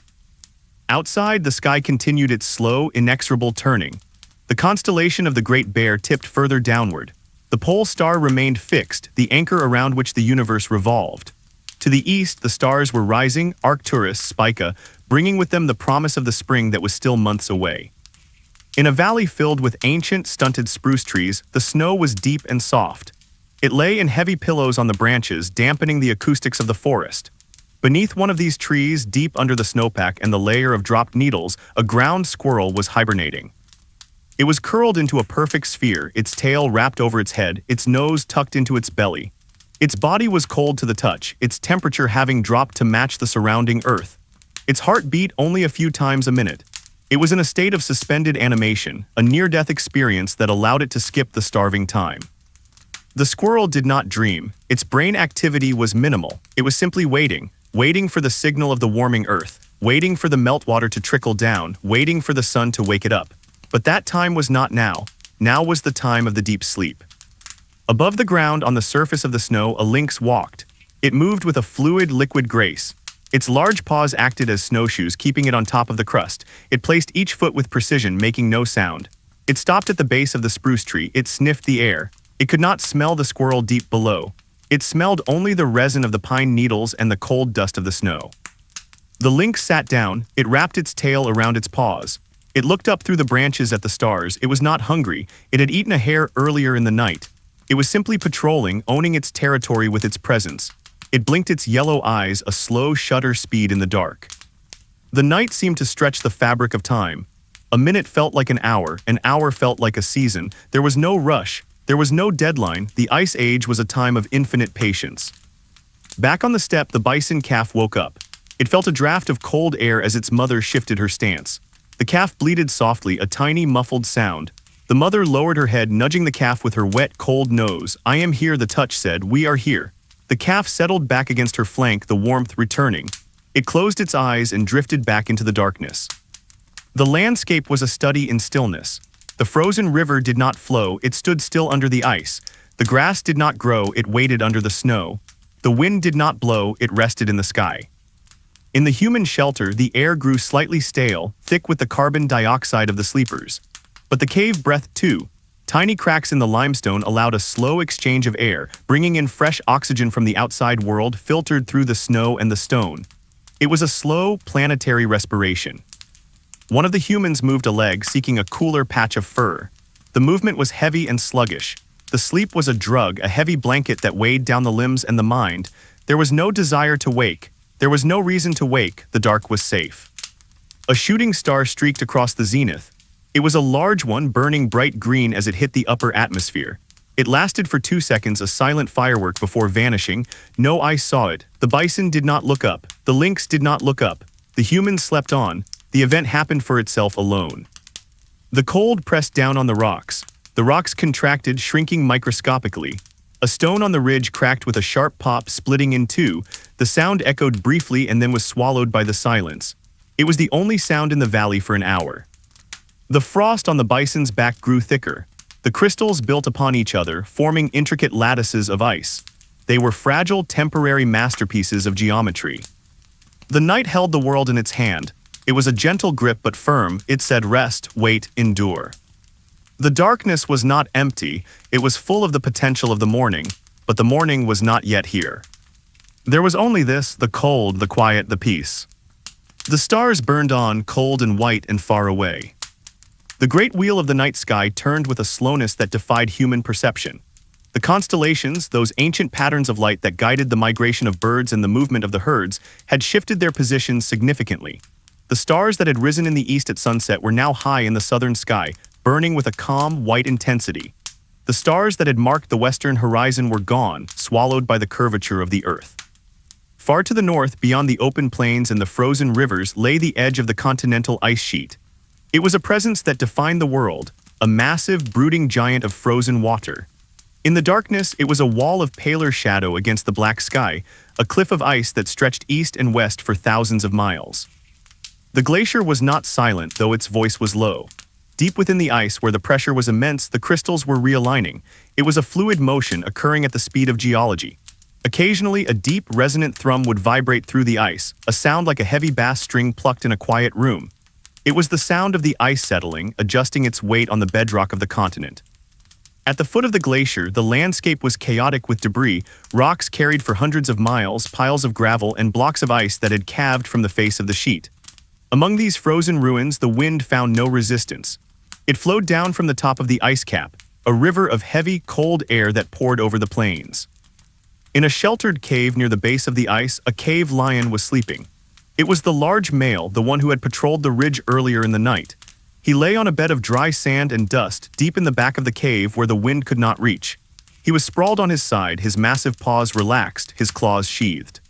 Outside, the sky continued its slow, inexorable turning. The constellation of the Great Bear tipped further downward. The pole star remained fixed, the anchor around which the universe revolved. To the east, the stars were rising, Arcturus, Spica, bringing with them the promise of the spring that was still months away. In a valley filled with ancient, stunted spruce trees, the snow was deep and soft. It lay in heavy pillows on the branches, dampening the acoustics of the forest. Beneath one of these trees, deep under the snowpack and the layer of dropped needles, a ground squirrel was hibernating. It was curled into a perfect sphere, its tail wrapped over its head, its nose tucked into its belly. Its body was cold to the touch, its temperature having dropped to match the surrounding earth. Its heart beat only a few times a minute. It was in a state of suspended animation, a near-death experience that allowed it to skip the starving time. The squirrel did not dream. Its brain activity was minimal. It was simply waiting for the signal of the warming earth, waiting for the meltwater to trickle down, waiting for the sun to wake it up. But that time was not now. Now was the time of the deep sleep. Above the ground, on the surface of the snow, a lynx walked. It moved with a fluid, liquid grace. Its large paws acted as snowshoes, keeping it on top of the crust. It placed each foot with precision, making no sound. It stopped at the base of the spruce tree. It sniffed the air. It could not smell the squirrel deep below. It smelled only the resin of the pine needles and the cold dust of the snow. The lynx sat down. It wrapped its tail around its paws. It looked up through the branches at the stars. It was not hungry. It had eaten a hare earlier in the night. It was simply patrolling, owning its territory with its presence. It blinked its yellow eyes, a slow shutter speed in the dark. The night seemed to stretch the fabric of time. A minute felt like an hour felt like a season. There was no rush. There was no deadline. The ice age was a time of infinite patience. Back on the step, the bison calf woke up. It felt a draft of cold air as its mother shifted her stance. The calf bleated softly, a tiny muffled sound. The mother lowered her head, nudging the calf with her wet, cold nose. "I am here," the touch said. "We are here." The calf settled back against her flank, the warmth returning. It closed its eyes and drifted back into the darkness. The landscape was a study in stillness. The frozen river did not flow, it stood still under the ice. The grass did not grow, it waited under the snow. The wind did not blow, it rested in the sky. In the human shelter, the air grew slightly stale, thick with the carbon dioxide of the sleepers. But the cave breathed too. Tiny cracks in the limestone allowed a slow exchange of air, bringing in fresh oxygen from the outside world, filtered through the snow and the stone. It was a slow, planetary respiration. One of the humans moved a leg, seeking a cooler patch of fur. The movement was heavy and sluggish. The sleep was a drug, a heavy blanket that weighed down the limbs and the mind. There was no desire to wake. There was no reason to wake. The dark was safe. A shooting star streaked across the zenith. It was a large one, burning bright green as it hit the upper atmosphere. It lasted for 2 seconds, a silent firework before vanishing. No eye saw it. The bison did not look up. The lynx did not look up. The humans slept on. The event happened for itself alone. The cold pressed down on the rocks. The rocks contracted, shrinking microscopically. A stone on the ridge cracked with a sharp pop, splitting in two. The sound echoed briefly and then was swallowed by the silence. It was the only sound in the valley for an hour. The frost on the bison's back grew thicker. The crystals built upon each other, forming intricate lattices of ice. They were fragile, temporary masterpieces of geometry. The night held the world in its hand. It was a gentle grip but firm. It said, "Rest, wait, endure." The darkness was not empty. It was full of the potential of the morning, but the morning was not yet here. There was only this, the cold, the quiet, the peace. The stars burned on, cold and white and far away. The great wheel of the night sky turned with a slowness that defied human perception. The constellations, those ancient patterns of light that guided the migration of birds and the movement of the herds, had shifted their positions significantly. The stars that had risen in the east at sunset were now high in the southern sky, burning with a calm, white intensity. The stars that had marked the western horizon were gone, swallowed by the curvature of the earth. Far to the north, beyond the open plains and the frozen rivers, lay the edge of the continental ice sheet. It was a presence that defined the world, a massive, brooding giant of frozen water. In the darkness, it was a wall of paler shadow against the black sky, a cliff of ice that stretched east and west for thousands of miles. The glacier was not silent, though its voice was low. Deep within the ice, where the pressure was immense, the crystals were realigning. It was a fluid motion occurring at the speed of geology. Occasionally, a deep, resonant thrum would vibrate through the ice, a sound like a heavy bass string plucked in a quiet room. It was the sound of the ice settling, adjusting its weight on the bedrock of the continent. At the foot of the glacier, the landscape was chaotic with debris, rocks carried for hundreds of miles, piles of gravel, and blocks of ice that had calved from the face of the sheet. Among these frozen ruins, the wind found no resistance. It flowed down from the top of the ice cap, a river of heavy, cold air that poured over the plains. In a sheltered cave near the base of the ice, a cave lion was sleeping. It was the large male, the one who had patrolled the ridge earlier in the night. He lay on a bed of dry sand and dust, deep in the back of the cave where the wind could not reach. He was sprawled on his side, his massive paws relaxed, his claws sheathed.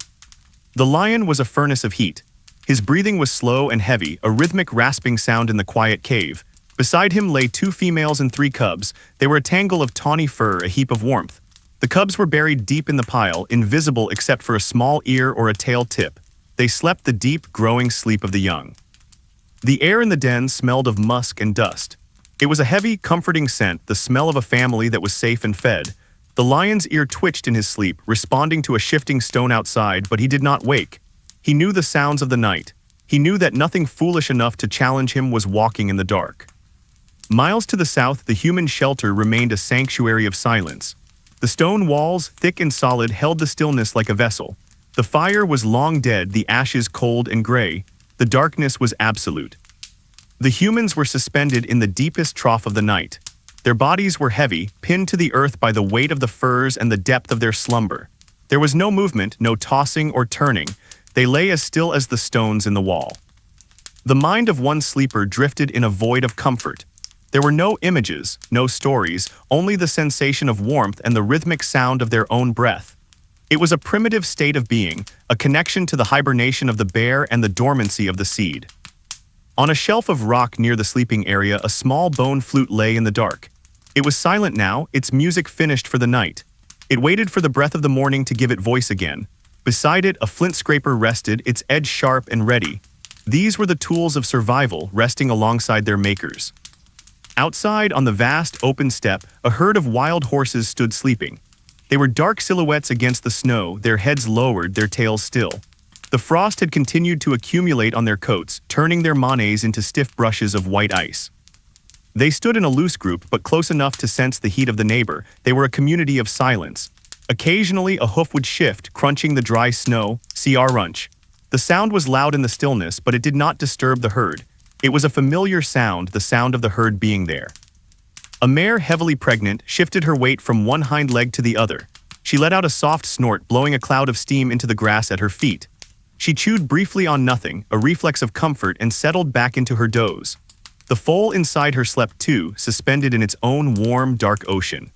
The lion was a furnace of heat. His breathing was slow and heavy, a rhythmic rasping sound in the quiet cave. Beside him lay 2 females and 3 cubs. They were a tangle of tawny fur, a heap of warmth. The cubs were buried deep in the pile, invisible except for a small ear or a tail tip. They slept the deep, growing sleep of the young. The air in the den smelled of musk and dust. It was a heavy, comforting scent, the smell of a family that was safe and fed. The lion's ear twitched in his sleep, responding to a shifting stone outside, but he did not wake. He knew the sounds of the night. He knew that nothing foolish enough to challenge him was walking in the dark. Miles to the south, the human shelter remained a sanctuary of silence. The stone walls, thick and solid, held the stillness like a vessel. The fire was long dead, the ashes cold and gray. The darkness was absolute. The humans were suspended in the deepest trough of the night. Their bodies were heavy, pinned to the earth by the weight of the furs and the depth of their slumber. There was no movement, no tossing or turning. They lay as still as the stones in the wall. The mind of one sleeper drifted in a void of comfort. There were no images, no stories, only the sensation of warmth and the rhythmic sound of their own breath. It was a primitive state of being, a connection to the hibernation of the bear and the dormancy of the seed. On a shelf of rock near the sleeping area, a small bone flute lay in the dark. It was silent now, its music finished for the night. It waited for the breath of the morning to give it voice again. Beside it, a flint scraper rested, its edge sharp and ready. These were the tools of survival, resting alongside their makers. Outside, on the vast, open steppe, a herd of wild horses stood sleeping. They were dark silhouettes against the snow, their heads lowered, their tails still. The frost had continued to accumulate on their coats, turning their manes into stiff brushes of white ice. They stood in a loose group, but close enough to sense the heat of the neighbor. They were a community of silence. Occasionally, a hoof would shift, crunching the dry snow, crunch. The sound was loud in the stillness, but it did not disturb the herd. It was a familiar sound, the sound of the herd being there. A mare, heavily pregnant, shifted her weight from one hind leg to the other. She let out a soft snort, blowing a cloud of steam into the grass at her feet. She chewed briefly on nothing, a reflex of comfort, and settled back into her doze. The foal inside her slept too, suspended in its own warm, dark ocean.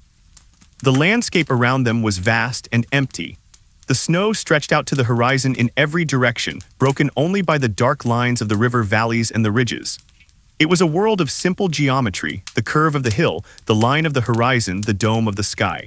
The landscape around them was vast and empty. The snow stretched out to the horizon in every direction, broken only by the dark lines of the river valleys and the ridges. It was a world of simple geometry, the curve of the hill, the line of the horizon, the dome of the sky.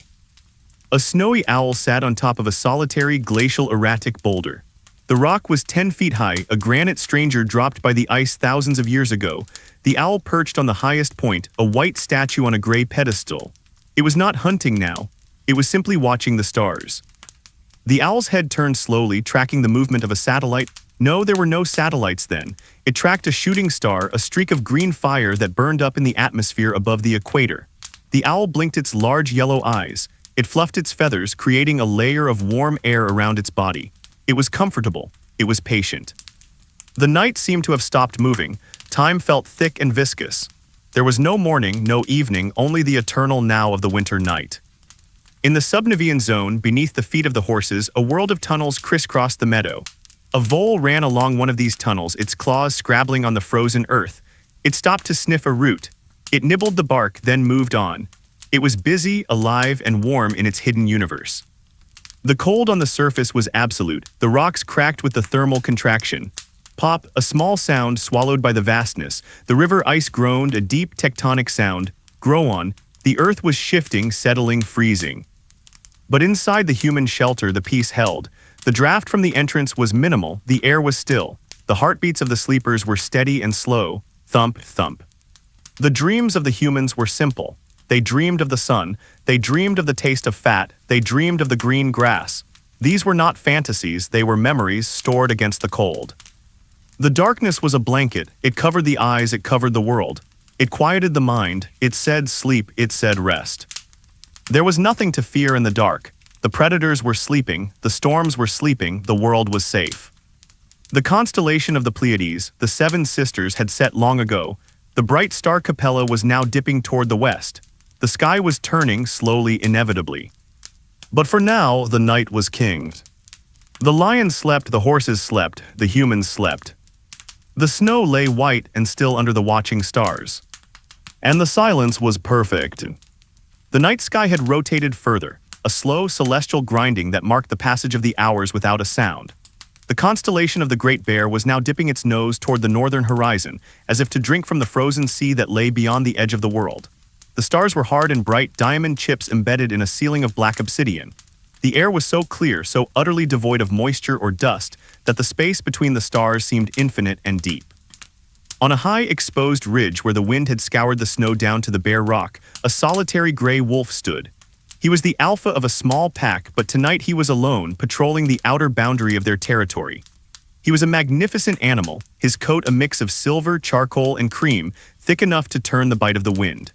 A snowy owl sat on top of a solitary, glacial, erratic boulder. The rock was 10 feet high, a granite stranger dropped by the ice thousands of years ago. The owl perched on the highest point, a white statue on a gray pedestal. It was not hunting now. It was simply watching the stars. The owl's head turned slowly, tracking the movement of a satellite. No, there were no satellites then. It tracked a shooting star, a streak of green fire that burned up in the atmosphere above the equator. The owl blinked its large yellow eyes. It fluffed its feathers, creating a layer of warm air around its body. It was comfortable. It was patient. The night seemed to have stopped moving. Time felt thick and viscous. There was no morning, no evening, only the eternal now of the winter night. In the subnivean zone, beneath the feet of the horses, a world of tunnels crisscrossed the meadow. A vole ran along one of these tunnels, its claws scrabbling on the frozen earth. It stopped to sniff a root. It nibbled the bark, then moved on. It was busy, alive, and warm in its hidden universe. The cold on the surface was absolute. The rocks cracked with the thermal contraction. Pop, a small sound swallowed by the vastness. The river ice groaned, a deep tectonic sound. Grow on. The earth was shifting, settling, freezing. But inside the human shelter, the peace held. The draft from the entrance was minimal, the air was still. The heartbeats of the sleepers were steady and slow. Thump, thump. The dreams of the humans were simple. They dreamed of the sun. They dreamed of the taste of fat. They dreamed of the green grass. These were not fantasies, they were memories stored against the cold. The darkness was a blanket. It covered the eyes, it covered the world. It quieted the mind. It said sleep, it said rest. There was nothing to fear in the dark. The predators were sleeping, the storms were sleeping, the world was safe. The constellation of the Pleiades, the seven sisters, had set long ago. The bright star Capella was now dipping toward the west. The sky was turning slowly, inevitably. But for now, the night was king. The lions slept, the horses slept, the humans slept. The snow lay white and still under the watching stars. And the silence was perfect. The night sky had rotated further, a slow celestial grinding that marked the passage of the hours without a sound. The constellation of the Great Bear was now dipping its nose toward the northern horizon, as if to drink from the frozen sea that lay beyond the edge of the world. The stars were hard and bright diamond chips embedded in a ceiling of black obsidian. The air was so clear, so utterly devoid of moisture or dust, that the space between the stars seemed infinite and deep. On a high, exposed ridge where the wind had scoured the snow down to the bare rock, a solitary gray wolf stood. He was the alpha of a small pack, but tonight he was alone, patrolling the outer boundary of their territory. He was a magnificent animal, his coat a mix of silver, charcoal, and cream, thick enough to turn the bite of the wind.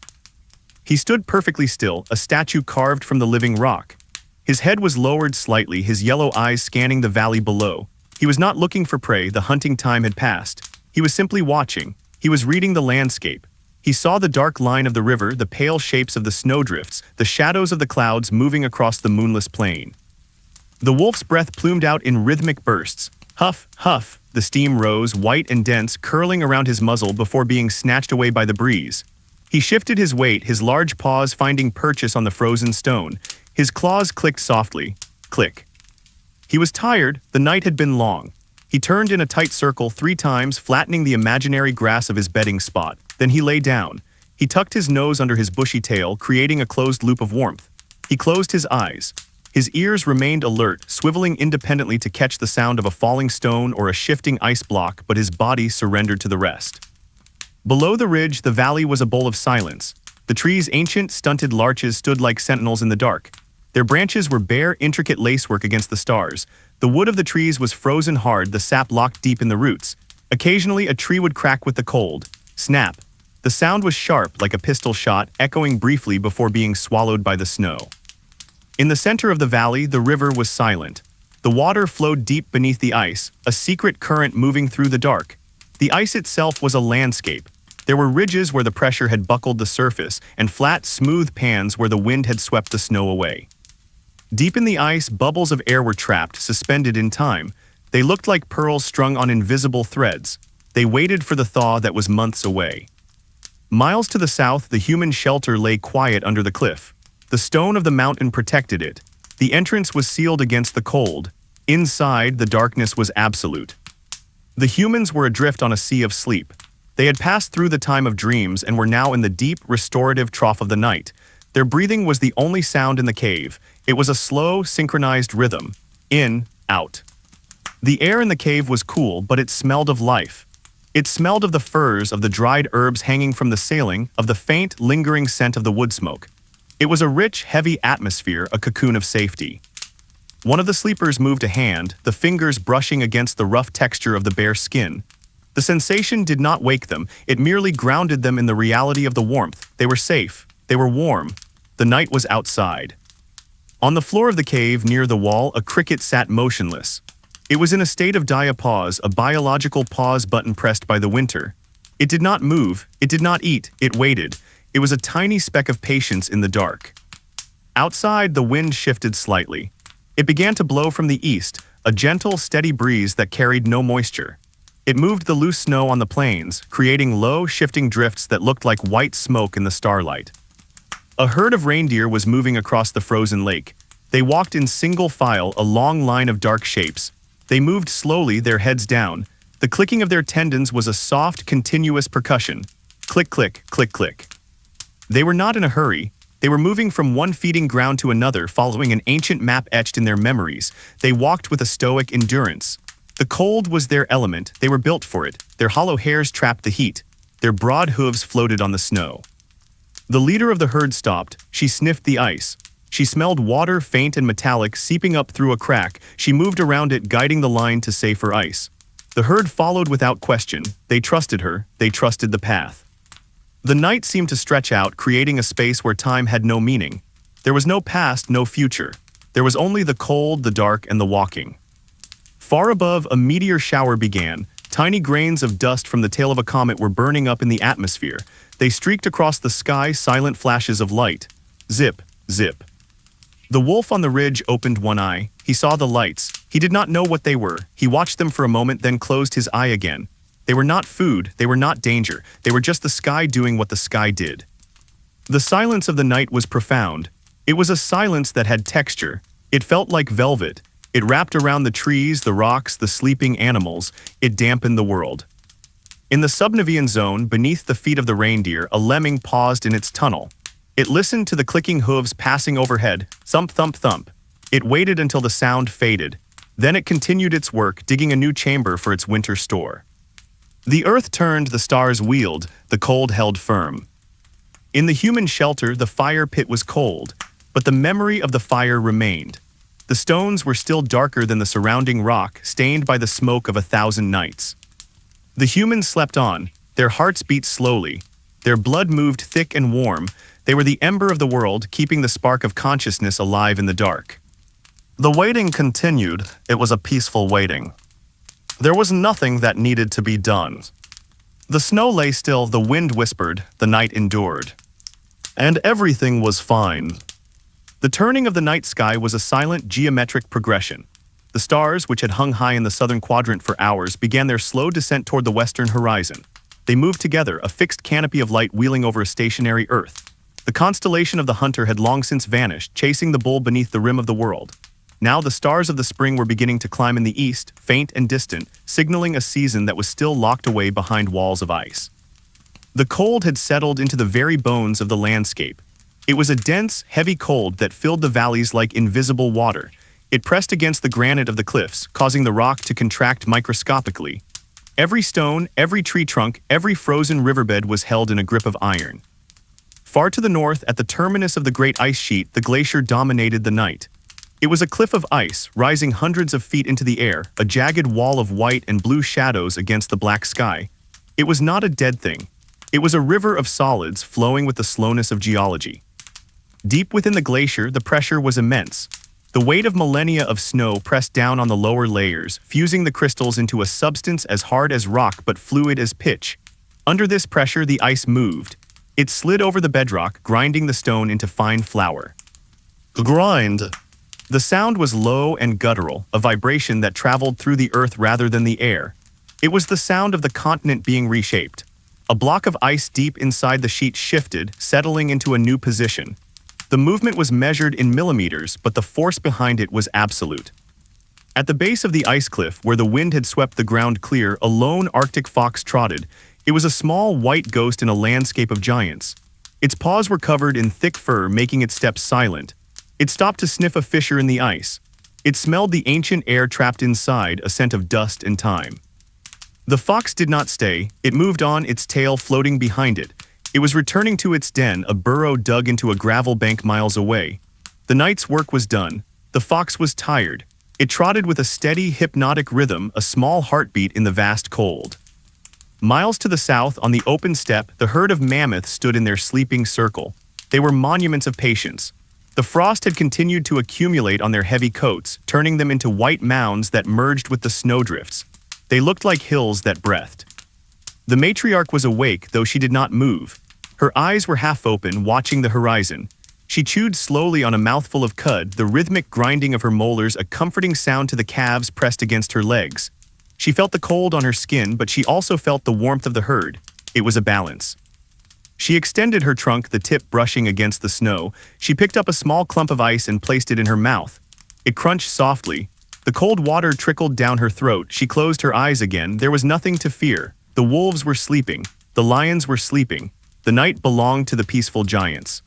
He stood perfectly still, a statue carved from the living rock. His head was lowered slightly, his yellow eyes scanning the valley below. He was not looking for prey, the hunting time had passed. He was simply watching. He was reading the landscape. He saw the dark line of the river, the pale shapes of the snowdrifts, the shadows of the clouds moving across the moonless plain. The wolf's breath plumed out in rhythmic bursts. Huff, huff, the steam rose, white and dense, curling around his muzzle before being snatched away by the breeze. He shifted his weight, his large paws finding purchase on the frozen stone. His claws clicked softly. Click. He was tired, the night had been long. He turned in a tight circle 3 times, flattening the imaginary grass of his bedding spot. Then he lay down. He tucked his nose under his bushy tail, creating a closed loop of warmth. He closed his eyes. His ears remained alert, swiveling independently to catch the sound of a falling stone or a shifting ice block, but his body surrendered to the rest. Below the ridge, the valley was a bowl of silence. The trees' ancient, stunted larches stood like sentinels in the dark. Their branches were bare, intricate lacework against the stars. The wood of the trees was frozen hard, the sap locked deep in the roots. Occasionally, a tree would crack with the cold. Snap. The sound was sharp, like a pistol shot, echoing briefly before being swallowed by the snow. In the center of the valley, the river was silent. The water flowed deep beneath the ice, a secret current moving through the dark. The ice itself was a landscape. There were ridges where the pressure had buckled the surface, and flat, smooth pans where the wind had swept the snow away. Deep in the ice, bubbles of air were trapped, suspended in time. They looked like pearls strung on invisible threads. They waited for the thaw that was months away. Miles to the south, the human shelter lay quiet under the cliff. The stone of the mountain protected it. The entrance was sealed against the cold. Inside, the darkness was absolute. The humans were adrift on a sea of sleep. They had passed through the time of dreams and were now in the deep, restorative trough of the night. Their breathing was the only sound in the cave. It was a slow, synchronized rhythm. In, out. The air in the cave was cool, but it smelled of life. It smelled of the furs, of the dried herbs hanging from the ceiling, of the faint, lingering scent of the wood smoke. It was a rich, heavy atmosphere, a cocoon of safety. One of the sleepers moved a hand, the fingers brushing against the rough texture of the bare skin. The sensation did not wake them, it merely grounded them in the reality of the warmth. They were safe. They were warm. The night was outside. On the floor of the cave, near the wall, a cricket sat motionless. It was in a state of diapause, a biological pause button pressed by the winter. It did not move, it did not eat, it waited. It was a tiny speck of patience in the dark. Outside, the wind shifted slightly. It began to blow from the east, a gentle, steady breeze that carried no moisture. It moved the loose snow on the plains, creating low, shifting drifts that looked like white smoke in the starlight. A herd of reindeer was moving across the frozen lake. They walked in single file, a long line of dark shapes. They moved slowly, their heads down. The clicking of their tendons was a soft, continuous percussion. Click, click, click, click. They were not in a hurry. They were moving from one feeding ground to another, following an ancient map etched in their memories. They walked with a stoic endurance. The cold was their element, they were built for it. Their hollow hairs trapped the heat. Their broad hooves floated on the snow. The leader of the herd stopped. She sniffed the ice. She smelled water, faint and metallic, seeping up through a crack. She moved around it, guiding the line to safer ice. The herd followed without question. They trusted her. They trusted the path. The night seemed to stretch out, creating a space where time had no meaning. There was no past, no future. There was only the cold, the dark, and the walking. Far above, a meteor shower began. Tiny grains of dust from the tail of a comet were burning up in the atmosphere. They streaked across the sky, silent flashes of light. Zip, zip. The wolf on the ridge opened one eye. He saw the lights. He did not know what they were. He watched them for a moment, then closed his eye again. They were not food. They were not danger. They were just the sky doing what the sky did. The silence of the night was profound. It was a silence that had texture. It felt like velvet. It wrapped around the trees, the rocks, the sleeping animals. It dampened the world. In the subnivean zone, beneath the feet of the reindeer, a lemming paused in its tunnel. It listened to the clicking hooves passing overhead, thump, thump, thump. It waited until the sound faded. Then it continued its work, digging a new chamber for its winter store. The earth turned, the stars wheeled, the cold held firm. In the human shelter, the fire pit was cold, but the memory of the fire remained. The stones were still darker than the surrounding rock, stained by the smoke of 1,000 nights. The humans slept on, their hearts beat slowly, their blood moved thick and warm. They were the ember of the world, keeping the spark of consciousness alive in the dark. The waiting continued. It was a peaceful waiting. There was nothing that needed to be done. The snow lay still, the wind whispered, the night endured. And everything was fine. The turning of the night sky was a silent geometric progression. The stars, which had hung high in the southern quadrant for hours, began their slow descent toward the western horizon. They moved together, a fixed canopy of light wheeling over a stationary Earth. The constellation of the hunter had long since vanished, chasing the bull beneath the rim of the world. Now the stars of the spring were beginning to climb in the east, faint and distant, signaling a season that was still locked away behind walls of ice. The cold had settled into the very bones of the landscape. It was a dense, heavy cold that filled the valleys like invisible water. It pressed against the granite of the cliffs, causing the rock to contract microscopically. Every stone, every tree trunk, every frozen riverbed was held in a grip of iron. Far to the north, at the terminus of the great ice sheet, the glacier dominated the night. It was a cliff of ice, rising hundreds of feet into the air, a jagged wall of white and blue shadows against the black sky. It was not a dead thing. It was a river of solids flowing with the slowness of geology. Deep within the glacier, the pressure was immense. The weight of millennia of snow pressed down on the lower layers, fusing the crystals into a substance as hard as rock but fluid as pitch. Under this pressure, the ice moved. It slid over the bedrock, grinding the stone into fine flour. Grind. The sound was low and guttural, a vibration that traveled through the earth rather than the air. It was the sound of the continent being reshaped. A block of ice deep inside the sheet shifted, settling into a new position. The movement was measured in millimeters, but the force behind it was absolute. At the base of the ice cliff, where the wind had swept the ground clear, a lone Arctic fox trotted. It was a small white ghost in a landscape of giants. Its paws were covered in thick fur, making its steps silent. It stopped to sniff a fissure in the ice. It smelled the ancient air trapped inside, a scent of dust and time. The fox did not stay. It moved on, its tail floating behind it. It was returning to its den, a burrow dug into a gravel bank miles away. The night's work was done. The fox was tired. It trotted with a steady, hypnotic rhythm, a small heartbeat in the vast cold. Miles to the south, on the open steppe, the herd of mammoths stood in their sleeping circle. They were monuments of patience. The frost had continued to accumulate on their heavy coats, turning them into white mounds that merged with the snowdrifts. They looked like hills that breathed. The matriarch was awake, though she did not move. Her eyes were half open, watching the horizon. She chewed slowly on a mouthful of cud, the rhythmic grinding of her molars a comforting sound to the calves pressed against her legs. She felt the cold on her skin, but she also felt the warmth of the herd. It was a balance. She extended her trunk, the tip brushing against the snow. She picked up a small clump of ice and placed it in her mouth. It crunched softly. The cold water trickled down her throat. She closed her eyes again. There was nothing to fear. The wolves were sleeping. The lions were sleeping. The night belonged to the peaceful giants.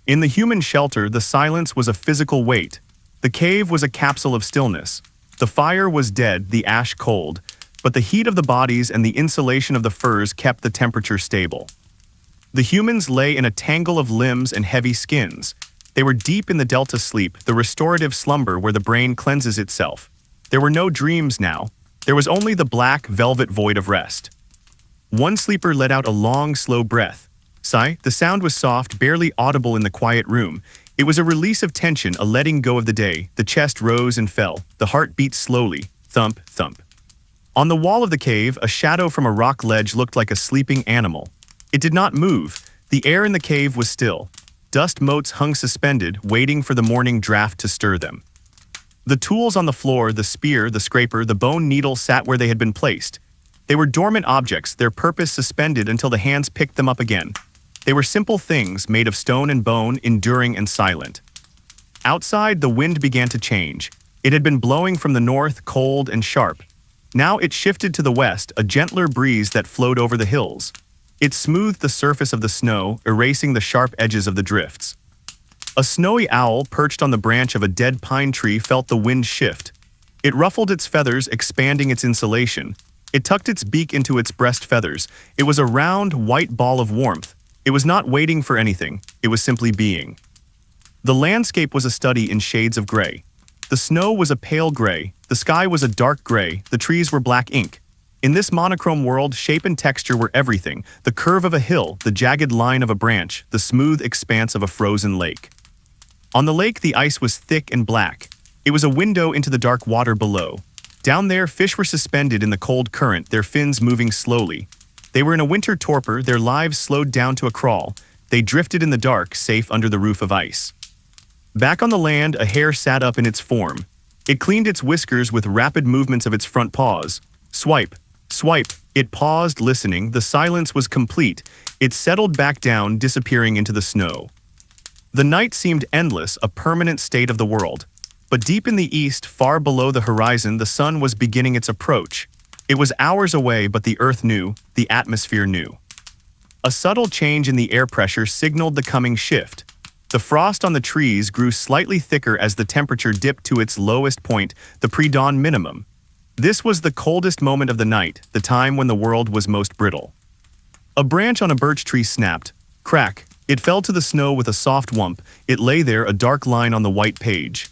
In the human shelter, the silence was a physical weight. The cave was a capsule of stillness. The fire was dead, the ash cold, but the heat of the bodies and the insulation of the furs kept the temperature stable. The humans lay in a tangle of limbs and heavy skins. They were deep in the delta sleep, the restorative slumber where the brain cleanses itself. There were no dreams now. There was only the black, velvet void of rest. One sleeper let out a long, slow breath. Sigh, the sound was soft, barely audible in the quiet room. It was a release of tension, a letting go of the day. The chest rose and fell. The heart beat slowly. Thump, thump. On the wall of the cave, a shadow from a rock ledge looked like a sleeping animal. It did not move. The air in the cave was still. Dust motes hung suspended, waiting for the morning draft to stir them. The tools on the floor, the spear, the scraper, the bone needle sat where they had been placed. They were dormant objects, their purpose suspended until the hands picked them up again. They were simple things, made of stone and bone, enduring and silent. Outside, the wind began to change. It had been blowing from the north, cold and sharp. Now it shifted to the west, a gentler breeze that flowed over the hills. It smoothed the surface of the snow, erasing the sharp edges of the drifts. A snowy owl perched on the branch of a dead pine tree felt the wind shift. It ruffled its feathers, expanding its insulation. It tucked its beak into its breast feathers. It was a round, white ball of warmth. It was not waiting for anything. It was simply being. The landscape was a study in shades of gray. The snow was a pale gray. The sky was a dark gray. The trees were black ink. In this monochrome world, shape and texture were everything. The curve of a hill, the jagged line of a branch, the smooth expanse of a frozen lake. On the lake, the ice was thick and black. It was a window into the dark water below. Down there, fish were suspended in the cold current, their fins moving slowly. They were in a winter torpor, their lives slowed down to a crawl. They drifted in the dark, safe under the roof of ice. Back on the land, a hare sat up in its form. It cleaned its whiskers with rapid movements of its front paws. Swipe, swipe. It paused, listening. The silence was complete. It settled back down, disappearing into the snow. The night seemed endless, a permanent state of the world. But deep in the east, far below the horizon, the sun was beginning its approach. It was hours away, but the earth knew, the atmosphere knew. A subtle change in the air pressure signaled the coming shift. The frost on the trees grew slightly thicker as the temperature dipped to its lowest point, the pre-dawn minimum. This was the coldest moment of the night, the time when the world was most brittle. A branch on a birch tree snapped. Crack. It fell to the snow with a soft whump. It lay there, a dark line on the white page.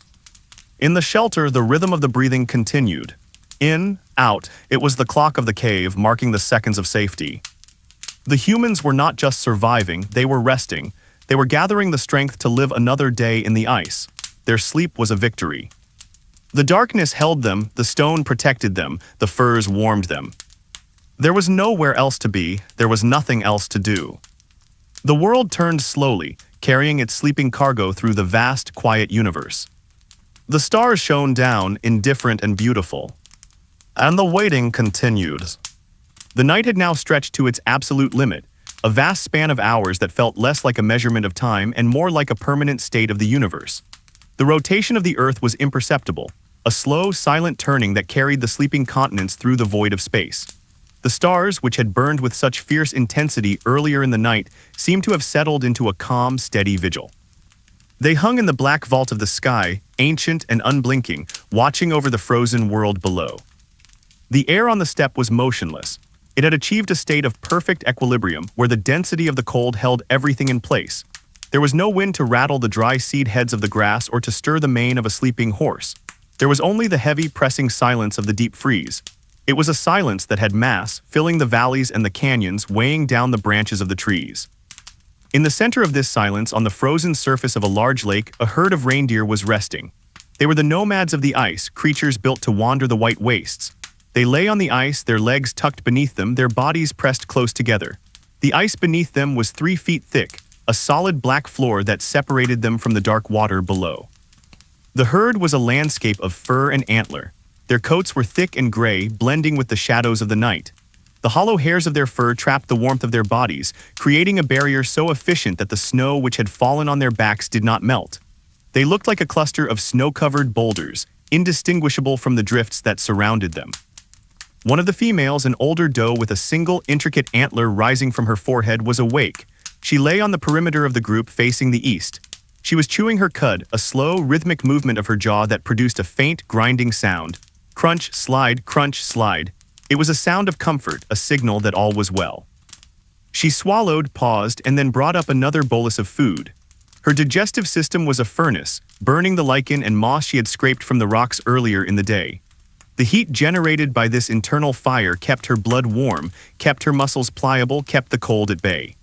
In the shelter, the rhythm of the breathing continued. In, out, it was the clock of the cave, marking the seconds of safety. The humans were not just surviving, they were resting. They were gathering the strength to live another day in the ice. Their sleep was a victory. The darkness held them, the stone protected them, the firs warmed them. There was nowhere else to be, there was nothing else to do. The world turned slowly, carrying its sleeping cargo through the vast, quiet universe. The stars shone down, indifferent and beautiful. And the waiting continued. The night had now stretched to its absolute limit, a vast span of hours that felt less like a measurement of time and more like a permanent state of the universe. The rotation of the Earth was imperceptible, a slow, silent turning that carried the sleeping continents through the void of space. The stars, which had burned with such fierce intensity earlier in the night, seemed to have settled into a calm, steady vigil. They hung in the black vault of the sky, ancient and unblinking, watching over the frozen world below. The air on the steppe was motionless. It had achieved a state of perfect equilibrium where the density of the cold held everything in place. There was no wind to rattle the dry seed heads of the grass or to stir the mane of a sleeping horse. There was only the heavy, pressing silence of the deep freeze. It was a silence that had mass, filling the valleys and the canyons, weighing down the branches of the trees. In the center of this silence, on the frozen surface of a large lake, a herd of reindeer was resting. They were the nomads of the ice, creatures built to wander the white wastes. They lay on the ice, their legs tucked beneath them, their bodies pressed close together. The ice beneath them was 3 feet thick, a solid black floor that separated them from the dark water below. The herd was a landscape of fur and antler. Their coats were thick and gray, blending with the shadows of the night. The hollow hairs of their fur trapped the warmth of their bodies, creating a barrier so efficient that the snow which had fallen on their backs did not melt. They looked like a cluster of snow-covered boulders, indistinguishable from the drifts that surrounded them. One of the females, an older doe with a single intricate antler rising from her forehead, was awake. She lay on the perimeter of the group facing the east. She was chewing her cud, a slow, rhythmic movement of her jaw that produced a faint, grinding sound. Crunch, slide, crunch, slide. It was a sound of comfort, a signal that all was well. She swallowed, paused, and then brought up another bolus of food. Her digestive system was a furnace, burning the lichen and moss she had scraped from the rocks earlier in the day. The heat generated by this internal fire kept her blood warm, kept her muscles pliable, kept the cold at bay.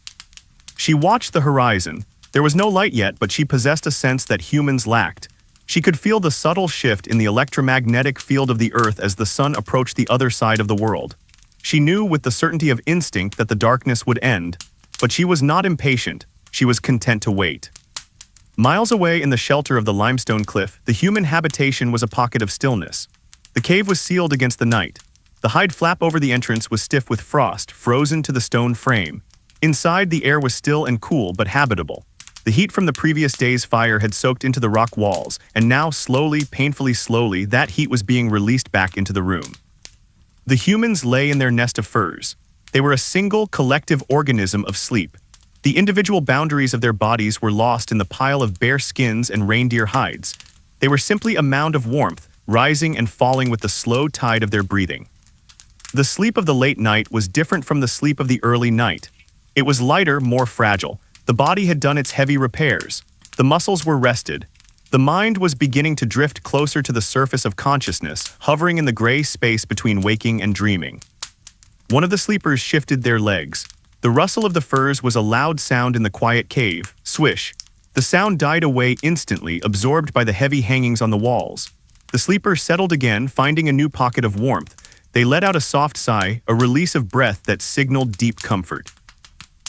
She watched the horizon. There was no light yet, but she possessed a sense that humans lacked. She could feel the subtle shift in the electromagnetic field of the earth as the sun approached the other side of the world. She knew with the certainty of instinct that the darkness would end, but she was not impatient. She was content to wait. Miles away in the shelter of the limestone cliff, the human habitation was a pocket of stillness. The cave was sealed against the night. The hide flap over the entrance was stiff with frost, frozen to the stone frame. Inside, the air was still and cool, but habitable. The heat from the previous day's fire had soaked into the rock walls, and now slowly, painfully slowly, that heat was being released back into the room. The humans lay in their nest of furs. They were a single, collective organism of sleep. The individual boundaries of their bodies were lost in the pile of bear skins and reindeer hides. They were simply a mound of warmth, rising and falling with the slow tide of their breathing. The sleep of the late night was different from the sleep of the early night. It was lighter, more fragile. The body had done its heavy repairs. The muscles were rested. The mind was beginning to drift closer to the surface of consciousness, hovering in the gray space between waking and dreaming. One of the sleepers shifted their legs. The rustle of the furs was a loud sound in the quiet cave. Swish. The sound died away instantly, absorbed by the heavy hangings on the walls. The sleeper settled again, finding a new pocket of warmth. They let out a soft sigh, a release of breath that signaled deep comfort.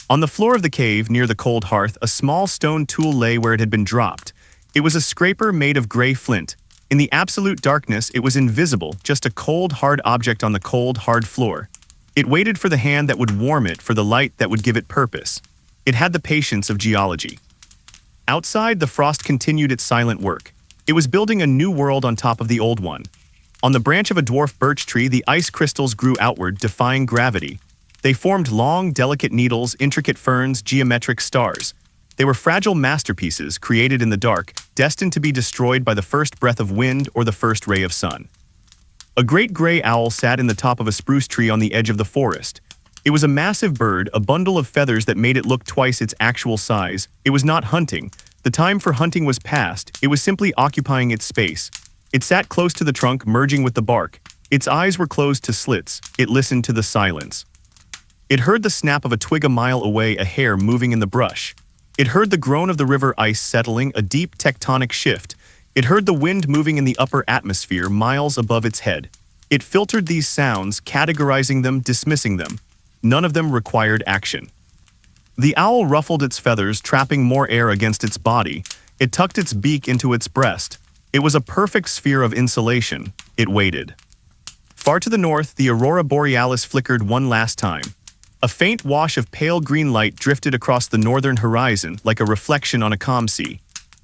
On the floor of the cave, near the cold hearth, a small stone tool lay where it had been dropped. It was a scraper made of gray flint. In the absolute darkness, it was invisible, just a cold, hard object on the cold, hard floor. It waited for the hand that would warm it, for the light that would give it purpose. It had the patience of geology. Outside, the frost continued its silent work. It was building a new world on top of the old one. On the branch of a dwarf birch tree, the ice crystals grew outward, defying gravity. They formed long, delicate needles, intricate ferns, geometric stars. They were fragile masterpieces created in the dark, destined to be destroyed by the first breath of wind or the first ray of sun. A great gray owl sat in the top of a spruce tree on the edge of the forest. It was a massive bird, a bundle of feathers that made it look twice its actual size. It was not hunting. The time for hunting was past. It was simply occupying its space. It sat close to the trunk, merging with the bark. Its eyes were closed to slits. It listened to the silence. It heard the snap of a twig a mile away, a hair moving in the brush. It heard the groan of the river ice settling, a deep tectonic shift. It heard the wind moving in the upper atmosphere, miles above its head. It filtered these sounds, categorizing them, dismissing them. None of them required action. The owl ruffled its feathers, trapping more air against its body. It tucked its beak into its breast. It was a perfect sphere of insulation. It waited. Far to the north, the aurora borealis flickered one last time. A faint wash of pale green light drifted across the northern horizon like a reflection on a calm sea.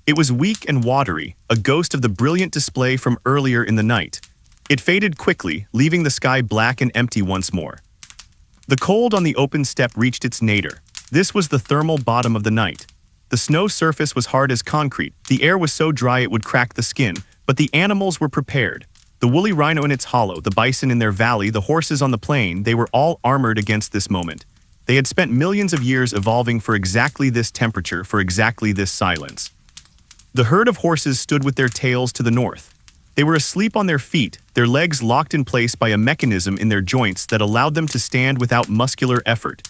It was weak and watery, a ghost of the brilliant display from earlier in the night. It faded quickly, leaving the sky black and empty once more. The cold on the open steppe reached its nadir. This was the thermal bottom of the night. The snow surface was hard as concrete. The air was so dry it would crack the skin, but the animals were prepared. The woolly rhino in its hollow, the bison in their valley, the horses on the plain, they were all armored against this moment. They had spent millions of years evolving for exactly this temperature, for exactly this silence. The herd of horses stood with their tails to the north. They were asleep on their feet, their legs locked in place by a mechanism in their joints that allowed them to stand without muscular effort.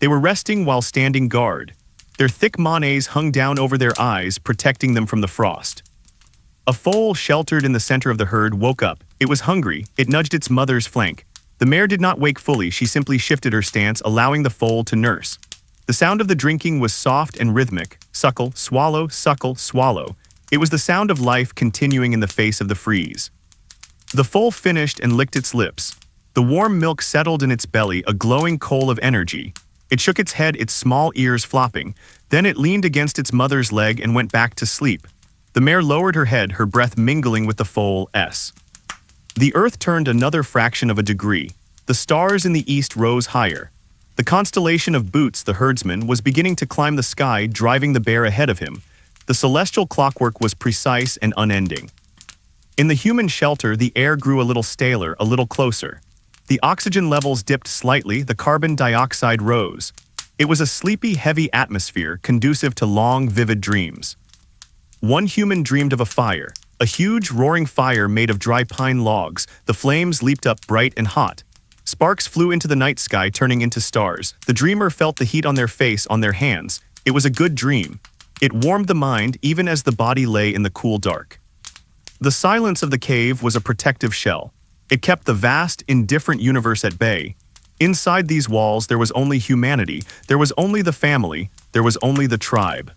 They were resting while standing guard. Their thick manets hung down over their eyes, protecting them from the frost. A foal sheltered in the center of the herd woke up. It was hungry. It nudged its mother's flank. The mare did not wake fully. She simply shifted her stance, allowing the foal to nurse. The sound of the drinking was soft and rhythmic. Suckle, swallow, suckle, swallow. It was the sound of life continuing in the face of the freeze. The foal finished and licked its lips. The warm milk settled in its belly, a glowing coal of energy. It shook its head, its small ears flopping. Then it leaned against its mother's leg and went back to sleep. The mare lowered her head, her breath mingling with the foal's. The earth turned another fraction of a degree. The stars in the east rose higher. The constellation of Boots, the herdsman, was beginning to climb the sky, driving the bear ahead of him. The celestial clockwork was precise and unending. In the human shelter, the air grew a little staler, a little closer. The oxygen levels dipped slightly, the carbon dioxide rose. It was a sleepy, heavy atmosphere, conducive to long, vivid dreams. One human dreamed of a huge, roaring fire made of dry pine logs. The flames leaped up bright and hot. Sparks flew into the night sky, turning into stars. The dreamer felt the heat on their face, on their hands. It was a good dream. It warmed the mind, even as the body lay in the cool dark. The silence of the cave was a protective shell. It kept the vast, indifferent universe at bay. Inside these walls, there was only humanity. There was only the family. There was only the tribe.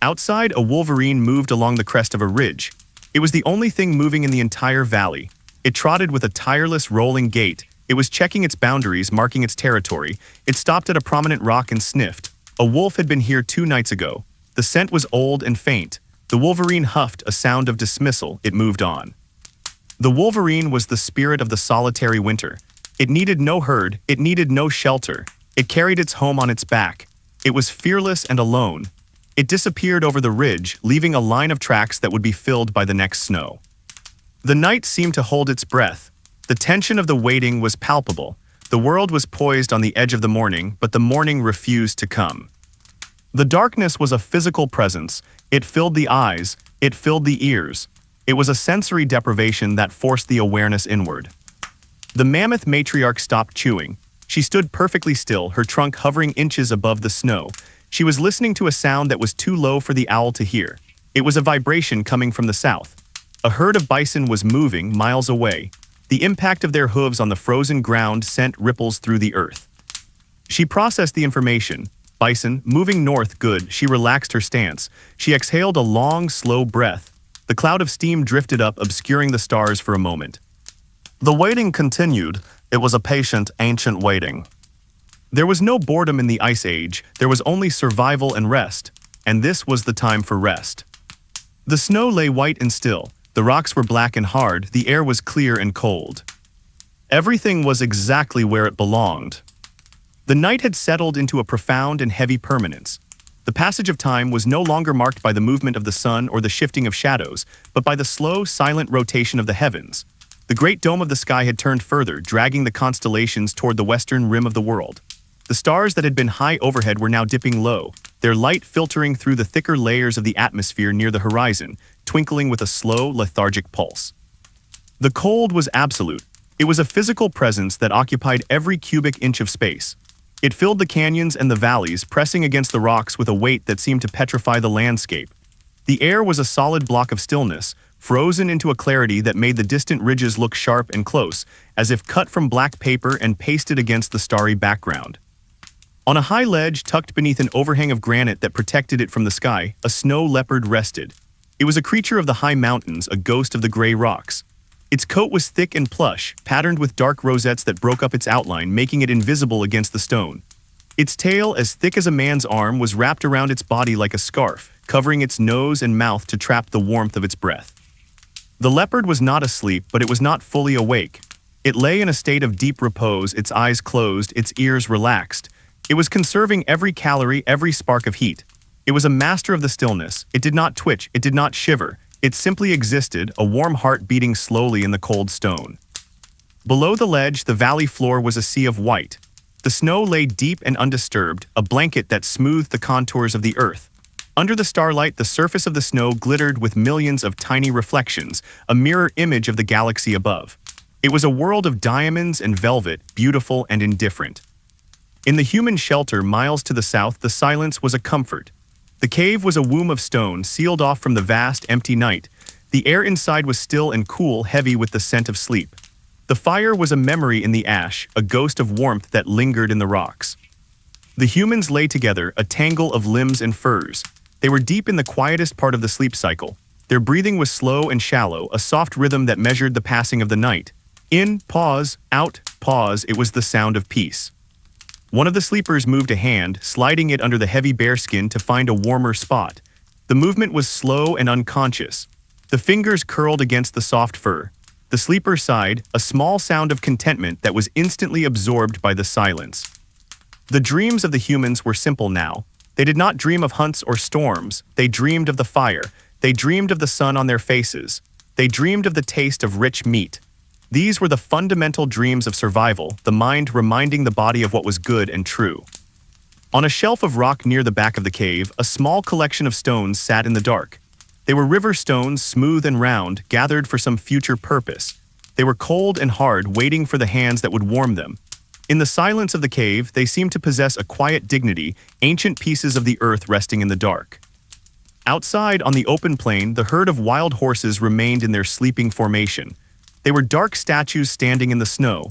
Outside, a wolverine moved along the crest of a ridge. It was the only thing moving in the entire valley. It trotted with a tireless, rolling gait. It was checking its boundaries, marking its territory. It stopped at a prominent rock and sniffed. A wolf had been here 2 nights ago. The scent was old and faint. The wolverine huffed, a sound of dismissal. It moved on. The wolverine was the spirit of the solitary winter. It needed no herd, it needed no shelter. It carried its home on its back. It was fearless and alone. It disappeared over the ridge, leaving a line of tracks that would be filled by the next snow. The night seemed to hold its breath. The tension of the waiting was palpable. The world was poised on the edge of the morning, but the morning refused to come. The darkness was a physical presence. It filled the eyes, it filled the ears. It was a sensory deprivation that forced the awareness inward. The mammoth matriarch stopped chewing. She stood perfectly still, her trunk hovering inches above the snow. She was listening to a sound that was too low for the owl to hear. It was a vibration coming from the south. A herd of bison was moving miles away. The impact of their hooves on the frozen ground sent ripples through the earth. She processed the information. Bison, moving north, good. She relaxed her stance. She exhaled a long, slow breath. The cloud of steam drifted up, obscuring the stars for a moment. The waiting continued. It was a patient, ancient waiting. There was no boredom in the Ice Age. There was only survival and rest. And this was the time for rest. The snow lay white and still. The rocks were black and hard, the air was clear and cold. Everything was exactly where it belonged. The night had settled into a profound and heavy permanence. The passage of time was no longer marked by the movement of the sun or the shifting of shadows, but by the slow, silent rotation of the heavens. The great dome of the sky had turned further, dragging the constellations toward the western rim of the world. The stars that had been high overhead were now dipping low, their light filtering through the thicker layers of the atmosphere near the horizon, twinkling with a slow, lethargic pulse. The cold was absolute. It was a physical presence that occupied every cubic inch of space. It filled the canyons and the valleys, pressing against the rocks with a weight that seemed to petrify the landscape. The air was a solid block of stillness, frozen into a clarity that made the distant ridges look sharp and close, as if cut from black paper and pasted against the starry background. On a high ledge tucked beneath an overhang of granite that protected it from the sky, a snow leopard rested. It was a creature of the high mountains, a ghost of the gray rocks. Its coat was thick and plush, patterned with dark rosettes that broke up its outline, making it invisible against the stone. Its tail, as thick as a man's arm, was wrapped around its body like a scarf, covering its nose and mouth to trap the warmth of its breath. The leopard was not asleep, but it was not fully awake. It lay in a state of deep repose, its eyes closed, its ears relaxed. It was conserving every calorie, every spark of heat. It was a master of the stillness. It did not twitch, it did not shiver. It simply existed, a warm heart beating slowly in the cold stone. Below the ledge, the valley floor was a sea of white. The snow lay deep and undisturbed, a blanket that smoothed the contours of the earth. Under the starlight, the surface of the snow glittered with millions of tiny reflections, a mirror image of the galaxy above. It was a world of diamonds and velvet, beautiful and indifferent. In the human shelter miles to the south, the silence was a comfort. The cave was a womb of stone, sealed off from the vast, empty night. The air inside was still and cool, heavy with the scent of sleep. The fire was a memory in the ash, a ghost of warmth that lingered in the rocks. The humans lay together, a tangle of limbs and furs. They were deep in the quietest part of the sleep cycle. Their breathing was slow and shallow, a soft rhythm that measured the passing of the night. In, pause, out, pause, it was the sound of peace. One of the sleepers moved a hand, sliding it under the heavy bearskin to find a warmer spot. The movement was slow and unconscious. The fingers curled against the soft fur. The sleeper sighed, a small sound of contentment that was instantly absorbed by the silence. The dreams of the humans were simple now. They did not dream of hunts or storms. They dreamed of the fire. They dreamed of the sun on their faces. They dreamed of the taste of rich meat. These were the fundamental dreams of survival, the mind reminding the body of what was good and true. On a shelf of rock near the back of the cave, a small collection of stones sat in the dark. They were river stones, smooth and round, gathered for some future purpose. They were cold and hard, waiting for the hands that would warm them. In the silence of the cave, they seemed to possess a quiet dignity, ancient pieces of the earth resting in the dark. Outside, on the open plain, the herd of wild horses remained in their sleeping formation. They were dark statues standing in the snow.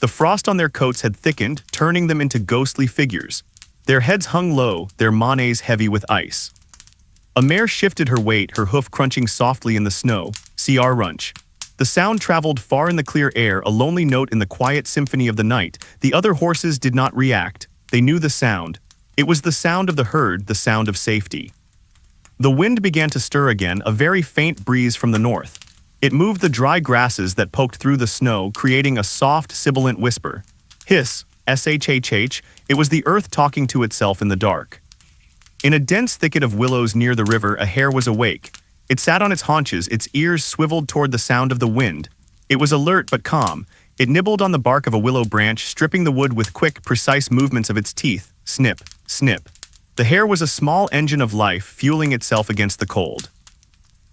The frost on their coats had thickened, turning them into ghostly figures. Their heads hung low, their manets heavy with ice. A mare shifted her weight, her hoof crunching softly in the snow. Cr runch. The sound traveled far in the clear air, a lonely note in the quiet symphony of the night. The other horses did not react. They knew the sound. It was the sound of the herd, the sound of safety. The wind began to stir again, a very faint breeze from the north. It moved the dry grasses that poked through the snow, creating a soft, sibilant whisper. Hiss, shhh, it was the earth talking to itself in the dark. In a dense thicket of willows near the river, a hare was awake. It sat on its haunches, its ears swiveled toward the sound of the wind. It was alert but calm. It nibbled on the bark of a willow branch, stripping the wood with quick, precise movements of its teeth. Snip, snip. The hare was a small engine of life, fueling itself against the cold.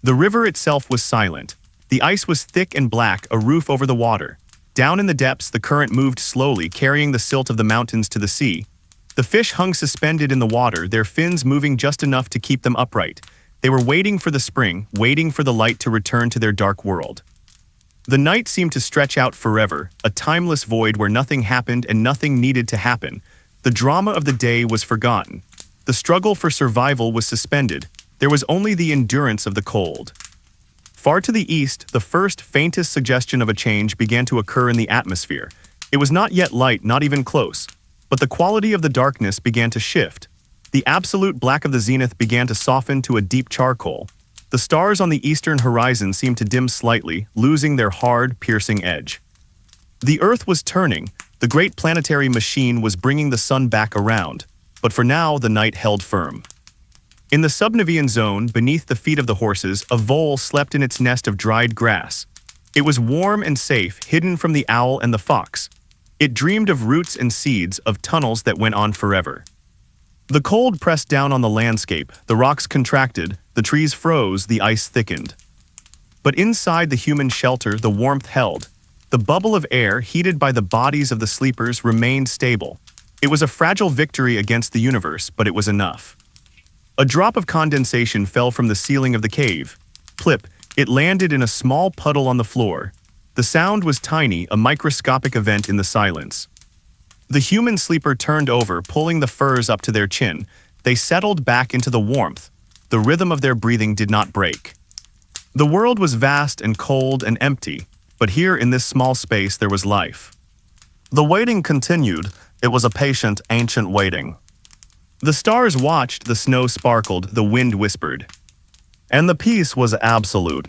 The river itself was silent. The ice was thick and black, a roof over the water. Down in the depths, the current moved slowly, carrying the silt of the mountains to the sea. The fish hung suspended in the water, their fins moving just enough to keep them upright. They were waiting for the spring, waiting for the light to return to their dark world. The night seemed to stretch out forever, a timeless void where nothing happened and nothing needed to happen. The drama of the day was forgotten. The struggle for survival was suspended. There was only the endurance of the cold. Far to the east, the first, faintest suggestion of a change began to occur in the atmosphere. It was not yet light, not even close. But the quality of the darkness began to shift. The absolute black of the zenith began to soften to a deep charcoal. The stars on the eastern horizon seemed to dim slightly, losing their hard, piercing edge. The Earth was turning. The great planetary machine was bringing the sun back around. But for now, the night held firm. In the subnivean zone, beneath the feet of the horses, a vole slept in its nest of dried grass. It was warm and safe, hidden from the owl and the fox. It dreamed of roots and seeds, of tunnels that went on forever. The cold pressed down on the landscape, the rocks contracted, the trees froze, the ice thickened. But inside the human shelter, the warmth held. The bubble of air, heated by the bodies of the sleepers, remained stable. It was a fragile victory against the universe, but it was enough. A drop of condensation fell from the ceiling of the cave. Plip, it landed in a small puddle on the floor. The sound was tiny, a microscopic event in the silence. The human sleeper turned over, pulling the furs up to their chin. They settled back into the warmth. The rhythm of their breathing did not break. The world was vast and cold and empty, but here in this small space there was life. The waiting continued. It was a patient, ancient waiting. The stars watched, the snow sparkled, the wind whispered. And the peace was absolute.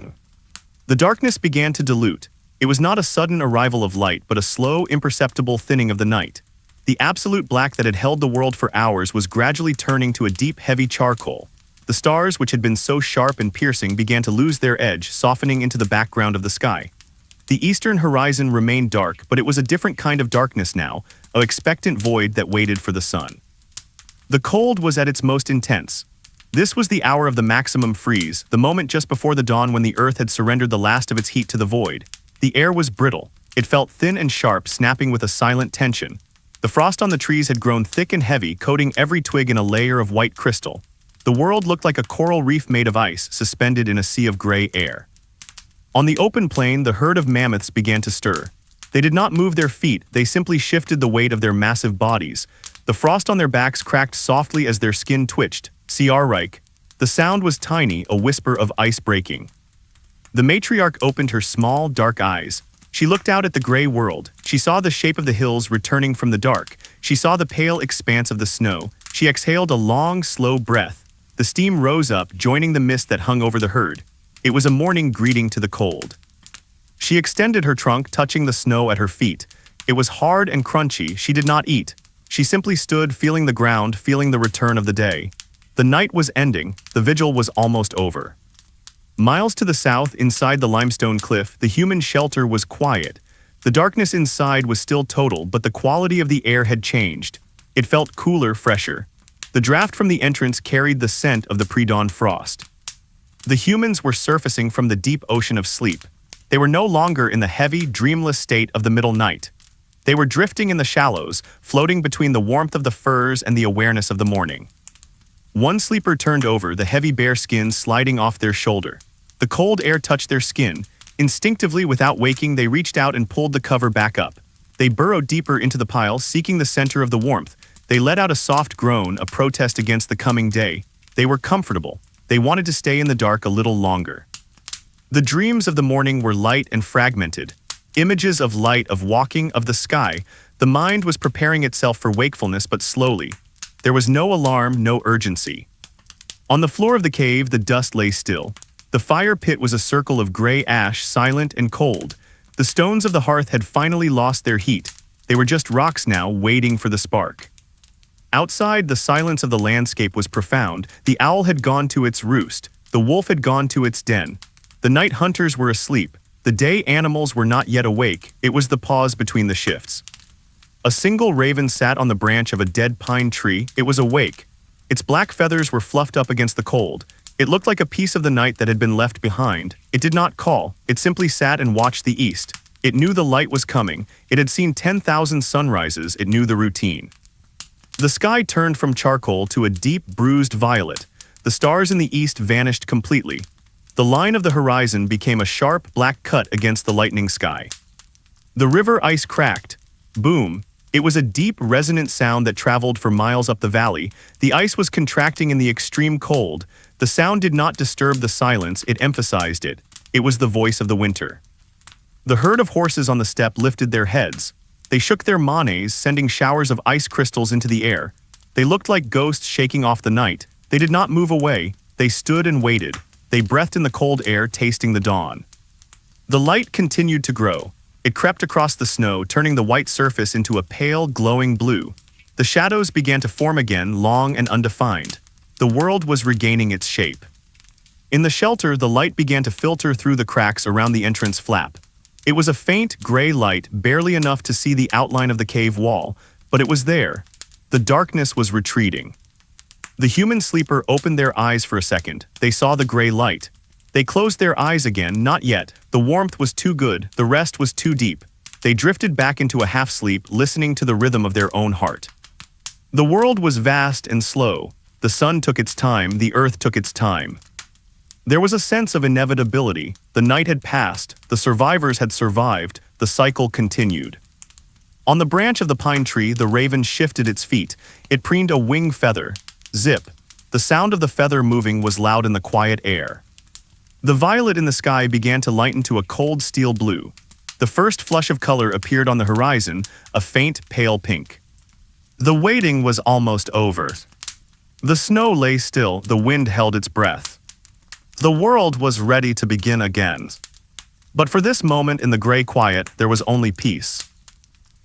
The darkness began to dilute. It was not a sudden arrival of light, but a slow, imperceptible thinning of the night. The absolute black that had held the world for hours was gradually turning to a deep, heavy charcoal. The stars, which had been so sharp and piercing, began to lose their edge, softening into the background of the sky. The eastern horizon remained dark, but it was a different kind of darkness now, an expectant void that waited for the sun. The cold was at its most intense. This was the hour of the maximum freeze, the moment just before the dawn when the earth had surrendered the last of its heat to the void. The air was brittle. It felt thin and sharp, snapping with a silent tension. The frost on the trees had grown thick and heavy, coating every twig in a layer of white crystal. The world looked like a coral reef made of ice, suspended in a sea of gray air. On the open plain, the herd of mammoths began to stir. They did not move their feet, they simply shifted the weight of their massive bodies. The frost on their backs cracked softly as their skin twitched. C.R. Reich. The sound was tiny, a whisper of ice breaking. The matriarch opened her small, dark eyes. She looked out at the gray world. She saw the shape of the hills returning from the dark. She saw the pale expanse of the snow. She exhaled a long, slow breath. The steam rose up, joining the mist that hung over the herd. It was a morning greeting to the cold. She extended her trunk, touching the snow at her feet. It was hard and crunchy. She did not eat. She simply stood, feeling the ground, feeling the return of the day. The night was ending. The vigil was almost over. Miles to the south, inside the limestone cliff, the human shelter was quiet. The darkness inside was still total, but the quality of the air had changed. It felt cooler, fresher. The draft from the entrance carried the scent of the pre-dawn frost. The humans were surfacing from the deep ocean of sleep. They were no longer in the heavy, dreamless state of the middle night. They were drifting in the shallows, floating between the warmth of the furs and the awareness of the morning. One sleeper turned over, the heavy bare skin sliding off their shoulder. The cold air touched their skin. Instinctively, without waking, they reached out and pulled the cover back up. They burrowed deeper into the pile, seeking the center of the warmth. They let out a soft groan, a protest against the coming day. They were comfortable. They wanted to stay in the dark a little longer. The dreams of the morning were light and fragmented. Images of light, of walking, of the sky. The mind was preparing itself for wakefulness, but slowly. There was no alarm, no urgency. On the floor of the cave, the dust lay still. The fire pit was a circle of gray ash, silent and cold. The stones of the hearth had finally lost their heat. They were just rocks now, waiting for the spark. Outside, the silence of the landscape was profound. The owl had gone to its roost. The wolf had gone to its den. The night hunters were asleep. The day animals were not yet awake. It was the pause between the shifts. A single raven sat on the branch of a dead pine tree. It was awake. Its black feathers were fluffed up against the cold. It looked like a piece of the night that had been left behind. It did not call. It simply sat and watched the east. It knew the light was coming. It had seen 10,000 sunrises. It knew the routine. The sky turned from charcoal to a deep, bruised violet. The stars in the east vanished completely. The line of the horizon became a sharp, black cut against the lightning sky. The river ice cracked. Boom. It was a deep, resonant sound that traveled for miles up the valley. The ice was contracting in the extreme cold. The sound did not disturb the silence, it emphasized it. It was the voice of the winter. The herd of horses on the steppe lifted their heads. They shook their manes, sending showers of ice crystals into the air. They looked like ghosts shaking off the night. They did not move away. They stood and waited. They breathed in the cold air, tasting the dawn. The light continued to grow. It crept across the snow, turning the white surface into a pale, glowing blue. The shadows began to form again, long and undefined. The world was regaining its shape. In the shelter, the light began to filter through the cracks around the entrance flap. It was a faint, gray light, barely enough to see the outline of the cave wall, but it was there. The darkness was retreating. The human sleeper opened their eyes for a second. They saw the gray light. They closed their eyes again, not yet. The warmth was too good, the rest was too deep. They drifted back into a half-sleep, listening to the rhythm of their own heart. The world was vast and slow. The sun took its time, the earth took its time. There was a sense of inevitability. The night had passed, the survivors had survived, the cycle continued. On the branch of the pine tree, the raven shifted its feet. It preened a wing feather. Zip. The sound of the feather moving was loud in the quiet air. The violet in the sky began to lighten to a cold steel blue. The first flush of color appeared on the horizon, a faint, pale pink. The waiting was almost over. The snow lay still, the wind held its breath. The world was ready to begin again. But for this moment in the gray quiet, there was only peace.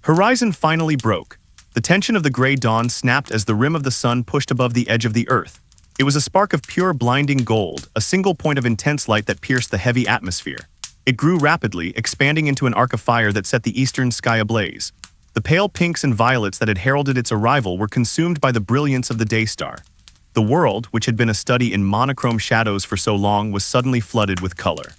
Horizon finally broke. The tension of the gray dawn snapped as the rim of the sun pushed above the edge of the earth. It was a spark of pure, blinding gold, a single point of intense light that pierced the heavy atmosphere. It grew rapidly, expanding into an arc of fire that set the eastern sky ablaze. The pale pinks and violets that had heralded its arrival were consumed by the brilliance of the day star. The world, which had been a study in monochrome shadows for so long, was suddenly flooded with color.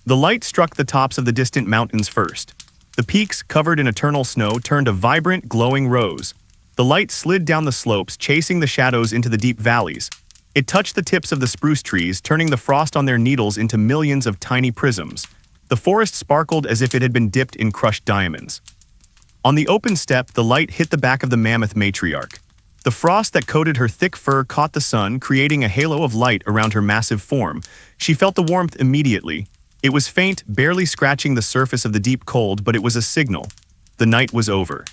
The light struck the tops of the distant mountains first. The peaks, covered in eternal snow, turned a vibrant, glowing rose. The light slid down the slopes, chasing the shadows into the deep valleys. It touched the tips of the spruce trees, turning the frost on their needles into millions of tiny prisms. The forest sparkled as if it had been dipped in crushed diamonds. On the open steppe, the light hit the back of the mammoth matriarch. The frost that coated her thick fur caught the sun, creating a halo of light around her massive form. She felt the warmth immediately. It was faint, barely scratching the surface of the deep cold, but it was a signal. The night was over.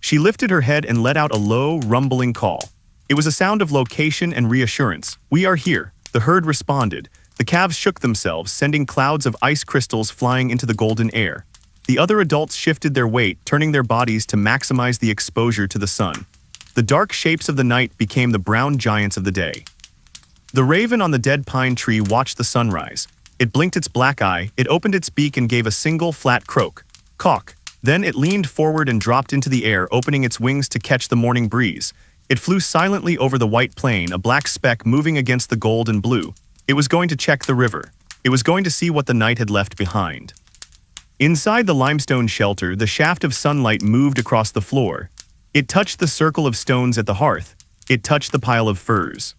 She lifted her head and let out a low, rumbling call. It was a sound of location and reassurance. "We are here," the herd responded. The calves shook themselves, sending clouds of ice crystals flying into the golden air. The other adults shifted their weight, turning their bodies to maximize the exposure to the sun. The dark shapes of the night became the brown giants of the day. The raven on the dead pine tree watched the sunrise. It blinked its black eye, it opened its beak and gave a single flat croak. Caw. Then it leaned forward and dropped into the air, opening its wings to catch the morning breeze. It flew silently over the white plain, a black speck moving against the gold and blue. It was going to check the river. It was going to see what the night had left behind. Inside the limestone shelter, the shaft of sunlight moved across the floor. It touched the circle of stones at the hearth. It touched the pile of furs.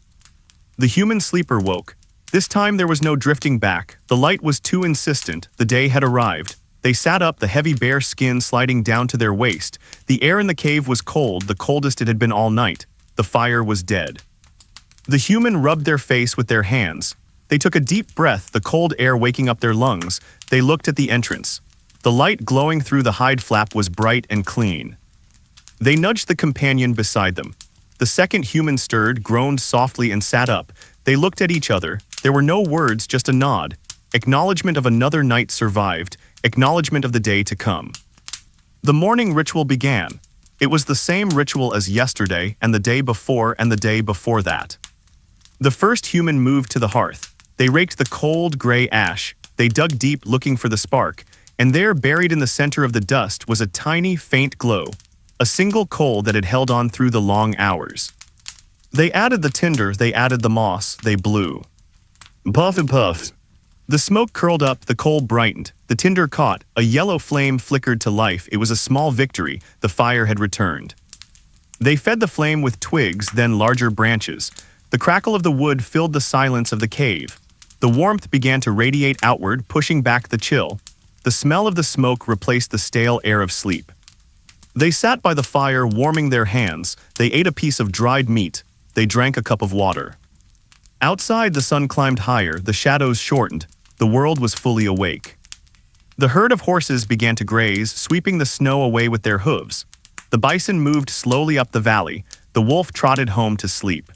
The human sleeper woke. This time there was no drifting back. The light was too insistent. The day had arrived. They sat up, the heavy bare skin sliding down to their waist. The air in the cave was cold, the coldest it had been all night. The fire was dead. The human rubbed their face with their hands. They took a deep breath, the cold air waking up their lungs. They looked at the entrance. The light glowing through the hide flap was bright and clean. They nudged the companion beside them. The second human stirred, groaned softly and sat up. They looked at each other. There were no words, just a nod. Acknowledgement of another night survived, acknowledgement of the day to come. The morning ritual began. It was the same ritual as yesterday and the day before and the day before that. The first human moved to the hearth. They raked the cold, gray ash. They dug deep looking for the spark, and there, buried in the center of the dust, was a tiny, faint glow, a single coal that had held on through the long hours. They added the tinder, they added the moss, they blew. Puff and puff. The smoke curled up, the coal brightened, the tinder caught, a yellow flame flickered to life. It was a small victory, the fire had returned. They fed the flame with twigs, then larger branches. The crackle of the wood filled the silence of the cave. The warmth began to radiate outward, pushing back the chill. The smell of the smoke replaced the stale air of sleep. They sat by the fire, warming their hands. They ate a piece of dried meat. They drank a cup of water. Outside, the sun climbed higher, the shadows shortened. The world was fully awake. The herd of horses began to graze, sweeping the snow away with their hooves. The bison moved slowly up the valley. The wolf trotted home to sleep.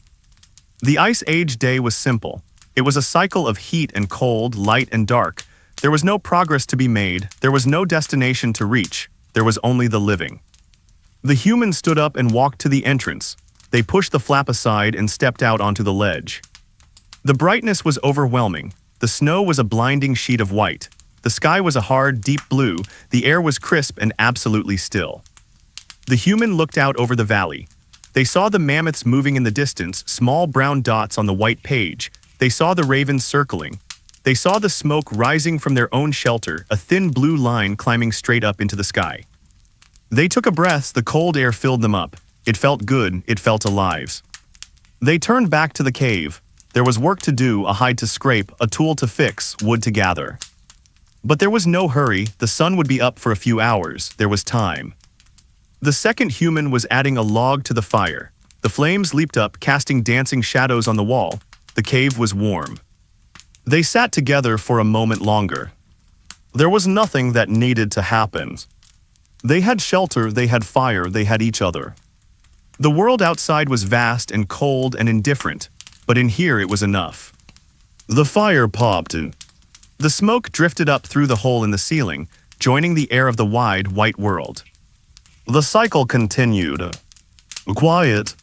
The Ice Age day was simple. It was a cycle of heat and cold, light and dark. There was no progress to be made. There was no destination to reach. There was only the living. The humans stood up and walked to the entrance. They pushed the flap aside and stepped out onto the ledge. The brightness was overwhelming. The snow was a blinding sheet of white. The sky was a hard, deep blue. The air was crisp and absolutely still. The human looked out over the valley. They saw the mammoths moving in the distance, small brown dots on the white page. They saw the ravens circling. They saw the smoke rising from their own shelter, a thin blue line climbing straight up into the sky. They took a breath, the cold air filled them up. It felt good, it felt alive. They turned back to the cave. There was work to do, a hide to scrape, a tool to fix, wood to gather. But there was no hurry, the sun would be up for a few hours, there was time. The second human was adding a log to the fire. The flames leaped up, casting dancing shadows on the wall. The cave was warm. They sat together for a moment longer. There was nothing that needed to happen. They had shelter, they had fire, they had each other. The world outside was vast and cold and indifferent, but in here it was enough. The fire popped. The smoke drifted up through the hole in the ceiling, joining the air of the wide, white world. The cycle continued. Quiet,